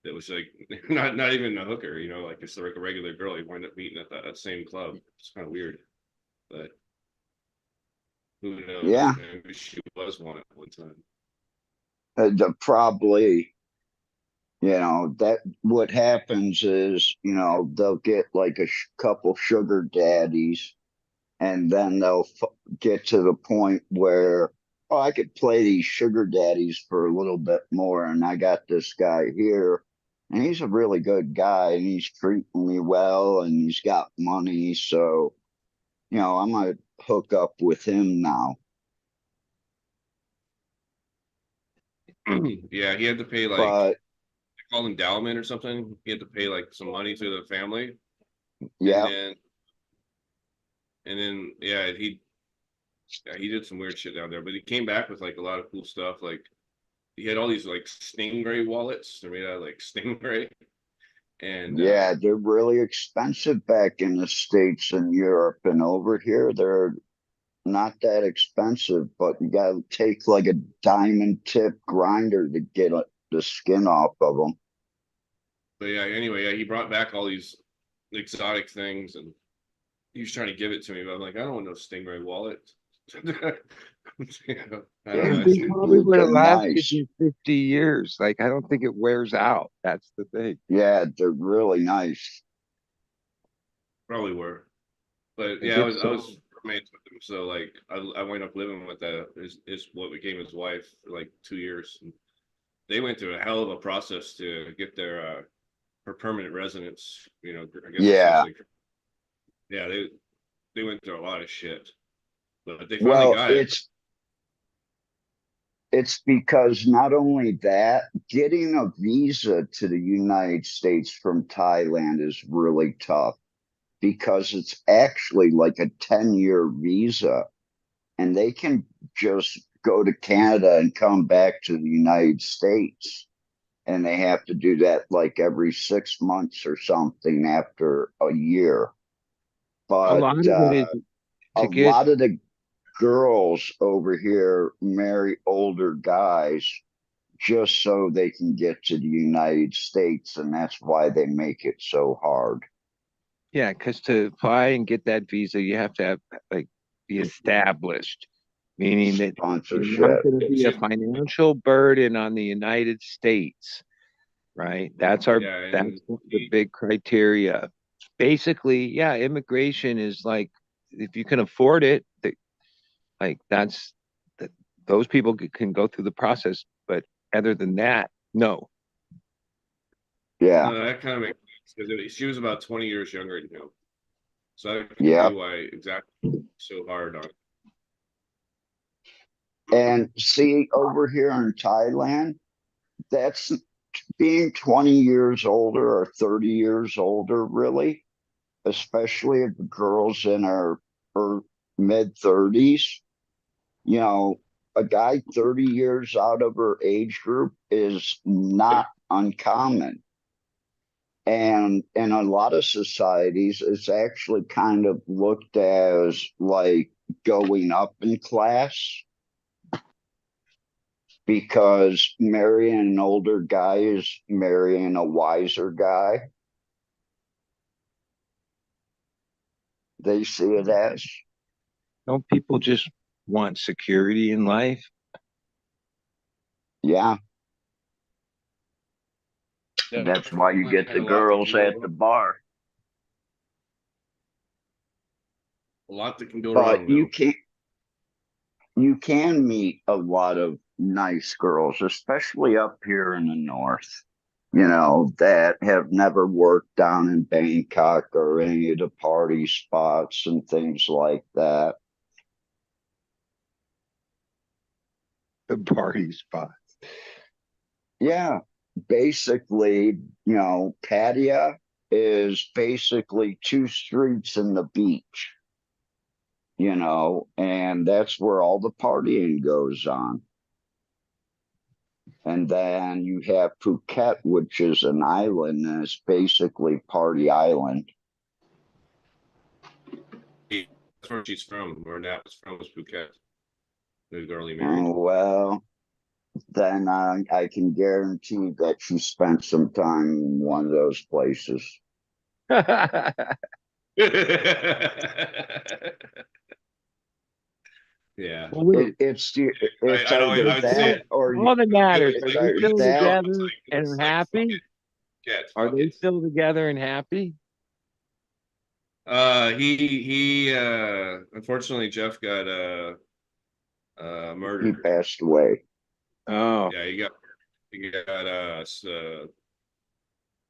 That was like not even a hooker, like it's like a regular girl. He wind up meeting at that same club. It's kind of weird, but who knows? Yeah, Maybe she was one at one time. probably, that what happens is, they'll get like a couple sugar daddies, and then they'll get to the point where, oh, I could play these sugar daddies for a little bit more, and I got this guy here, and he's a really good guy, and he's treating me well, and he's got money, so I'm gonna hook up with him now. Yeah, he had to pay like But they call endowment or something. He had to pay like some money to the family, and yeah, then yeah, he did some weird shit down there. But he came back with like a lot of cool stuff. Like he had all these like stingray wallets. They're made out of like stingray, and yeah, they're really expensive back in the States and Europe, and over here they're not that expensive, but you gotta take like a diamond tip grinder to get the skin off of them. but yeah. Anyway, yeah, he brought back all these exotic things, and he was trying to give it to me, but I'm like, I don't want no stingray wallet. I don't Yeah, know. They probably would have they're lasted nice. you 50 years. Like, I don't think it wears out. That's the thing. Yeah, they're really nice. Probably were. But They yeah, I get was I so was roommates with him, so like I went up living with is what became his wife for like 2 years. And they went through a hell of a process to get their her permanent residence. I guess Yeah. essentially, yeah, they went through a lot of shit, but they finally Well, got it. it's because not only that, getting a visa to the United States from Thailand is really tough because it's actually like a 10-year visa, and they can just go to Canada and come back to the United States. And they have to do that like every 6 months or something after a year. a But lot of it is a to get. lot of the girls over here marry older guys just so they can get to the United States, and that's why they make it so hard. Yeah, because to apply and get that visa, you have to have like be established, meaning that you're not Sponsorship. going to be a financial burden on the United States, right? Yeah, That's and the big criteria. Basically, yeah, immigration is like if you can afford it, like that those people can go through the process, but other than that, no. Yeah. no, that kind of makes sense because she was about 20 years younger than him, so I can see Yep. why exactly so hard on. And see, over here in Thailand, that's being 20 years older or 30 years older, really, especially if the girl's in her mid 30s. You know, a guy 30 years out of her age group is not uncommon. And in a lot of societies, it's actually kind of looked as like going up in class because marrying an older guy is marrying a wiser guy. They see it as. Don't people just want security in life? Yeah, that's why you Definitely get had the a lot that girls can go at the wrong. bar. A lot that can go But wrong though. you can meet a lot of nice girls, especially up here in the north, that have never worked down in Bangkok or any of the party spots and things like that. The party spot. Yeah, basically, Pattaya is basically 2 streets in the beach, and that's where all the partying goes on. And then you have Phuket, which is an island, and it's basically Party Island. That's where she's from, where Nat was from, was Phuket. The girl he married. Well, then I can guarantee that she spent some time in one of those places. Yeah. It's I know. either I would say that it. or All that matters, it's are they either still that. together and happy? Fuck Are they it. still together and happy? He unfortunately Jeff got He murdered. passed away. Oh, Yeah, he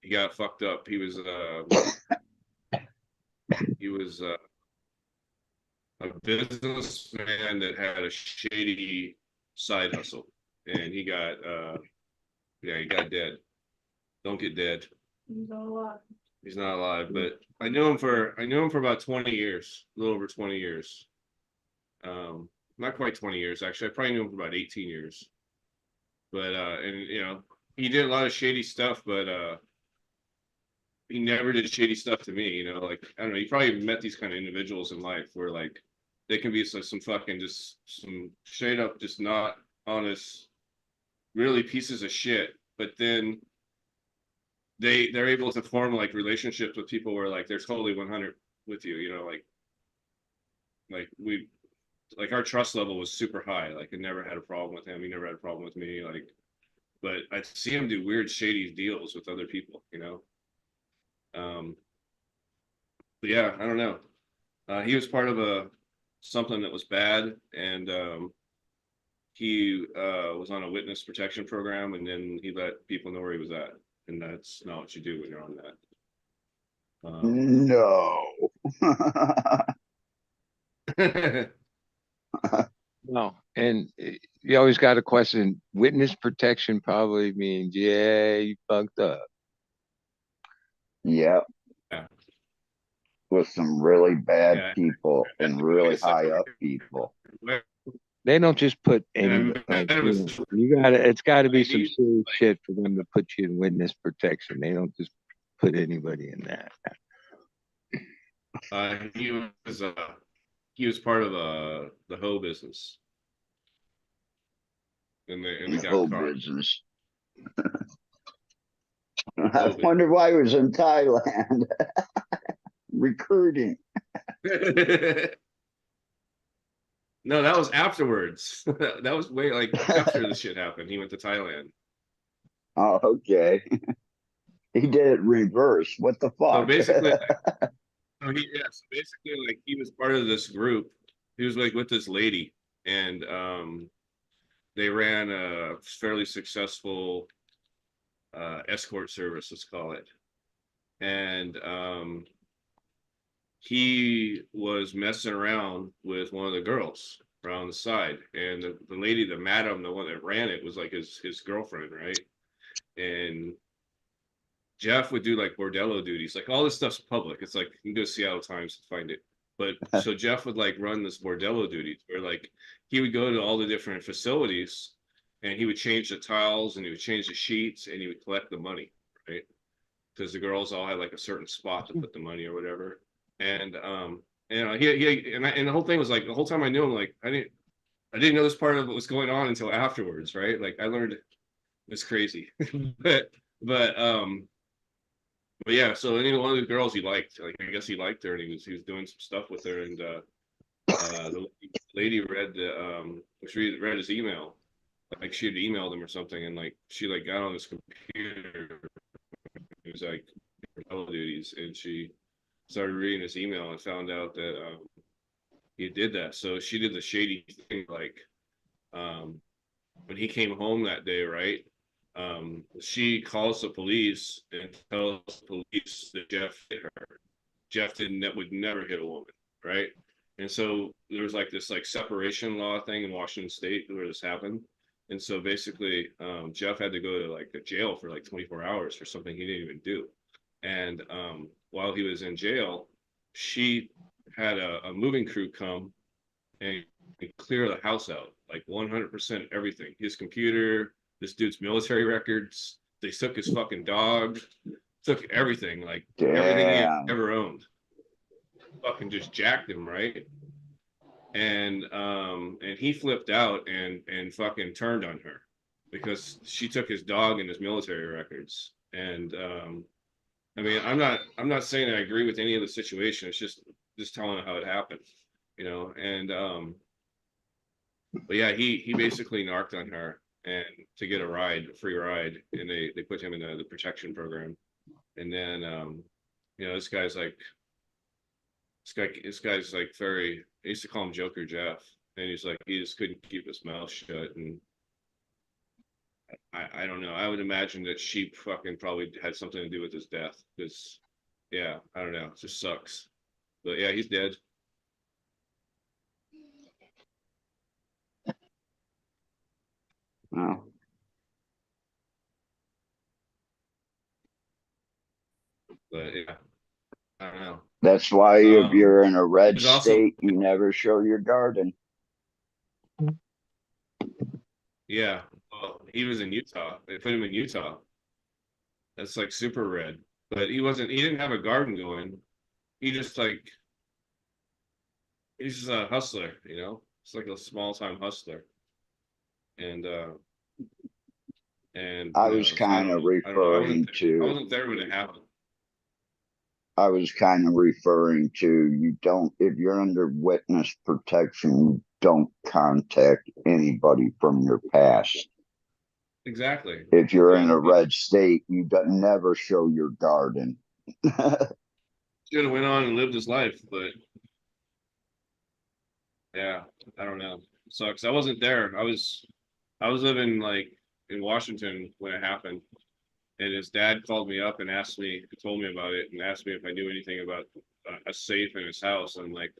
got fucked up. He was a businessman that had a shady side hustle, and he got dead. Don't get dead. He's not alive, but I knew him for about 20 years, a little over 20 years. Not quite 20 years actually. I probably knew him for about 18 years. But and he did a lot of shady stuff, but he never did shady stuff to me, like I don't know, you probably met these kind of individuals in life where like they can be some fucking just some straight up just not honest, really pieces of shit, but then they're able to form like relationships with people where like they're totally 100 with you, like we like our trust level was super high. Like I never had a problem with him, he never had a problem with me, like, but I see him do weird shady deals with other people, but yeah, I don't know. He was part of something that was bad, and he was on a witness protection program, and then he let people know where he was at, and that's not what you do when you're on that. No. No, and you always got to question witness protection. Probably means yeah, you fucked up. Yeah, Yeah, with some really bad yeah. people and really high up people. They don't just put And I anybody. met him as- It's got to be some serious shit for them to put you in witness protection. They don't just put anybody in that. he was part of the hoe business, and they The got whole caught. business. I wonder why he was in Thailand recruiting. No, that was afterwards. That was way like after the shit happened. He went to Thailand. Oh, okay. He did it reverse. What the So fuck? basically, like he was part of this group. He was like with this lady, and they ran a fairly successful escort service, let's call it. And he was messing around with one of the girls around the side, and the lady, the madam, the one that ran it, was like his girlfriend, right? And Jeff would do like bordello duties, like all this stuff's public. It's like you can go to Seattle Times to find it. But so Jeff would like run this bordello duties where like he would go to all the different facilities, and he would change the tiles, and he would change the sheets, and he would collect the money, right? Because the girls all had like a certain spot to put the money or whatever. And and the whole thing was like the whole time I knew him, like I didn't know this part of what was going on until afterwards, right? Like I learned it's crazy. but but um but yeah, so any one of the girls he liked, like I guess he liked her, and he was doing some stuff with her, and the lady read read his email, like she had emailed him or something, and like she like got on his computer. It was like duties, and she started reading his email and found out that he did that. So she did the shady thing, like when he came home that day, right? She calls the police and tells the police that Jeff hit her. Jeff would never hit a woman, right? And so there was like this like separation law thing in Washington State where this happened. And so basically, Jeff had to go to like the jail for like 24 hours for something he didn't even do. And while he was in jail, she had a moving crew come and clear the house out, like 100% everything. His computer, this dude's military records. They took his fucking dog, took everything, like everything he Damn. ever owned. Fucking just jacked him, right? And he flipped out and fucking turned on her because she took his dog and his military records. And I mean, I'm not saying I agree with any of the situation. It's just telling how it happened, you know. And but yeah, he basically narked on her and to get a free ride, and they put him in the protection program. And then you know, this guy's like very, I used to call him Joker Jeff, and he's like, he just couldn't keep his mouth shut. And I don't know, I would imagine that she fucking probably had something to do with his death, because yeah, I don't know, it just sucks. But yeah, he's dead. Well, But yeah, I don't know. that's why if you're in a red There's also, state, you never show your garden. yeah, well, he was in Utah. They put him in Utah. That's like super red. But he didn't have a garden going. He just like, he's just a hustler, you know? It's like a small time hustler. And I you was know, so kind of I don't know. referring I to wasn't there when it happened. I was kind of referring to you don't, if you're under witness protection, you don't contact anybody from your past. Exactly. If you're in Yeah. a red state, you never show your garden. Should have went on and lived his life, but yeah, I don't know. It sucks. I wasn't there. I was living like in Washington when it happened. And his dad called me up and told me about it and asked me if I knew anything about a safe in his house. And like,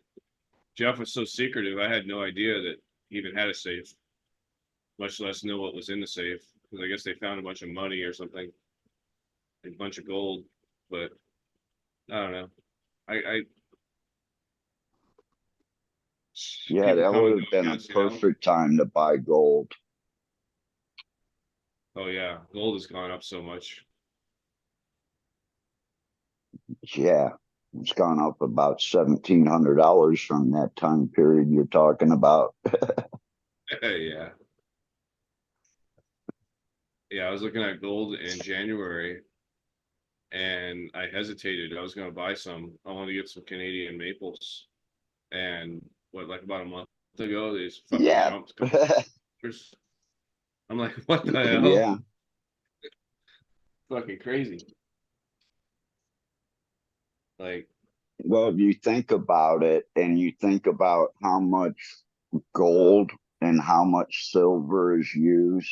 Jeff was so secretive, I had no idea that he even had a safe, much less know what was in the safe. Because I guess they found a bunch of money or something, a bunch of gold. But I don't know. I Yeah, people that come would and have go, been I a guess, you know. perfect time to buy gold. Oh yeah, gold has gone up so much. Yeah, it's gone up about $1,700 from that time period you're talking about. Yeah, yeah. I was looking at gold in January, and I hesitated. I was going to buy some. I wanted to get some Canadian maples, and what, like about a month ago, they just fucking Yeah. jumped a couple $. I'm like, what the hell? Yeah. Fucking crazy. Like, Well, if you think about it and you think about how much gold and how much silver is used,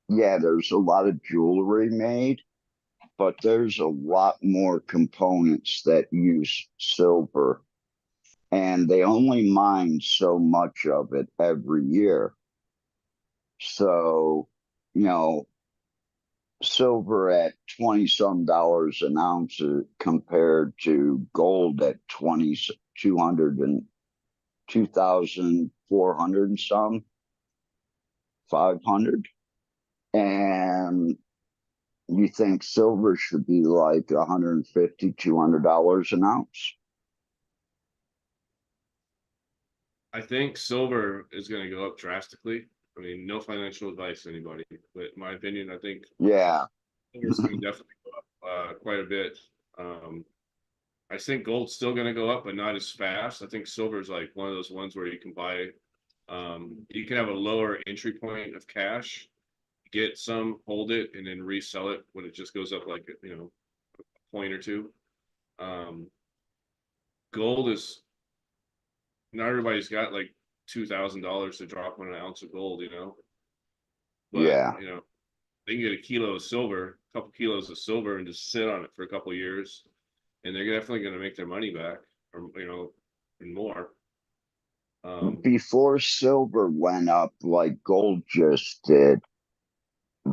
yeah, there's a lot of jewelry made, but there's a lot more components that use silver, and they only mine so much of it every year. So, you know, silver at 20 some dollars an ounce compared to gold at 200 and 2,400 and some, 500. And you think silver should be like 150, $200 an ounce? I think silver is going to go up drastically. I mean, no financial advice to anybody, but in my opinion, I think Yeah. silver is going to definitely go up quite a bit. I think gold's still going to go up, but not as fast. I think silver is like one of those ones where you can buy, you can have a lower entry point of cash, get some, hold it, and then resell it when it just goes up like, you know, a point or two. Um, Gold is, not everybody's got like $2,000 to drop on an ounce of gold, you know, but Yeah. you know, they can get a kilo of silver, a couple kilos of silver, and just sit on it for a couple of years, and they're definitely going to make their money back, or you know, and more. Before silver went up like gold just did,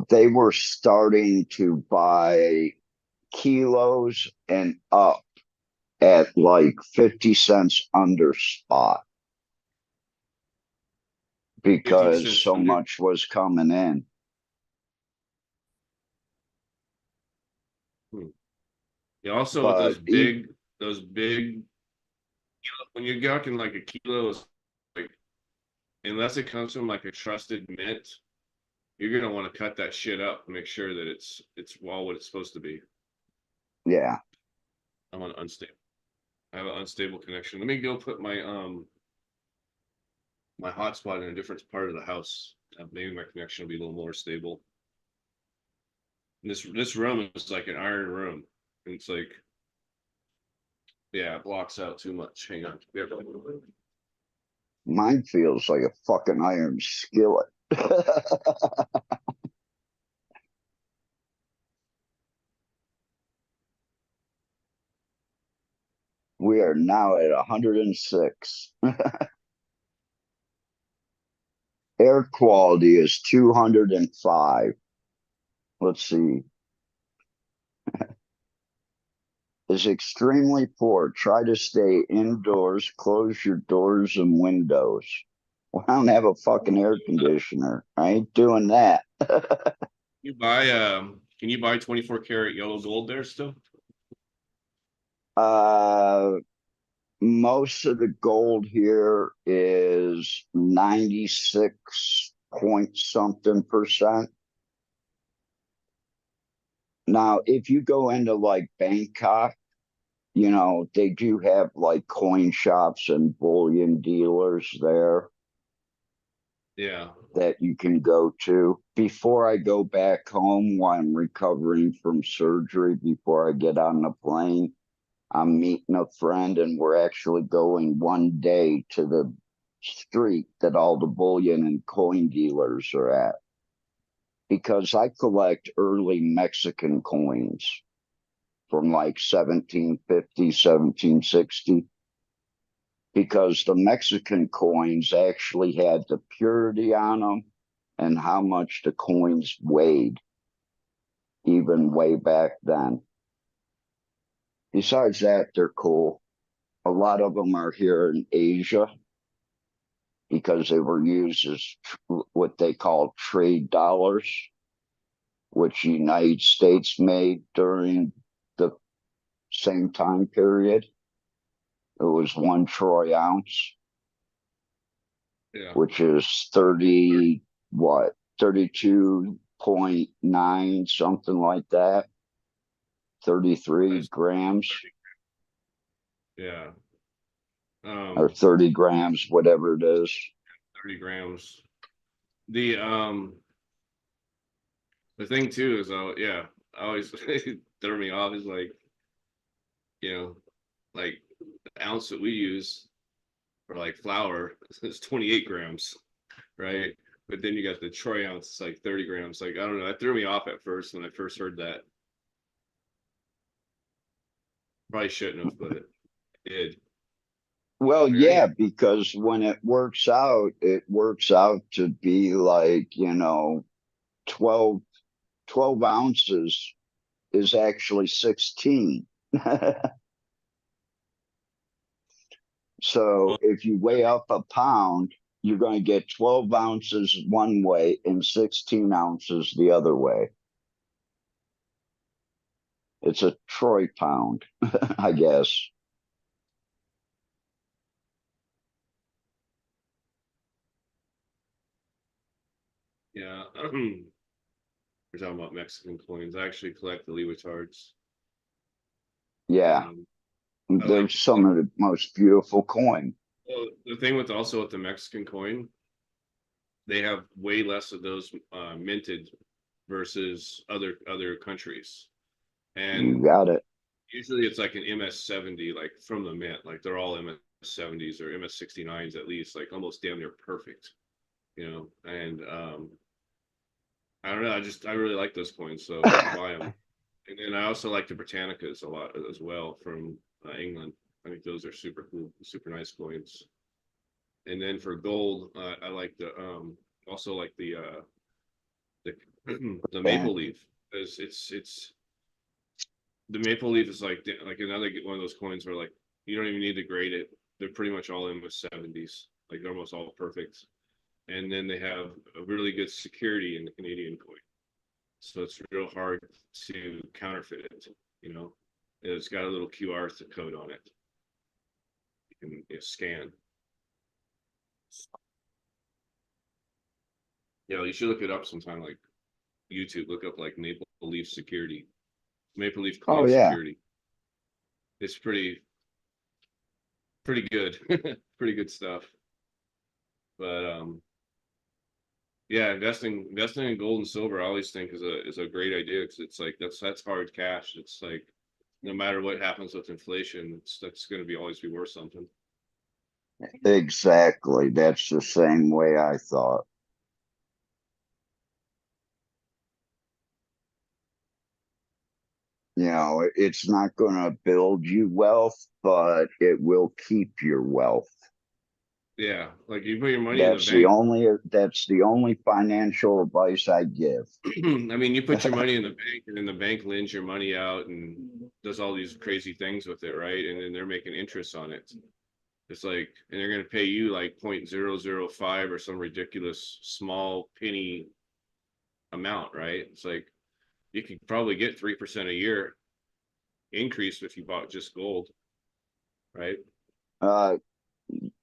they were starting to buy kilos and up at like 50 cents under spot 50 because cents so under. much was coming in. Hmm. Yeah, also with But those big, when you're talking like a kilo, like unless it comes from like a trusted mint, you're gonna want to cut that shit up and make sure that it's all what it's supposed to be. yeah, I'm on unstable. I have an unstable connection. Let me go put my hotspot in a different part of the house. Maybe my connection will be a little more stable. And this room is like an iron room. And it's like, yeah, it blocks out too much. Hang on. mine feels like a fucking iron skillet. We are now at 106. Air quality is 205. Let's see. Is extremely poor. Try to stay indoors. Close your doors and windows. Well, I don't have a fucking air conditioner. I ain't doing that. You buy can you buy 24 karat yellow gold there still? uh, Most of the gold here is 96 point something percent. Now, if you go into like Bangkok, they do have like coin shops and bullion dealers there Yeah. that you can go to. Before I go back home while I'm recovering from surgery, before I get on the plane, I'm meeting a friend and we're actually going one day to the street that all the bullion and coin dealers are at because I collect early Mexican coins from like 1750, 1760, because the Mexican coins actually had the purity on them and how much the coins weighed, even way back then. Besides that, they're cool. A lot of them are here in Asia because they were used as what they call trade dollars, which the United States made during the same time period. It was 1 troy ounce, Yeah. which is 30, what, 32.9, something like that, 33 Nice. grams Yeah. or 30 grams, whatever it is. 30 grams. The thing too is yeah, I always throw me off is like, you know, like the ounce that we use for like flour is 28 grams, right? But then you got the troy ounce, it's like 30 grams. Like, I don't know, that threw me off at first when I first heard that. Probably shouldn't have, but it did. Well, Right? yeah, because when it works out to be like, 12, 12 ounces is actually 16. So Well, if you weigh up a pound, you're going to get 12 ounces one way and 16 ounces the other way. It's a troy pound, I guess. yeah. We're talking about Mexican coins. I actually collect the leotards. Yeah, Um, I they're like some of the most beautiful coin. well, the thing with also with the Mexican coin, they have way less of those minted versus other countries. You And got it. usually it's like an MS-70, like from the mint, like they're all MS-70s or MS-69s at least, like almost damn near perfect, And I don't know, I really like those coins, so I buy them. And then I also like the Britannicas a lot as well from England. I think those are super cool, super nice coins. And then for gold, I like also like the the maple leaf, because it's the maple leaf is like another one of those coins where like you don't even need to grade it. They're pretty much all in with 70s, like they're almost all perfect. And then they have a really good security in the Canadian coin, so it's real hard to counterfeit it. You know, it's got a little QR code on it. You can scan. Yeah, you should look it up sometime, like YouTube. Look up like Maple Leaf security, Maple Leaf Oh coin yeah. security. It's pretty good, pretty good stuff. But yeah, investing in gold and silver, I always think is a great idea, because it's like that's hard cash. It's like no matter what happens with inflation, that's going to be always be worth something. Exactly. That's the same way I thought. You know, it's not going to build you wealth, but it will keep your wealth. Yeah, like you put your money in the That's the bank. only financial advice I give. I mean, you put your money in the bank, and then the bank lends your money out and does all these crazy things with it, right? And then they're making interest on it. It's like, and they're going to pay you like 0.005 or some ridiculous small penny amount, right? It's like you could probably get 3% a year increase if you bought just gold, right? Uh,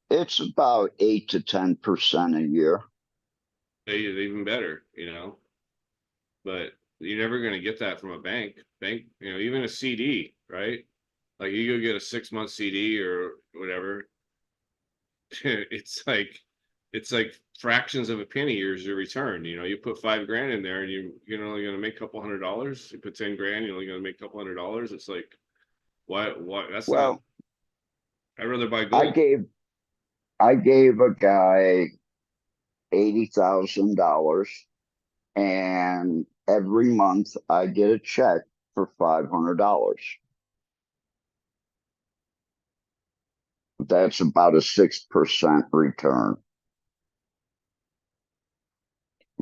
it's about 8 to 10% a year. Even better, you know. But you're never going to get that from a bank. You know, even a CD, right? Like you go get a 6 month CD or whatever, it's like fractions of a penny is your return. You know, you put $5 grand in there and you're only going to make a couple $100. You put 10 grand, you're only going to make a couple $100. It's like, why? That's not. Well, I'd rather buy I gold. gave I gave a guy $80,000, and every month I get a check for $500. That's about a 6% return,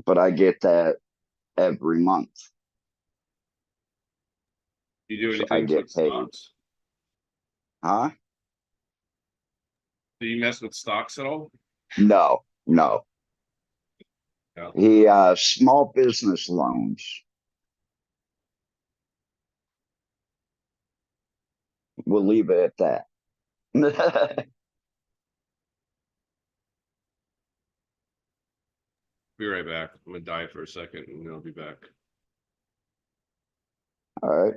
but I get that every month. Do you do So I anything with get paid. stocks? Huh? Do you mess with stocks at all? No, no. No. He small business loans. We'll leave it at that. Be right back. I'm gonna die for a second and then I'll be back. All right.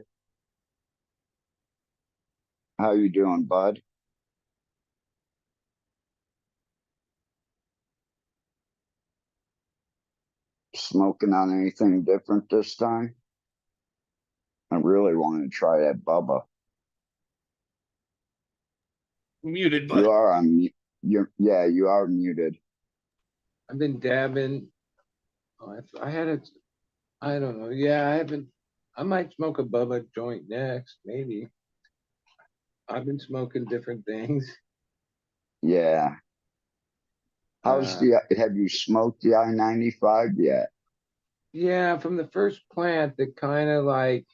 How you doing, bud? Smoking on anything different this time? I really want to try that Bubba. Muted, You but are on mute. You are muted. I've been dabbing. Oh, I had it. I don't know. Yeah, I haven't. I might smoke a Bubba joint next, maybe. I've been smoking different things. Yeah. Uh, Have you smoked the I-95 yet? yeah, from the first plant that kind of like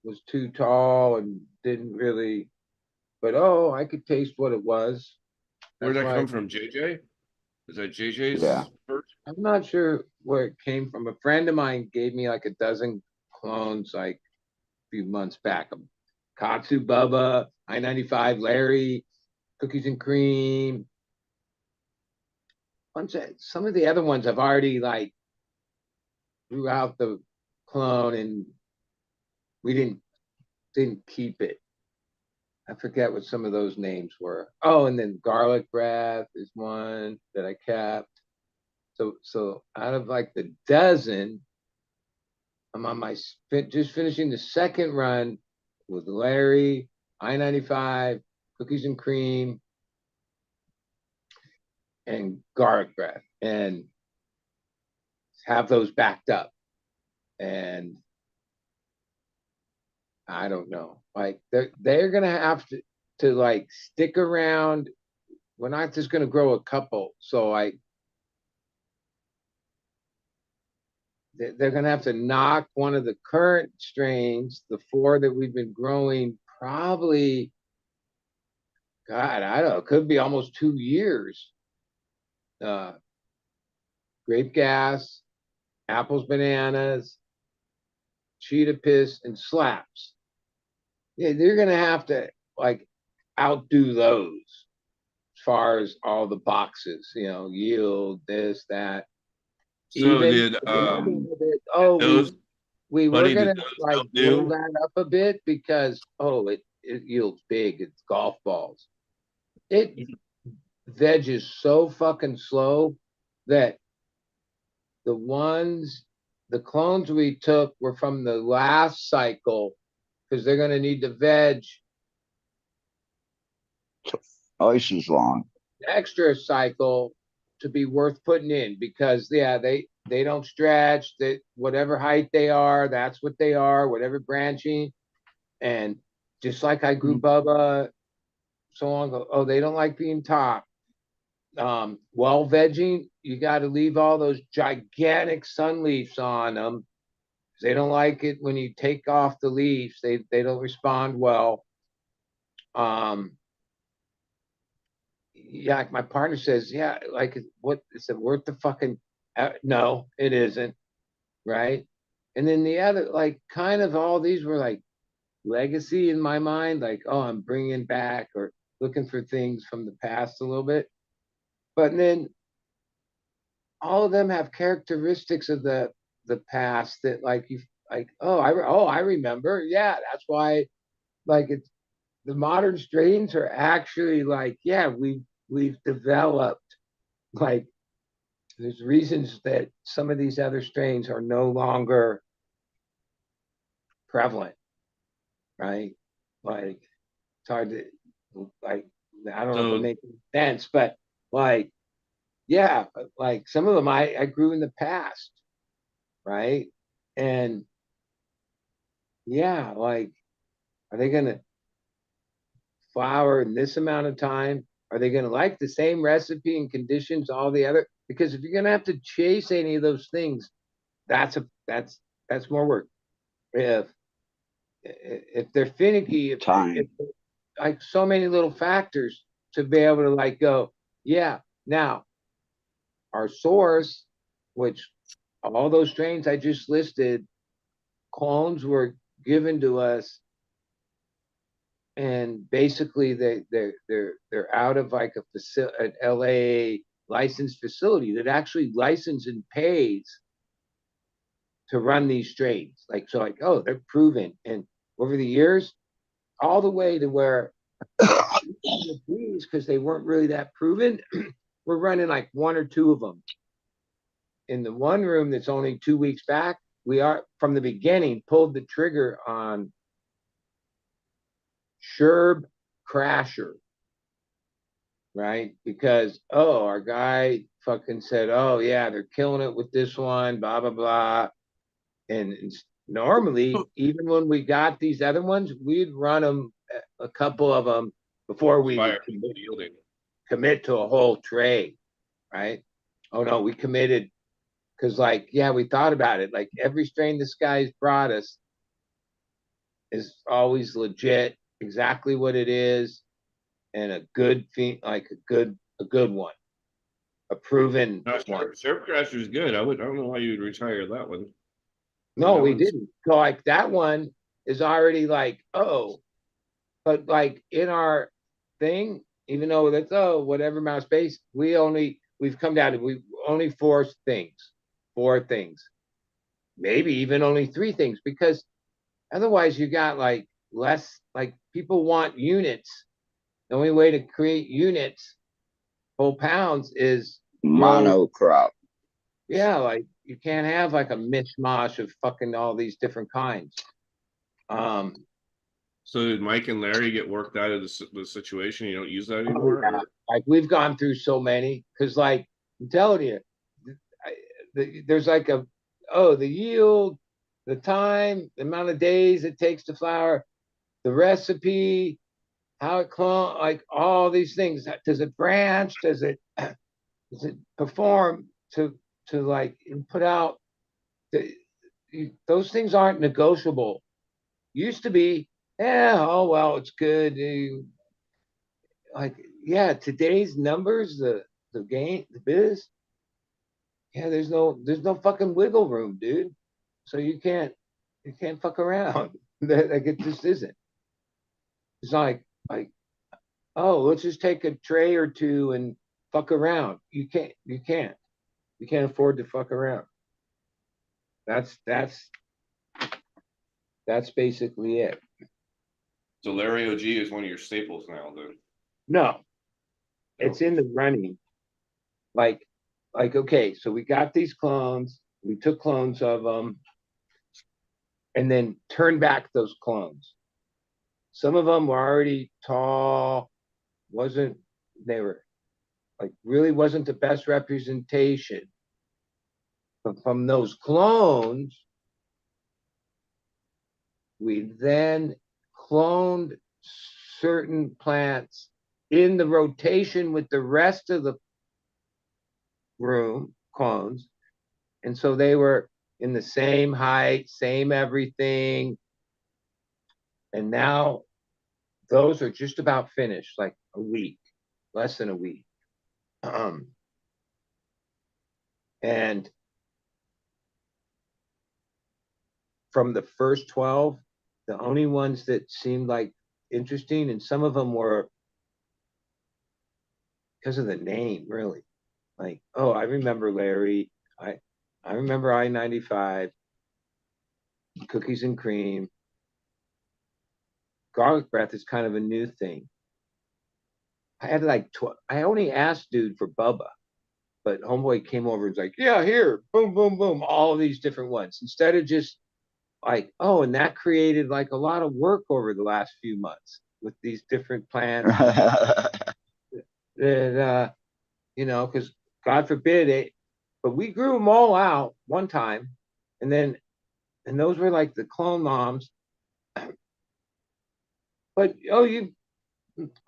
was too tall and didn't really, but oh, I could taste what it was. where'd That's that why come from? JJ? Is that Yeah. JJ's first? I'm not sure where it came from. A friend of mine gave me like a dozen clones like a few months back. Katsu Bubba, I-95 Larry, Cookies and Cream. Some of the other ones I've already like threw out the clone and we didn't keep it. I forget what some of those names were. Oh, and then Garlic Breath is one that I kept. So out of like the dozen, I'm on my just finishing the second run with Larry, I-95, Cookies and Cream, and Garlic Breath, and have those backed up. And I don't know, like they're gonna have to like stick around we're not just going to grow a couple. So they're going to have to knock one of the current strains, the 4 that we've been growing, probably, God, I don't know, it could be almost 2 years. Grape gas, apples, bananas, cheetah piss, and slaps. Yeah, they're going to have to like outdo those as far as all the boxes, yield, this, that. So Even did we those, we were buddy, did gonna those like help blow you? that up a bit because it yields big. It's golf balls. It veggies so fucking slow that the clones we took were from the last cycle because they're gonna need to veg Twice as long. extra cycle to be worth putting in because yeah, they don't stretch. That whatever height they are, that's what they are. Whatever branching, and just like I grew Bubba so long ago. Oh, they don't like being topped. Well, vegging, you got to leave all those gigantic sun leaves on them. They don't like it when you take off the leaves. They don't respond well. Yeah, like my partner says, yeah, like what is it worth the fucking? No, it isn't, right? And then the other, like, kind of all these were like legacy in my mind, like, oh, I'm bringing back or looking for things from the past a little bit. But then all of them have characteristics of the past that like you like, I remember, yeah, that's why, like, it's the modern strains are actually like, yeah, we've developed, like, there's reasons that some of these other strains are no longer prevalent, right? Like, it's hard to, like, I don't know if I'm So making sense, but like, yeah, like some of them I grew in the past, right? And yeah, like, are they going to flour in this amount of time? Are they going to like the same recipe and conditions, all the other? Because if you're going to have to chase any of those things, that's more work. If if they're finicky, if Time. like so many little factors to be able to like go, yeah. Now our source, which all those strains I just listed, clones were given to us, and basically they're out of like an LA licensed facility that actually licenses and pays to run these strains. Like, so like, oh, they're proven, and over the years, all the way to where these, because they weren't really that proven, we're running like 1 or 2 of them in the one room that's only 2 weeks back. We are from the beginning pulled the trigger on Sherb Crasher, right? Because our guy fucking said, oh yeah, they're killing it with this one, blah blah blah. And normally, even when we got these other ones, we'd run them, a couple of them, before we fire would yielding. commit to a whole tray, right? Oh no, we committed because, like, yeah, we thought about it. Like every strain this guy's brought us is always legit, exactly what it is, and a good like a good one, a proven one. Surf Crasher is good. I don't know why you would retire that one. I mean, No, that we one's didn't. So like that one is already like, oh, but like in our thing, even though that's whatever amount of space, we've come down to we only 4 things, maybe even only 3 things, because otherwise you got like less, like people want units. The only way to create units, whole pounds, is grow. Monocrop. Yeah, like you can't have like a mishmash of fucking all these different kinds. Um, so did Mike and Larry get worked out of the situation? You don't use that oh, anymore, yeah. or Like we've gone through so many because, like, I'm telling you, there's like the yield, the time, the amount of days it takes to flour, the recipe, how it clone, like all these things. Does it branch? Does it perform to like put out? Those things aren't negotiable. Used to be, yeah, oh well, it's good. Like, yeah, today's numbers, the game, the biz, yeah, there's no fucking wiggle room, dude. So you can't fuck around. Like it just isn't. It's like oh, let's just take a tray or two and fuck around. You can't afford to fuck around. That's basically it. So Larry OG is one of your staples now, dude. No, it's in the running. Like okay, so we got these clones. We took clones of them, and then turned back those clones. Some of them were already tall. Wasn't they were like really wasn't the best representation. But from those clones, we then cloned certain plants in the rotation with the rest of the room clones. And so they were in the same height, same everything. And now those are just about finished, like a week, less than a week. And from the first 12, the only ones that seemed like interesting, and some of them were because of the name, really. Like, oh, I remember Larry. I remember I-95, cookies and cream. Garlic breath is kind of a new thing. I had like I only asked dude for Bubba, but homeboy came over and was like, yeah, here, boom, boom, boom, all of these different ones. Instead of just like, oh, and that created like a lot of work over the last few months with these different plants that because God forbid it, but we grew them all out one time, and those were like the clone moms. But a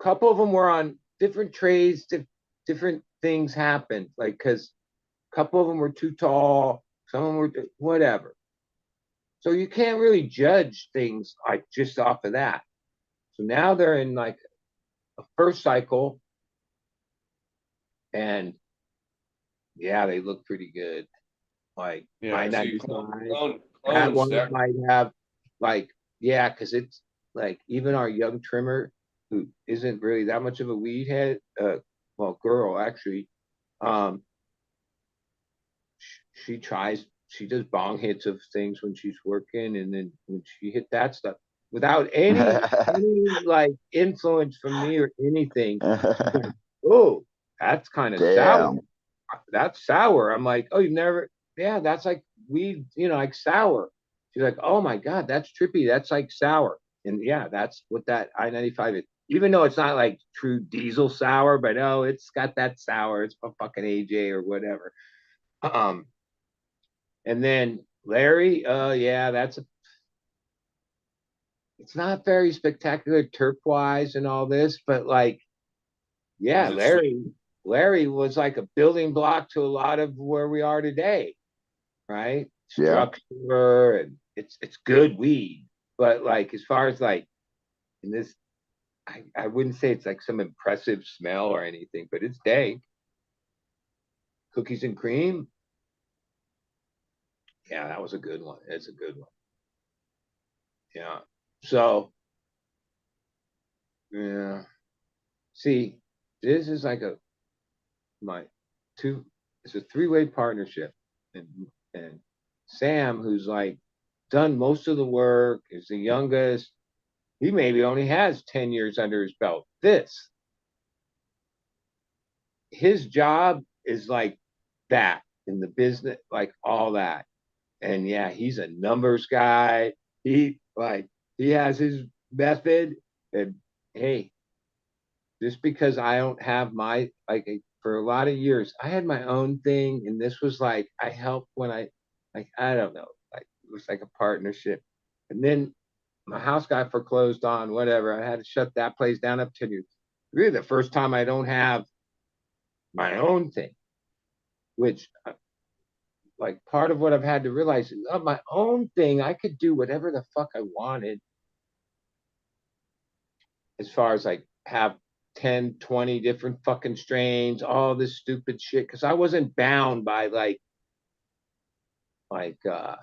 couple of them were on different trays. Different things happened, like because a couple of them were too tall, some of them were whatever. So you can't really judge things like just off of that. So now they're in like a first cycle, and yeah, they look pretty good. Like Yeah, I-95. That clones. one might have like, yeah, because it's like even our young trimmer who isn't really that much of a weed head, well, girl actually, um, she does bong hits of things when she's working, and then when she hit that stuff without any like influence from me or anything. Like, oh, that's kind of sour. Damn. That's sour. I'm like, oh, you've never, yeah, that's like weed, like sour. She's like, oh my God, that's trippy. That's like sour. And yeah, that's what that I-95 is. Even though it's not like true diesel sour, but oh, it's got that sour. It's a fucking AJ or whatever. Um, and then Larry, yeah, it's not very spectacular turquoise and all this, but like, yeah, Is it sweet? Larry was like a building block to a lot of where we are today, right? Yeah. Structure, and it's good weed, but like as far as like in this, I wouldn't say it's like some impressive smell or anything, but it's dank. Cookies and cream, yeah, that was a good one. It's a good one. Yeah. So yeah, see, this is like my two. It's a three-way partnership, and and Sam, who's like done most of the work, is the youngest. He maybe only has 10 years under his belt. His job is like that in the business, like all that. And yeah, he's a numbers guy. He has his method. And hey, just because I don't have my like for a lot of years, I had my own thing, and this was like I helped when I don't know, like it was like a partnership. And then my house got foreclosed on, whatever. I had to shut that place down up to really the first time I don't have my own thing, which like part of what I've had to realize is my own thing, I could do whatever the fuck I wanted as far as like have 10, 20 different fucking strains, all this stupid shit. Cause I wasn't bound by like the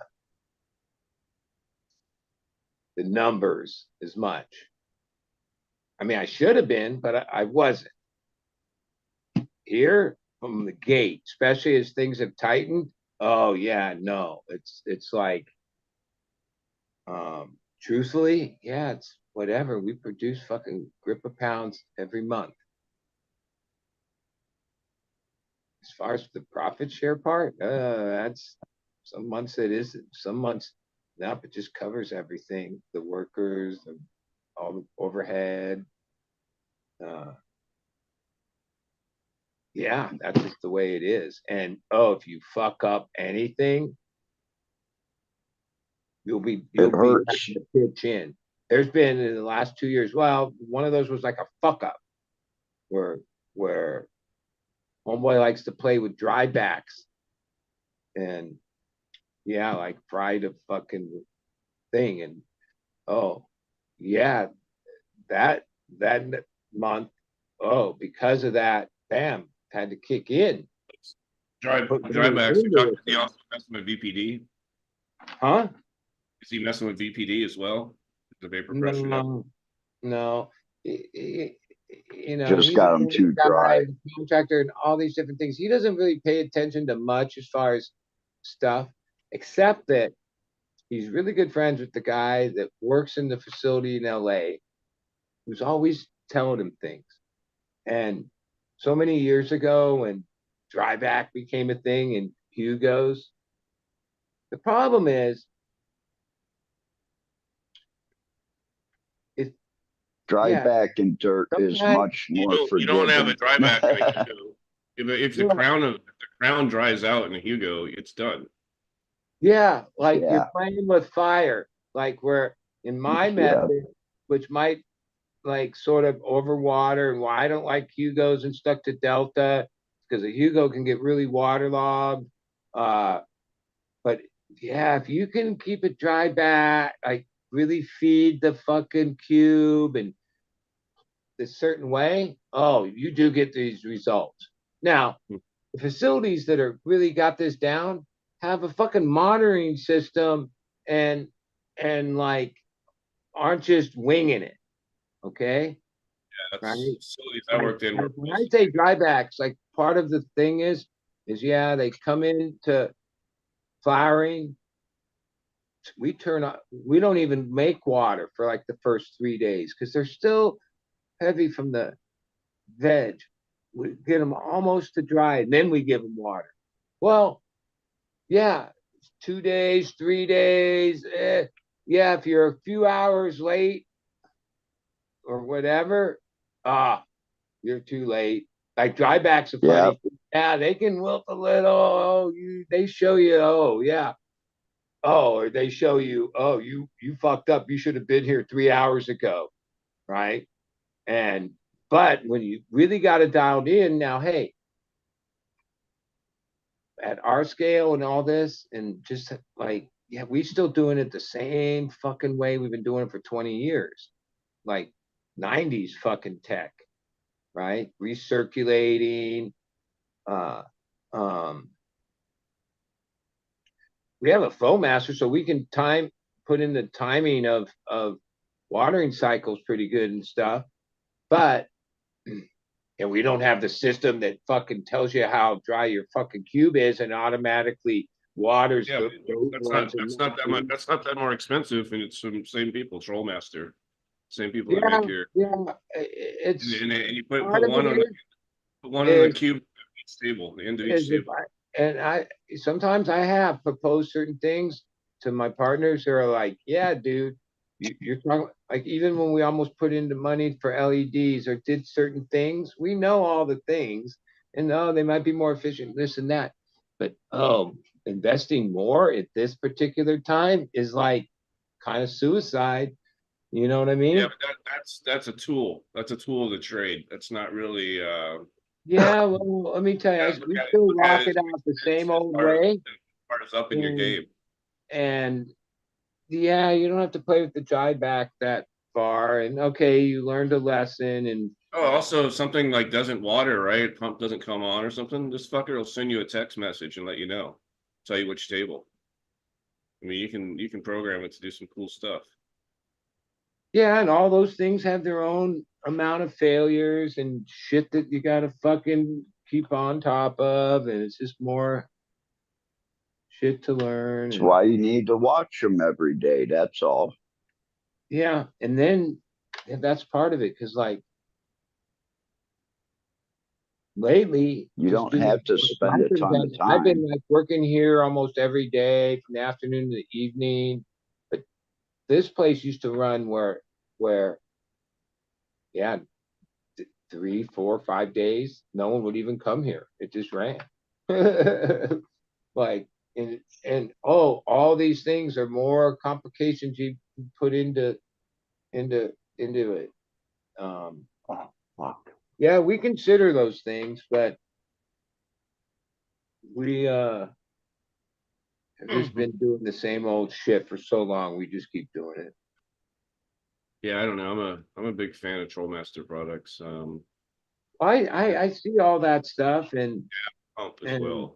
numbers as much. I mean, I should have been, but I wasn't. Here from the gate, especially as things have tightened. Oh yeah, no, it's like, truthfully, yeah, it's whatever. We produce fucking grip of pounds every month. As far as the profit share part, that's some months it is, some months nope, it just covers everything. The workers, all the overhead. Uh, yeah, that's just the way it is. And if you fuck up anything, you'll be It having hurts. to pitch in. There's been in the last 2 years. Well, one of those was like a fuck up where homeboy likes to play with dry backs and yeah, like fried a fucking thing. And oh yeah, that that month, because of that, bam, had to kick in. Drybacks. Is he also messing with VPD? Huh? Is he messing with VPD as well? The vapor pressure? No. You know, Just he's got a them too dry. contractor and all these different things. He doesn't really pay attention to much as far as stuff, except that he's really good friends with the guy that works in the facility in LA, who's always telling him things. And so many years ago, when dryback became a thing in Hugo's, the problem is, Dry yeah, back and dirt is much more You don't have a forgiving. dryback in a Hugo. If the crown dries out in a Hugo, it's done. yeah, like Yeah. you're playing with fire, like where in my Yeah. method, which might like sort of overwater, and why I don't like Hugos and stuck to Delta, because a Hugo can get really waterlogged. But yeah, if you can keep it dry back, like really feed the fucking cube and this certain way, oh, you do get these results. Now, the facilities that are really got this down have a fucking monitoring system and like aren't just winging it. Okay. Yeah, Right. that's facilities I worked in. When I say drybacks, like part of the thing is yeah, they come into flowering. We turn on, we don't even make water for like the first 3 days because they're still heavy from the veg. We get them almost to dry, and then we give them water. Well, yeah, 2 days, 3 days. Yeah, if you're a few hours late or whatever, you're too late. Like drybacks are funny. Yeah, they can wilt a little. They show you. Oh, yeah. Oh, or they show you. Oh, you fucked up. You should have been here 3 hours ago, right? And but when you really got it dialed in, now, hey, at our scale and all this, and just like, yeah, we still doing it the same fucking way we've been doing it for 20 years, like 90s fucking tech, right? Recirculating. Uh, um, we have a flow master, so we can put in the timing of watering cycles pretty good and stuff, but and we don't have the system that fucking tells you how dry your fucking cube is and automatically waters Yeah, that's not that much. much. That's not that more expensive, and it's from same people, Trollmaster, same people that Yeah, make your. it's And you put part of one on it the cube each table, the end of each is table. and I sometimes I have proposed certain things to my partners who are like, yeah, dude, you're talking like even when we almost put in the money for LEDs or did certain things, we know all the things, and they might be more efficient, this and that, but investing more at this particular time is like kind of suicide You know what I Yeah, mean? but that's a tool. That's a tool of the trade. That's not really Yeah, well, let me tell you, we still look at rock it it out the same as old way. part of up in your And game. and yeah, you don't have to play with the jive back that far. And okay, you learned a lesson. And Oh, also if something like doesn't water, right? Pump doesn't come on or something, this fucker will send you a text message and let you know. Tell you which table. I mean, you can program it to do some cool stuff. yeah, and all those things have their own amount of failures and shit that you gotta fucking keep on top of. And it's just more shit to learn. That's And why you need to watch them every day. That's all. yeah, and then that's part of it. Cause like lately, You just don't doing have to what spend a I've been ton of done, I've been time. like working here almost every day from the afternoon to the evening. But this place used to run where yeah, 3, 4, 5 days, no one would even come here. It just ran. Like and oh, all these things are more complications you put into it. Um, Oh, fuck. yeah, we consider those things, but we have just been doing the same old shit for so long. We just keep doing it. Yeah, I don't know. I'm a big fan of Trollmaster products. I see all that stuff Pump as and well.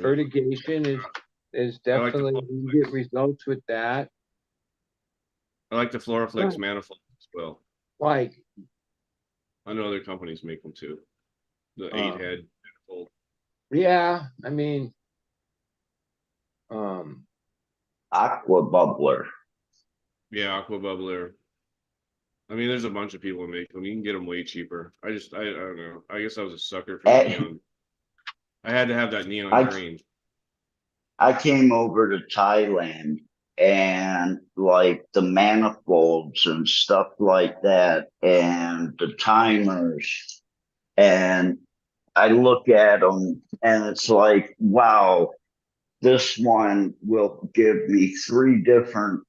fertigation is I like the definitely you get Floraflex. results with that. I like the But Floraflex manifold as well. like I know other companies make them too. The eight um, head manifold. yeah, I mean um, Aqua bubbler. Yeah, Aqua Bubbler. I mean, there's a bunch of people who make them. You can get them way cheaper. I don't know. I guess I was a sucker for the Eh, neon. I had to have that neon I green. I came over to Thailand and like the manifolds and stuff like that and the timers and I look at them and it's like, wow, this one will give me 3 different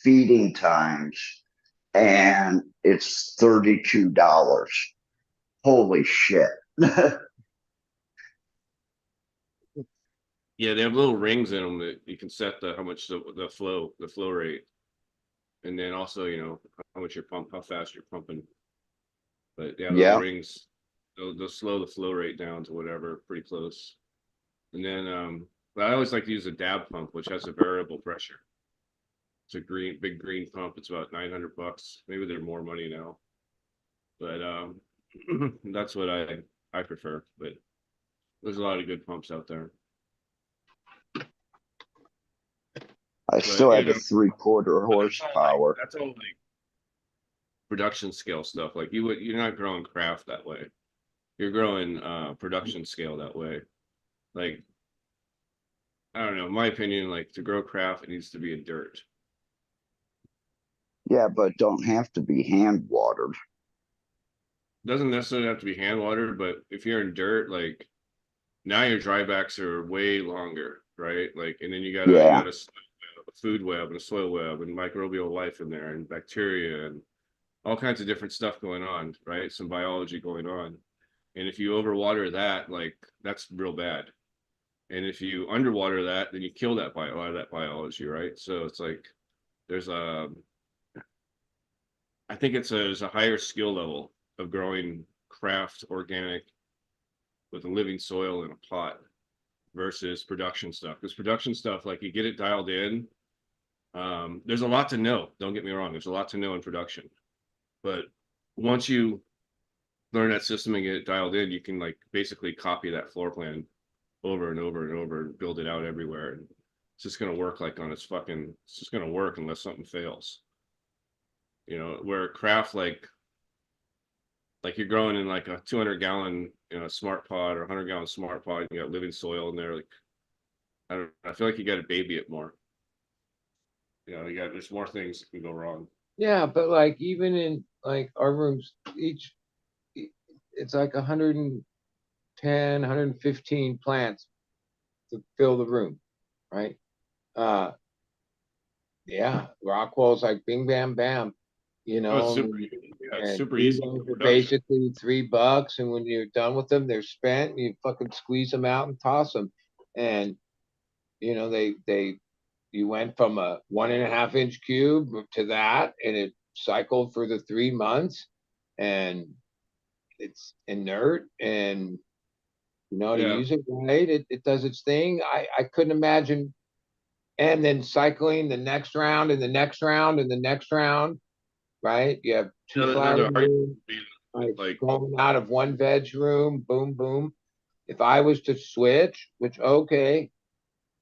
feeding times and it's $32. Holy shit. Yeah, they have little rings in them that you can set how much the flow rate, and then also how much how fast you're pumping. But yeah, the little Yeah. rings, they'll slow the flow rate down to whatever, pretty close. And then but I always like to use a dab pump, which has a variable pressure. It's a big green pump. It's about $900. Maybe they're more money now, but that's what I prefer. But there's a lot of good pumps out there. I But still have a 3/4 horsepower. that's all like production scale stuff. Like you're not growing craft that way. You're growing production scale that way. Like I don't know, in my opinion, like to grow craft, it needs to be in dirt. Yeah, but don't have to be hand watered. Doesn't necessarily have to be hand watered, but if you're in dirt, like now your drybacks are way longer, right? Like, and then you Yeah. got a food web and a soil web and microbial life in there and bacteria and all kinds of different stuff going on, right? Some biology going on. And if you overwater that, like that's real bad. And if you underwater that, then you kill a lot of that biology, right? So it's like there's a I think there's a higher skill level of growing craft organic with a living soil in a pot versus production stuff. Because production stuff, like you get it dialed in, there's a lot to know. Don't get me wrong, there's a lot to know in production. But once you learn that system and get it dialed in, you can like basically copy that floor plan over and over and over and build it out everywhere. And it's just gonna work like it's just gonna work unless something fails. Where craft like you're growing in like a 200-gallon smart pot or 100-gallon smart pot, you got living soil in there. Like I feel like you got to baby it more. There's more things that can go wrong. Yeah, but like even in like our rooms, it's like 110, 115 plants to fill the room, right? Uh, Yeah, Rockwell's like bing, bam, bam. Oh, it's know, super easy. Yeah, it's and super easy Eagles for are production. basically $3, and when you're done with them, they're spent. And you fucking squeeze them out and toss them, and they you went from a 1.5 inch cube to that, and it cycled for the 3 months, and it's inert, and to Yeah, use it right, it does its thing. I couldn't imagine, and then cycling the next round and the next round and the next round, right? You have two flower another argument rooms, would be like like, going out of one veg room, boom, boom. If I was to switch, which okay,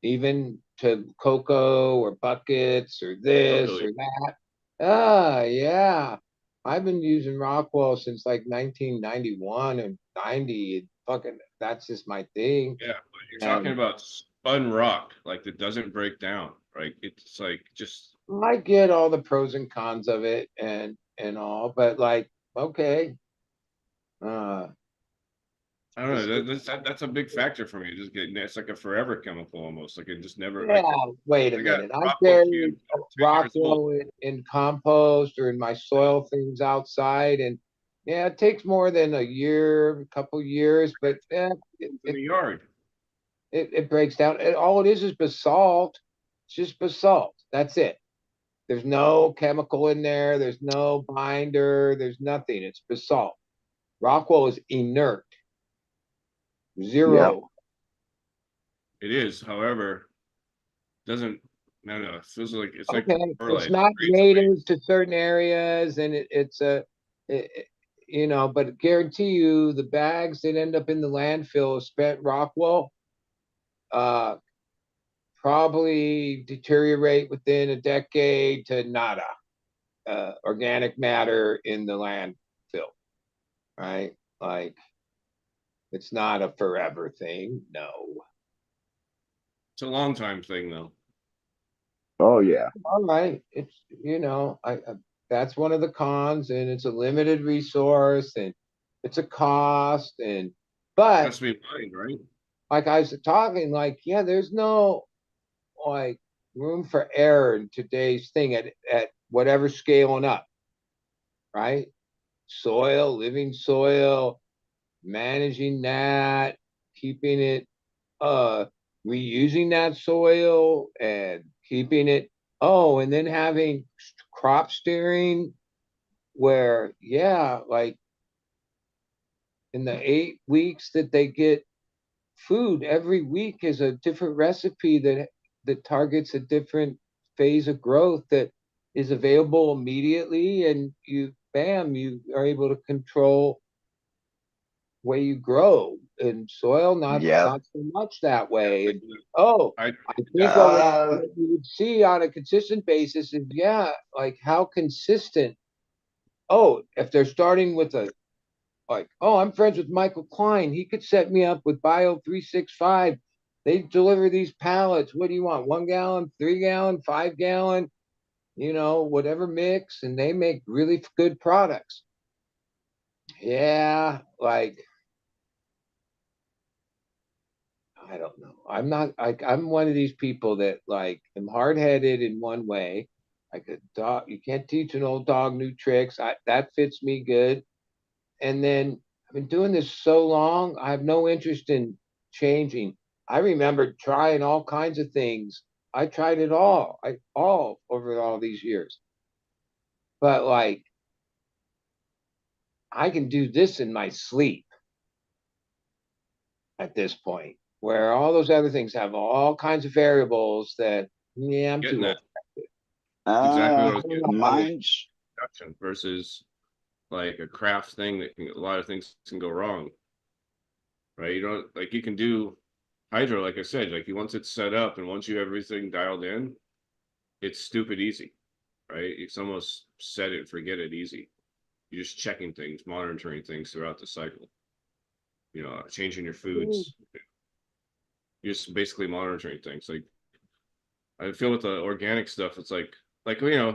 even to cocoa or buckets or this totally. or that. Ah, yeah. I've been using Rockwell since like 1991 and 90. Fucking, that's just my thing. Yeah, but you're talking And about spun rock, like that doesn't break down, right? It's like just I get all the pros and cons of it and all, but like, okay, uh, I don't know. this, That's a big factor for me. Just getting it's like a forever chemical almost. Like it just never yeah. like Wait a I got minute. I Rockwell buried cubes 10 years old. Rockwell in compost or in my soil things outside, and yeah, it takes more than a year, a couple years, but it, It's in it the yard. it breaks down. All it is basalt. It's just basalt. That's it. There's no chemical in there. There's no binder. There's nothing. It's basalt. Rockwell is inert. Yeah. Zero. It is, however, doesn't I don't know. It feels like it's like Okay, it's perlite. It not creates a native base. to certain areas, and but guarantee you the bags that end up in the landfill of spent Rockwell uh, probably deteriorate within a decade to nada. Organic matter in the landfill, right? Like it's not a forever thing. No. It's a long time thing though. Oh yeah. All right, it's I that's one of the cons, and it's a limited resource, and it's a cost, and It but has to be mined, right? like I was talking, like yeah, there's no like room for error in today's thing at whatever scaling up, right? Soil, living soil, managing that, keeping it uh reusing that soil and keeping it, oh, and then having crop steering where yeah, like in the 8 weeks that they get food, every week is a different recipe that targets a different phase of growth that is available immediately, and you bam, you are able to control where you grow in soil, Yeah. not so much that Yeah, way. like And oh, I I think Uh, what you would see on a consistent basis is yeah, like how consistent. Oh, if they're starting with a like, oh, I'm friends with Michael Klein. He could set me up with Bio 365. They deliver these pallets. What do you want? 1 gallon, 3 gallon, 5 gallon, whatever mix, and they make really good products. Yeah, like I don't know. I'm not like I'm one of these people that like am hard headed in one way. Like a dog, you can't teach an old dog new tricks. That fits me good. And then I've been doing this so long, I have no interest in changing. I remember trying all kinds of things. I tried it all over all these years. But like I can do this in my sleep at this point, where all those other things have all kinds of variables that yeah, I'm getting too that. old. It's exactly what I I was don't getting know at. how to. mine's Production versus like a craft thing that can a lot of things can go wrong, right? You don't like you can do hydro, like I said, like once it's set up and once you have everything dialed in, it's stupid easy, right? It's almost set it, forget it easy. You're just checking things, monitoring things throughout the cycle, changing your foods. You're just basically monitoring things. Like I feel with the organic stuff, it's like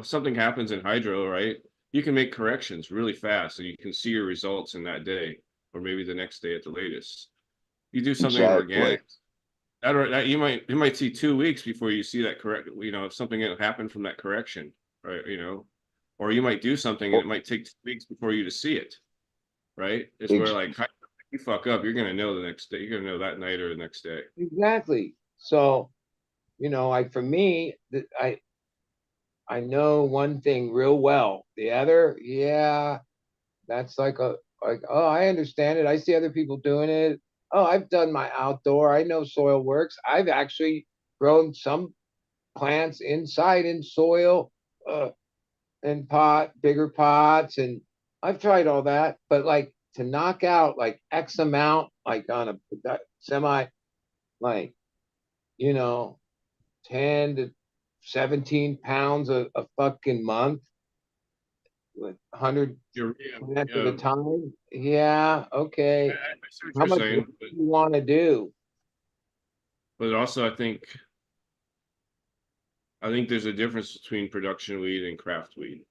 something happens in hydro, right? You can make corrections really fast and you can see your results in that day or maybe the next day at the latest. You do something in exactly. organic, that you might see 2 weeks before you see that correct, if something had happened from that correction, right? Or you might do something and it might take 2 weeks before you to see it, right? It's where like you fuck up, you're gonna know the next day. You're gonna know that night or the next day. Exactly. So, like for me, I know one thing real well. The other, yeah, that's oh, I understand it. I see other people doing it. Oh, I've done my outdoor. I know soil works. I've actually grown some plants inside in soil, in bigger pots, and I've tried all that. But like to knock out like X amount, like on a semi, like, you know, 10 to 17 pounds a fucking month with 100 You're, plants at a yeah, time. Yeah, okay. I see what How you're much work saying, do you want to do? but also I think there's a difference between production weed and craft weed.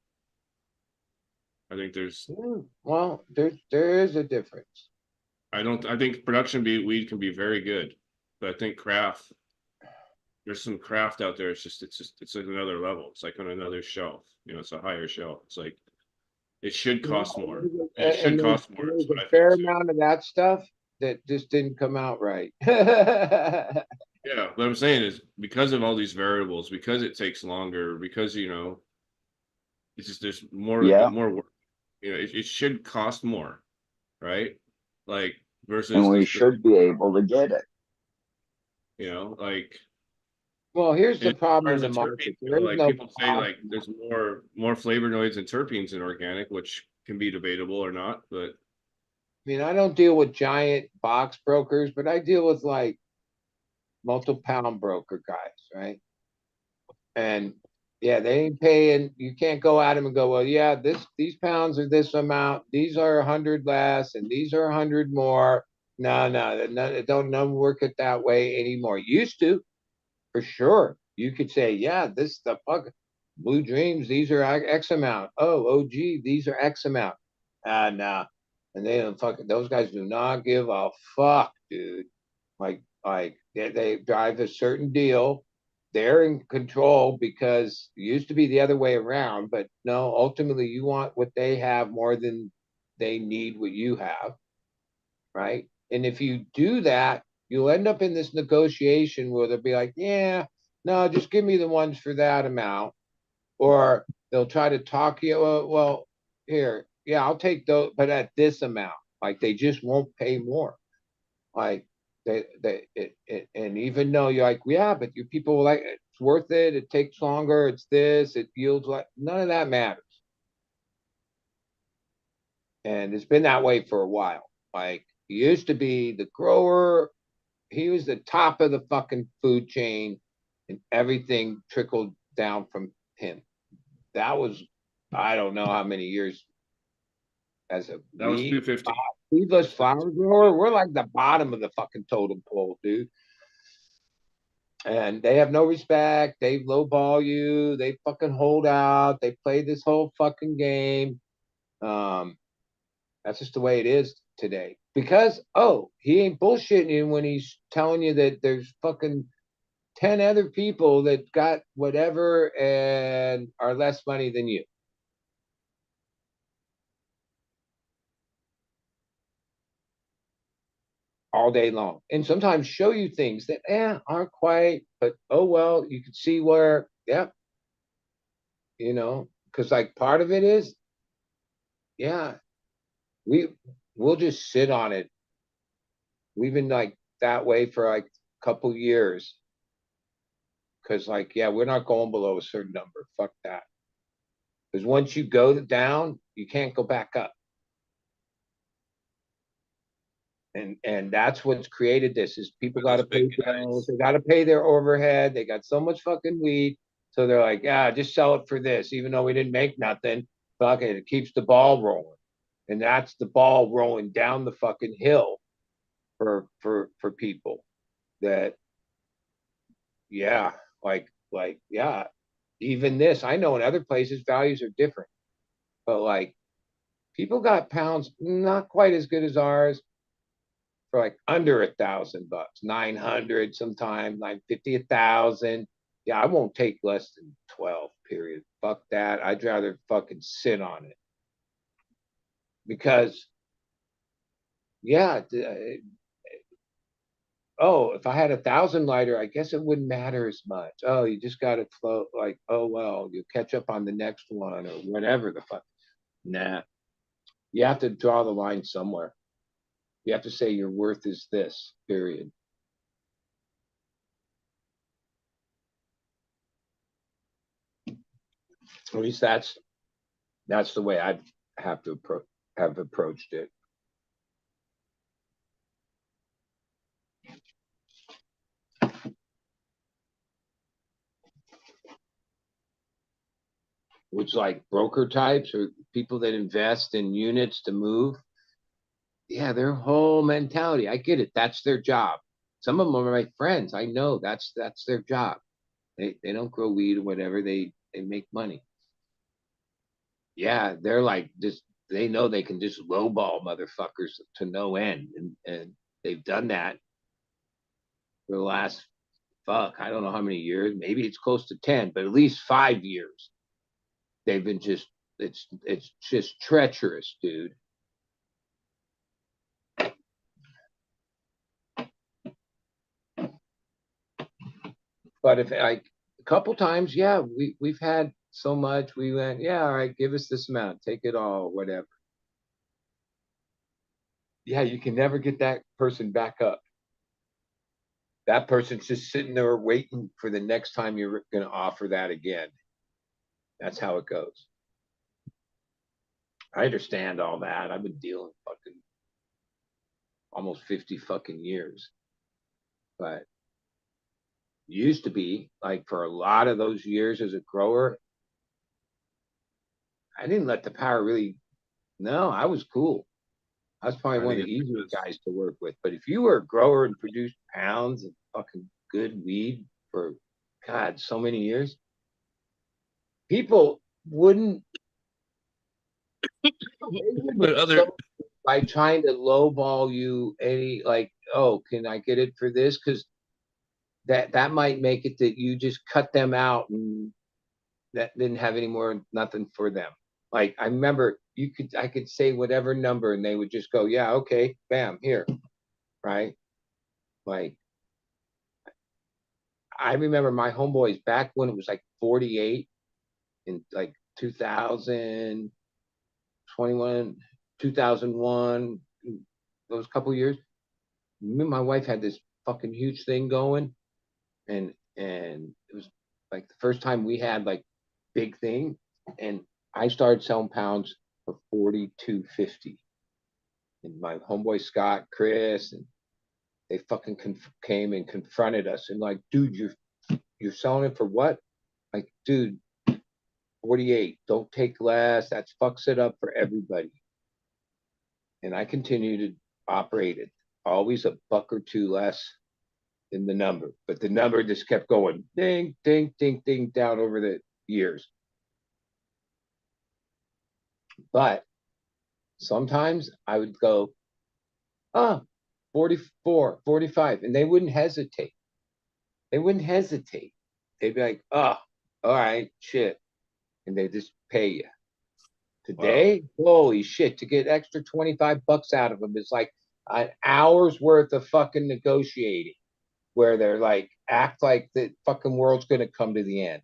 I think there's Well, there is a difference. I think production weed can be very good, but I think craft there's some craft out there. It's at another level. It's like on another shelf. It's a higher shelf. It's like it should cost more. It should And cost more. there's Is what a I think fair too. amount of that stuff that just didn't come out right. Yeah, Yeah, what I'm saying is because of all these variables, because it takes longer, because it's just there's Yeah, more work. It should cost more, right? Like and versus we the should be able to get it. like well, here's the as problem far in as the the market. terpenes There go, is like no people say cost. like there's more flavonoids and terpenes in organic, which can be debatable or not, but I mean, I don't deal with giant box brokers, but I deal with like multiple pound broker guys, right? And yeah, they ain't paying. You can't go at them and go, well, yeah, these pounds are this amount. These are 100 less, and these are 100 more. No, no, it don't never work it that way anymore. Used to, for sure. You could say, yeah, this the fuck Blue Dreams. These are X amount. Oh, OG, these are X amount. No, and they don't fucking. Those guys do not give a fuck, dude. Like they drive a certain deal. They're in control because it used to be the other way around, but no, ultimately you want what they have more than they need what you have, right? And if you do that, you'll end up in this negotiation where they'll be like, yeah, no, just give me the ones for that amount. Or they'll try to talk you, well, here, yeah, I'll take those, but at this amount. Like they just won't pay more. Like and even though you're like, yeah, but you people like it's worth it. It takes longer. It's this. It yields like none of that matters. And it's been that way for a while. Like he used to be the grower. He was the top of the fucking food chain, and everything trickled down from him. That was I don't know how many years as a that was 250. weedless flower grower. We're like the bottom of the fucking totem pole, dude. And they have no respect. They lowball you. They fucking hold out. They play this whole fucking game. Um, that's just the way it is today. Because he ain't bullshitting you when he's telling you that there's fucking 10 other people that got whatever and are less money than you all day long. And sometimes show you things that aren't quite, but oh well, you can see where, yeah, because like part of it is, yeah, we we'll just sit on it. We've been like that way for like a couple years because like yeah, we're not going below a certain number. Fuck that. Because once you go down, you can't go back up. And that's what's created this is people For got those to pay big bills, guys. they got to pay their overhead, they got so much fucking weed, so they're like, yeah, just sell it for this, even though we didn't make nothing. Fuck it, it keeps the ball rolling, and that's the ball rolling down the fucking hill for people that yeah, yeah, even this I know in other places values are different, but like people got pounds not quite as good as ours, for like under $1,000, 900 sometimes, 950, 1,000. Yeah, I won't take less than 12, period. Fuck that. I'd rather fucking sit on it. Because, yeah, oh, if I had 1,000 lighter, I guess it wouldn't matter as much. Oh, you just got to float like, oh, well, you'll catch up on the next one or whatever the fuck. Nah, you have to draw the line somewhere. You have to say your worth is this, period. At least that's the way I have to have approached it. Which like broker types or people that invest in units to move. Yeah, their whole mentality. I get it. That's their job. Some of them are my friends. I know that's their job. They don't grow weed or whatever. They make money. Yeah, they're like just they know they can just lowball motherfuckers to no end, and they've done that for the last fuck I don't know how many years. Maybe it's close to 10, but at least 5 years. They've been just it's just treacherous, dude. But if like a couple times, yeah, we've had so much. We went, yeah, all right, give us this amount, take it all, whatever. Yeah, you can never get that person back up. That person's just sitting there waiting for the next time you're going to offer that again. That's how it goes. I understand all that. I've been dealing fucking almost 50 fucking years. But used to be like for a lot of those years as a grower, I didn't let the power really. No, I was cool. I was probably I one think of the it's easier because guys to work with. But if you were a grower and produced pounds of fucking good weed for God so many years, people wouldn't they wouldn't but other so by trying to lowball you any like, oh, can I get it for this? Because that might make it that you just cut them out and that didn't have any more nothing for them. Like I remember I could say whatever number and they would just go, yeah, okay, bam, here, right? Like I remember my homeboys back when it was like 48 in like 2021, 2001, those couple years. Me and my wife had this fucking huge thing going, and it was like the first time we had like big thing, and I started selling pounds for 42.50, and my homeboy Scott, Chris, and they fucking came and confronted us and like, dude, you're selling it for what? Like, dude, 48. Don't take less. That fucks it up for everybody. And I continue to operate it. Always a buck or two less than the number. But the number just kept going ding, ding, ding, ding down over the years. But sometimes I would go, 44, 45. And they wouldn't hesitate. They wouldn't hesitate. They'd be like, all right, shit. And they just pay you. wow. Today, holy shit, to get extra $25 out of them is like an hour's worth of fucking negotiating where they're like, act like the fucking world's going to come to the end.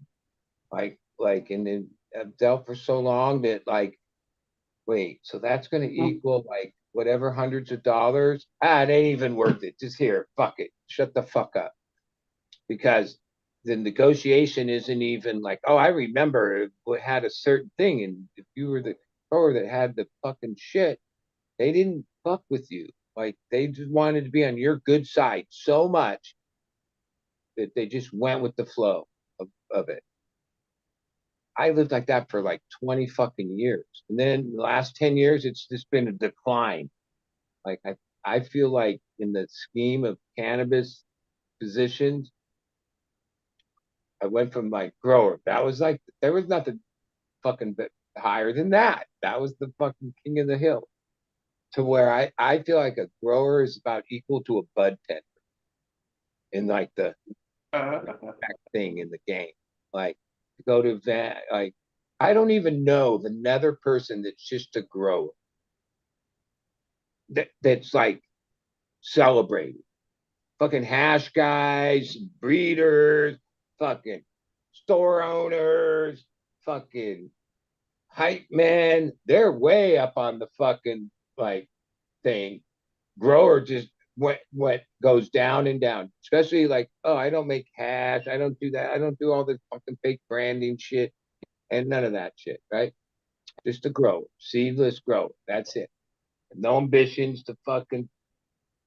And then I've dealt for so long that like, wait, so that's going to equal like whatever hundreds of dollars? It ain't even worth it. Just here, fuck it. Shut the fuck up. Because the negotiation isn't even like, oh, I remember it had a certain thing. And if you were the grower that had the fucking shit, they didn't fuck with you. Like they just wanted to be on your good side so much that they just went with the flow of it. I lived like that for like 20 fucking years. And then the last 10 years, it's just been a decline. Like I feel like in the scheme of cannabis positions, I went from like grower. That was like there was nothing fucking higher than that. That was the fucking king of the hill. to where I feel like a grower is about equal to a bud tender in like the thing in the game. Like to go to that, like I don't even know the nether person that's just a grower that's like celebrated. Fucking hash guys, breeders, fucking store owners, fucking hype men. They're way up on the fucking like thing. Grower just what goes down and down. Especially like, oh, I don't make hash. I don't do that. I don't do all this fucking fake branding shit and none of that shit, right? Just a grower, seedless grower. That's it. No ambitions to fucking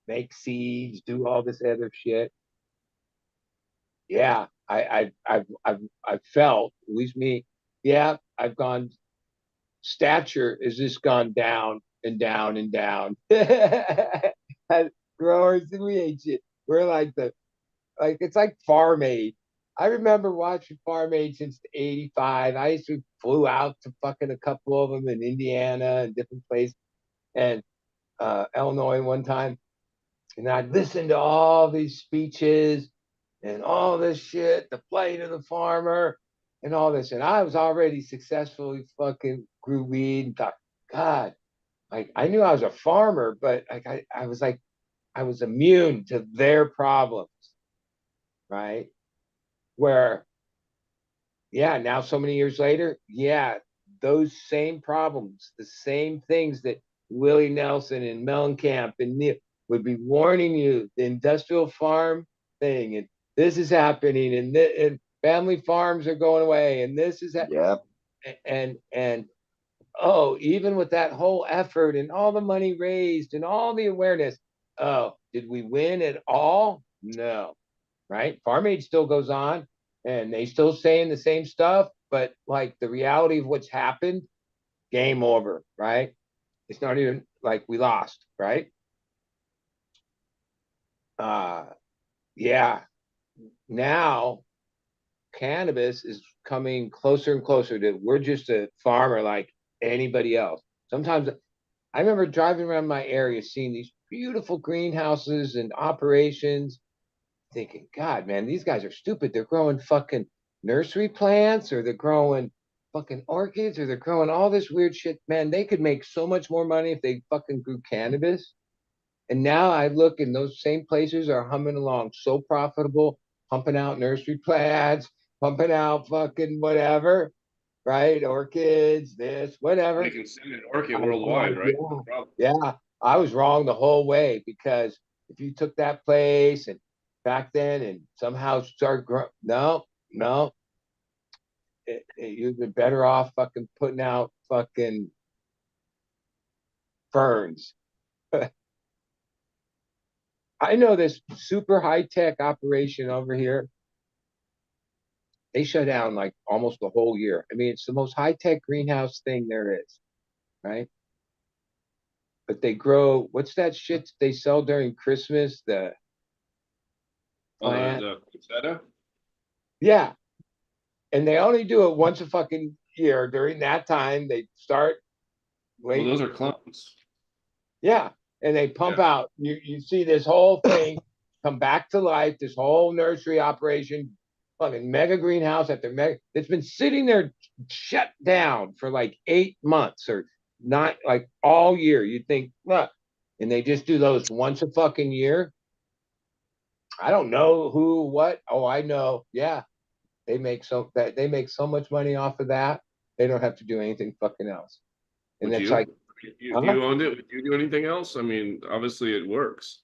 make seeds, do all this other shit. Yeah, I've felt, at least me, yeah, I've gone, stature has just gone down and down and down. Growers, we ain't shit. We're like it's like Farm Aid. I remember watching Farm Aid since '85. I used to flew out to fucking a couple of them in Indiana and different places and Illinois one time. And I'd listen to all these speeches and all this shit, the plight of the farmer and all this. And I was already successfully fucking grew weed and thought, God, like I knew I was a farmer, but like I was like, I was immune to their problems, right? Where, yeah, now so many years later, yeah, those same problems, the same things that Willie Nelson and Mellencamp and Neil would be warning you, the industrial farm thing, and this is happening, and family farms are going away, and this is Yep. and oh, even with that whole effort and all the money raised and all the awareness, oh, did we win at all? No, right? Farm Aid still goes on, and they still saying the same stuff, but like the reality of what's happened, game over, right? It's not even like we lost, right? Uh, yeah. Now cannabis is coming closer and closer to we're just a farmer like anybody else. Sometimes I remember driving around my area seeing these beautiful greenhouses and operations, thinking, God, man, these guys are stupid. They're growing fucking nursery plants or they're growing fucking orchids or they're growing all this weird shit. Man, they could make so much more money if they fucking grew cannabis. And now I look and those same places are humming along, so profitable, pumping out nursery plants, pumping out fucking whatever, right? Orchids, this, They whatever. can send an orchid worldwide, right? Yeah, No problem. yeah. I was wrong the whole way because if you took that place and back then and somehow start growing, no, no, you'd been better off fucking putting out fucking ferns. I know this super high tech operation over here. They shut down like almost the whole year. I mean, it's the most high tech greenhouse thing there is, right? But they grow, what's that shit they sell during Christmas? The Oh, plant. the potato? Yeah. And they only do it once a fucking year. During that time, they start Well, wait. those are clones. Yeah. And they pump Yeah. out. You see this whole thing come back to life, this whole nursery operation, fucking mega greenhouse after mega. It's been sitting there shut down for like 8 months or not like all year. You'd think, look, and they just do those once a fucking year. I don't know who, what. Oh, I know. Yeah. They make so much money off of that. They don't have to do anything fucking else. And Would it's you? like, If huh? you owned it, would you do anything else? I mean, obviously it works.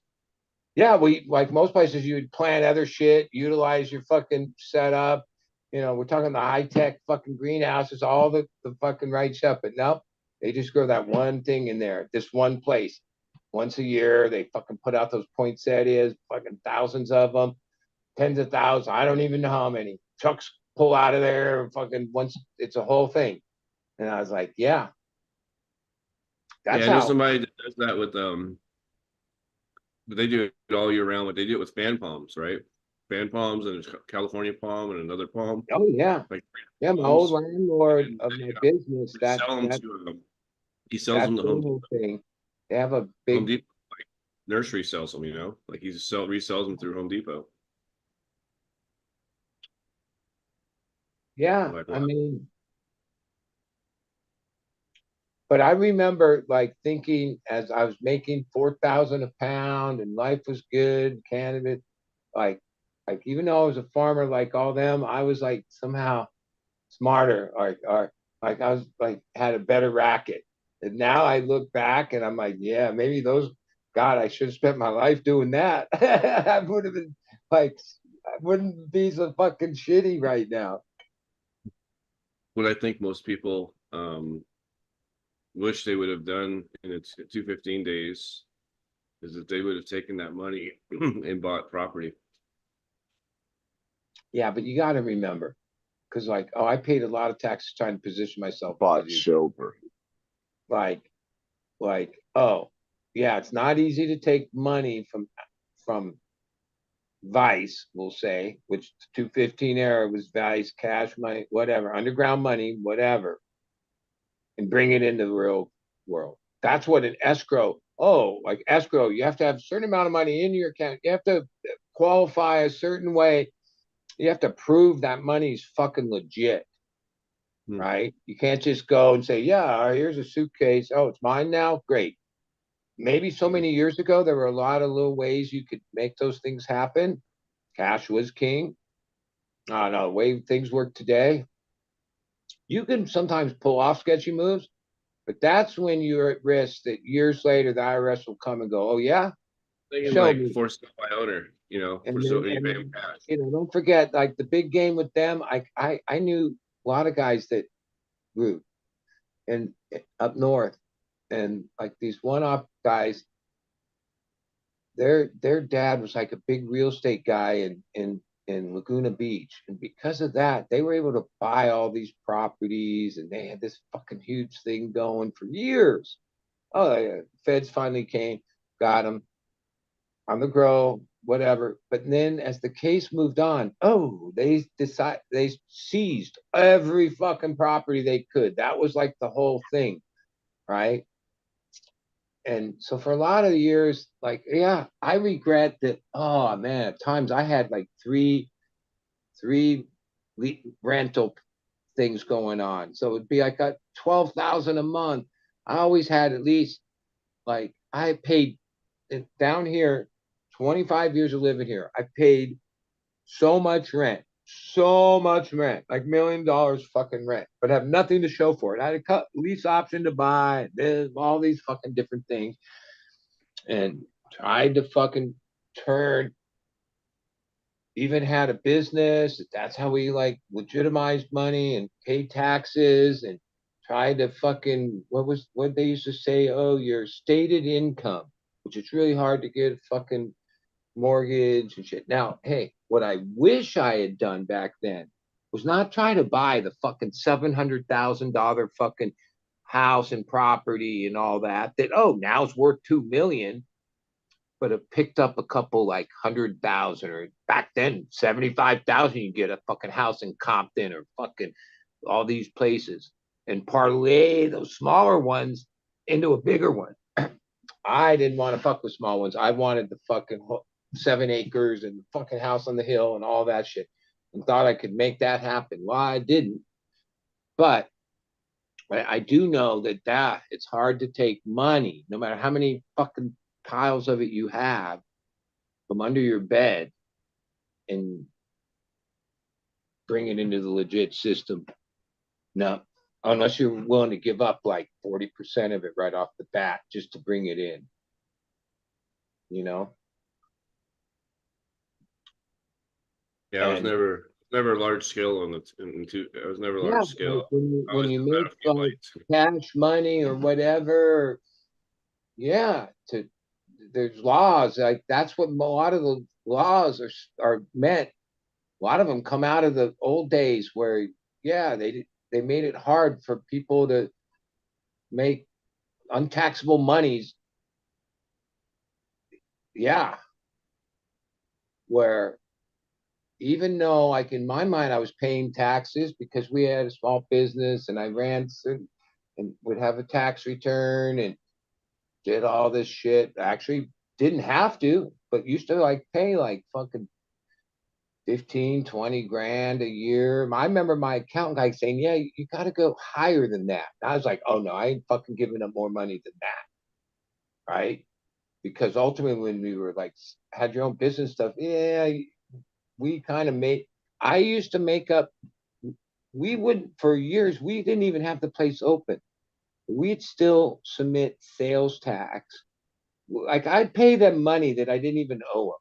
Yeah, we like most places you would plant other shit, utilize your fucking setup. You know, we're talking the high tech fucking greenhouses, all the fucking right stuff. But no, they just grow that one thing in there, this one place. Once a year, they fucking put out those poinsettias, fucking thousands of them, tens of thousands. I don't even know how many. Trucks pull out of there and fucking once it's a whole thing. And I was like, yeah, Yeah, that's I know how. somebody that does that with but they do it all year round. But they do it with fan palms, right? Fan palms and there's California palm and another palm, Oh yeah, like yeah. My old palms. landlord And of my business, they sell them that to he sells that them to Home whole Depot. thing. They have a Home big, Depot nursery sells them, like resells them through Home Depot. yeah. I'm like, I wow. mean, but I remember like thinking as I was making 4,000 a pound and life was good, cannabis, like, like even though I was a farmer like all them, I was like somehow smarter, or like I was like had a better racket. And now I look back and I'm like, yeah, maybe those. God, I should have spent my life doing that. I would have been like, I wouldn't be so fucking shitty right now. What I think most people wish they would have done in its 215 days is that they would have taken that money and bought property. Yeah, but you got to remember, because like, oh, I paid a lot of taxes trying to position myself. Bought silver. Like, oh, yeah, it's not easy to take money from Vice, we'll say, which 215 era was Vice, cash money, whatever, underground money, whatever, and bring it into the real world. That's what an escrow. Oh, like escrow, you have to have a certain amount of money in your account. You have to qualify a certain way. You have to prove that money's fucking legit, Hmm. right? You can't just go and say, yeah, here's a suitcase. Oh, it's mine now. Great. Maybe so many years ago, there were a lot of little ways you could make those things happen. Cash was king. I don't know, the way things work today, you can sometimes pull off sketchy moves, but that's when you're at risk that years later the IRS will come and go, oh yeah, Thinking show like me. for sale by owner, And for then so you pay them and cash. don't forget like the big game with them. I knew a lot of guys that grew and up north, and like these one-off guys, their dad was like a big real estate guy in Laguna Beach, and because of that, they were able to buy all these properties, and they had this fucking huge thing going for years. Oh, yeah. Feds finally came, got them on the grow, whatever. But then as the case moved on, oh, they seized every fucking property they could. That was like the whole thing, right? And so for a lot of years, like, yeah, I regret that. Oh man, at times I had like three rental things going on. So it'd be like got 12,000 a month. I always had at least like I paid down here 25 years of living here. I paid so much rent, like $1 million fucking rent, but have nothing to show for it. I had a lease option to buy, this, all these fucking different things, and tried to fucking turn. Even had a business. That's how we like legitimized money and paid taxes and tried to fucking what they used to say? Oh, your stated income, which is really hard to get a fucking mortgage and shit. Now, hey, what I wish I had done back then was not try to buy the fucking $700,000 fucking house and property and all that. That oh now it's worth 2 million, but have picked up a couple like 100,000, or back then 75,000. You get a fucking house in Compton or fucking all these places and parlay those smaller ones into a bigger one. I didn't want to fuck with small ones. I wanted the fucking 7 acres and the fucking house on the hill and all that shit, and thought I could make that happen. Well, I didn't, but I do know that it's hard to take money, no matter how many fucking piles of it you have, from under your bed and bring it into the legit system. No, unless you're willing to give up like 40% of it right off the bat just to bring it in, you know? Yeah, I was And never large scale on I was never yeah, large like scale. I when was you about make a few like lights. cash money or whatever, yeah, there's laws like that's what a lot of the laws are meant. A lot of them come out of the old days where yeah they made it hard for people to make untaxable monies. Yeah, where even though like in my mind I was paying taxes because we had a small business and I ran and would have a tax return and did all this shit. Actually, didn't have to, but used to like pay like fucking 15, 20 grand a year. I remember my accountant guy saying, yeah, you got to go higher than that. And I was like, oh no, I ain't fucking giving up more money than that. Right. Because ultimately, when we were like, had your own business stuff, yeah, we kind of made, I used to make up, we would, for years, we didn't even have the place open. We'd still submit sales tax. Like I'd pay them money that I didn't even owe them.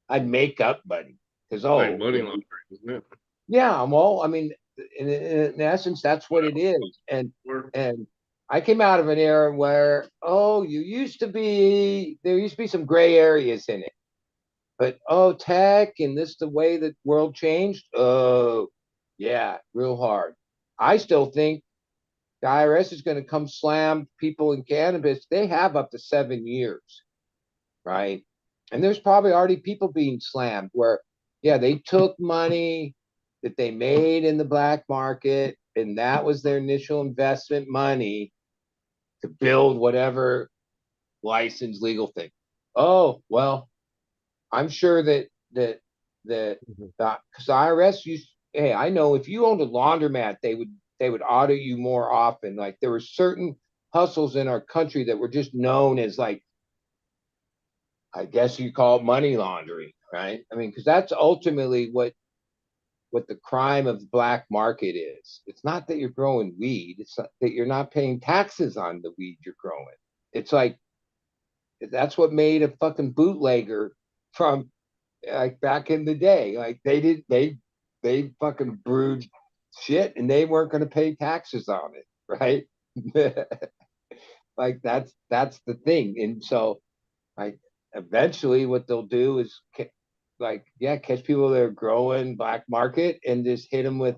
I'd make up money because Like money laundering, isn't it? yeah, well, I mean, in essence, that's what it is. And I came out of an era where you used to be there used to be some gray areas in it, but tech and this the way that world changed. Oh, yeah, real hard. I still think the IRS is going to come slam people in cannabis. They have up to 7 years, right? And there's probably already people being slammed where, yeah, they took money that they made in the black market, and that was their initial investment money to build whatever licensed legal thing. Oh, well, I'm sure that because the IRS used, hey, I know if you owned a laundromat, they would audit you more often. Like there were certain hustles in our country that were just known as like, I guess you call it money laundering, right? I mean, because that's ultimately what the crime of the black market is. It's not that you're growing weed; it's not, that you're not paying taxes on the weed you're growing. It's like that's what made a fucking bootlegger from like back in the day. Like they fucking brewed shit and they weren't going to pay taxes on it, right? Like that's the thing, and so like eventually what they'll do is like yeah catch people that are growing black market and just hit them with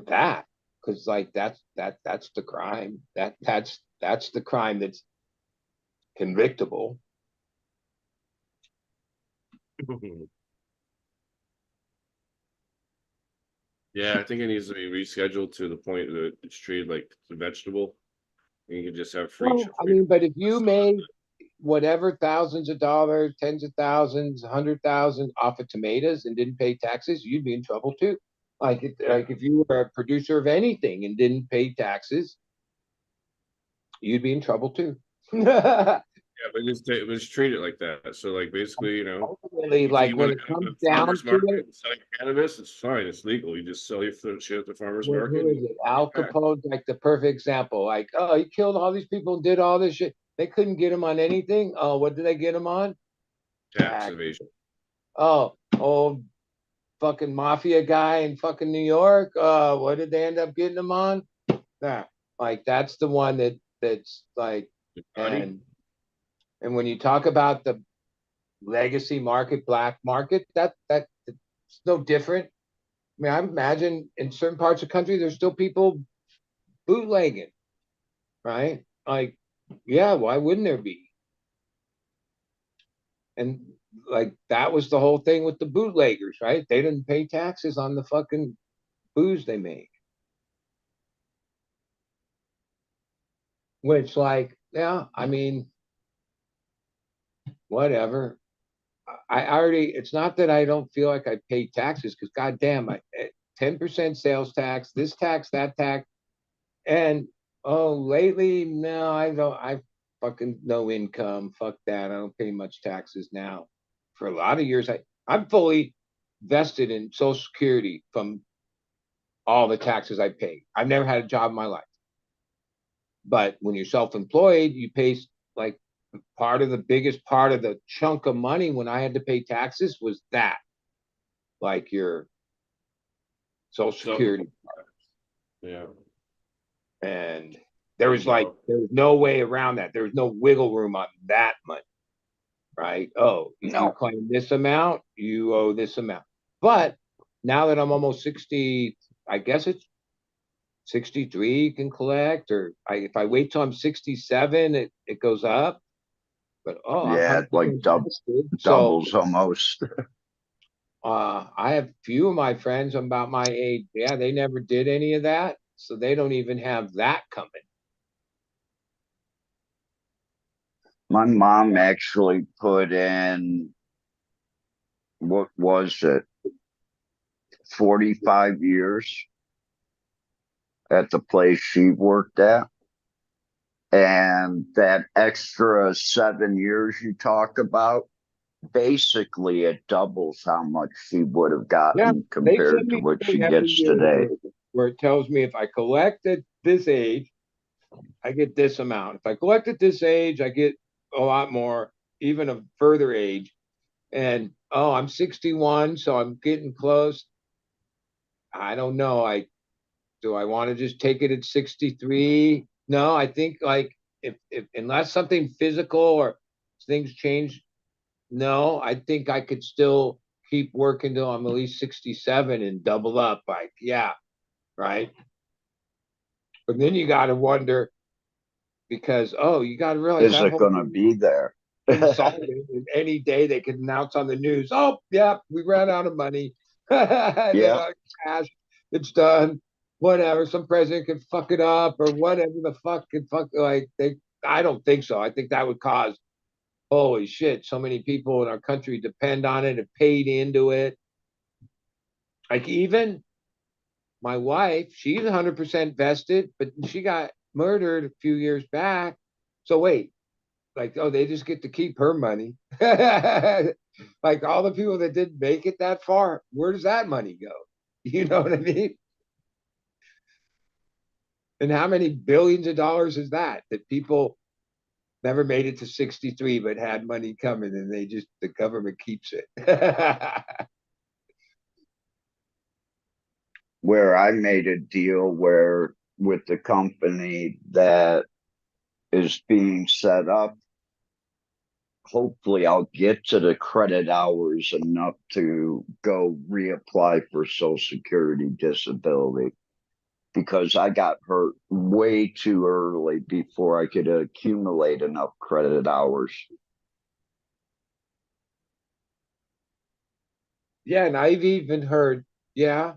that because like that's the crime that's the crime that's convictable. Yeah, I think it needs to be rescheduled to the point that it's treated like a vegetable. And you can just have free. Well, I mean, but if you made whatever thousands of dollars, tens of thousands, 100,000 off of tomatoes and didn't pay taxes, you'd be in trouble too. Like if you were a producer of anything and didn't pay taxes, you'd be in trouble too. Yeah, but it was treated like that. So like basically, Ultimately, you think like you when want to it go to comes the down farmer's to market it, and sell your cannabis, it's fine, it's legal. You just sell your shit at the farmer's market who is and it? Al Capone's like the perfect example. Like, oh, he killed all these people and did all this shit. They couldn't get him on anything. Oh, what did they get him on? tax Tax. evasion. Oh, old fucking mafia guy in fucking New York. What did they end up getting him on? Nah, like that's the one that's like, Body? and when you talk about the legacy market, black market, that it's no different. I mean, I imagine in certain parts of the country, there's still people bootlegging, right? Like, yeah, why wouldn't there be? And like that was the whole thing with the bootleggers, right? They didn't pay taxes on the fucking booze they make. Which, like, yeah, I mean, whatever. I already, it's not that I don't feel like I pay taxes because goddamn, 10% sales tax, this tax, that tax. And lately, no, I don't, I fucking no income. Fuck that. I don't pay much taxes now. For a lot of years, I'm fully vested in Social Security from all the taxes I pay. I've never had a job in my life. But when you're self-employed, you pay like part of the biggest part of the chunk of money when I had to pay taxes was that, like your Social So Security. yeah. And there Thank was you, like, bro. there was no way around that. There was no wiggle room on that money, right? Oh, if you No. claim this amount, you owe this amount. But now that I'm almost 60, I guess it's 63 you can collect, or if I wait till I'm 67, it goes up. But I'm Yeah, it's like 100% vested. So doubles almost. I have few of my friends about my age. Yeah, they never did any of that. So they don't even have that coming. My mom actually put in, what was it, 45 years at the place she worked at. And that extra 7 years you talk about, basically it doubles how much she would have Yeah, gotten they send compared to me what a she thing every gets year today. where it tells me if I collect at this age, I get this amount. If I collect at this age, I get a lot more, even a further age. And oh, I'm 61, so I'm getting close. I don't know. Do I want to just take it at 63? No, I think like if unless something physical or things change, no, I think I could still keep working till I'm at least 67 and double up. Like, yeah, right. But then you got to wonder because oh, you got to realize Is that it whole going to thing be there? insolvent. And any day they could announce on the news, oh, yeah, we ran out of money. Then Yeah. cash, it's done. Whatever. Some president could fuck it up or whatever the fuck could fuck like they. I don't think so. I think that would cause holy shit. So many people in our country depend on it and paid into it. Like even my wife, she's 100% vested, but she got murdered a few years back. So wait, like, oh, they just get to keep her money. Like all the people that didn't make it that far, where does that money go? You know what I mean? And how many billions of dollars is that people never made it to 63 but had money coming and they just the government keeps it. Where I made a deal where with the company that is being set up, hopefully I'll get to the credit hours enough to go reapply for Social Security disability because I got hurt way too early before I could accumulate enough credit hours. Yeah, and I've even heard, yeah,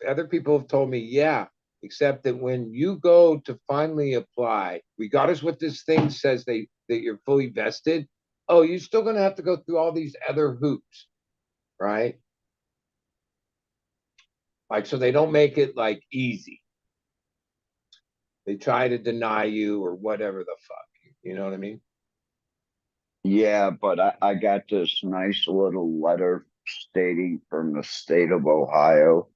other people have told me, yeah, except that when you go to finally apply, regardless what this thing says that you're fully vested, oh, you're still gonna have to go through all these other hoops, right? Like so they don't make it like easy. They try to deny you or whatever the fuck. You know what I mean? Yeah, but I got this nice little letter stating from the state of Ohio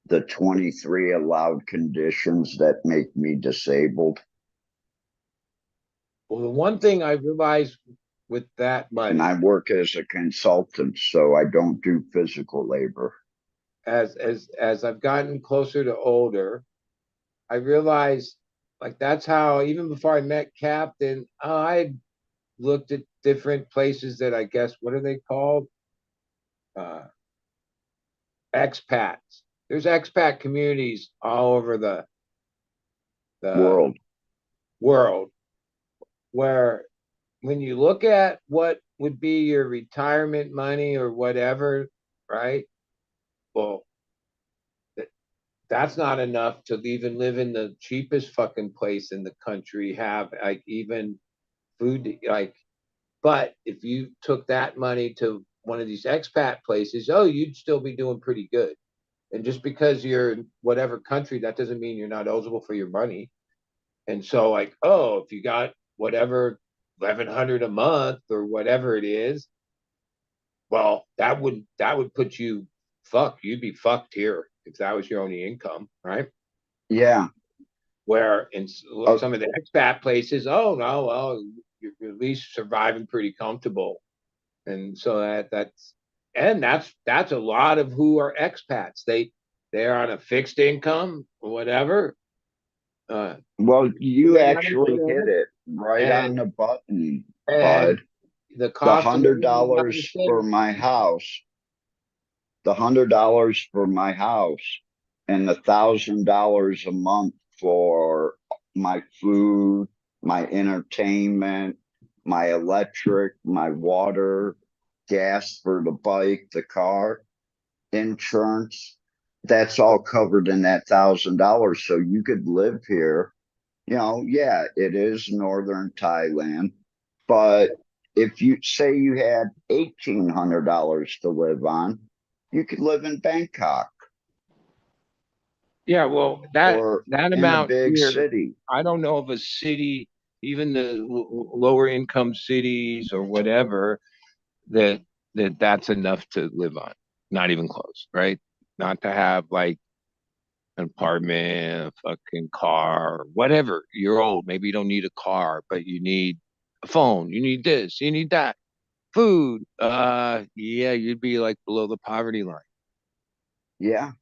the 23 allowed conditions that make me disabled. Well, the one thing I realized with that And money, I work as a consultant, so I don't do physical labor. as I've gotten closer to older, I realized like that's how even before I met Captain, I looked at different places that I guess what are they called? Uh, expats. There's expat communities all over the World. world where when you look at what would be your retirement money or whatever, right? Well, that's not enough to even live in the cheapest fucking place in the country, have like even food, like, but if you took that money to one of these expat places, oh, you'd still be doing pretty good. And just because you're in whatever country, that doesn't mean you're not eligible for your money. And so, like, oh, if you got whatever 1,100 a month or whatever it is, well, that would put you fuck. You'd be fucked here if that was your only income, right? Yeah. Where in Uh, some of the expat places, oh no, well, you're at least surviving pretty comfortable, and so that's a lot of who are expats. They're on a fixed income or whatever. well, you Living actually hit understand, it right on and the button, and bud. the The cost of hundred living is not dollars the for same. my house, the $100 for my house, and $1,000 a month for my food, my entertainment, my electric, my water, gas for the bike, the car, insurance. That's all covered in that $1,000. So you could live here. Yeah, it is northern Thailand. But if you say you had $1,800 to live on, you could live in Bangkok Yeah, well, or that in a amount big here, city. I don't know of a city, even the lower income cities or whatever, that that's enough to live on. Not even close, right? Not to have like an apartment, a fucking car, whatever. You're old, maybe you don't need a car, but you need a phone, you need this, you need that, food. Yeah, you'd be like below the poverty line. Yeah.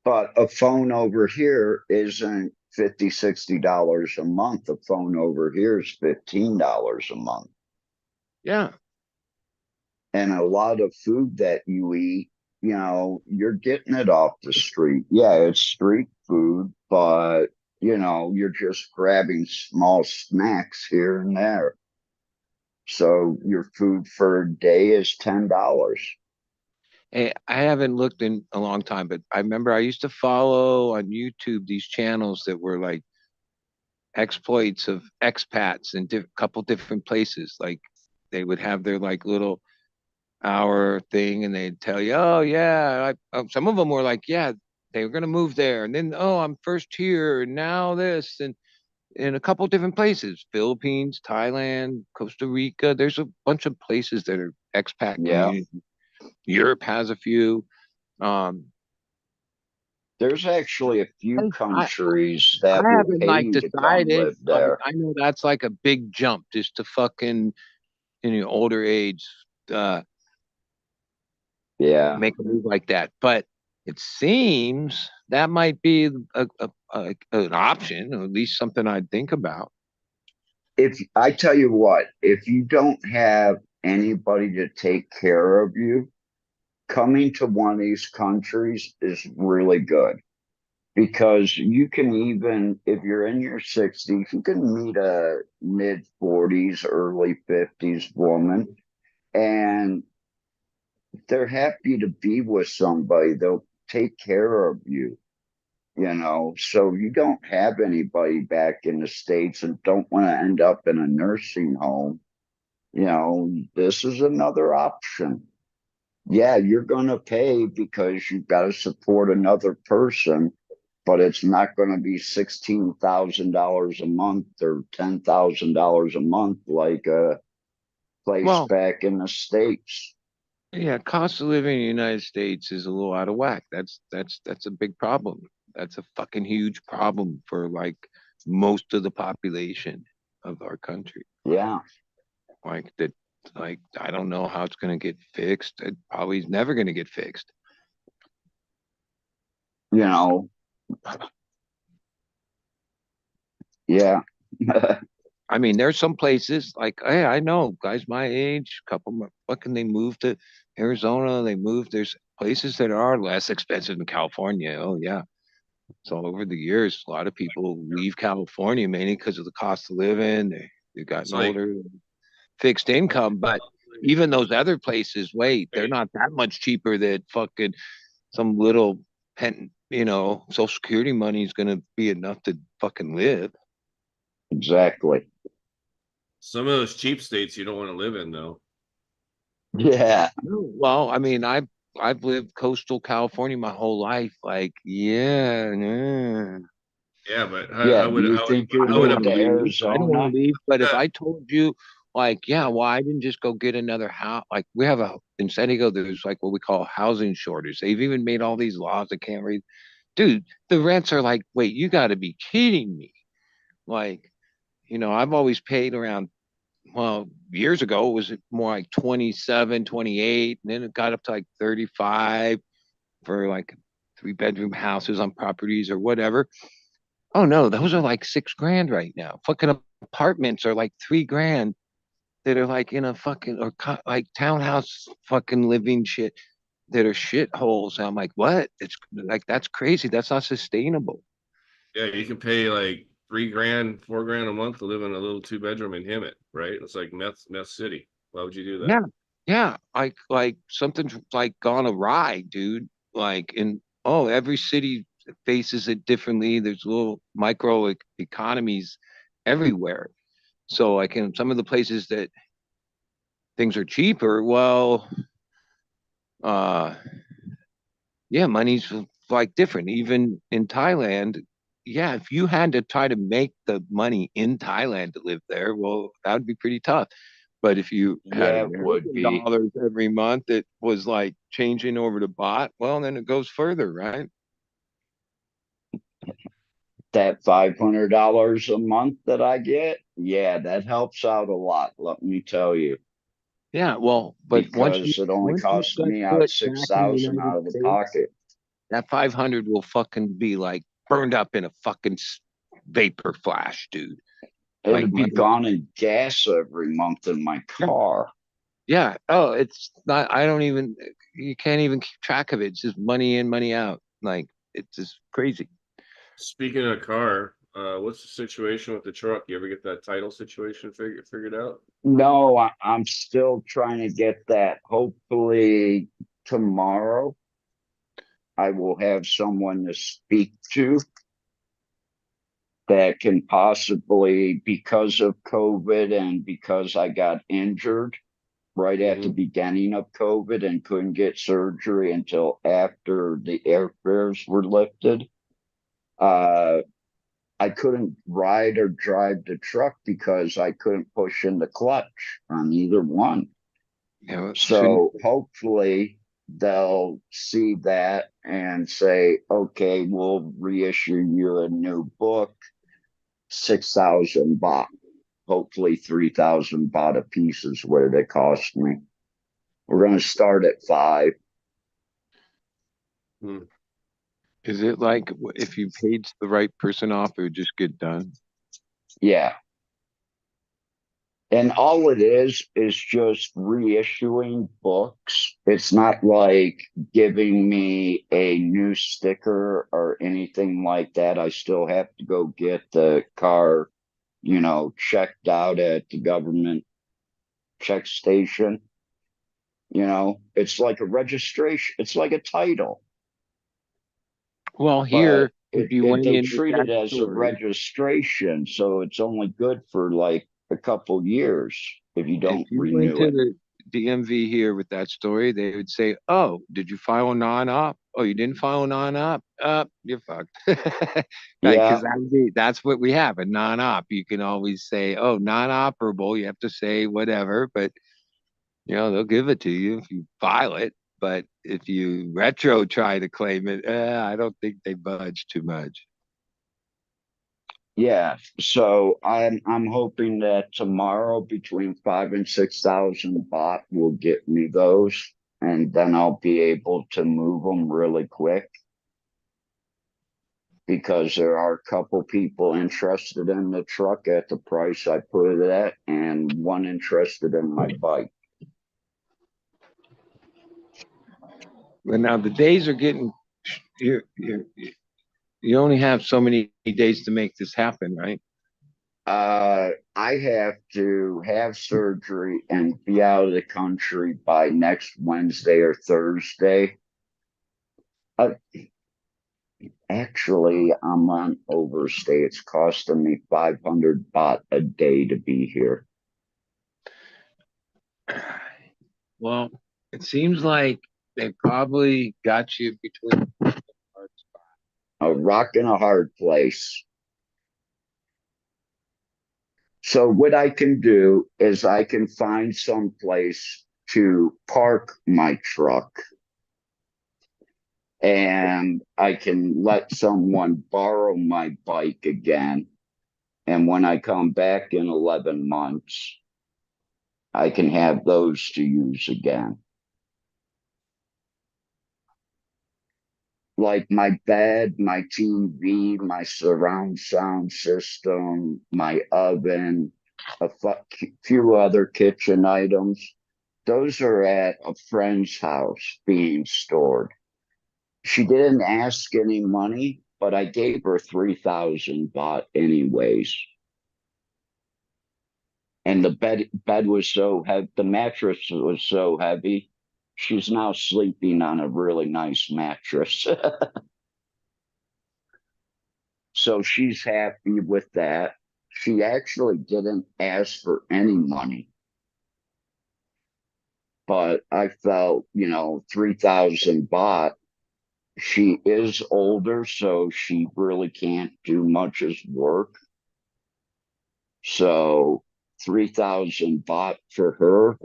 But a phone over here isn't $50, $60 a month. A phone over here is $15 a month. Yeah. And a lot of food that you eat, you're getting it off the street. Yeah, it's street food, but you're just grabbing small snacks here and there. So your food for a day is $10. I haven't looked in a long time, but I remember I used to follow on YouTube these channels that were like exploits of expats in a couple different places. Like they would have their like little hour thing, and they'd tell you, "Oh yeah," some of them were like, "Yeah, they were gonna move there," and then, "Oh, I'm first here, and now this," and in a couple different places, Philippines, Thailand, Costa Rica. There's a bunch of places that are expat Yeah. communities. Europe has a few. Um, There's actually a few I countries I that will haven't pay like you to come decided. live Like there. I know that's like a big jump just to fucking in your older age uh Yeah. make a move like that. But it seems that might be an option, or at least something I'd think about. If I tell you what, if you don't have anybody to take care of you, coming to one of these countries is really good because you can even, if you're in your 60s, you can meet a mid 40s, early 50s woman, and they're happy to be with somebody. They'll take care of you. So you don't have anybody back in the States and don't want to end up in a nursing home. This is another option. Yeah, you're going to pay because you've got to support another person, but it's not going to be $16,000 a month or $10,000 a month like a place Well, back in the States. yeah, cost of living in the United States is a little out of whack. That's a big problem. That's a fucking huge problem for like most of the population of our country. Yeah, Like that, like I don't know how it's gonna get fixed. It probably is never gonna get fixed. you know, yeah. I mean, there's some places like hey, I know guys my age, fucking they moved to Arizona, they moved. There's places that are less expensive than California. Oh yeah. So over the years, a lot of people leave California mainly because of the cost of living. They've It's gotten like, older, fixed income, but even those other places, wait, they're not that much cheaper than fucking some little Social Security money is gonna be enough to fucking live. Exactly. some of those cheap states you don't want to live in, though. Yeah. Well, I mean, I've lived coastal California my whole life. Like, yeah, nah. Yeah, but Yeah. Do you think you'd I don't how would move want a to to leave. I don't want Arizona? to leave. But if uh, I told you, like, yeah, well, I didn't just go get another house. Like, we have in San Diego, there's like what we call housing shortage. They've even made all these laws. I can't read. Dude, the rents are like, wait, you got to be kidding me. Like, I've always paid around, well, years ago, it was more like 27, 28, and then it got up to like 35 for like 3-bedroom houses on properties or whatever. Oh no, those are like 6 grand right now. Fucking apartments are like 3 grand that are like in a fucking or like townhouse fucking living shit that are shitholes. I'm like, what? It's like that's crazy. That's not sustainable. yeah, you can pay like 3 grand, 4 grand a month to live in a little 2 bedroom in Hemet, right? It's like meth city. Why would you do that? Yeah, yeah. Like something's like gone awry, dude. Like in every city faces it differently. There's little micro economies everywhere. So like in some of the places that things are cheaper, well, uh, yeah, money's like different. Even in Thailand, yeah, if you had to try to make the money in Thailand to live there, well, that would be pretty tough. But if you had Yeah, it would American be. dollars every month, it was like changing over to baht. Well, then it goes further, right? That $500 a month that I get, yeah, that helps out a lot, let me tell you, Yeah, well, but because it only once you costs set me out foot back in the 6,000 United out of the States, pocket. that 500 will fucking be like burned up in a fucking vapor flash, dude. Like It'd be money. gone in gas every month in my car. Yeah. Oh, it's not, I don't even, you can't even keep track of it. It's just money in, money out. Like, it's just crazy. Speaking of car, what's the situation with the truck? You ever get that title situation figured out? No, I'm still trying to get that. Hopefully tomorrow I will have someone to speak to that can possibly, because of COVID and because I got injured right at the beginning of COVID and couldn't get surgery until after the airfares were lifted. Uh, I couldn't ride or drive the truck because I couldn't push in the clutch on either one. Yeah. So hopefully they'll see that and say, okay, we'll reissue you a new book, 6,000 baht. Hopefully 3,000 baht a piece is what it cost me. We're going to start at 5. Is it like if you paid the right person off, it would just get done? Yeah. And all it is just reissuing books. It's not like giving me a new sticker or anything like that. I still have to go get the car, checked out at the government check station. It's like a registration, it's like a title, Well, but here, if you went they into treat that it as a story, registration. So it's only good for like a couple years if you if don't you went renew to it. the DMV here with that story, they would say, "Oh, did you file a non-op? Oh, you didn't file a non-op? You're fucked." Right? Yeah. Because that's what we have, a non-op. You can always say, "Oh, non-operable." You have to say whatever, but they'll give it to you if you file it. But if you retro try to claim it, I don't think they budge too much. Yeah, so I'm hoping that tomorrow between 5 and 6,000 baht will get me those, and then I'll be able to move them really quick because there are a couple people interested in the truck at the price I put it at, and one interested in my bike. But now the days are getting you only have so many days to make this happen, right? I have to have surgery and be out of the country by next Wednesday or Thursday. Uh, Actually, I'm on overstay. It's costing me 500 baht a day to be here. Well, it seems like they probably got you between A rock and a hard place. So what I can do is I can find some place to park my truck and I can let someone borrow my bike again. And when I come back in 11 months, I can have those to use again. Like my bed, my TV, my surround sound system, my oven, few other kitchen items. Those are at a friend's house being stored. She didn't ask any money, but I gave her 3,000 baht anyways. And the bed was so heavy, the mattress was so heavy. She's now sleeping on a really nice mattress. So she's happy with that. she actually didn't ask for any money. But I felt, 3,000 baht. She is older, so she really can't do much as work. So 3,000 baht for her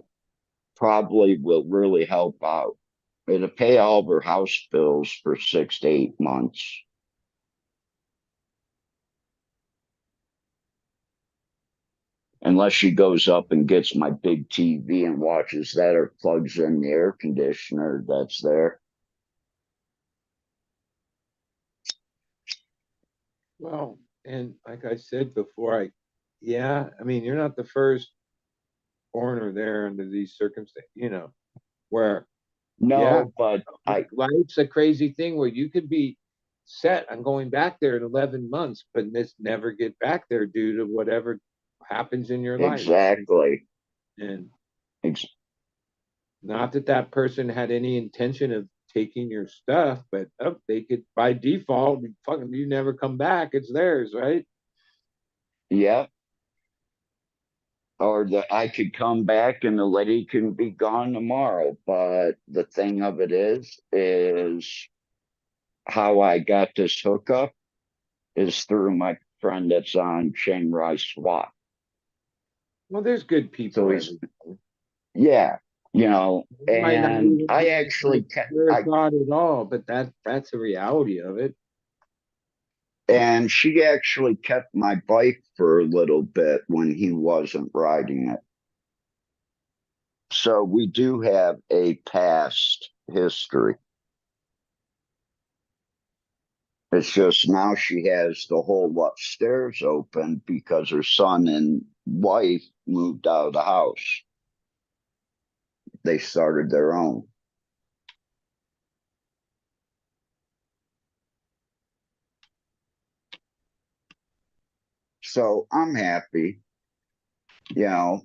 probably will really help out. It'll pay all of her house bills for 6 to 8 months. Unless she goes up and gets my big TV and watches that or plugs in the air conditioner that's there. Well, and like I said before, yeah, I mean, you're not the first foreigner there under these circumstances, where, yeah, No, but life's a crazy thing where you could be set on going back there in 11 months, but just never get back there due to whatever happens in your life. exactly. And Ex- not that that person had any intention of taking your stuff, but they could, by default, fucking, you never come back. It's theirs, right? yeah. Or that I could come back and the lady can be gone tomorrow. But the thing of it is how I got this hookup is through my friend that's on Chiang Rai SWAT. Well, there's good So people he's, everywhere. yeah, It might not and even I be like actually, their I, thought at all, but that's the reality of it. and she actually kept my bike for a little bit when he wasn't riding it. So we do have a past history. It's just now she has the whole upstairs open because her son and wife moved out of the house. They started their own. So I'm happy. You know,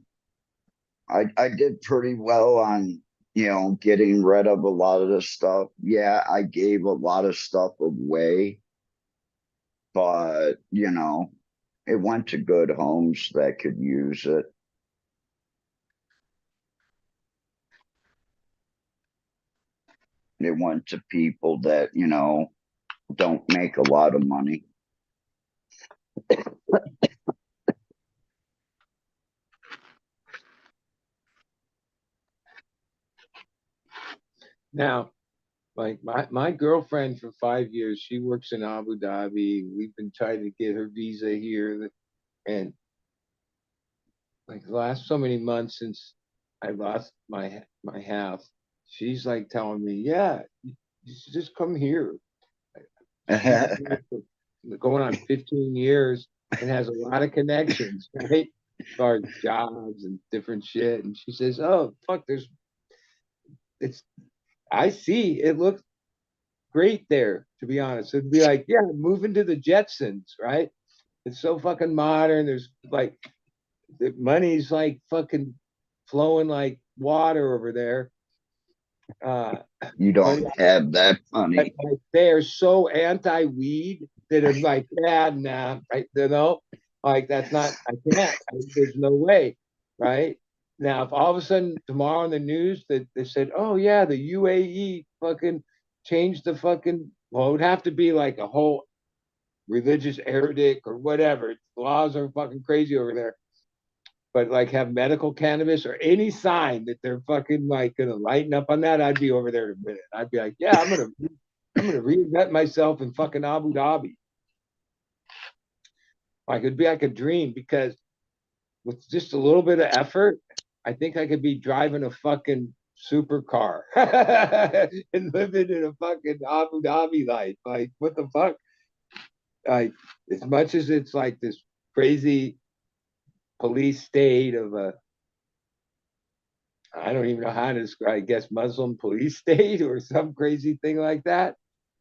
I did pretty well on, getting rid of a lot of the stuff. Yeah, I gave a lot of stuff away, but, it went to good homes that could use it. It went to people that, don't make a lot of money. Now, like my girlfriend for 5 years, she works in Abu Dhabi. We've been trying to get her visa here, and like the last so many months since I lost my house, she's like telling me, "Yeah, you should just come here." She's been here for going on 15 years and has a lot of connections, right? As far as jobs and different shit. And she says, "Oh, fuck, it's, I see, it looks great there, to be honest." It'd be like, yeah, moving to the Jetsons, right? It's so fucking modern. There's like, the money's like fucking flowing like water over there. Uh, You but don't have that money. like, they're so anti-weed that I'm like, yeah, nah, like that's not, I can't, there's no way, right? Now, if all of a sudden tomorrow in the news that they said, oh yeah, the UAE fucking changed the fucking, well, it would have to be like a whole religious Arabic or whatever. Laws are fucking crazy over there. But like have medical cannabis or any sign that they're fucking like gonna lighten up on that, I'd be over there in a minute. I'd be like, yeah, I'm gonna reinvent myself in fucking Abu Dhabi. Like it'd be like a dream because with just a little bit of effort, I think I could be driving a fucking supercar and living in a fucking Abu Dhabi life. Like what the fuck? Like as much as it's like this crazy police state of a, I don't even know how to describe, I guess Muslim police state or some crazy thing like that.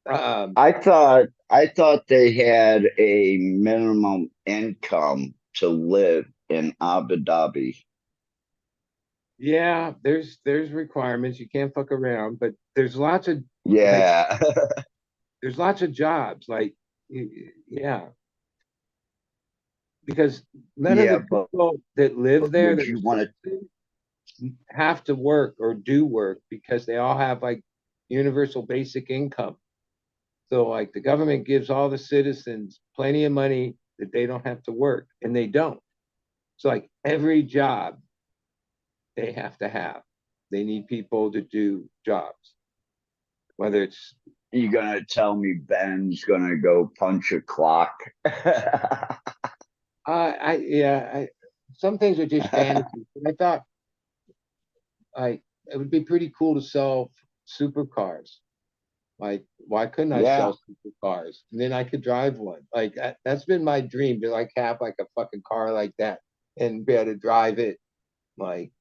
Um, I thought they had a minimum income to live in Abu Dhabi. yeah, there's requirements. You can't fuck around, but like Yeah. there's lots of jobs. Like yeah, because none of Yeah, the but people that live there would that you want to? have to work or do work because they all have like universal basic income. So like the government gives all the citizens plenty of money that they don't have to work, and they don't. So like every job they have to have. They need people to do jobs, whether it's You gonna tell me Ben's gonna go punch a clock? I some things are just fantasy. But I thought like it would be pretty cool to sell supercars. Like, why couldn't I Yeah, sell supercars? And then I could drive one. Like that's been my dream to like have like a fucking car like that and be able to drive it. Like,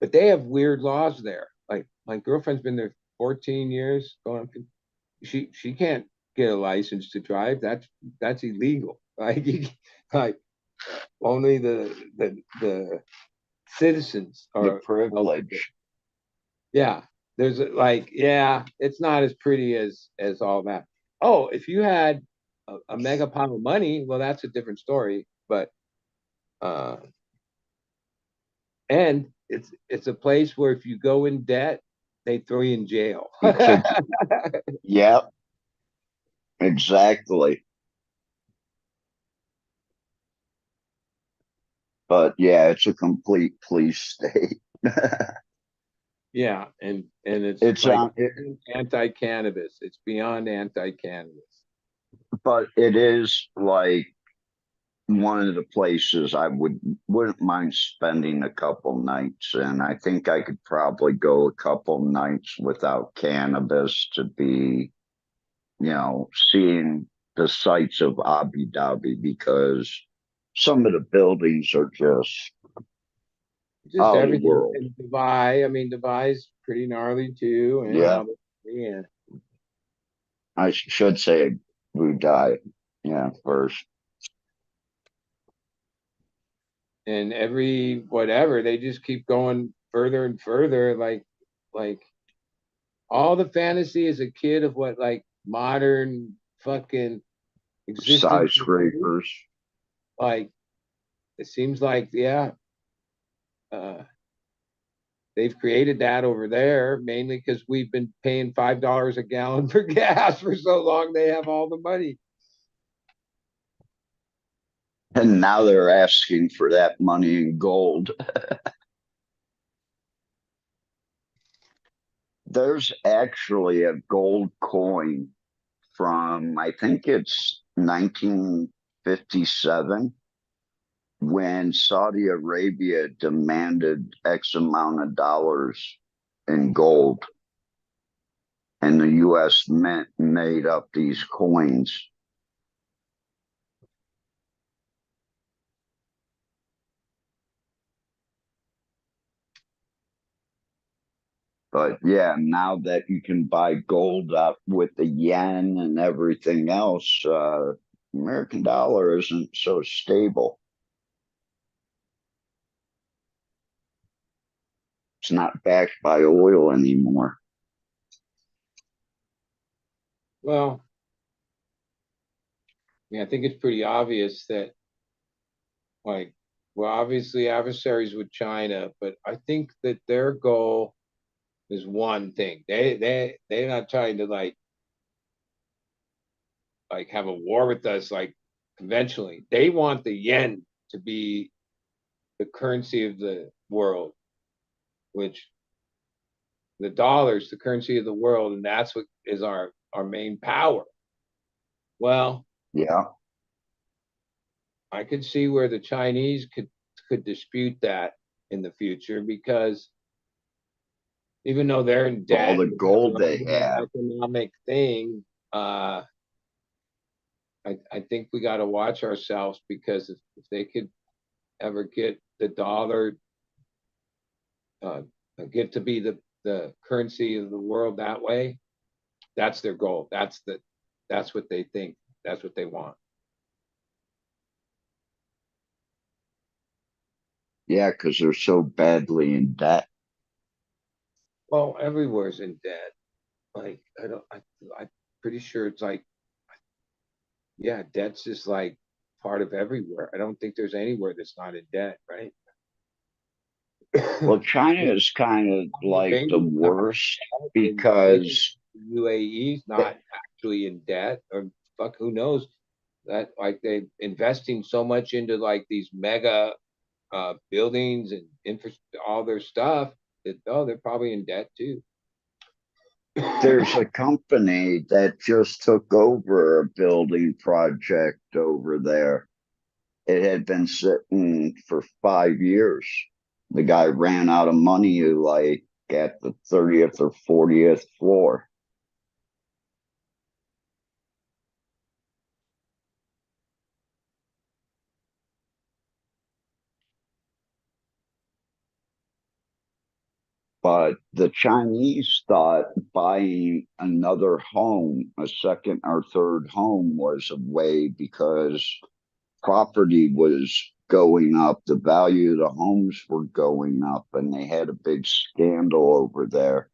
but they have weird laws there. Like my girlfriend's been there 14 years. Going, she can't get a license to drive. That's illegal. Like, like only the citizens the are eligible. privilege. Yeah, there's like, yeah, it's not as pretty as all that. Oh, if you had a mega pile of money, well, that's a different story. But uh, and it's a place where if you go in debt, they throw you in jail. You kick. Yep, exactly. But yeah, it's a complete police state. Yeah, and it's It's like on it, anti-cannabis. It's beyond anti-cannabis. but it is like one of the places I wouldn't mind spending a couple nights in. I think I could probably go a couple nights without cannabis to be, seeing the sights of Abu Dhabi because some of the buildings are just Just out of the everything. world. And Dubai, I mean, Dubai's pretty gnarly too, and Yeah, Abu Dhabi, and I should say Abu Dhabi. Yeah, first. every whatever they just keep going further and further. Like all the fantasy as a kid of what like modern fucking existence would be. Skyscrapers. Like it seems like, yeah, uh, they've created that over there mainly because we've been paying $5 a gallon for gas for so long. They have all the money. And now they're asking for that money in gold. There's actually a gold coin from, I think it's 1957, when Saudi Arabia demanded X amount of dollars in gold, and the U.S. Mint made up these coins. But yeah, now that you can buy gold up with the yen and everything else, American dollar isn't so stable. It's not backed by oil anymore. Well, yeah, I think it's pretty obvious that like we're obviously adversaries with China, but I think that their goal is one thing. They're not trying to like have a war with us like conventionally. They want the yen to be the currency of the world, which the dollar is the currency of the world, and that's what is our main power. Well, Yeah. I could see where the Chinese could dispute that in the future because even though they're in All debt, the they have gold their they own have. economic thing. I think we got to watch ourselves because if they could ever get the dollar, uh, get to be the currency of the world that way, that's their goal. That's what they think. That's what they want. Yeah, because they're so badly in debt. Well, everywhere's in debt. Like I don't. I'm pretty sure it's like Yeah, debt's just like part of everywhere. I don't think there's anywhere that's not in debt, right? Well, China is kind of like the Bahrain's not in worst debt, and maybe because UAE's not actually in debt, or fuck, who knows? That like they investing so much into like these mega buildings and all their stuff that oh, they're probably in debt too. there's a company that just took over a building project over there. It had been sitting for 5 years. The guy ran out of money like at the 30th or 40th floor. But the Chinese thought buying another home, a second or third home, was a way because property was going up, the value of the homes were going up, and they had a big scandal over there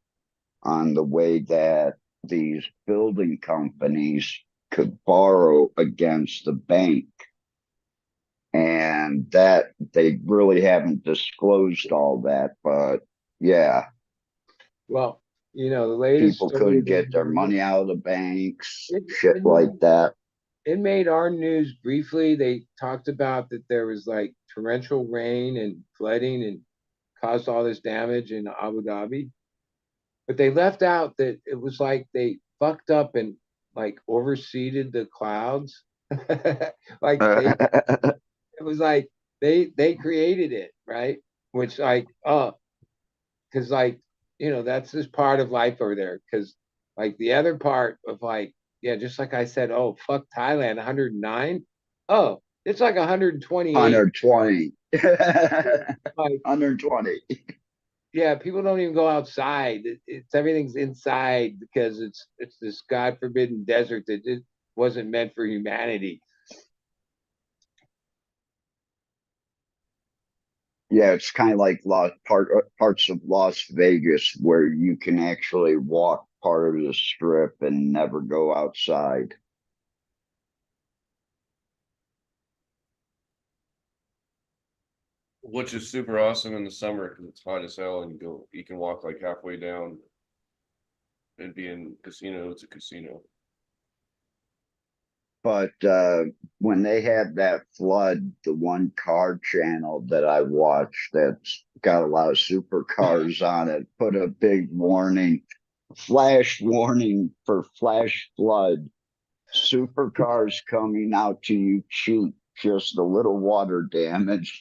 on the way that these building companies could borrow against the bank. And that they really haven't disclosed all that, but yeah, Well, the latest people story couldn't get their money out of the banks, it, shit it like that. it made our news briefly. They talked about that there was like torrential rain and flooding and caused all this damage in Abu Dhabi. But they left out that it was like they fucked up and like overseeded the clouds. Like it was like they created it, right? Which like because like that's just part of life over there. Because like the other part of like yeah, just like I said, oh fuck Thailand, 109. Oh, it's like 128. 120. Like 120. yeah, people don't even go outside. It's everything's inside because it's this god forbidden desert that it wasn't meant for humanity. Yeah, it's kind of like parts of Las Vegas where you can actually walk part of the strip and never go outside. Which is super awesome in the summer because it's hot as hell and you can walk like halfway down and be in casino. It's a casino. But when they had that flood, the one car channel that I watched that's got a lot of supercars on it put a big warning, flash warning for flash flood. Supercars coming out to you cheap, just a little water damage.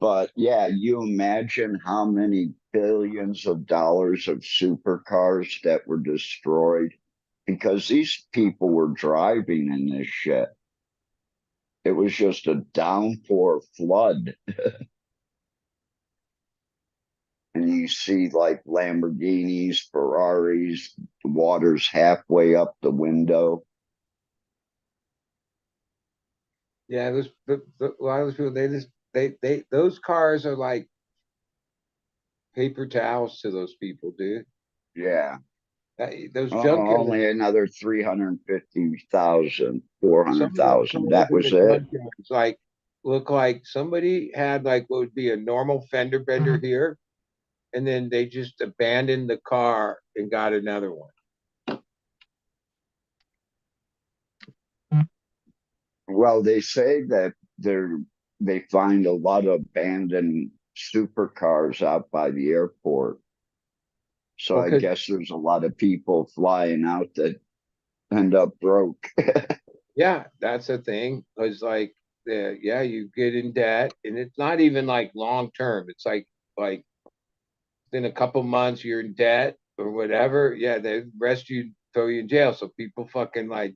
But yeah, you imagine how many billions of dollars of supercars that were destroyed because these people were driving in this shit. It was just a downpour flood. And you see like Lamborghinis, Ferraris, the water's halfway up the window. Yeah, a lot of those people they those cars are like paper towels to those people, dude. Yeah. Those junkyards. Only another 350,000, Some of those 400,000. cars That in was the it. junkyards like look like somebody had like what would be a normal fender bender here, and then they just abandoned the car and got another one. Well, they say that they find a lot of abandoned supercars out by the airport. So I Okay, guess there's a lot of people flying out that end up broke. yeah, that's a thing. It's like, yeah, you get in debt, and it's not even like long term. It's like in a couple months you're in debt or whatever. Yeah, they arrest you, throw you in jail. So people fucking like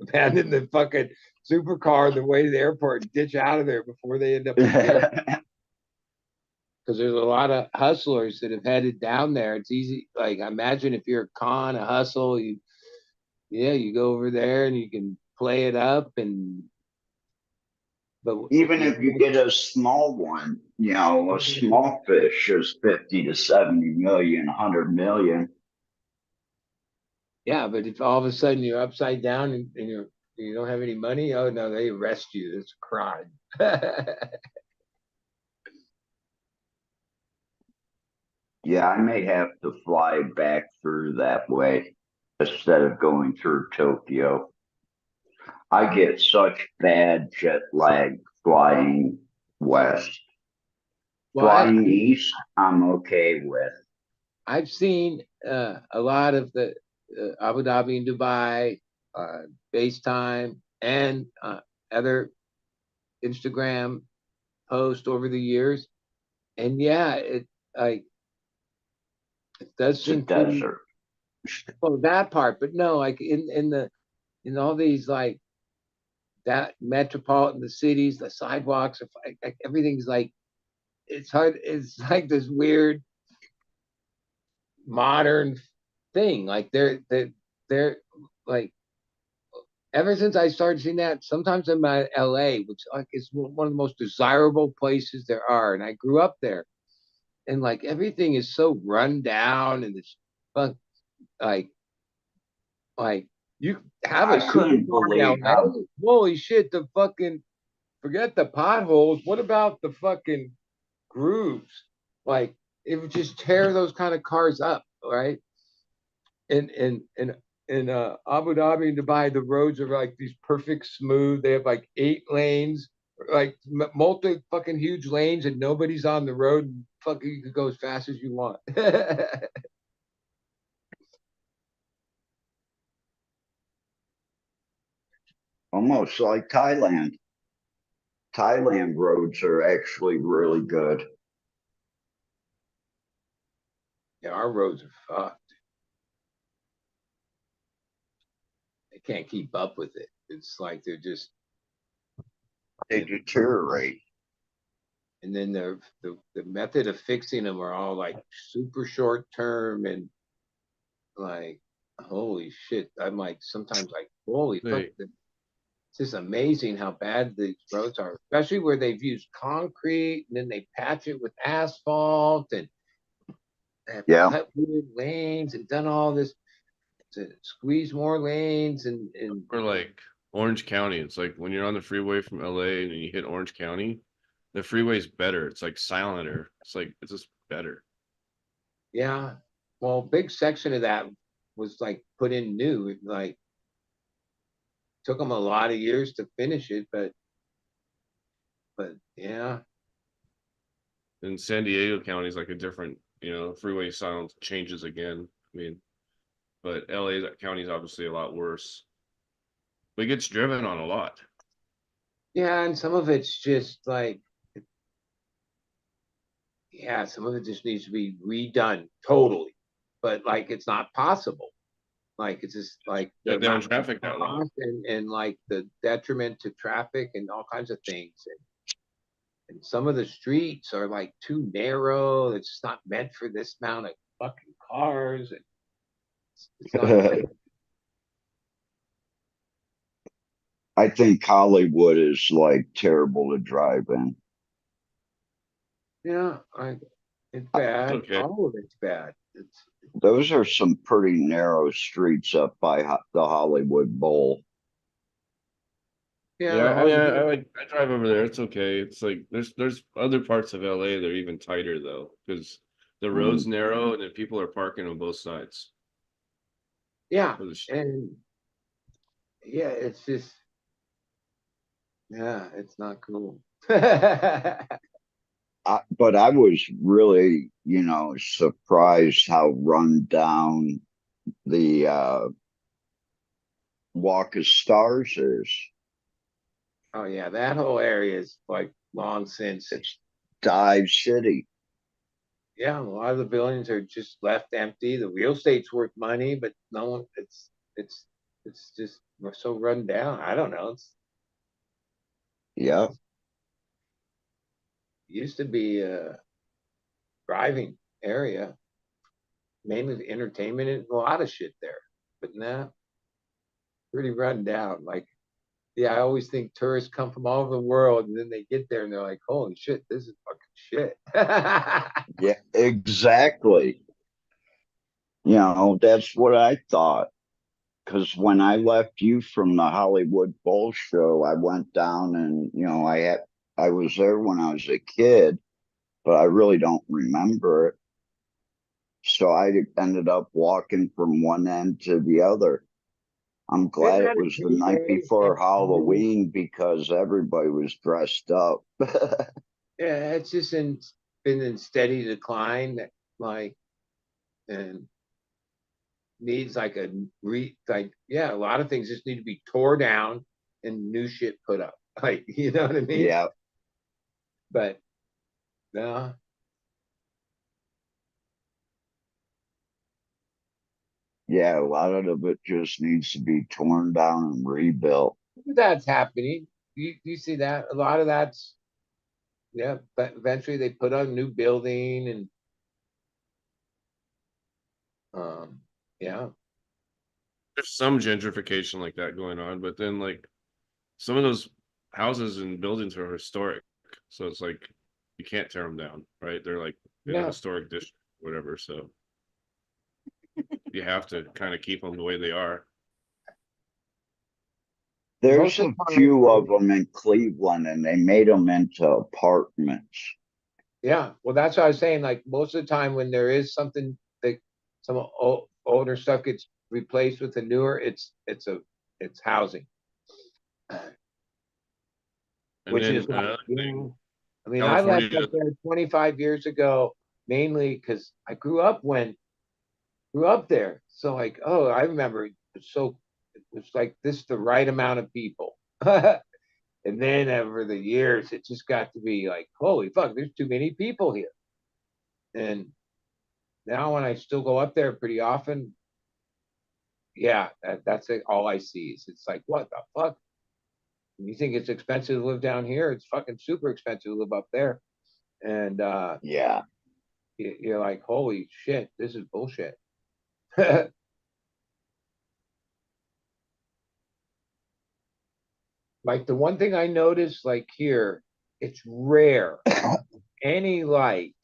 abandon the fucking supercar on the way to the airport and ditch out of there before they end up in jail. Because there's a lot of hustlers that have headed down there. It's easy. Like imagine if you're a con, a hustle, you go over there and you can play it up and but Even if you get a small one, a small fish is 50 to 70 million, 100 million. Yeah, but if all of a sudden you're upside down and you don't have any money, oh no, they arrest you. It's a crime. Yeah, I may have to fly back through that way instead of going through Tokyo. I get such bad jet lag flying west. Well, Flying east, I'm okay with. I've seen a lot of the Abu Dhabi and Dubai, FaceTime, and other Instagram posts over the years, and yeah, like it does It's a seem pretty. desert. Well, that part, but no, like in all these like that metropolitan the cities, the sidewalks, like everything's like it's hard. It's like this weird modern thing. Like they're like ever since I started seeing that, sometimes I'm at LA, which like is one of the most desirable places there are, and I grew up there, and like everything is so run down and it's fun, like like you have a I couldn't supercar in believe LA. how Holy shit, the fucking forget the potholes. What about the fucking grooves? Like it would just tear those kind of cars up, right? In Abu Dhabi and Dubai, the roads are like these perfect smooth. They have like 8 lanes, like multi fucking huge lanes, and nobody's on the road. And fucking, you can go as fast as you want. almost like Thailand. Thailand roads are actually really good. Yeah, our roads are fucked. They can't keep up with it. It's like they're just, They deteriorate. and then the method of fixing them are all like super short term and like holy shit. I'm like sometimes like holy fuck. They It's just amazing how bad these roads are, especially where they've used concrete and then they patch it with asphalt and have Yeah. cut weird lanes and done all this to squeeze more lanes and or like Orange County. It's like when you're on the freeway from LA and you hit Orange County, the freeway's better. It's like silenter. It's like it's just better. yeah. Well, a big section of that was like put in new. It like took them a lot of years to finish it, but yeah, And San Diego County is like a different, freeway sound changes again. I mean, but LA County is obviously a lot worse. But it gets driven on a lot. yeah, and some of it's just like yeah, some of it just needs to be redone totally, but like it's not possible. Like it's just like the Shut down amount of traffic that way. cost and like the detriment to traffic and all kinds of things. And some of the streets are like too narrow. It's just not meant for this amount of fucking cars. And it's not great. I think Hollywood is like terrible to drive in. Yeah, it's It's bad. okay. All of it's bad. It's Those are some pretty narrow streets up by the Hollywood Bowl. yeah, Yeah, the I mean, Hollywood. I drive over there. It's okay. It's like there's other parts of LA that are even tighter though, because the road's Mm. narrow and then people are parking on both sides Yeah, of the street. and yeah, it's just yeah, it's not cool. But I was really, surprised how run down the Walk of Stars is. Oh yeah, that whole area is like long since. It's Dive City. Yeah, a lot of the buildings are just left empty. The real estate's worth money, but no one. It's just we're so run down. I don't know. Yeah. It used to be a thriving area, mainly entertainment and a lot of shit there, but now pretty run down. Like yeah, I always think tourists come from all over the world, and then they get there and they're like, "Holy shit, this is fucking shit." Yeah, exactly. That's what I thought. because when I left you from the Hollywood Bowl show, I went down and I was there when I was a kid, but I really don't remember it. So I ended up walking from one end to the other. I'm It glad it had a was the night heyday, before and Halloween because everybody was dressed up. yeah, it's just been in steady decline. Like, and needs like yeah, a lot of things just need to be tore down and new shit put up. Like, you know what I mean? Yeah, But no, yeah, a lot of it just needs to be torn down and rebuilt. that's happening. You see that a lot of that's, yeah. But eventually they put on a new building and um, yeah, There's some gentrification like that going on, but then like some of those houses and buildings are historic, so it's like you can't tear them down, right? They're like in a yeah. historic district, whatever. So you have to kind of keep them the way they are. There's Most of a the time, few of them in Cleveland, and they made them into apartments. yeah. Well, that's what I was saying. Like most of the time, when there is something that some older stuff gets replaced with a newer, it's housing, And which then is like, another thing, I mean, I left California, up there 25 years ago, mainly because I grew up there. So like, oh, I remember it was like this the right amount of people. And then over the years, it just got to be like, holy fuck, there's too many people here. And now when I still go up there pretty often, yeah, that's it. All I see is it's like, what the fuck? You think it's expensive to live down here? It's fucking super expensive to live up there. And Yeah, you're like, holy shit, this is bullshit. Like the one thing I noticed, like here, it's rare. Any light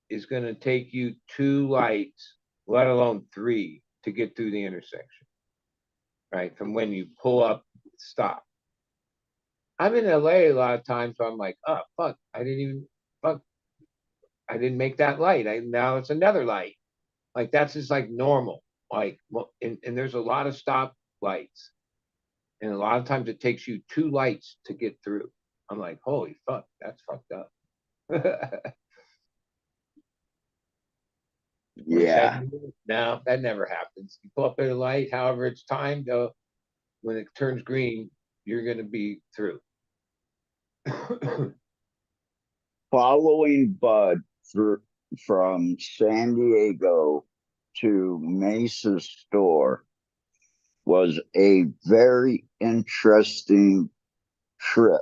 is going to take you two lights, let alone three, to get through the intersection, right? From when you pull up, stop. I'm in LA a lot of times, so I'm like, oh fuck, fuck, I didn't make that light. Now it's another light. Like that's just like normal. Like, well, and there's a lot of stop lights, and a lot of times it takes you two lights to get through. I'm like, holy fuck, that's fucked up. Whereas yeah. no, that never happens. You pull up at a light, however it's timed, when it turns green, you're going to be through. Following Bud through from San Diego to Mesa's store was a very interesting trip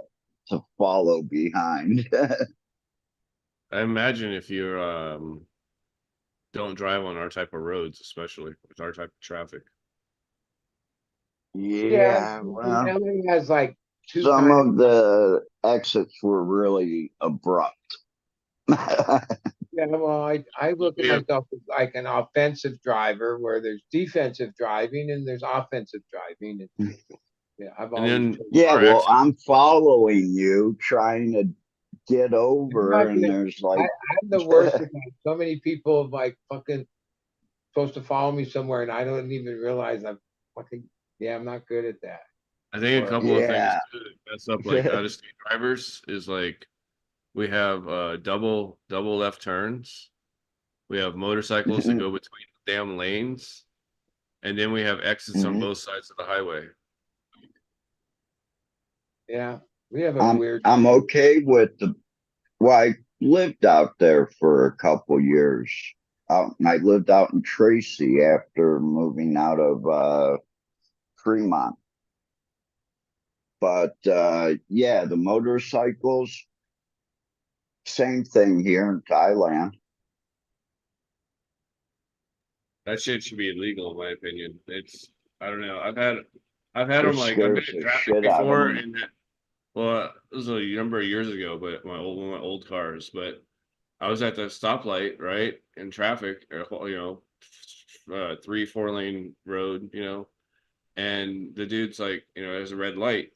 to follow behind. I imagine if you don't drive on our type of roads, especially with our type of traffic. Yeah, Yeah, well, LA has like two some kind of, of the exits were really abrupt. yeah, well, I look at Yeah. myself as like an offensive driver where there's defensive driving and there's offensive driving. And yeah, I've And always then chosen. Yeah, our well, exit, I'm following you, trying to get I'm over, not and gonna, there's like, I'm the worst with that. So many people have like fucking supposed to follow me somewhere and I don't even realize I'm fucking, yeah, I'm not good at that. I think a Or, couple of things yeah. too that mess up like out of state drivers is like we have double left turns. We have motorcycles that Mhm, go between the damn lanes, and then we have exits on mhm. both sides of the highway. yeah, we have a I'm weird, I'm okay with the. Well, I lived out there for a couple years. I lived out in Tracy after moving out of Fremont. But yeah, the motorcycles, same thing here in Thailand. That shit should be illegal, in my opinion. It's I don't know. I've had It them like I've been scares in the traffic shit out of before, me. and well, it was a number of years ago, but one of my old cars. But I was at the stoplight, right, in traffic, 3, 4 lane road, and the dude's like, there's a red light.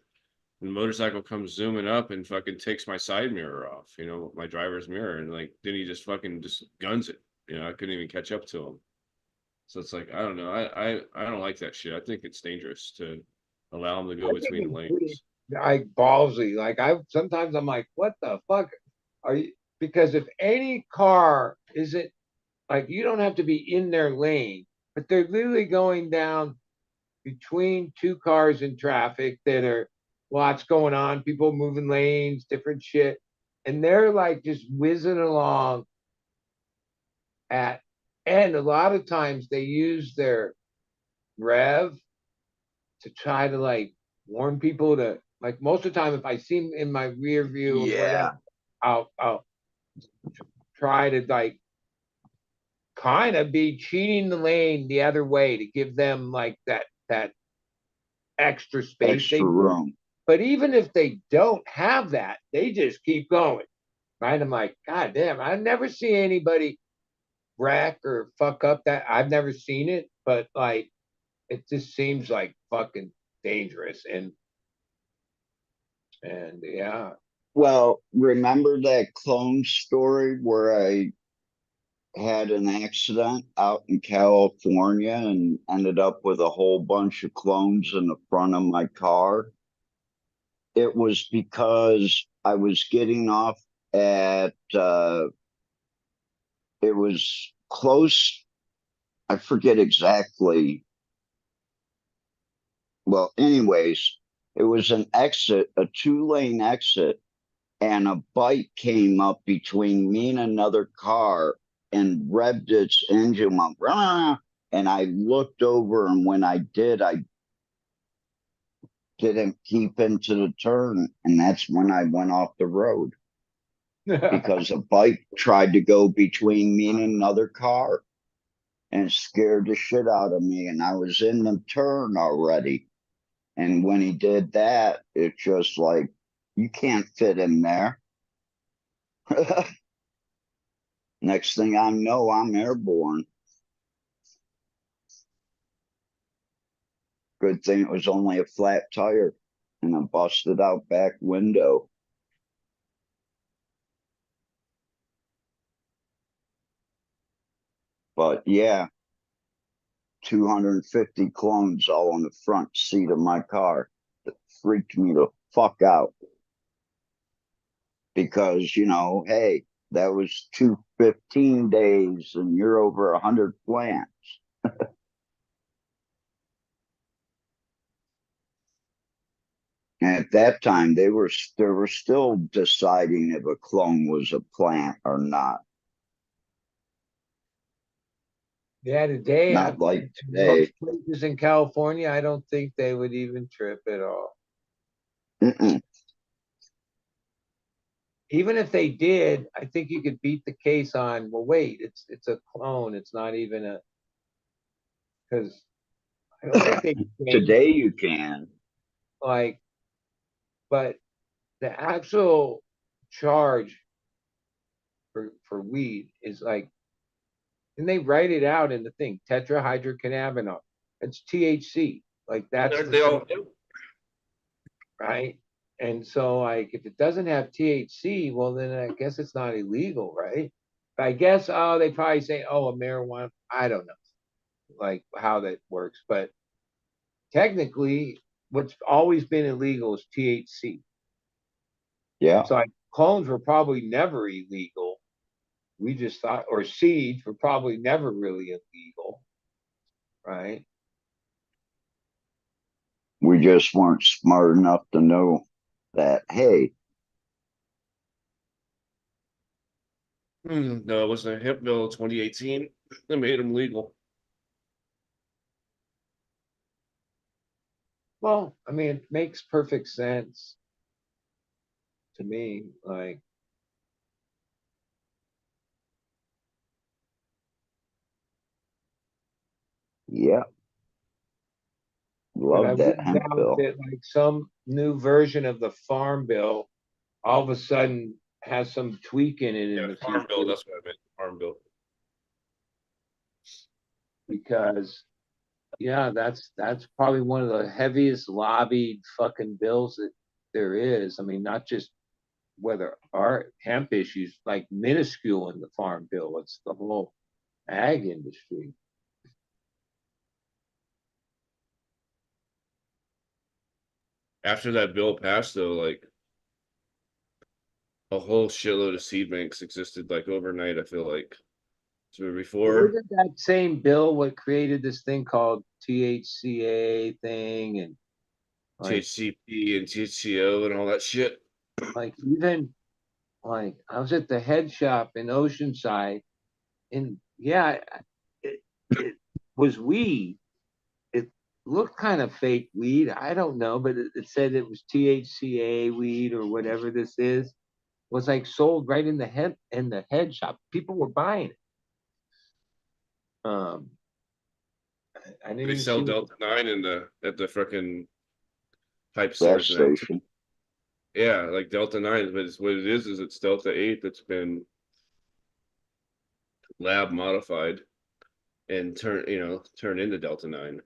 And the motorcycle comes zooming up and fucking takes my side mirror off, my driver's mirror, and like then he just fucking just guns it. I couldn't even catch up to him. So it's like I don't know. I don't like that shit. I think it's dangerous to allow him to I go think between the it's pretty lanes. like ballsy. Like I sometimes I'm like, what the fuck are you? Because if any car isn't like you don't have to be in their lane, but they're literally going down between two cars in traffic that are lots going on, people moving lanes, different shit, and they're like just whizzing along at, and a lot of times they use their rev to try to like warn people to like most of the time if I see them in my rear view or Yeah. whatever, I'll try to like kind of be cheating the lane the other way to give them like that extra space Extra they do. room. But even if they don't have that, they just keep going. Right? I'm like, God damn, I never see anybody wreck or fuck up that. I've never seen it, but like it just seems like fucking dangerous. And yeah. Well, remember that clone story where I had an accident out in California and ended up with a whole bunch of clones in the front of my car? It was because I was getting off at, it was close, I forget exactly. Well, anyways, it was an exit, a 2-lane exit, and a bike came up between me and another car and revved its engine, went, "Rah!" And I looked over, and when I did, I didn't keep into the turn, and that's when I went off the road because a bike tried to go between me and another car and scared the shit out of me, and I was in the turn already. And when he did that, it's just like you can't fit in there. Next thing I know, I'm airborne. Good thing it was only a flat tire and a busted out back window. But yeah, 250 clones all on the front seat of my car. That freaked me the fuck out. Because, hey, that was 215 days and you're over 100 plants. And at that time, they were still deciding if a clone was a plant or not. Yeah, today Not like most today. places in California, I don't think they would even trip at all. Mm-mm. Even if they did, I think you could beat the case on, well, wait, it's a clone. It's not even a because I don't think they changed Today you can. like, but the actual charge for weed is like, and they write it out in the thing, tetrahydrocannabinol. It's THC. Like that's Aren't the they all thing, right? And so like if it doesn't have THC, well then I guess it's not illegal, right? But I guess they probably say, oh, a marijuana. I don't know like how that works, but technically what's always been illegal is THC. Yeah. So like clones were probably never illegal. We just thought, or seeds were probably never really illegal, right? We just weren't smart enough to know that, hey, No, it was a hemp bill 2018 that made them legal. Well, I mean, it makes perfect sense to me. Like, yeah, but I love that wouldn't hemp doubt bill. that like some new version of the farm bill all of a sudden has some tweak in it in Yeah, the farm bill. future That's what I meant. Farm bill. because Yeah, that's probably one of the heaviest lobbied fucking bills that there is. I mean, not just whether our hemp issues like minuscule in the farm bill, it's the whole ag industry. After that bill passed, though, like a whole shitload of seed banks existed like overnight. I feel like so before Wasn't that same bill what created this thing called THCA thing and like THCP and THCO and all that shit. even like I was at the head shop in Oceanside and yeah, it was weed. It looked kind of fake weed. I don't know, but it said it was THCA weed or whatever this is. It was like sold right in the head shop. People were buying it. Um, I didn't They even sell see. Delta 9 in the at the freaking pipe Gas stores now. station. Yeah, like Delta 9, but it's what it is it's Delta 8 that's been lab modified and turned into Delta 9.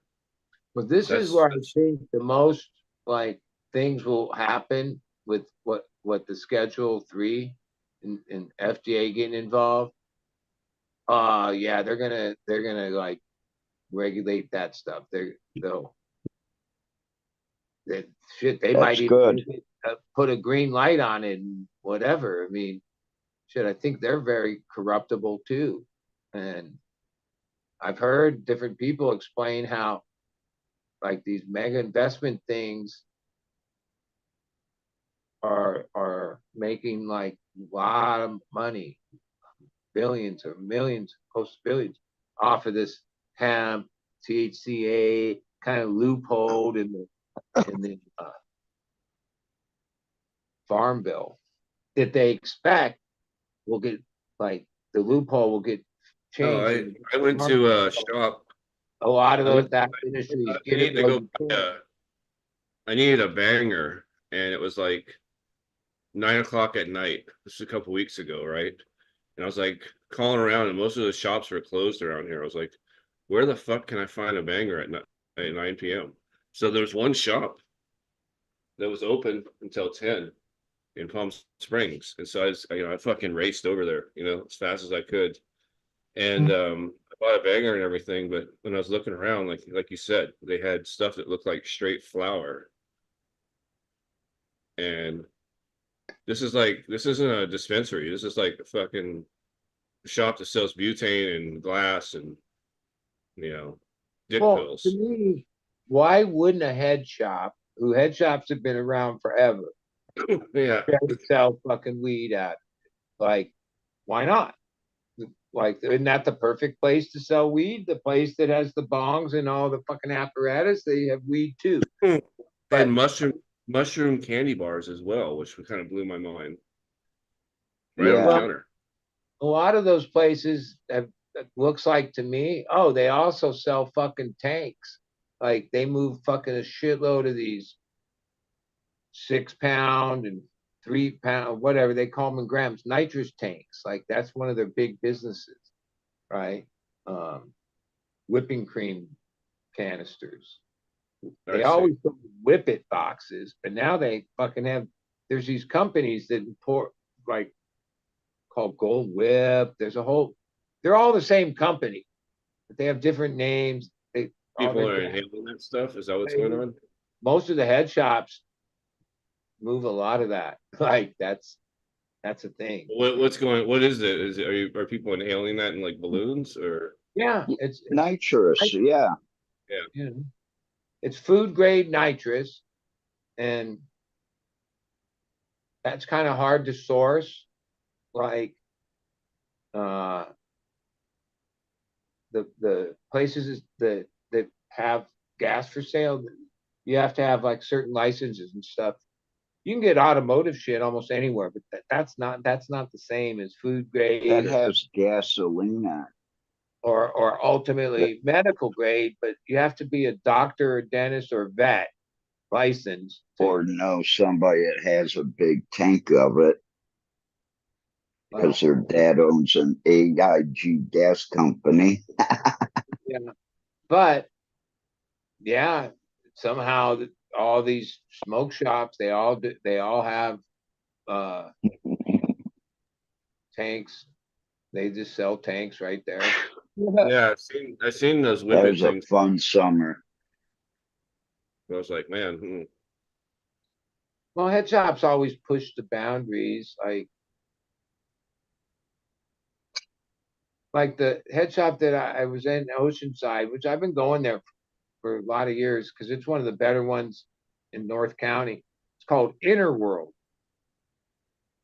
But this is That's where I that's think the most like things will happen with what the Schedule 3 and FDA getting involved. Yeah, they're gonna like regulate that stuff. They'll that shit. They might That's even good. put a green light on it and whatever. I mean, shit. I think they're very corruptible too, and I've heard different people explain how like these mega investment things are making like a lot of money, billions or millions, close to billions, off of this hemp THCA kind of loophole in the farm bill that they expect will get like the loophole will get oh changed. In I went farm to bill. a shop. A lot of I went that industry is I getting needed to well, go you buy can't. I needed a banger and it was like 9 o'clock at night. This was a couple weeks ago, right? And I was like calling around, and most of the shops were closed around here. I was like, where the fuck can I find a banger at 9 p.m.? So there's one shop that was open until 10 in Palm Springs. And so I fucking raced over there, as fast as I could. And I bought a banger and everything. But when I was looking around, like you said, they had stuff that looked like straight flour. And this isn't a dispensary. This is like a fucking shop that sells butane and glass and dick Well, to pills. me, why wouldn't a head shop, who head shops have been around forever, Yeah. try to sell fucking weed at? Like, why not? Like, isn't that the perfect place to sell weed? The place that has the bongs and all the fucking apparatus, they have weed too. They had But mushroom candy bars as well, which kind of blew my mind. Right on the Yeah. well, counter. a lot of those places have, it looks like to me, oh, they also sell fucking tanks. Like they move fucking a shitload of these 6 pound and 3 pound, whatever they call them in grams, nitrous tanks. Like that's one of their big businesses, right? Um, Whipping cream canisters. I They see. always put whip it boxes, but now they fucking have. There's these companies that import like called Gold Whip. There's a whole. They're all the same company, but they have different names. They all People their are gas. inhaling that stuff. Is that what's going on? Most of the head shops move a lot of that. Like that's a thing. What is it? Are people inhaling that in like balloons or Yeah, it's Nitrous. Yeah. yeah. you know, it's food grade nitrous, and that's kind of hard to source. Like uh, the places that have gas for sale, you have to have like certain licenses and stuff. You can get automotive shit almost anywhere, but that's not the same as food That grade has gasoline on or it. ultimately medical grade. But you have to be a doctor, or dentist, or vet licensed to. Or know somebody that has a big tank of it because Well, their dad owns an AIG gas company. yeah, but yeah, somehow all these smoke shops, they all have uh tanks. They just sell tanks right there. Yeah, I've seen those That whippet was a things. fun summer. I was like, man, Well, head shops always push the boundaries, like the head shop that I was in Oceanside, which I've been going there for a lot of years because it's one of the better ones in North County. It's called Inner World.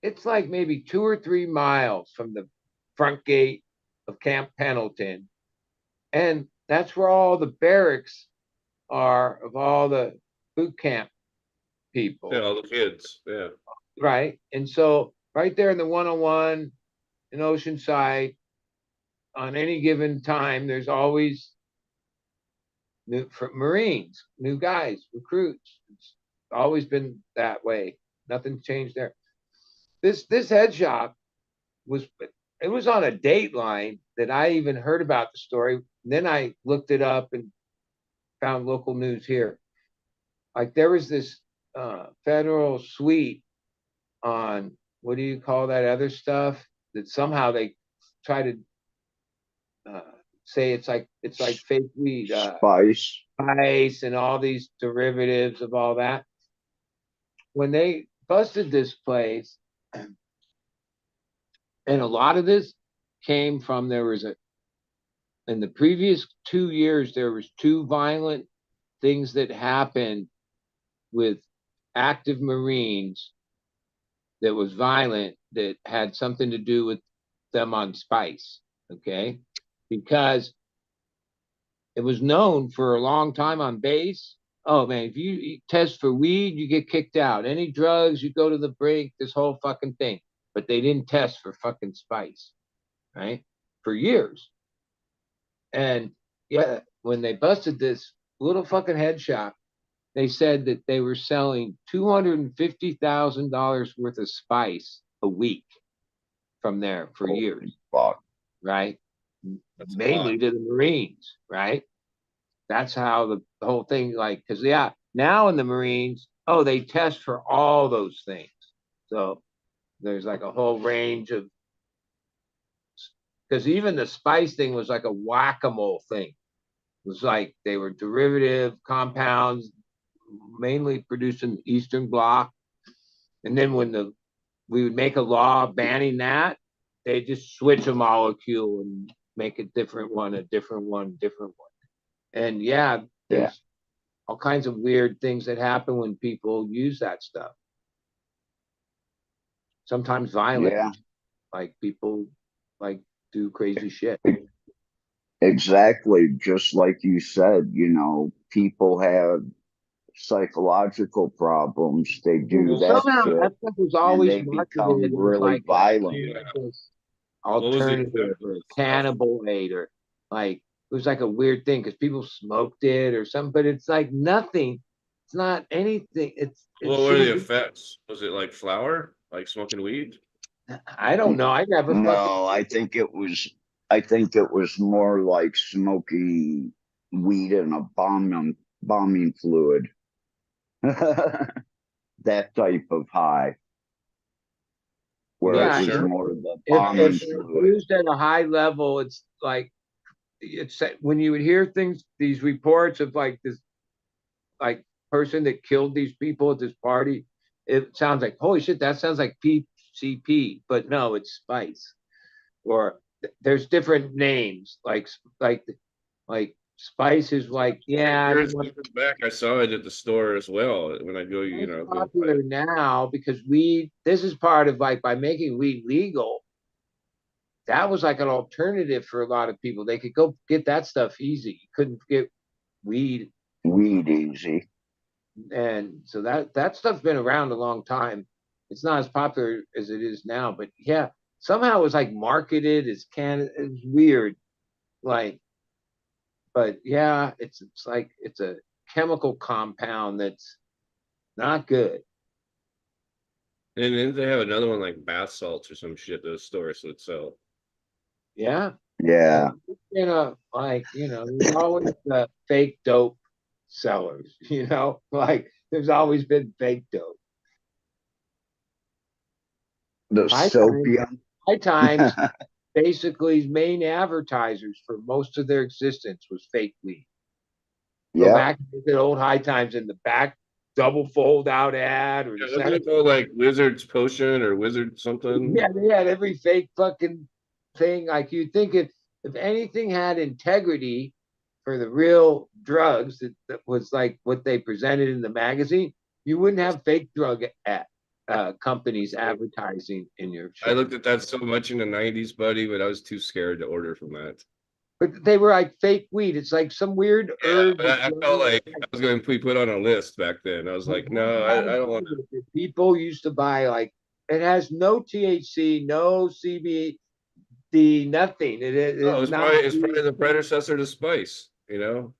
It's like maybe 2 or 3 miles from the front gate of Camp Pendleton. And that's where all the barracks are of all the boot camp yeah, people, all the kids, yeah. right? And so, right there in the 101 in Oceanside, on any given time, there's always new for Marines, new guys, recruits. It's always been that way. Nothing changed there. This head shop was it was on a Dateline that I even heard about the story. And then I looked it up and found local news here. Like there was this federal suite on what do you call that other stuff that somehow they try to uh, say it's like fake weed, Spice. ice and all these derivatives of all that. When they busted this place, and a lot of this came from there was a in the previous 2 years there was two violent things that happened with active Marines that was violent that had something to do with them on spice. Okay. Because it was known for a long time on base. Oh man, if you test for weed, you get kicked out. Any drugs, you go to the break, this whole fucking thing. But they didn't test for fucking spice, right? For years. And yeah, when they busted this little fucking head shop, they said that they were selling $250,000 worth of spice a week from there for years, Fuck. right? That's a lot. Mainly to the Marines, right? That's how the whole thing, like, because yeah, now in the Marines, oh, they test for all those things. So there's like a whole range of, because even the spice thing was like a whack-a-mole thing. It was like they were derivative compounds, mainly produced in the Eastern Bloc. And then when we would make a law banning that, they just switch a molecule and make a different one, a different one, different one. And yeah, Yeah. there's all kinds of weird things that happen when people use that stuff. Sometimes violent, Yeah. like people like do crazy shit. Exactly. Just like you said, people have psychological problems. They do Well, that somehow shit that stuff was and always they become marketed as really like a violent. Yeah. cannabis What was the alternative effect of or the stuff? cannabinoid or like it was like a weird thing because people smoked it or something, but it's like nothing. It's not anything. It's What were the so effects? Was it like flour, like smoking weed? I don't know. I never fucking No, I think it was more like smoky weed and a bombing fluid. That type of high, where Not it yeah. was sure. more of the Not real If bombing sure. fluid. used at a high level, it's like it's when you would hear things, these reports of like this like person that killed these people at this party, it sounds like holy shit, that sounds like PCP, but no, it's spice. Or there's different names, like spice is like yeah, Years everyone. back, I saw it at the store as well when I go, It's go buy popular it. now because weed. This is part of like by making weed legal. That was like an alternative for a lot of people. They could go get that stuff easy. You couldn't get weed, Weed easy. and so that stuff's been around a long time. It's not as popular as it is now, but yeah, somehow it was like marketed as it's weird, like, but yeah, it's like it's a chemical compound that's not good. And then they have another one like bath salts or some shit at the store, so it's so Yeah, Yeah. like there's always the fake dope sellers, you know, like there's always been fake dope. The High Times, Sopium. High Times basically main advertisers for most of their existence was fake weed. Go Yeah, back and look at old High Times in the back, double fold out ad or the Yeah, wasn't second. it called like Wizard's Potion or Wizard something? Yeah, they had every fake fucking thing. Like you'd think if anything had integrity for the real drugs that was like what they presented in the magazine, you wouldn't have fake drug companies advertising in your I shit. looked at that so much in the 90s, buddy, but I was too scared to order from that. But they were like fake weed. It's like some weird Yeah, herb. but I felt like I was going to be put on a list back then. I was like, no, I don't want to. People used to buy like it has no THC, no CBD, nothing. It Oh, is not. it's probably the predecessor to Spice, you know?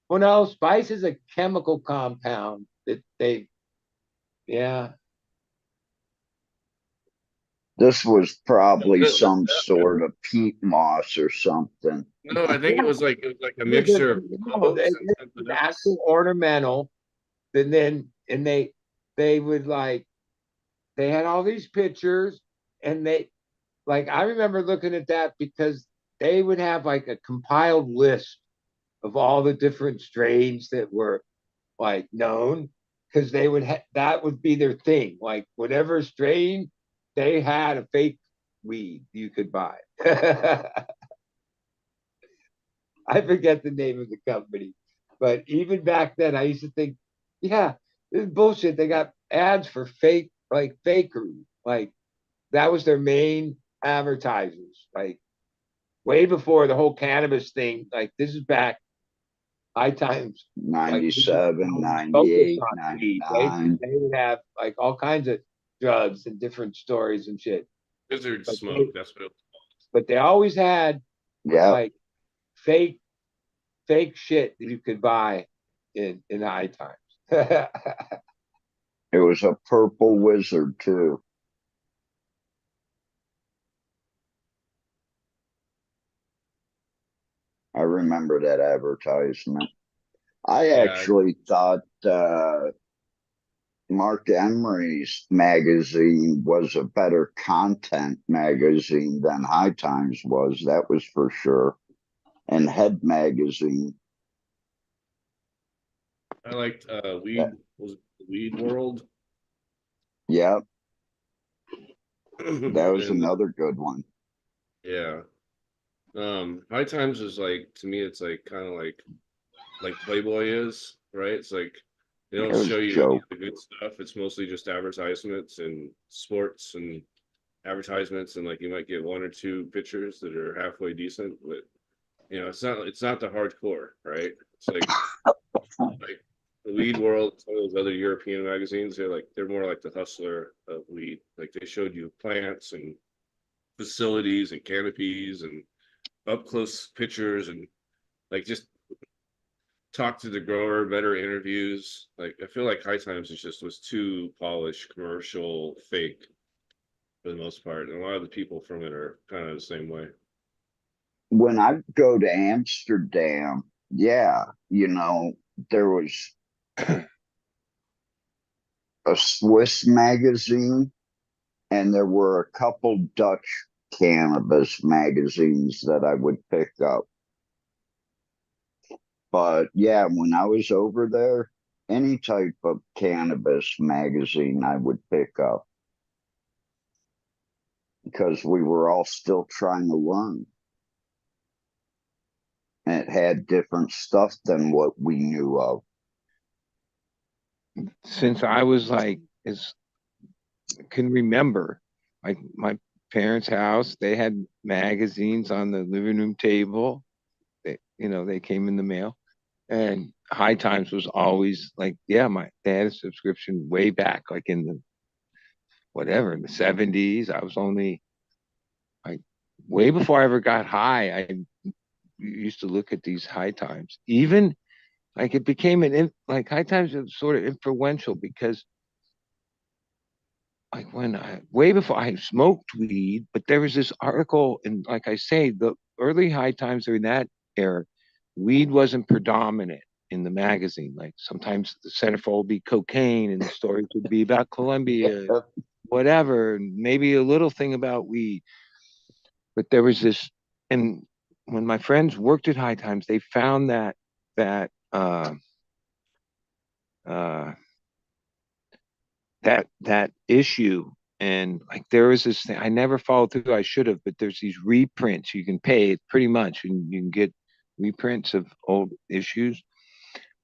Well, no, spice is a chemical compound that they, yeah. this was probably No, some sort of peat moss or something. no, I think it was like a Yeah, mixture of no, cloves and it's something else. actual ornamental. And they would like they had all these pictures, and they like I remember looking at that because they would have like a compiled list of all the different strains that were like known because they would that would be their thing. Like whatever strain they had a fake weed you could buy. I forget the name of the company, but even back then I used to think, yeah, this is bullshit. They got ads for fake like fakery. Like that was their main advertisers. Like way before the whole cannabis thing. Like this is back High Times, like 97, focused 98, on weed. 99. They would have like all kinds of drugs and different stories and shit. Wizard But Smoke, that's what it they always had Yeah, like fake shit that you could buy in High Times. it was a purple wizard too. I remember that advertisement. I Yeah, actually thought Mark Emery's magazine was a better content magazine than High Times was. That was for sure. And Head magazine. I liked That, Weed World. yeah, that was And another good one. yeah. High Times is like to me it's like kind of like Playboy is, right? It's like they It don't was show a you any joke. of the good stuff. It's mostly just advertisements and sports and advertisements, and like you might get one or two pictures that are halfway decent, but it's not the hardcore, right? It's like the Weed World, some of those other European magazines, they're more like the hustler of weed. Like they showed you plants and facilities and canopies and up close pictures and like just talk to the grower, better interviews. Like I feel like High Times was too polished, commercial, fake for the most part. And a lot of the people from it are kind of the same way. When I go to Amsterdam, yeah, there was a Swiss magazine and there were a couple Dutch cannabis magazines that I would pick up. But yeah, when I was over there, any type of cannabis magazine I would pick up because we were all still trying to learn. And it had different stuff than what we knew of. Since I was like, as can remember, like my parents' house, they had magazines on the living room table. They came in the mail. And High Times was always like, yeah, they had a subscription way back, like in the whatever, in the 70s. I was only like way before I ever got high. I used to look at these High Times. Even like it became like High Times was sort of influential because like when way before I smoked weed, but there was this article, and like I say, the early High Times during that era, weed wasn't predominant. in the magazine. Like sometimes the centerfold would be cocaine and the stories would be about Colombia, whatever, and maybe a little thing about weed. But there was this, and when my friends worked at High Times, they found that uh, that issue. And like there was this thing I never followed through. I should have, but there's these reprints you can pay it pretty much, and you can get reprints of old issues.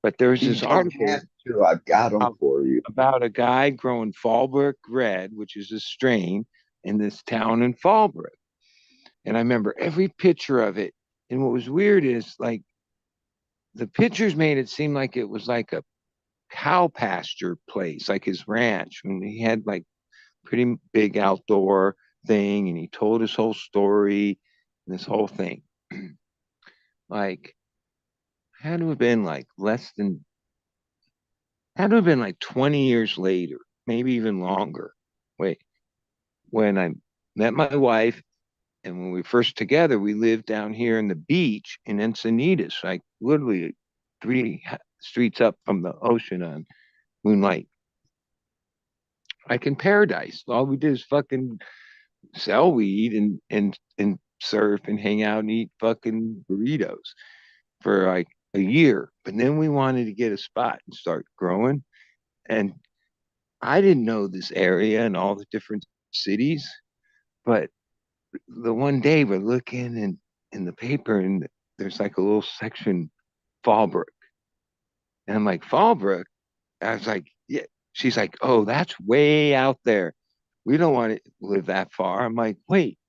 But there was You this don't article have to. I've got them about, for you. about a guy growing Fallbrook Red, which is a strain in this town in Fallbrook. And I remember every picture of it. And what was weird is like the pictures made it seem like it was like a cow pasture place, like his ranch. And he had like pretty big outdoor thing, and he told his whole story, and this whole thing. Like had to have been like less than had to have been like 20 years later, maybe even longer. Wait, when I met my wife and when we first together, we lived down here in the beach in Encinitas, like literally three streets up from the ocean on Moonlight, like in paradise. All we did is fucking sell weed and surf and hang out and eat fucking burritos for like a year. But then we wanted to get a spot and start growing. And I didn't know this area and all the different cities, but the one day we're looking in the paper and there's like a little section Fallbrook. And I'm like, Fallbrook? I was like, yeah. She's like, oh, that's way out there. We don't want to live that far. I'm like, wait,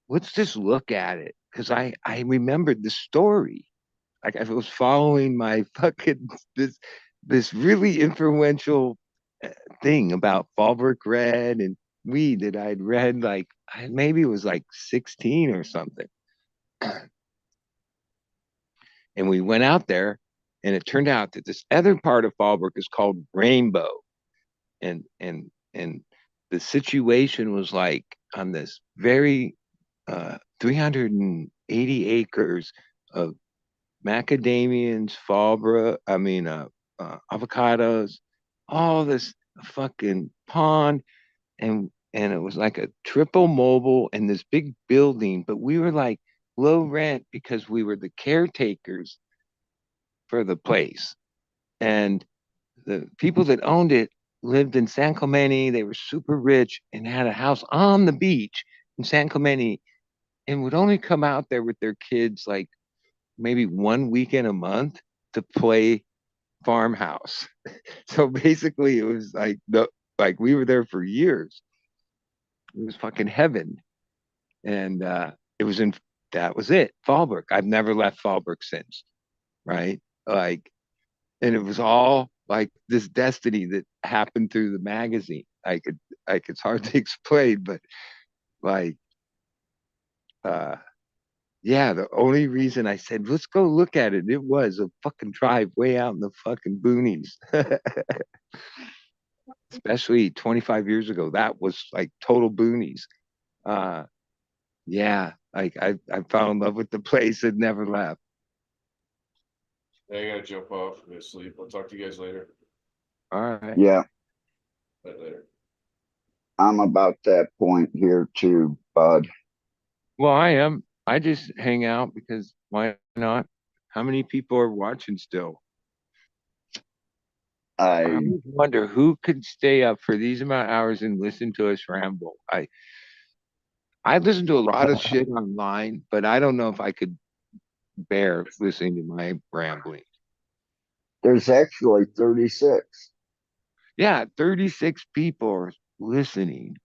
let's just look at it. Cause I remembered the story. Like I was following my fucking this really influential uh, thing about Fallbrook Red and weed that I'd read like maybe it was like 16 or something. And we went out there and it turned out that this other part of Fallbrook is called Rainbow. And the situation was like on this very 380 acres of macadamians, avocados, all this fucking pond, and it was like a triple mobile and this big building, but we were like low rent because we were the caretakers for the place. And the people that owned it lived in San Clemente. They were super rich and had a house on the beach in San Clemente and would only come out there with their kids like maybe one weekend a month to play farmhouse. So basically it was like we were there for years. It was fucking heaven. And it was in that was it. Fallbrook. I've never left Fallbrook since. Right. Like and it was all like this destiny that happened through the magazine. Like it's hard to explain, but like uh yeah, the only reason I said let's go look at it, it was a fucking drive way out in the fucking boonies. Especially 25 years ago. That was like total boonies. Uh yeah, like I fell in love with the place and never left. Yeah, I gotta jump off and go to sleep. I'll talk to you guys later. All right. Yeah, Bye later. I'm about that point here too, bud. Well, I am. I just hang out because why not? How many people are watching still? I I always wonder who could stay up for these amount of hours and listen to us ramble. I listen to a lot of shit online, but I don't know if I could bear listening to my rambling. there's actually 36. Yeah, 36 people are listening.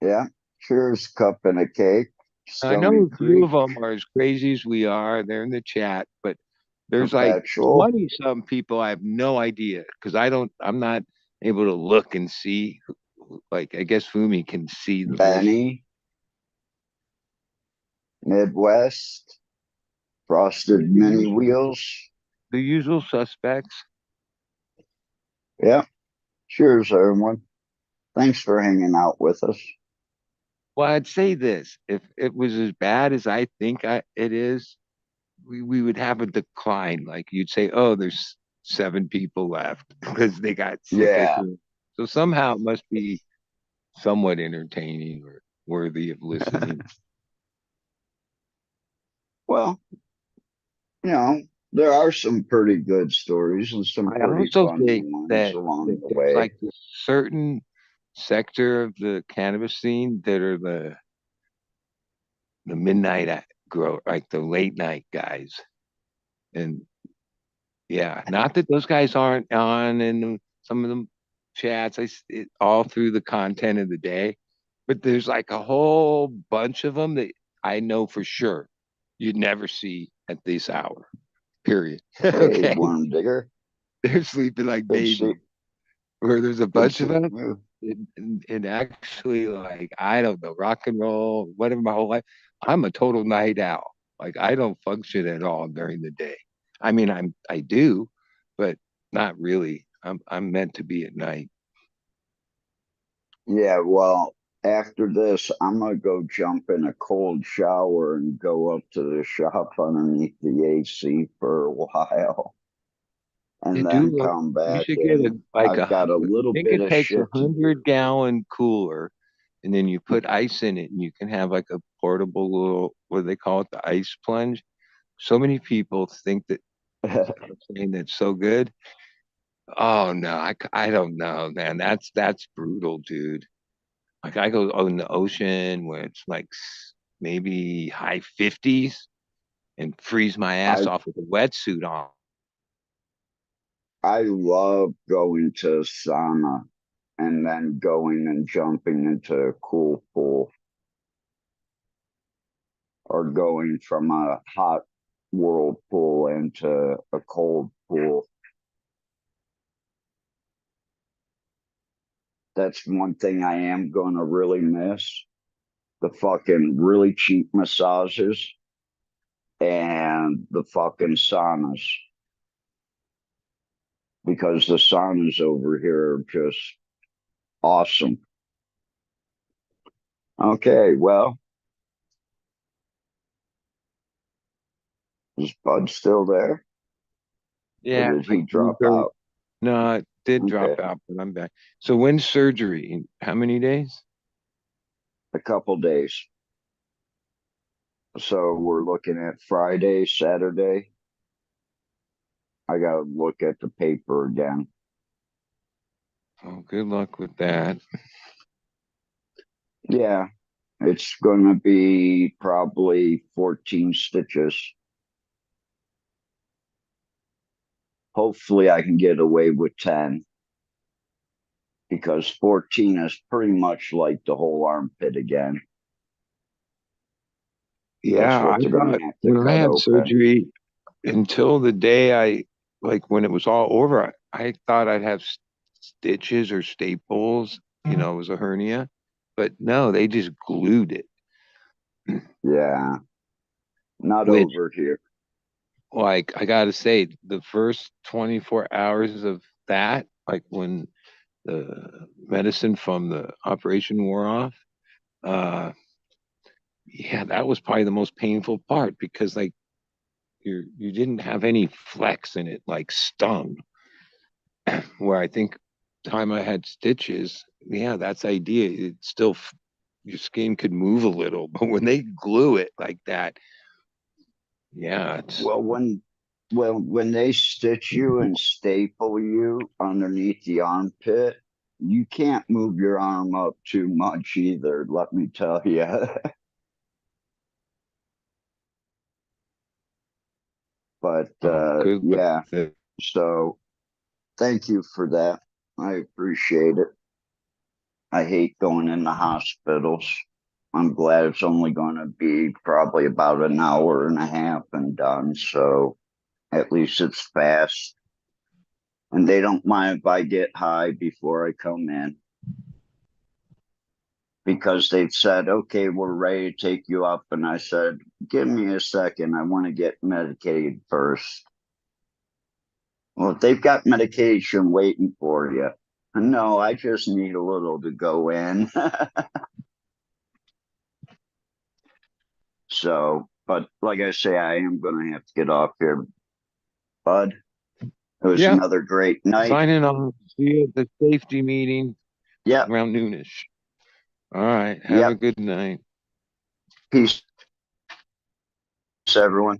Yeah, cheers, cup and a cake, I Stony know a few Creek, of them are as crazy as we are. They're in the chat, but there's like Perpetual, 20 some people I have no idea because I'm not able to look and see. Like, I guess Fumi can see the list. Benny, Midwest, Frosted Mini Wheels. The usual suspects. Yeah, cheers, everyone. Thanks for hanging out with us. Well, I'd say this if it was as bad as I think it is, we would have a decline. Like, you'd say, oh, there's 7 people left because they got sick at Yeah. the. So somehow it must be somewhat entertaining or worthy of listening. Well, you know, there are some pretty good stories and some I pretty also funny think ones that, along the there's way. like this certain sector of the cannabis scene that are the midnight grow, like the late night guys. And yeah, not that those guys aren't on in some of them chats. All through the content of the day, but there's like a whole bunch of them that I know for sure you'd never see at this hour. Period. Hey, Okay, Worm Digger. they're sleeping like Good to see, babies. Where there's a good bunch of seeing them, you. and actually, like I don't know, rock and roll, whatever. My whole life, I'm a total night owl. Like I don't function at all during the day. I mean, I do, but not really. I'm meant to be at night. Yeah, well, after this, I'm gonna go jump in a cold shower and go up to the shop underneath the AC for a while You and then do. come You back should get a in. like I've a. got a I little think bit it of takes a shit to do. 100-gallon cooler, and then you put ice in it, and you can have like a portable little, what do they call it, the ice plunge. So many people think that I'm saying that's so good. Oh no, I don't know, man. That's brutal, dude. Like I go in the ocean where it's like maybe high 50s and freeze my ass I off with a wetsuit on. I love going to sauna and then going and jumping into a cool pool or going from a hot whirlpool into a cold pool. That's one thing I am going to really miss. The fucking really cheap massages and the fucking saunas because the saunas over here are just awesome. Okay, well, is Bud still there or Yeah, did like he drop out? no, it did Okay, drop out, but I'm back. So when's surgery? How many days? a couple days. So we're looking at Friday, Saturday. I got to look at the paper again. Oh, good luck with that. Yeah, it's going to be probably 14 stitches. Hopefully, I can get away with 10 because 14 is pretty much like the whole armpit again. That's Yeah, I what they're going thought to have to when I cut had open. surgery, until the day like when it was all over, I thought I'd have stitches or staples, it was a hernia. But no, they just glued it, Yeah, not which, over here. like, I gotta say, the first 24 hours of that, like when the medicine from the operation wore off, uh, yeah, that was probably the most painful part because like you didn't have any flex in it, like stung. Where I think time I had stitches, yeah, that's idea. It still your skin could move a little, but when they glue it like that, yeah, it's Well, when they stitch you and staple you underneath the armpit, you can't move your arm up too much either, let me tell you. But good luck yeah, with it. so thank you for that. I appreciate it. I hate going in the hospitals. I'm glad it's only going to be probably about an hour and a half and done. So at least it's fast. And they don't mind if I get high before I come in because they've said, okay, we're ready to take you up. And I said, give me a second. I want to get medicated first. Well, if they've got medication waiting for you. No, I just need a little to go in. So, but like I say, I am going to have to get off here. Bud, It was Yeah. another great night. Signing on. See you at the safety meeting Yep. around noonish. All right. Have a good night. Peace, everyone.